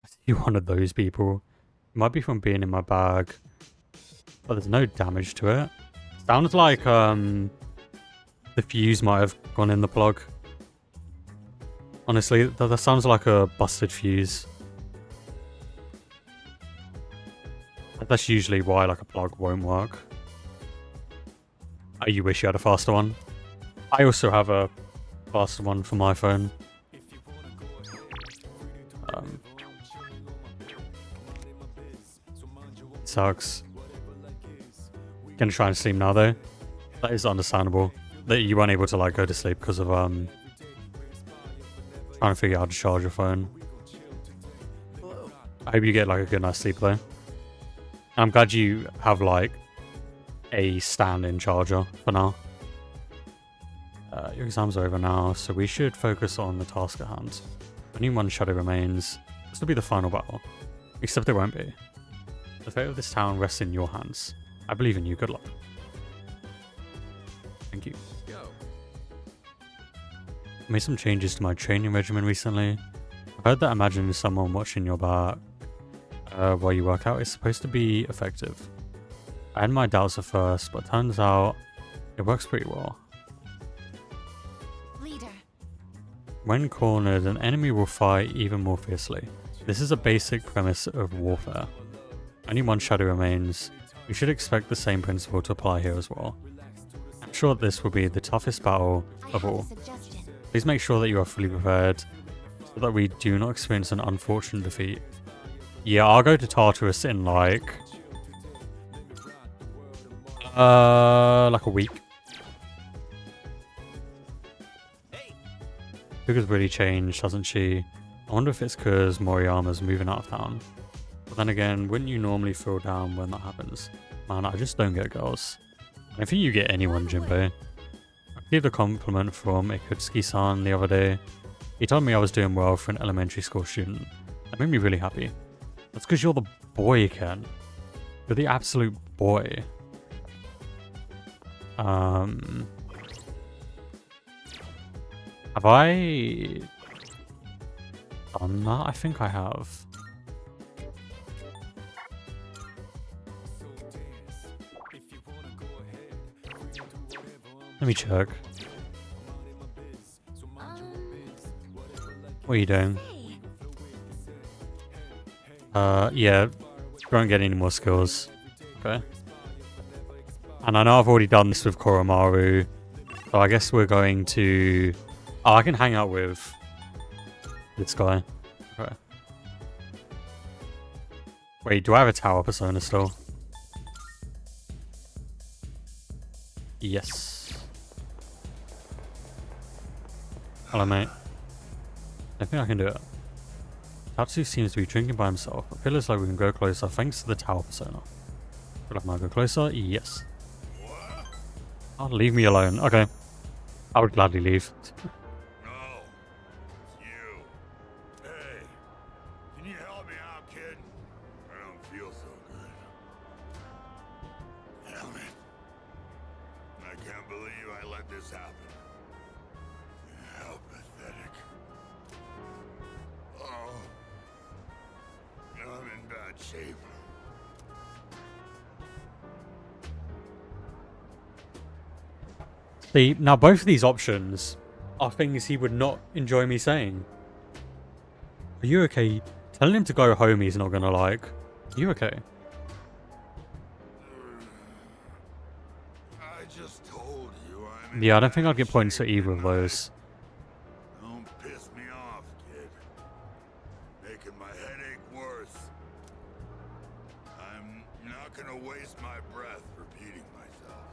I see one of those people. It might be from being in my bag, but there's no damage to it. Sounds like the fuse might have gone in the plug. Honestly, that sounds like a busted fuse. That's usually why like a plug won't work. Oh, you wish you had a faster one? I also have a faster one for my phone. Sucks. Gonna try and sleep now though. That is understandable. that you weren't able to like go to sleep because of trying to figure out how to charge your phone. I hope you get like a good night's sleep though. I'm glad you have like a stand-in charger for now. Your exams are over now, so we should focus on the task at hand. Only one shadow remains. This will be the final battle. Except it won't be. The fate of this town rests in your hands. I believe in you. Good luck. Thank you. I made some changes to my training regimen recently. I heard that imagining someone watching your back while you work out is supposed to be effective. I had my doubts at first, but turns out it works pretty well. Leader. When cornered, an enemy will fight even more fiercely. This is a basic premise of warfare. Only one shadow remains. We should expect the same principle to apply here as well. I'm sure this will be the toughest battle of all. Please make sure that you are fully prepared so that we do not experience an unfortunate defeat. Yeah, I'll go to Tartarus in like a week. Fuga's really changed, hasn't she? I wonder if it's because Moriyama's moving out of town. But then again, wouldn't you normally feel down when that happens? Man, I just don't get girls. I think you get anyone, Jinbei. I received a compliment from Ikutsuki-san the other day. He told me I was doing well for an elementary school student. That made me really happy. That's because you're the boy, Ken. You're the absolute boy. Have I done that? I think I have. Let me check. What are you doing? Yeah, don't get any more skills. Okay. And I know I've already done this with Koromaru, so I guess we're going to... Oh, I can hang out with this guy. Okay. Wait, do I have a tower persona still? Yes. Hello, mate. I think I can do it. Tatsu seems to be drinking by himself. It feels like we can go closer thanks to the tower persona. Feel like I might go closer? Yes. Oh, leave me alone. Okay. I would gladly leave. Can you help me out, kid? I don't feel so good. Damn it. I can't believe I let this happen. How pathetic. Oh. I'm in bad shape. See, now both of these options are things he would not enjoy me saying. Are you okay? Telling him to go home he's not gonna like. Are you okay? I just told you I'm Yeah, I don't think I'd get points for either of those. Don't piss me off, kid. Making my headache worse. I'm not gonna waste my breath repeating myself.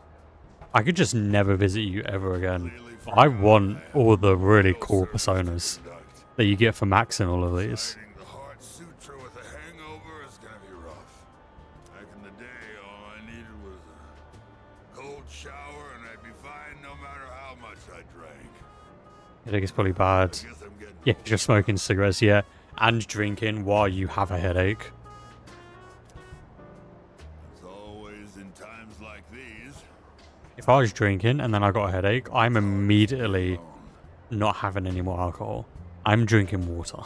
I could just never visit you ever again. I want all the really cool personas that you get for Max in all of these. The Heart Sutra with a hangover is gonna be rough. Back in the day, all I needed was a cold shower and I'd be fine no matter how much I drank. I think it's probably bad. Yeah, you're smoking cigarettes, yeah, and drinking while you have a headache. As always, in times like these, If I was drinking and then I got a headache, I'm immediately not having any more alcohol. I'm drinking water.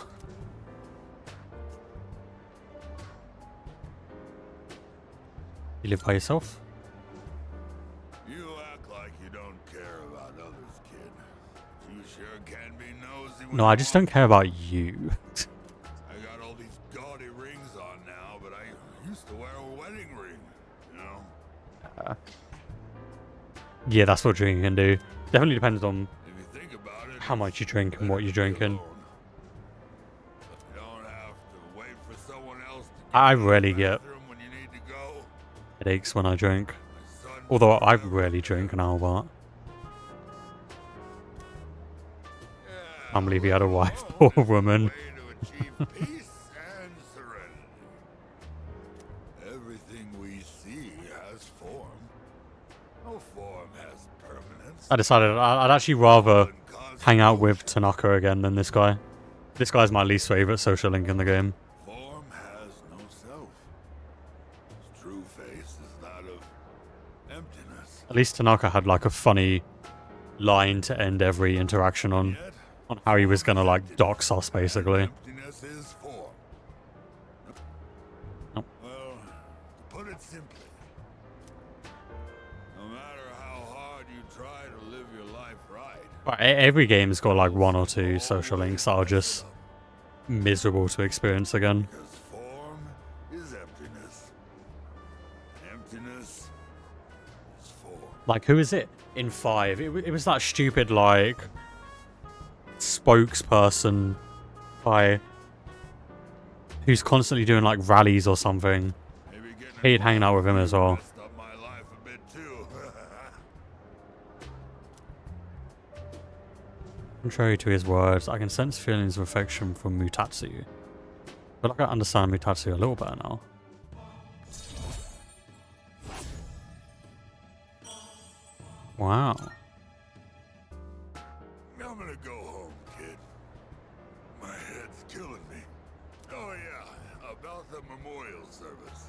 You live by yourself? you act like you don't care about others, kid. You sure can be nosy. No, I just don't care about you. I got all these gaudy rings on now, but I used to wear a wedding ring, you know? Yeah, that's what drinking can do. Definitely depends on how much you drink and what you're drinking. I rarely get headaches when I drink. Although I rarely drink now, but Can't believe he had a wife. Poor woman. Everything we see has form. No form has permanence. I decided I'd actually rather hang out with Tanaka again than this guy. This guy's my least favorite social link in the game. Form has no self. Its true face is that of emptiness. At least Tanaka had like a funny line to end every interaction on how he was gonna like dox us basically. Emptiness is form. Nope. Well, to put it simply, no matter how hard you try to live your life right, Right, every game's got like one or two social links that are just miserable to experience again. because form is emptiness. Emptiness is form. Like, who is it in 5? It was that stupid, like, spokesperson guy who's constantly doing, like, rallies or something. Hated hanging out with him as well. Contrary to his words, I can sense feelings of affection from Mutatsu. But I can understand Mutatsu a little better now. Wow. I'm gonna go home, kid. My head's killing me. Oh yeah, about the memorial service.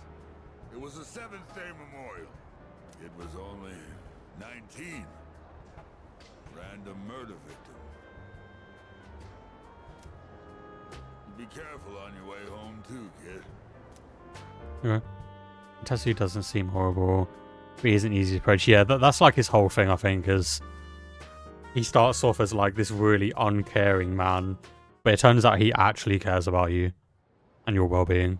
It was a 7th-day memorial. It was only 19. Random murder victim. Be careful on your way home too, kid. Okay. Tetsu doesn't seem horrible, but he isn't easy to approach. Yeah, that's like his whole thing, I think, is he starts off as like this really uncaring man, but it turns out he actually cares about you and your well-being.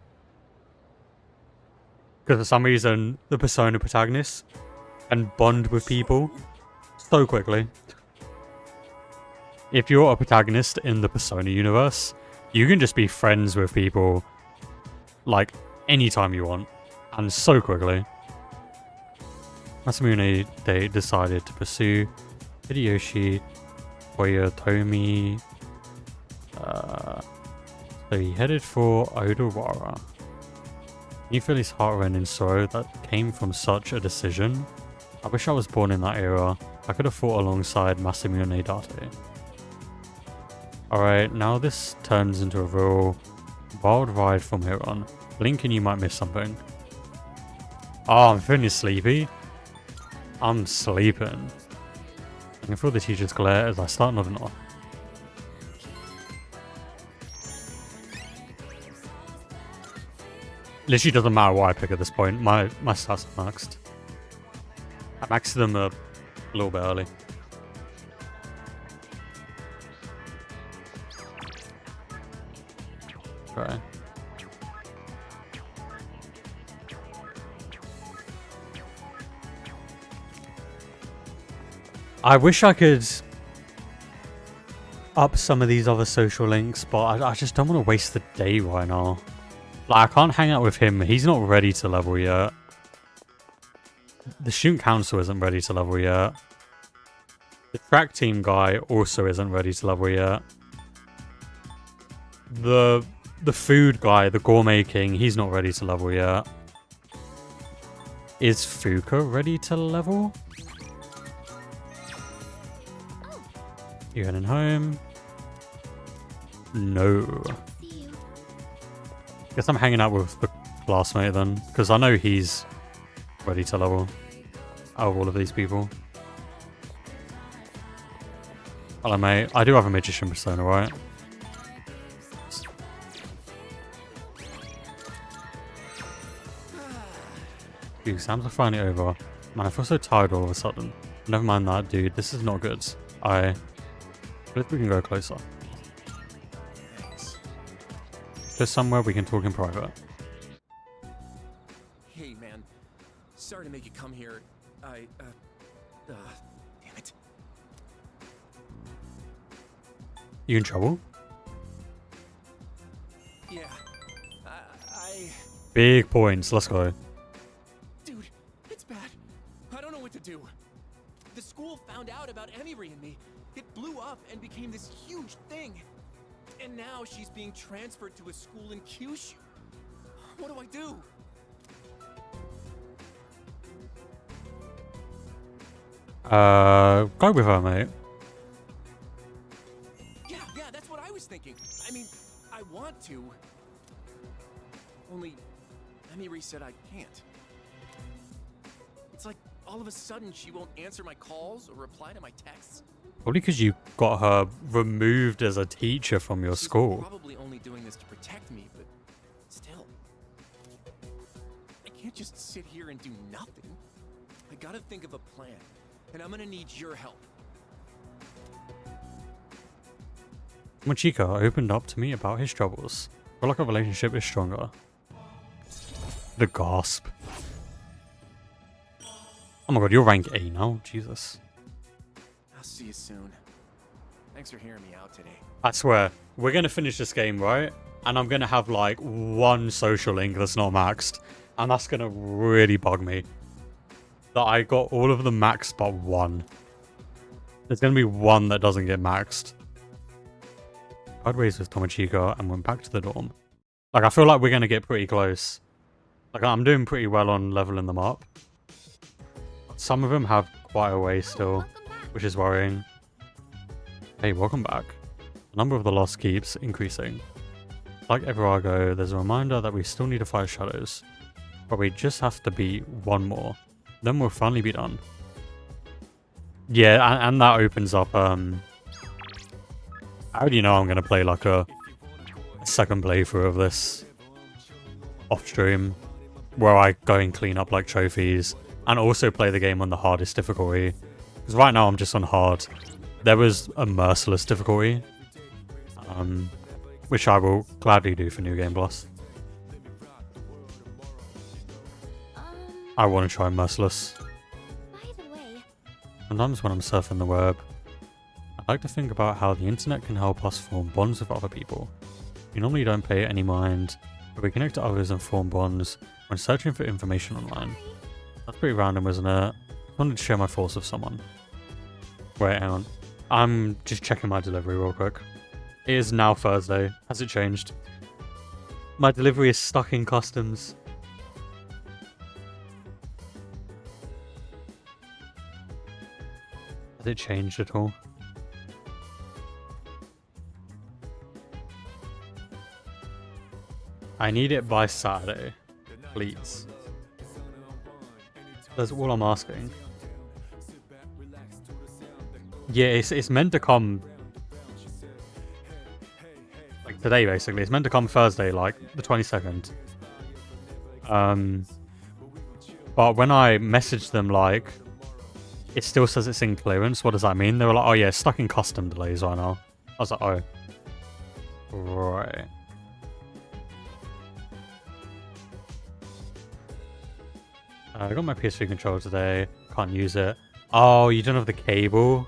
Because for some reason, the Persona protagonist can bond with people so quickly. If you're a protagonist in the Persona universe, you can just be friends with people like anytime you want, and so quickly. Masamune, they decided to pursue Hideyoshi Toyotomi. So he headed for Odawara. You feel his heart-rending sorrow that came from such a decision? I wish I was born in that era. I could have fought alongside Masamune Date. Alright, now this turns into a real wild ride from here on. Blink and you might miss something. Oh, I'm feeling sleepy. I'm sleeping. I can feel the teacher's glare as I start nodding off. Literally doesn't matter what I pick at this point. My stats are maxed. I maxed them a little bit early. Okay. I wish I could up some of these other social links, but I just don't want to waste the day right now. Like, I can't hang out with him. He's not ready to level yet. The Student Council isn't ready to level yet. The track team guy also isn't ready to level yet. The food guy, the gourmet king, he's not ready to level yet. Is Fuka ready to level? You heading home? No. Guess I'm hanging out with the classmate then, because I know he's ready to level out of all of these people. Hello mate, I do have a magician persona, right? Dude, exams are finally over. Man, I feel so tired all of a sudden. Never mind that, dude. This is not good. But if we can go closer. There's somewhere we can talk in private. Hey, man. Sorry to make you come here. Damn it. You in trouble? Yeah. I... Big points. Let's go. Dude, it's bad. I don't know what to do. The school found out about Emiry and me. It blew up and became this huge thing. And now she's being transferred to a school in Kyushu. What do I do? Go with her, mate. Yeah, that's what I was thinking. I mean, I want to. Only, Emiri said I can't. It's like all of a sudden she won't answer my calls or reply to my texts. Probably because you got her removed as a teacher from your school. Probably only doing this to protect me, but still. I can't just sit here and do nothing. I gotta think of a plan, and I'm gonna need your help. Mochika opened up to me about his troubles. Feel like our relationship is stronger. The gasp. Oh my god, you're rank A now? Jesus. I'll see you soon. Thanks for hearing me out today. I swear, we're gonna finish this game, right? And I'm gonna have like one social link that's not maxed. And that's gonna really bug me. That I got all of them maxed but one. There's gonna be one that doesn't get maxed. I'd ways with Tomochika and went back to the dorm. Like, I feel like we're gonna get pretty close. Like, I'm doing pretty well on leveling them up. Some of them have quite a way still, which is worrying. Hey, welcome back. The number of the lost keeps increasing. Like everywhere I go, there's a reminder that we still need to fight shadows. But we just have to beat one more. Then we'll finally be done. Yeah, and that opens up, I already know I'm going to play like a second playthrough of this off stream, where I go and clean up like trophies, and also play the game on the hardest difficulty. Because right now I'm just on hard. There was a merciless difficulty, which I will gladly do for New Game Plus. I want to try merciless. Sometimes when I'm surfing the web, I like to think about how the internet can help us form bonds with other people. We normally don't pay any mind, but we connect to others and form bonds when searching for information online. That's pretty random, isn't it? I wanted to share my thoughts with someone. Wait, hang on. I'm just checking my delivery real quick. It is now Thursday. Has it changed? My delivery is stuck in customs. Has it changed at all? I need it by Saturday, please. That's all I'm asking. Yeah, it's meant to come like today, basically. It's meant to come Thursday, like the 22nd. But when I messaged them, like, it still says it's in clearance. What does that mean? They were like, oh yeah, it's stuck in custom delays right now. I was like, oh. Right. I got my PS3 controller today. Can't use it. Oh, you don't have the cable?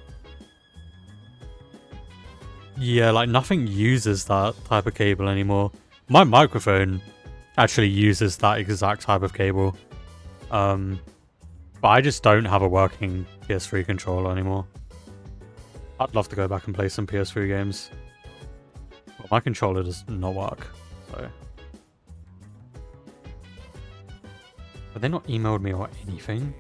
Yeah, like nothing uses that type of cable anymore. My microphone actually uses that exact type of cable. But I just don't have a working PS3 controller anymore. I'd love to go back and play some PS3 games. But my controller does not work, so... But they not emailed me or anything.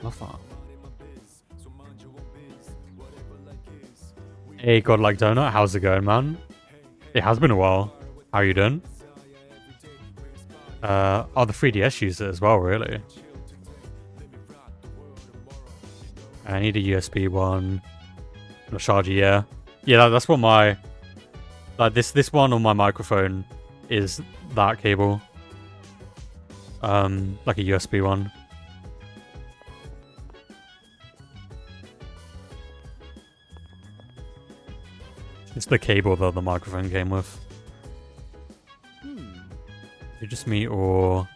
Love that. Hey, Godlike Donut, how's it going, man? It has been a while. How are you doing? Oh, the 3DS use it as well, really. I need a USB one. A charger, yeah. Yeah, that's what my... Like, this one on my microphone is that cable. Like a USB one. It's the cable that the microphone came with. Is it just me, or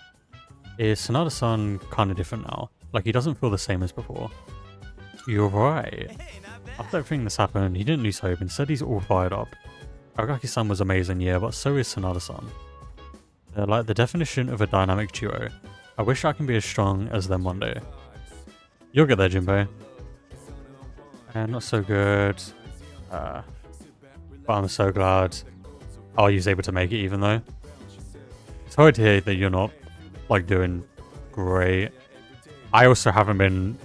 is Sanada-san kind of different now? Like, he doesn't feel the same as before. You're right. After everything that's happened, he didn't lose hope. Instead, he's all fired up. Aragaki-san was amazing, yeah, but so is Sanada-san. They're like the definition of a dynamic duo. I wish I can be as strong as them one day. You'll get there, Jinbei. Not so good. But I'm so glad I was able to make it, even though. It's hard to hear that you're not, like, doing great. I also haven't been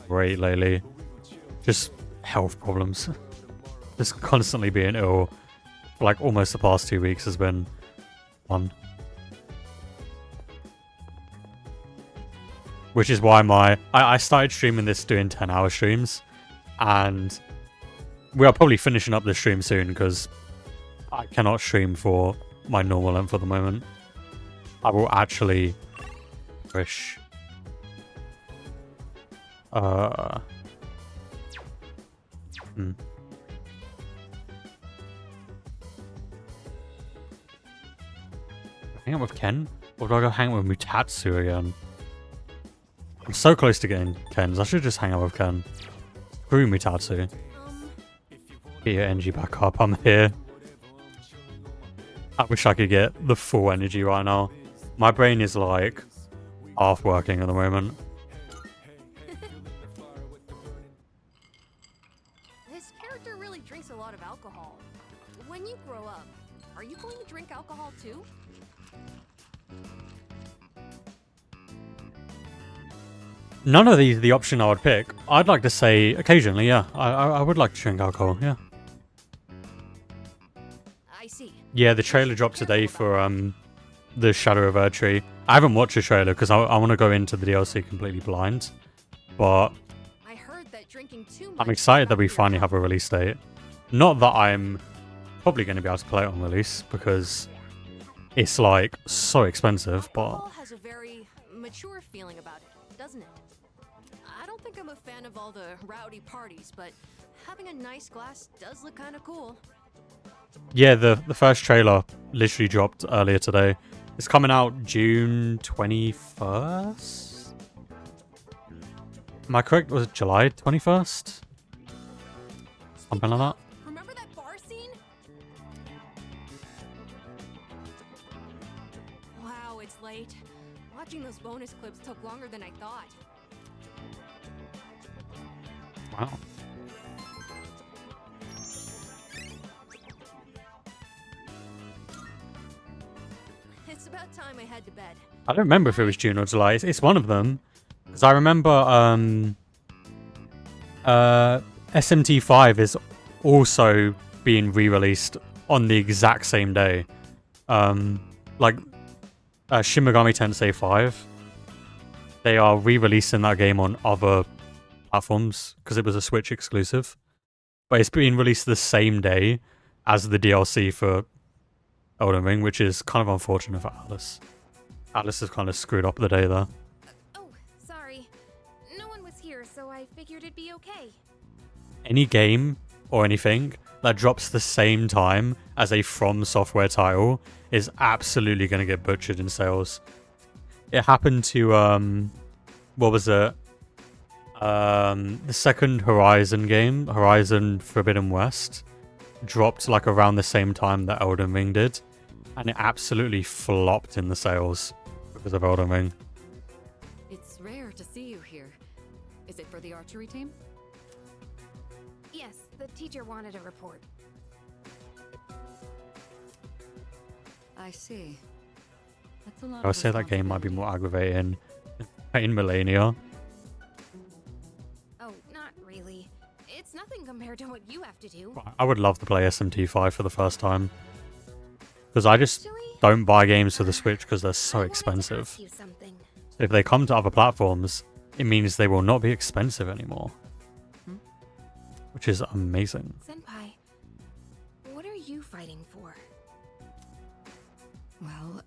great lately. Just health problems. Just constantly being ill for, like, almost the past 2 weeks has been fun. Which is why I started streaming this doing 10-hour streams. And we are probably finishing up this stream soon because I cannot stream for my normal length for the moment. I will actually wish. Hang out with Ken? Or do I go hang out with Mutatsu again? I'm so close to getting Ken's. I should just hang out with Ken. Screw Mutatsu. Get your energy back up. I'm here. I wish I could get the full energy right now. My brain is like half working at the moment. This character really drinks a lot of alcohol. When you grow up, are you going to drink alcohol too? None of these are the option I would pick. I'd like to say occasionally, yeah. I would like to drink alcohol, yeah. I see. Yeah, the trailer dropped today for the Shadow of Erdtree. I haven't watched the trailer because I want to go into the DLC completely blind. But I heard that drinking too much I'm excited that we finally have a release date. Not that I'm probably going to be able to play it on release because it's like so expensive, but alcohol has a very mature feeling about it, doesn't it? I don't think I'm a fan of all the rowdy parties, but having a nice glass does look kind of cool. yeah, the first trailer literally dropped earlier today. It's coming out June 21st? Am I correct? Was it July 21st? Something like that. Remember that bar scene? Wow, it's late. Watching those bonus clips took longer than I thought. Wow. It's about time I head to bed. I don't remember if it was June or July. It's one of them. Because I remember SMT5 is also being re-released on the exact same day. Like Shin Megami Tensei 5. They are re-releasing that game on other platforms because it was a Switch exclusive. But it's being released the same day as the DLC for Elden Ring, which is kind of unfortunate for Alice. Alice has kind of screwed up the day there. Oh, sorry. No one was here, so I figured it'd be okay. Any game or anything that drops the same time as a From Software title is absolutely going to get butchered in sales. It happened to, what was it? The second Horizon game, Horizon Forbidden West, dropped like around the same time that Elden Ring did. And it absolutely flopped in the sales because of Elden Ring. It's rare to see you here. Is it for the archery team? Yes, the teacher wanted a report. I see. That's a lot. I would say that game might be more aggravating in Millennia. Oh, not really. It's nothing compared to what you have to do. I would love to play SMT5 for the first time. Because I just don't buy games for the Switch because they're so expensive. If they come to other platforms, it means they will not be expensive anymore. Which is amazing. Senpai, what are you fighting for? Well,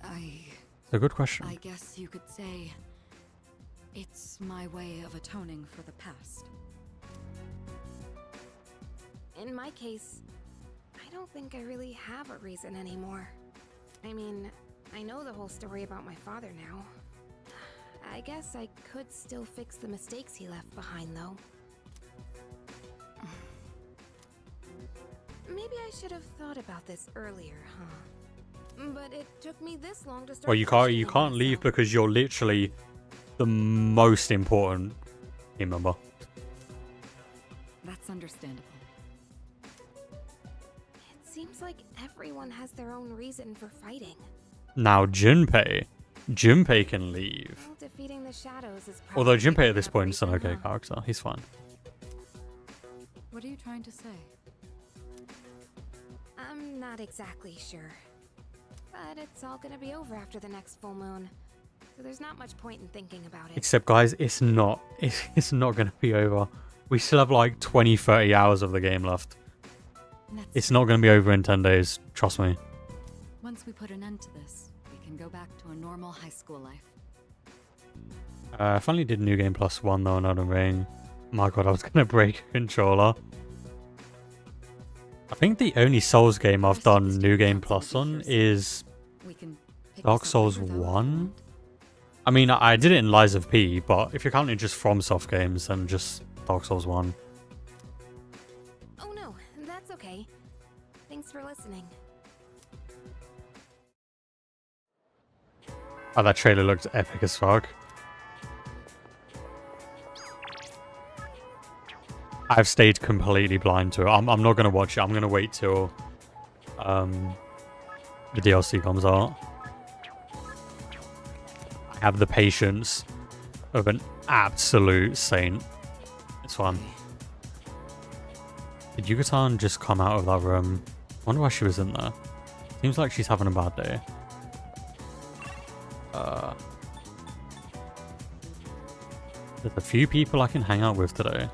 It's a good question. I guess you could say it's my way of atoning for the past. In my case, I don't think I really have a reason anymore. I mean, I know the whole story about my father now. I guess I could still fix the mistakes he left behind, though. Maybe I should have thought about this earlier, huh? But it took me this long to start. Well, you can't leave because you're literally the most important team member. That's understandable. It seems like everyone has their own reason for fighting. Now Junpei can leave. Well, defeating the shadows is Although probably Junpei at this enough point is an reason, okay huh? character. He's fine. What are you trying to say? I'm not exactly sure. But it's all gonna be over after the next full moon. So there's not much point in thinking about it. Except guys, it's not gonna be over. We still have like 20-30 hours of the game left. It's not gonna be over in 10 days, trust me. Once we put an end to this, we can go back to a normal high school life. I finally did New Game Plus 1 though on Elden Ring. My god, I was gonna break a controller. I think the only Souls game I've done New Game Plus on is Dark Souls 1. I mean, I did it in Lies of P, but if you're counting just FromSoft games, then just Dark Souls 1. Oh no, that's okay. Thanks for listening. Oh, that trailer looked epic as fuck. I've stayed completely blind to it. I'm not going to watch it. I'm going to wait till the DLC comes out. I have the patience of an absolute saint. It's fun. Did Yucatan just come out of that room? I wonder why she was in there. Seems like she's having a bad day. There's a few people I can hang out with today.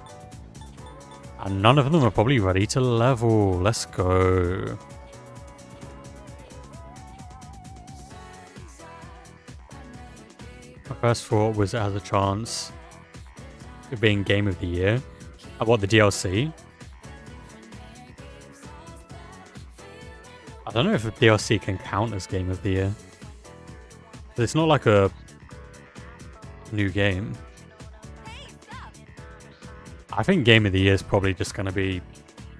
And none of them are probably ready to level. Let's go. My first thought was it has a chance of being Game of the Year. I bought the DLC. I don't know if the DLC can count as Game of the Year. But it's not like a new game. I think Game of the Year is probably just going to be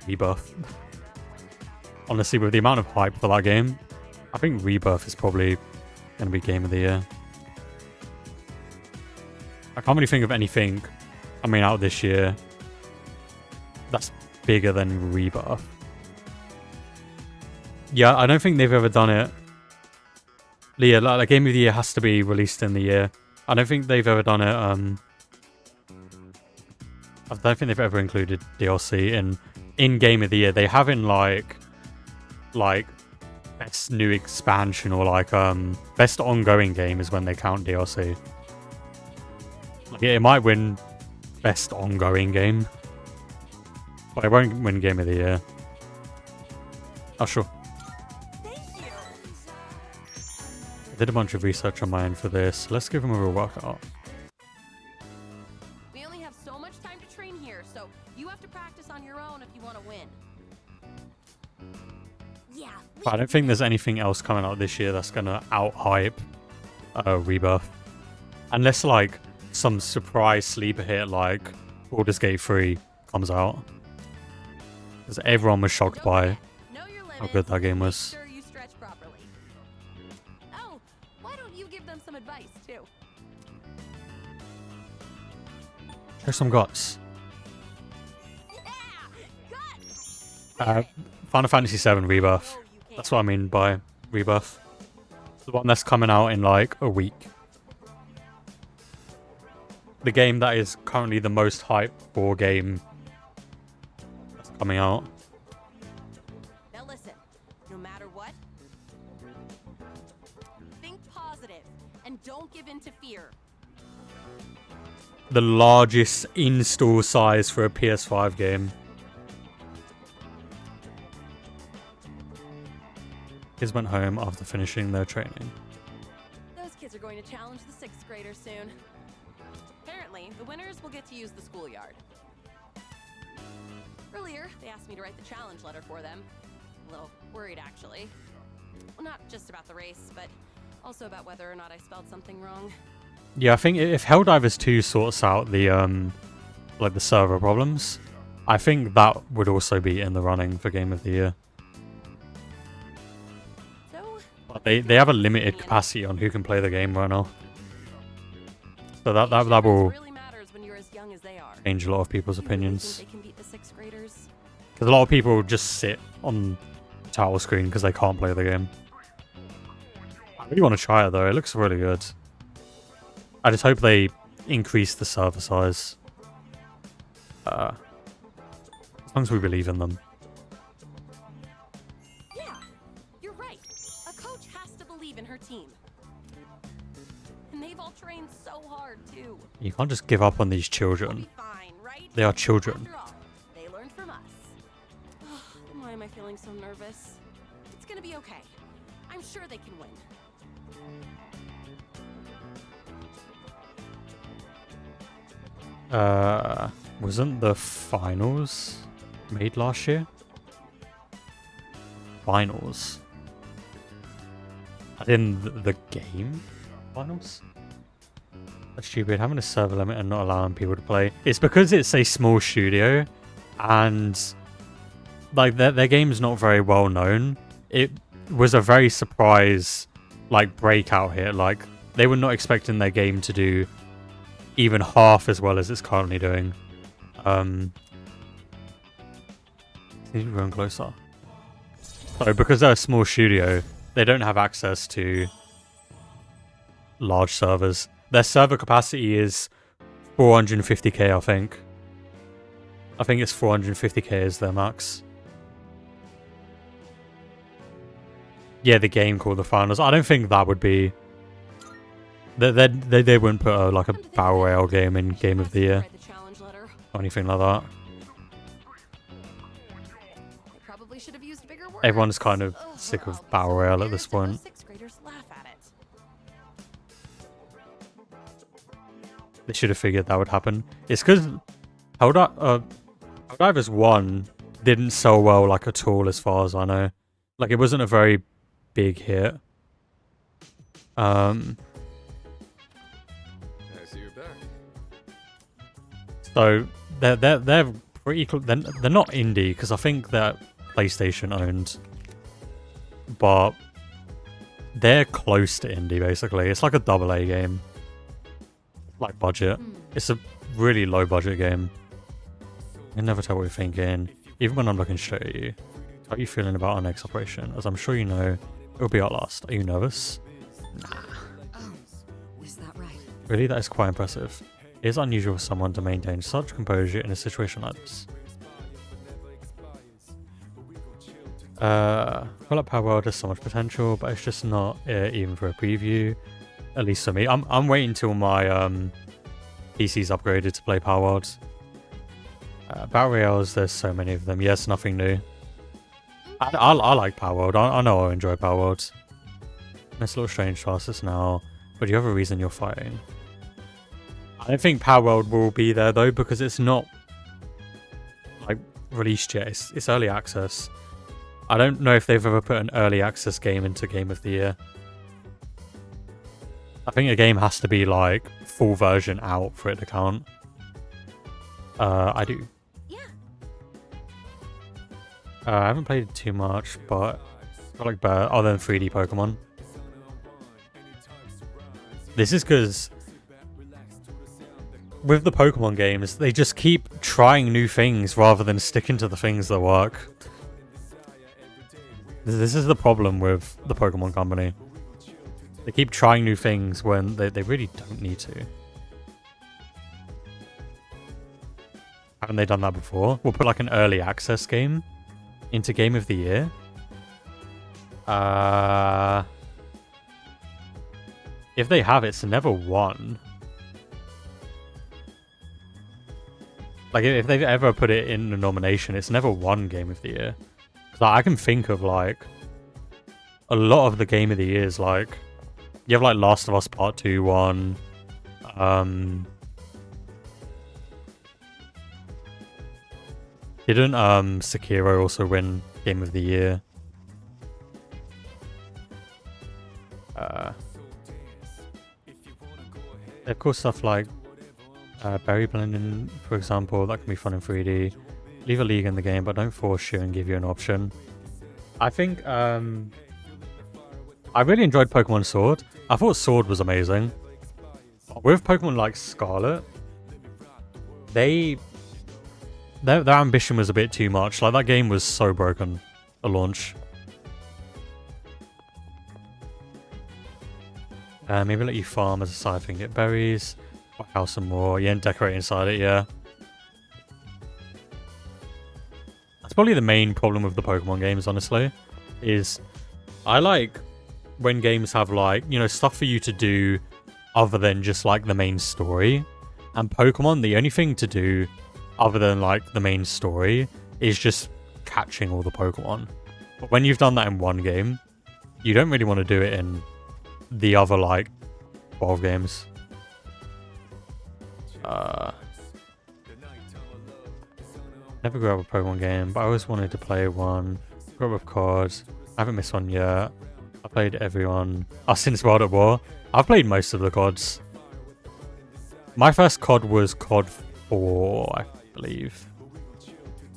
Rebirth. Honestly, with the amount of hype for that game, I think Rebirth is probably going to be Game of the Year. I can't really think of anything coming out this year that's bigger than Rebirth. Yeah, I don't think they've ever done it. Yeah, like Game of the Year has to be released in the year. I don't think they've ever done it. I don't think they've ever included DLC in Game of the Year. They have in like best new expansion or like best ongoing game is when they count DLC. Like it might win best ongoing game, but it won't win Game of the Year. Oh sure. I did a bunch of research on my end for this. Let's give him a real workout. We only have so much time to train here, so you have to practice on your own if you want to win. Yeah. But I don't think there's anything else coming out this year that's gonna out-hype Rebirth. Unless like some surprise sleeper hit like Baldur's Gate 3 comes out. Because everyone was shocked by how good that game was. Make sure you stretch properly. Oh, why don't you give them some advice too? Show some guts. Final Fantasy VII Rebirth. That's what I mean by Rebirth. The one that's coming out in like a week. The game that is currently the most hyped for game that's coming out. Now listen, no matter what, think positive and don't give in to fear. The largest install size for a PS5 game. Kids went home after finishing their training. Those kids are going to challenge the 6th graders soon. Apparently, the winners will get to use the schoolyard. Earlier, they asked me to write the challenge letter for them. A little worried, actually. Well, not just about the race, but also about whether or not I spelled something wrong. Yeah, I think if Helldivers 2 sorts out the like the server problems, I think that would also be in the running for Game of the Year. But they have a limited capacity on who can play the game right now. So that will really matters when you're as young as they are. change a lot of people's You really opinions. think they can beat the 6th graders? Because a lot of people just sit on the title screen because they can't play the game. I really want to try it though. It looks really good. I just hope they increase the server size. As long as we believe in them. Yeah, you're right. A coach has to believe in her team. And they've all trained so hard too. You can't just give up on these children. Fine, right? They are children. After all, they learned from us. Then why am I feeling so nervous? It's gonna be okay. I'm sure they can win. Wasn't the finals made last year? Finals. As in the game finals? That's stupid. Having a server limit and not allowing people to play. It's because it's a small studio and like their game's not very well known. It was a very surprise like breakout hit. Like they were not expecting their game to do even half as well as it's currently doing. Need to run closer. So because they're a small studio, they don't have access to large servers. Their server capacity is 450k, I think. I think it's 450k is their max. Yeah, the game called the finals. I don't think that would be. They wouldn't put like a battle royale game in Game of the Year or anything like that. Probably should have used bigger words. Everyone's kind of sick of battle royale at this point. 6th graders laugh at it. They should have figured that would happen. It's because Helldivers 1 didn't sell well like at all as far as I know. Like it wasn't a very big hit. I see you're back. So they're pretty they're not indie because I think they're PlayStation owned, but they're close to indie basically. It's like a AA game, like budget. It's a really low budget game. You can never tell what you're thinking, even when I'm looking straight at you. How are you feeling about our next operation? As I'm sure you know, it will be our last. Are you nervous? Is that right? Really, that is quite impressive. It is unusual for someone to maintain such composure in a situation like this. Well, like Power World has so much potential, but it's just not even for a preview. At least for me. I'm waiting till my PC's upgraded to play Power World. Battle Royales, there's so many of them. Yes, nothing new. I like Power World. I know I enjoy Power World. It's a little strange to ask this now, but you have a reason you're fighting. I don't think Power World will be there though, because it's not like released yet. It's early access. I don't know if they've ever put an early access game into Game of the Year. I think a game has to be like full version out for it to count. I do. Yeah. I haven't played it too much, but I like better other than 3D Pokemon. This is because with the Pokemon games, they just keep trying new things rather than sticking to the things that work. This is the problem with the Pokemon Company. They keep trying new things when they really don't need to. Haven't they done that before? We'll put like an early access game into Game of the Year. If they have, it's never won. Like if they've ever put it in a nomination, it's never won Game of the Year. Because I can think of like a lot of the Game of the Years, like you have like Last of Us Part 2 one. Didn't Sekiro also win Game of the Year? Of course, stuff like Berry Blending, for example, that can be fun in 3D. Leave a league in the game, but don't force you and give you an option. I think I really enjoyed Pokemon Sword. I thought Sword was amazing. With Pokemon like Scarlet, their ambition was a bit too much. Like, that game was so broken at launch. Maybe let you farm as a side thing, get berries, house some more. Yeah, and decorate inside it, yeah. That's probably the main problem with the Pokemon games, honestly, is I like when games have, like, you know, stuff for you to do other than just, like, the main story. And Pokemon, the only thing to do other than, like, the main story is just catching all the Pokemon. But when you've done that in one game, you don't really want to do it in the other, like, 12 games. Never grew up with a Pokemon game, but I always wanted to play one. Grew up with COD. I haven't missed one yet. I played everyone. Since World at War. I've played most of the CODs. My first COD was COD 4, I believe.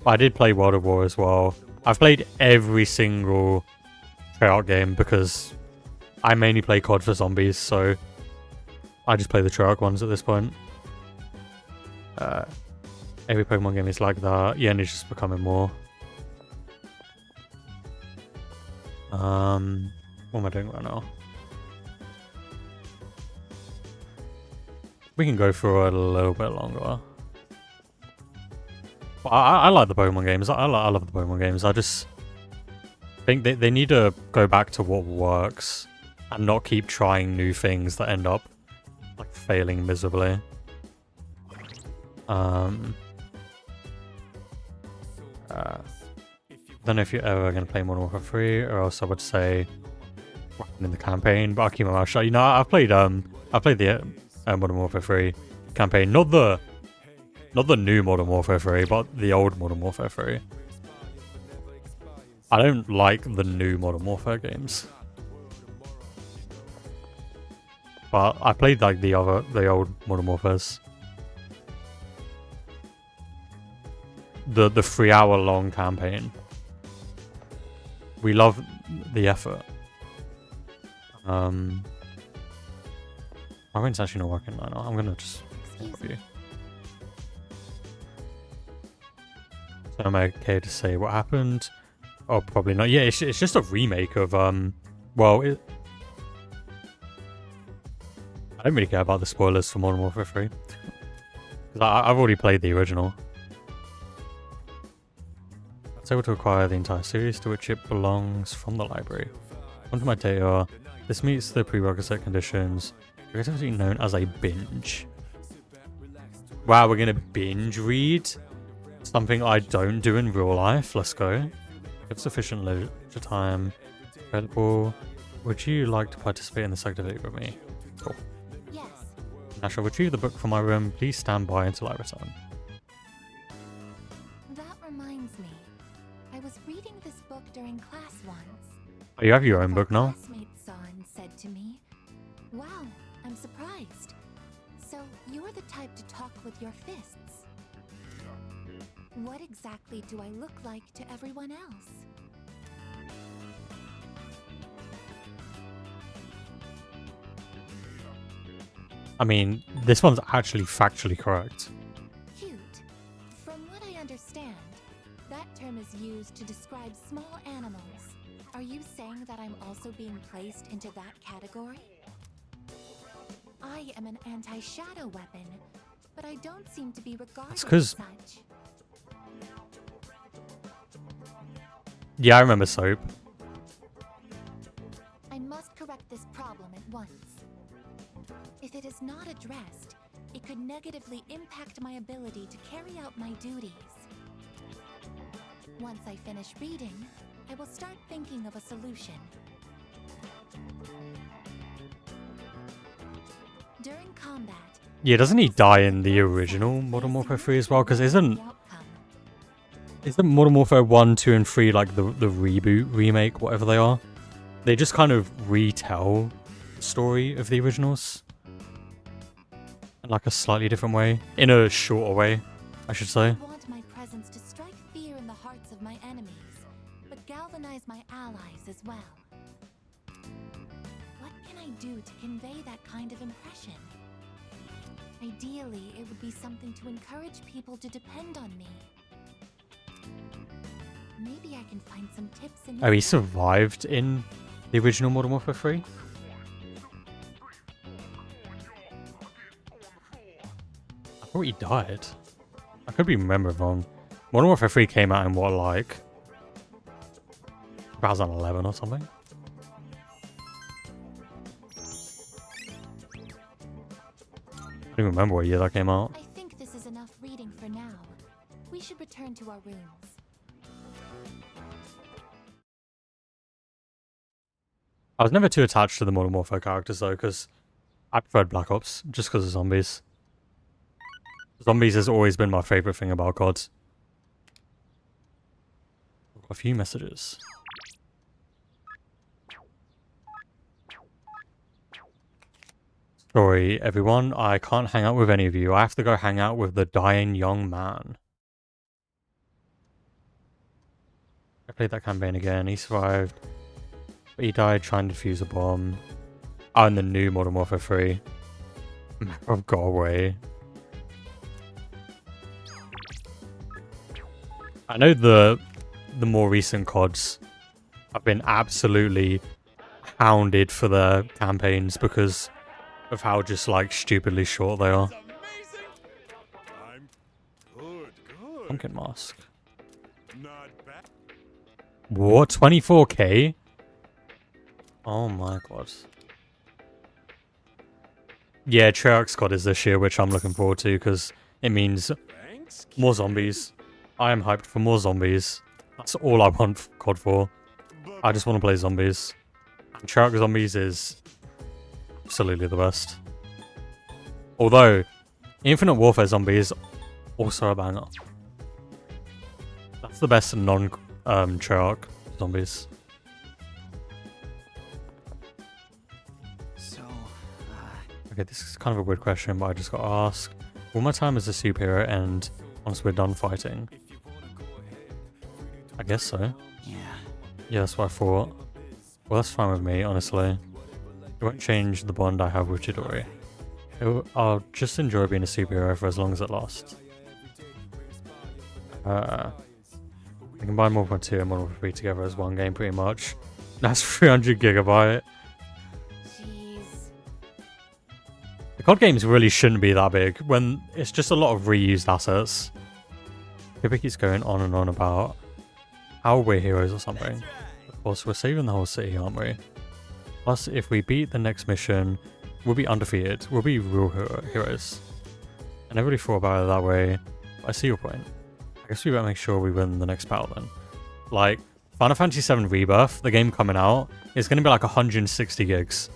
But I did play World at War as well. I've played every single Treyarch game because I mainly play COD for zombies, so I just play the Treyarch ones at this point. Every Pokemon game is like that. Yeah, and it's just becoming more. What am I doing right now? We can go for a little bit longer. I like the Pokemon games. I love the Pokemon games. I just think they need to go back to what works and not keep trying new things that end up like failing miserably. Don't know if you're ever going to play Modern Warfare 3, or else I would say in the campaign, but I'll keep my mouth shut. You know, I've played the Modern Warfare 3 campaign, not the new Modern Warfare 3, but the old Modern Warfare 3. I don't like the new Modern Warfare games, but I played like the old Modern Warfares. The 3-hour long campaign. We love the effort. My wind's actually not working right now. I'm gonna just with you. So am I okay to say what happened? Oh, probably not. Yeah, it's just a remake of well, I don't really care about the spoilers for Modern Warfare 3 because I've already played the original. It's able to acquire the entire series to which it belongs from the library. Onto my data. This meets the prerequisite conditions. Creativity known as a binge. Wow, we're gonna binge read something I don't do in real life. Let's go. If sufficient leisure time available, would you like to participate in this activity with me? Cool. Yes. Mm-hmm. I shall retrieve the book from my room. Please stand by until I return. That reminds me. I was reading this book during class once. Oh, you have your own book now? My classmate saw and said to me, "Wow, I'm surprised. So you're the type to talk with your fists. What exactly do I look like to everyone else?" I mean, this one's actually factually correct. Cute. From what I understand, that term is used to describe small animals. Are you saying that I'm also being placed into that category? I am an anti-shadow weapon, but I don't seem to be regarded It's as 'cause- such. Yeah, I remember Soap. I must correct this problem at once. If it is not addressed, it could negatively impact my ability to carry out my duties. Once I finish reading, I will start thinking of a solution. During combat, Yeah, doesn't he die in the original Modern Warfare 3 as well? Because isn't Modern Warfare 1, 2, and 3 like the reboot, remake, whatever they are? They just kind of retell the story of the originals in like a slightly different way, in a shorter way, I should say. I want my presence to strike fear in the hearts of my enemies, but galvanize my allies as well. What can I do to convey that kind of impression? Ideally, it would be something to encourage people to depend on me. Maybe I can find some tips in. Oh, he survived in the original Modern Warfare 3? I thought he died. I could be remembering wrong. Modern Warfare 3 came out in what, like 2011 or something? I don't even remember what year that came out. I think this is enough reading for now. We should return to our rooms. I was never too attached to the Modern Warfare characters though, because I preferred Black Ops, just because of zombies. Zombies has always been my favourite thing about COD. I've got a few messages. Sorry everyone, I can't hang out with any of you. I have to go hang out with the dying young man. I played that campaign again, he survived. But he died trying to defuse a bomb. Oh, in the new Modern Warfare 3. I've got away. I know the more recent CODs have been absolutely hounded for their campaigns because of how just like stupidly short they are. Pumpkin mask. What? 24k? Oh my god. Yeah, Treyarch's COD is this year, which I'm looking forward to because it means more zombies. I am hyped for more zombies. That's all I want COD for. I just want to play zombies. And Treyarch Zombies is absolutely the best. Although, Infinite Warfare Zombies also a banger. That's the best non-Treyarch zombies. Okay, this is kind of a weird question, but I just got to ask. Will my time as a superhero end once we're done fighting? I guess so. Yeah, that's what I thought. Well, that's fine with me, honestly. It won't change the bond I have with Chidori. I'll just enjoy being a superhero for as long as it lasts. I can combine Modern Warfare 2 and Modern Warfare 3 together as one game, pretty much. That's 300 gigabyte. The COD games really shouldn't be that big when it's just a lot of reused assets. Pippa keeps going on and on about how we're heroes or something. Of course, we're saving the whole city, aren't we? Plus, if we beat the next mission, we'll be undefeated. We'll be real heroes. I never really thought about it that way, but I see your point. I guess we better make sure we win the next battle then. Like, Final Fantasy VII Rebirth, the game coming out, is going to be like 160 gigs.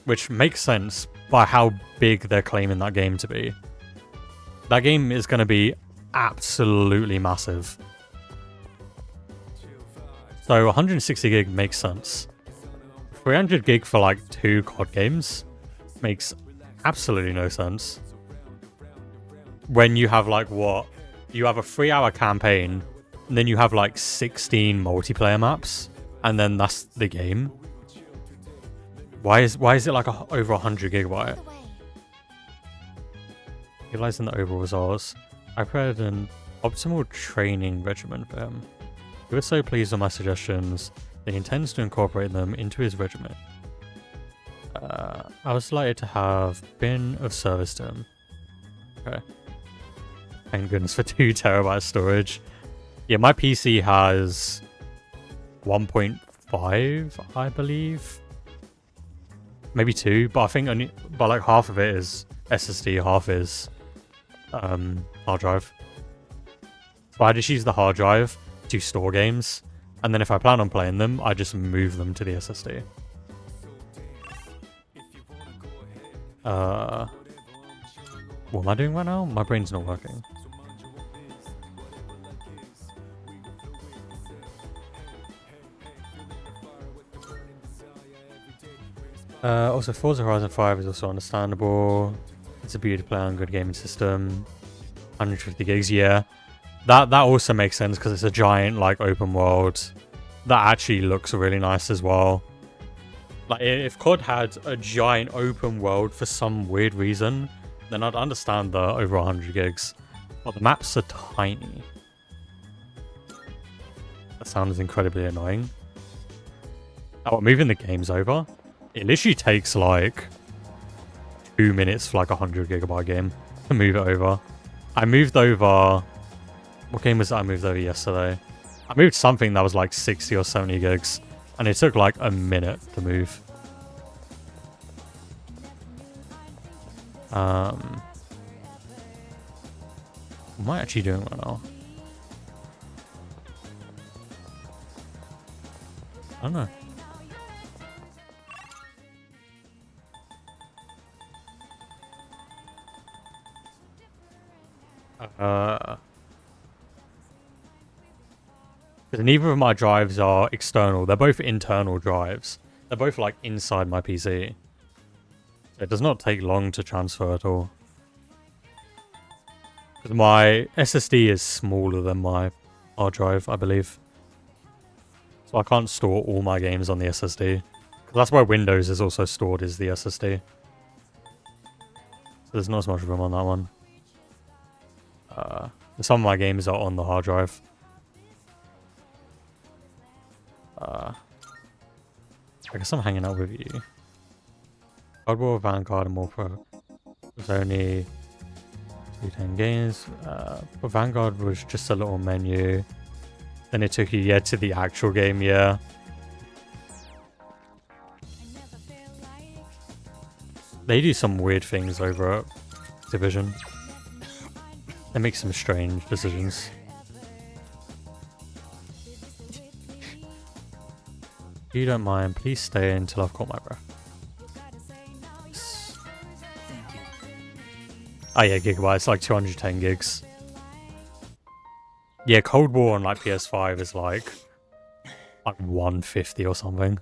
Which makes sense by how big they're claiming that game to be. That game is going to be absolutely massive. So 160 gig makes sense. 300 gig for like 2 COD games makes absolutely no sense. When you have like what? You have a 3-hour campaign, and then you have like 16 multiplayer maps, and then that's the game. Why is it like over 100 gigabyte? Utilizing the overall results, I prepared an optimal training regimen for him. He was so pleased with my suggestions that he intends to incorporate them into his regimen. I was delighted to have been of service to him. Okay. Thank goodness for 2 terabyte storage. Yeah, my PC has 1.5, I believe. Maybe 2, but I think only, but like half of it is SSD, half is hard drive. So I just use the hard drive to store games, and then if I plan on playing them, I just move them to the SSD. What am I doing right now? My brain's not working. Also, Forza Horizon 5 is also understandable. It's a beauty to play on, good gaming system. 150 gigs, yeah. That also makes sense because it's a giant like open world. That actually looks really nice as well. Like if COD had a giant open world for some weird reason, then I'd understand the over 100 gigs. But the maps are tiny. That sounds incredibly annoying. Oh, moving the games over? It literally takes like 2 minutes for like a 100 gigabyte game to move it over. I moved over... What game was that I moved over yesterday? I moved something that was like 60 or 70 gigs. And it took like a minute to move. What am I actually doing right now? I don't know. Because neither of my drives are external. They're both internal drives. They're both like inside my PC. It does not take long to transfer at all. Because my SSD is smaller than my hard drive, I believe. So I can't store all my games on the SSD. Because that's where Windows is also stored, is the SSD. So there's not as much room on that one. Some of my games are on the hard drive. I guess I'm hanging out with you. Cold War, Vanguard, and more pro. There's only 210 games. But Vanguard was just a little menu. Then it took you to the actual game, yeah. They do some weird things over at Division. They make some strange decisions. If you don't mind, please stay until I've caught my breath. Oh yeah, gigabytes, like 210 gigs. Yeah, Cold War on like PS5 is like 150 or something.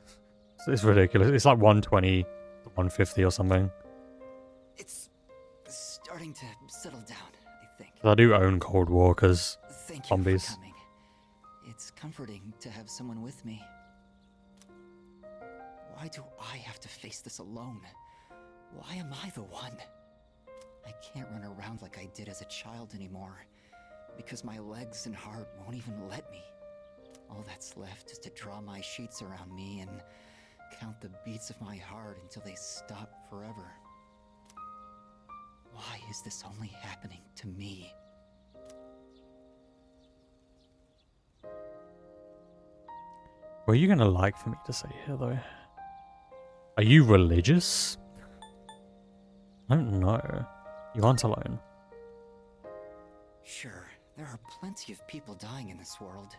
It's ridiculous. It's like 120 to 150 or something. It's starting to settle down, I think. I do own Cold War because Thank you zombies. for coming. It's comforting to have someone with me. Why do I have to face this alone? Why am I the one? I can't run around like I did as a child anymore, because my legs and heart won't even let me. All that's left is to draw my sheets around me and count the beats of my heart until they stop forever. Why is this only happening to me? What are you gonna like for me to say here, though? Are you religious? I don't know. You aren't alone. Sure, there are plenty of people dying in this world.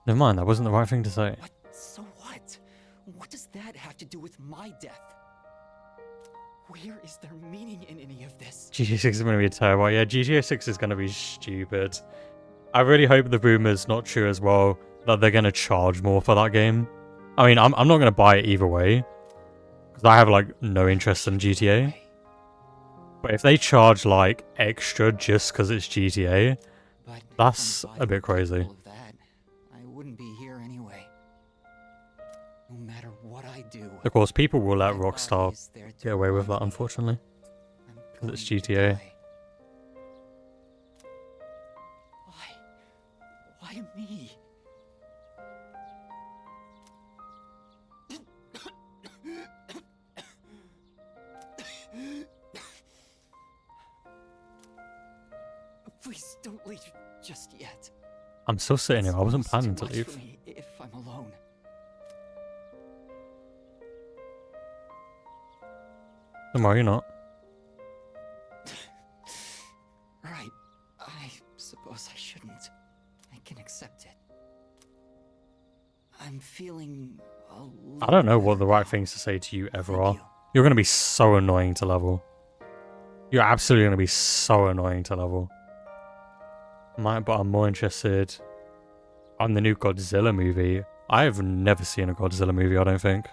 Never mind, that wasn't the right thing to say. But so what? What does that have to do with my death? Where is there meaning in any of this? GTA 6 is going to be terrible. Yeah, GTA 6 is going to be stupid. I really hope the rumor's not true as well, that they're going to charge more for that game. I mean, I'm not going to buy it either way, because I have, like, no interest in GTA. But if they charge, like, extra just because it's GTA, that's a bit crazy. I wouldn't be here anyway. No matter what I do. Of course, people will let Rockstar get away with that, unfortunately. Because it's GTA. Why me? Please don't leave just yet. I'm still sitting here. I wasn't planning to leave. If I'm alone. Don't worry, you're not. Right. I suppose I shouldn't. I can accept it. I'm feeling I don't know what the right things to say to you ever are. You're going to be so annoying to level. You're absolutely going to be so annoying to level. But I'm more interested on the new Godzilla movie. I have never seen a Godzilla movie, I don't think.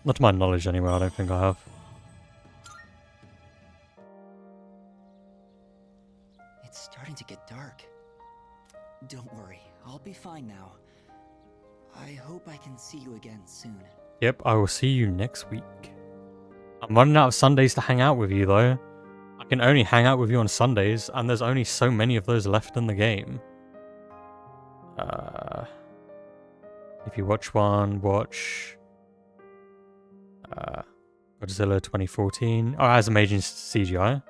Not to my knowledge anyway, I don't think I have. It's starting to get dark. Don't worry, I'll be fine now. I hope I can see you again soon. Yep, I will see you next week. I'm running out of Sundays to hang out with you, though. I can only hang out with you on Sundays, and there's only so many of those left in the game. If you watch one, watch Godzilla 2014. Oh, it has amazing CGI.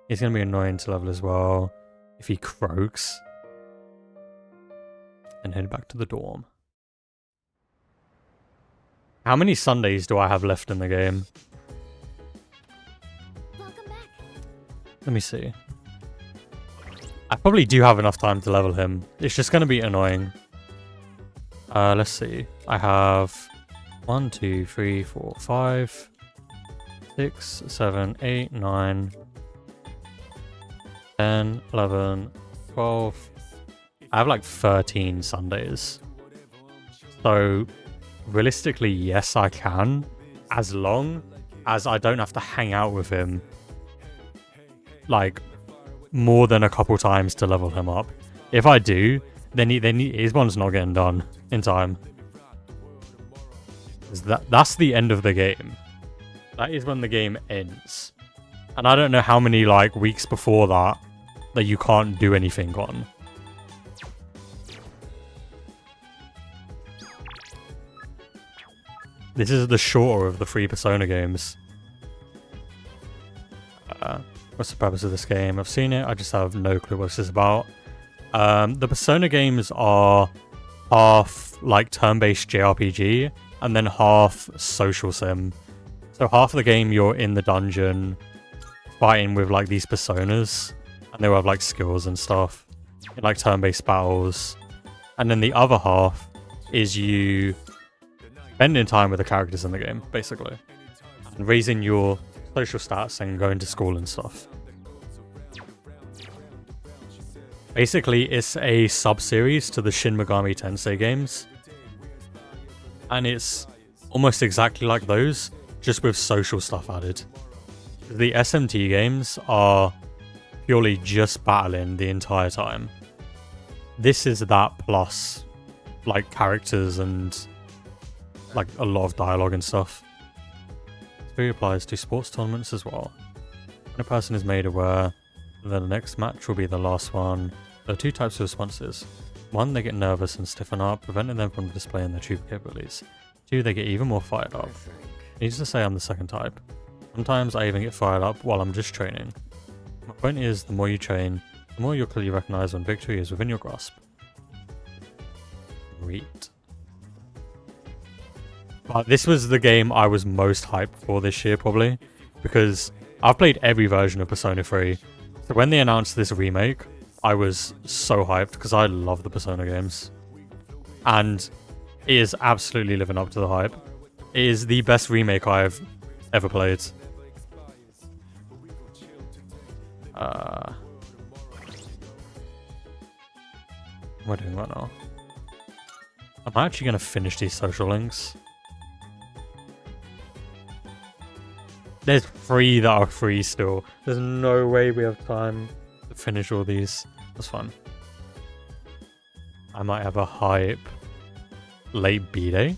He's going to be annoying to level as well if he croaks. And head back to the dorm. How many Sundays do I have left in the game? Let me see. I probably do have enough time to level him. It's just going to be annoying. Let's see. I have 1, 2, 3, 4, 5, 6, 7, 8, 9, 10, 11, 12. I have like 13 Sundays. So, realistically, yes, I can. As long as I don't have to hang out with him like more than a couple times to level him up. If I do, then his one's not getting done in time. That's the end of the game. That is when the game ends. And I don't know how many like weeks before that you can't do anything on. This is the shorter of the 3 Persona games. What's the purpose of this game? I've seen it, I just have no clue what this is about. The Persona games are half like turn-based JRPG and then half social sim. So half of the game you're in the dungeon fighting with like these personas and they will have like skills and stuff in like turn-based battles. And then the other half is you spending time with the characters in the game, basically. And raising your social stats and going to school and stuff. Basically, it's a sub-series to the Shin Megami Tensei games. And it's almost exactly like those, just with social stuff added. The SMT games are purely just battling the entire time. This is that plus, like, characters and, like, a lot of dialogue and stuff. This applies to sports tournaments as well. When a person is made aware that the next match will be the last one, there are 2 types of responses. 1, they get nervous and stiffen up, preventing them from displaying their true capabilities. 2, they get even more fired up. Needless to say, I'm the second type. Sometimes I even get fired up while I'm just training. My point is, the more you train, the more you'll clearly recognize when victory is within your grasp. Great. But this was the game I was most hyped for this year, probably, because I've played every version of Persona 3. So when they announced this remake, I was so hyped because I love the Persona games. And it is absolutely living up to the hype. It is the best remake I've ever played. What am I doing right now? I'm actually going to finish these social links. There's 3 that are free still. There's no way we have time to finish all these. That's fun. I might have a hype late B-Day.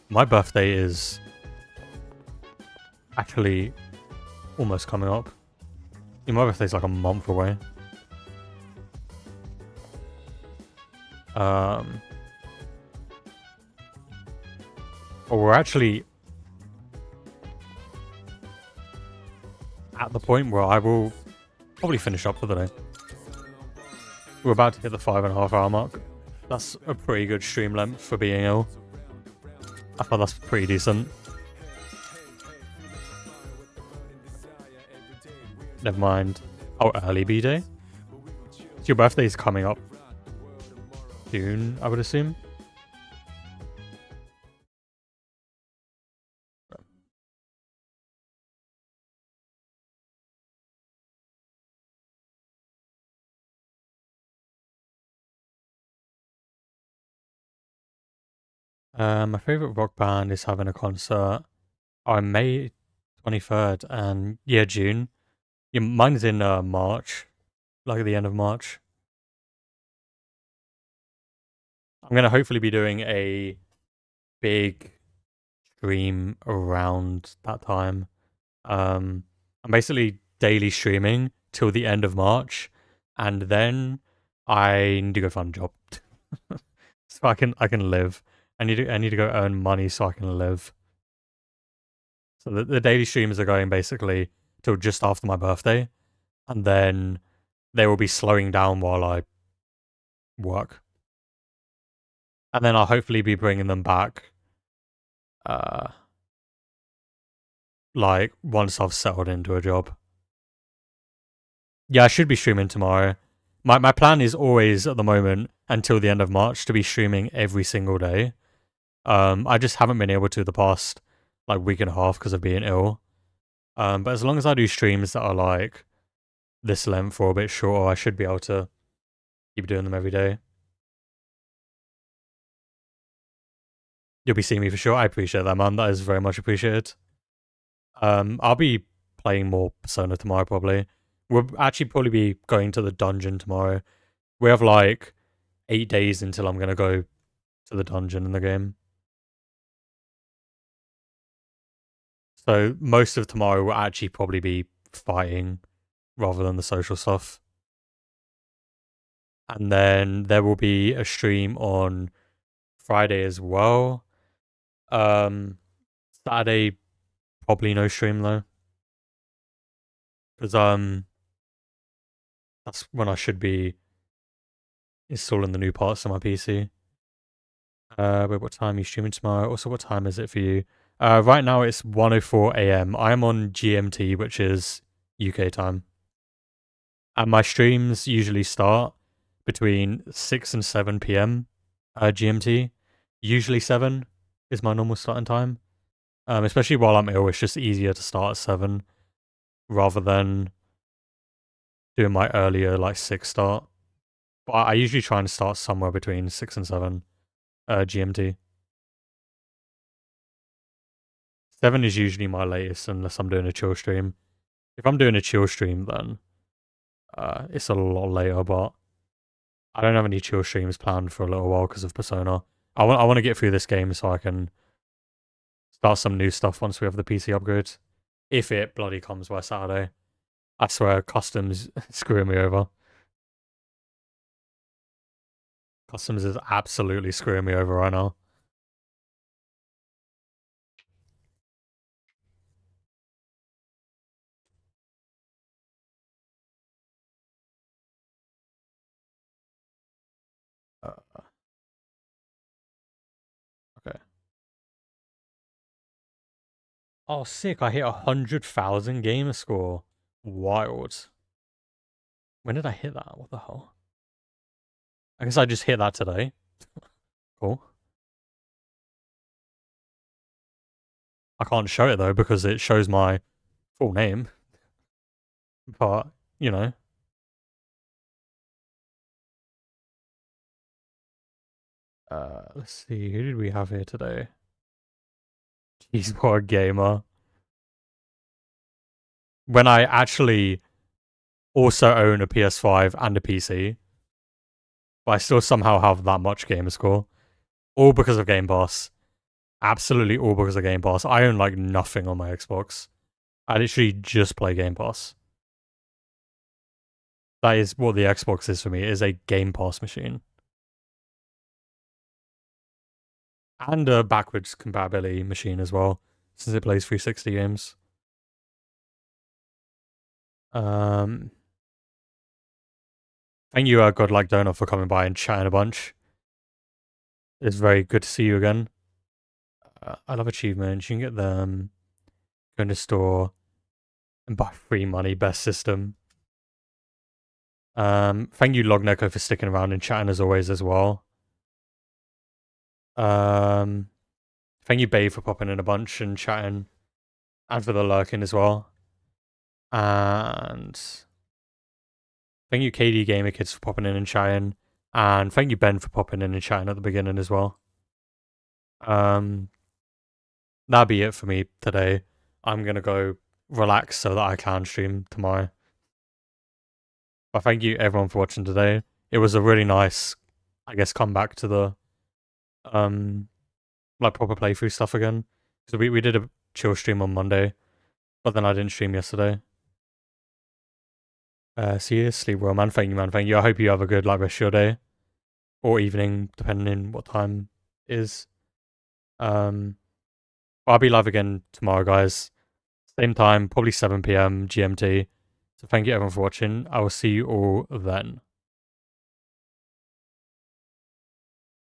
My birthday is actually almost coming up. Yeah, my birthday's like a month away. Or we're actually at the point where I will probably finish up for the day. We're about to hit the 5.5 hour mark. That's a pretty good stream length for being ill. I thought that's pretty decent. Never mind. Oh, early B-Day? So your birthday's coming up soon, I would assume. My favorite rock band is having a concert on May 23rd and June. Yeah, mine is in March, like at the end of March. I'm gonna hopefully be doing a big stream around that time. I'm basically daily streaming till the end of March, and then I need to go find a job so I can live. I need to go earn money so I can live. So the daily streams are going basically till just after my birthday, and then they will be slowing down while I work. And then I'll hopefully be bringing them back like once I've settled into a job. Yeah, I should be streaming tomorrow. My plan is always at the moment until the end of March to be streaming every single day. I just haven't been able to the past like week and a half because of being ill. But as long as I do streams that are like this length or a bit shorter, I should be able to keep doing them every day. You'll be seeing me for sure. I appreciate that, man. That is very much appreciated. I'll be playing more Persona tomorrow probably. We'll actually probably be going to the dungeon tomorrow. We have like 8 days until I'm gonna go to the dungeon in the game. So most of tomorrow will actually probably be fighting rather than the social stuff. And then there will be a stream on Friday as well. Saturday, probably no stream though. Because that's when I should be installing the new parts on my PC. Wait, what time are you streaming tomorrow? Also, what time is it for you? Right now it's 1:04 a.m. I am on GMT, which is UK time. And my streams usually start between 6 and 7 p.m. GMT. Usually 7 is my normal starting time. Especially while I'm ill, it's just easier to start at 7 rather than doing my earlier like 6 start. But I usually try and start somewhere between 6 and 7 GMT. 7 is usually my latest unless I'm doing a chill stream. If I'm doing a chill stream, then it's a lot later, but I don't have any chill streams planned for a little while because of Persona. I want to get through this game so I can start some new stuff once we have the PC upgrade. If it bloody comes by Saturday. I swear, Customs screwing me over. Customs is absolutely screwing me over right now. Okay. Oh, sick. I hit 100,000 gamer score. Wild. When did I hit that? What the hell? I guess I just hit that today. Cool. I can't show it though because it shows my full name. But, you know. Let's see. Who did we have here today? Jeez, what a gamer. When I actually also own a PS5 and a PC, but I still somehow have that much gamer score. All because of Game Pass. Absolutely all because of Game Pass. I own like nothing on my Xbox. I literally just play Game Pass. That is what the Xbox is for me. It is a Game Pass machine. And a backwards compatibility machine as well, since it plays 360 games. Thank you, Godlike Donut, for coming by and chatting a bunch. It's very good to see you again. I love achievements. You can get them. Go in the store and buy free money. Best system. Thank you, Logneko, for sticking around and chatting as always as well. Thank you, Babe, for popping in a bunch and chatting, and for the lurking as well. And thank you, KD Gamer Kids, for popping in and chatting, and thank you, Ben, for popping in and chatting at the beginning as well. That'll be it for me today. I'm gonna go relax so that I can stream tomorrow. But thank you everyone for watching today. It was a really nice, I guess, comeback to the like proper playthrough stuff again. So we did a chill stream on Monday, but then I didn't stream yesterday. See you, sleep well, man. Thank you, man. Thank you. I hope you have a good rest of your day or evening, depending what time it is. I'll be live again tomorrow, guys. Same time, probably 7 p.m. GMT. So thank you everyone for watching. I will see you all then.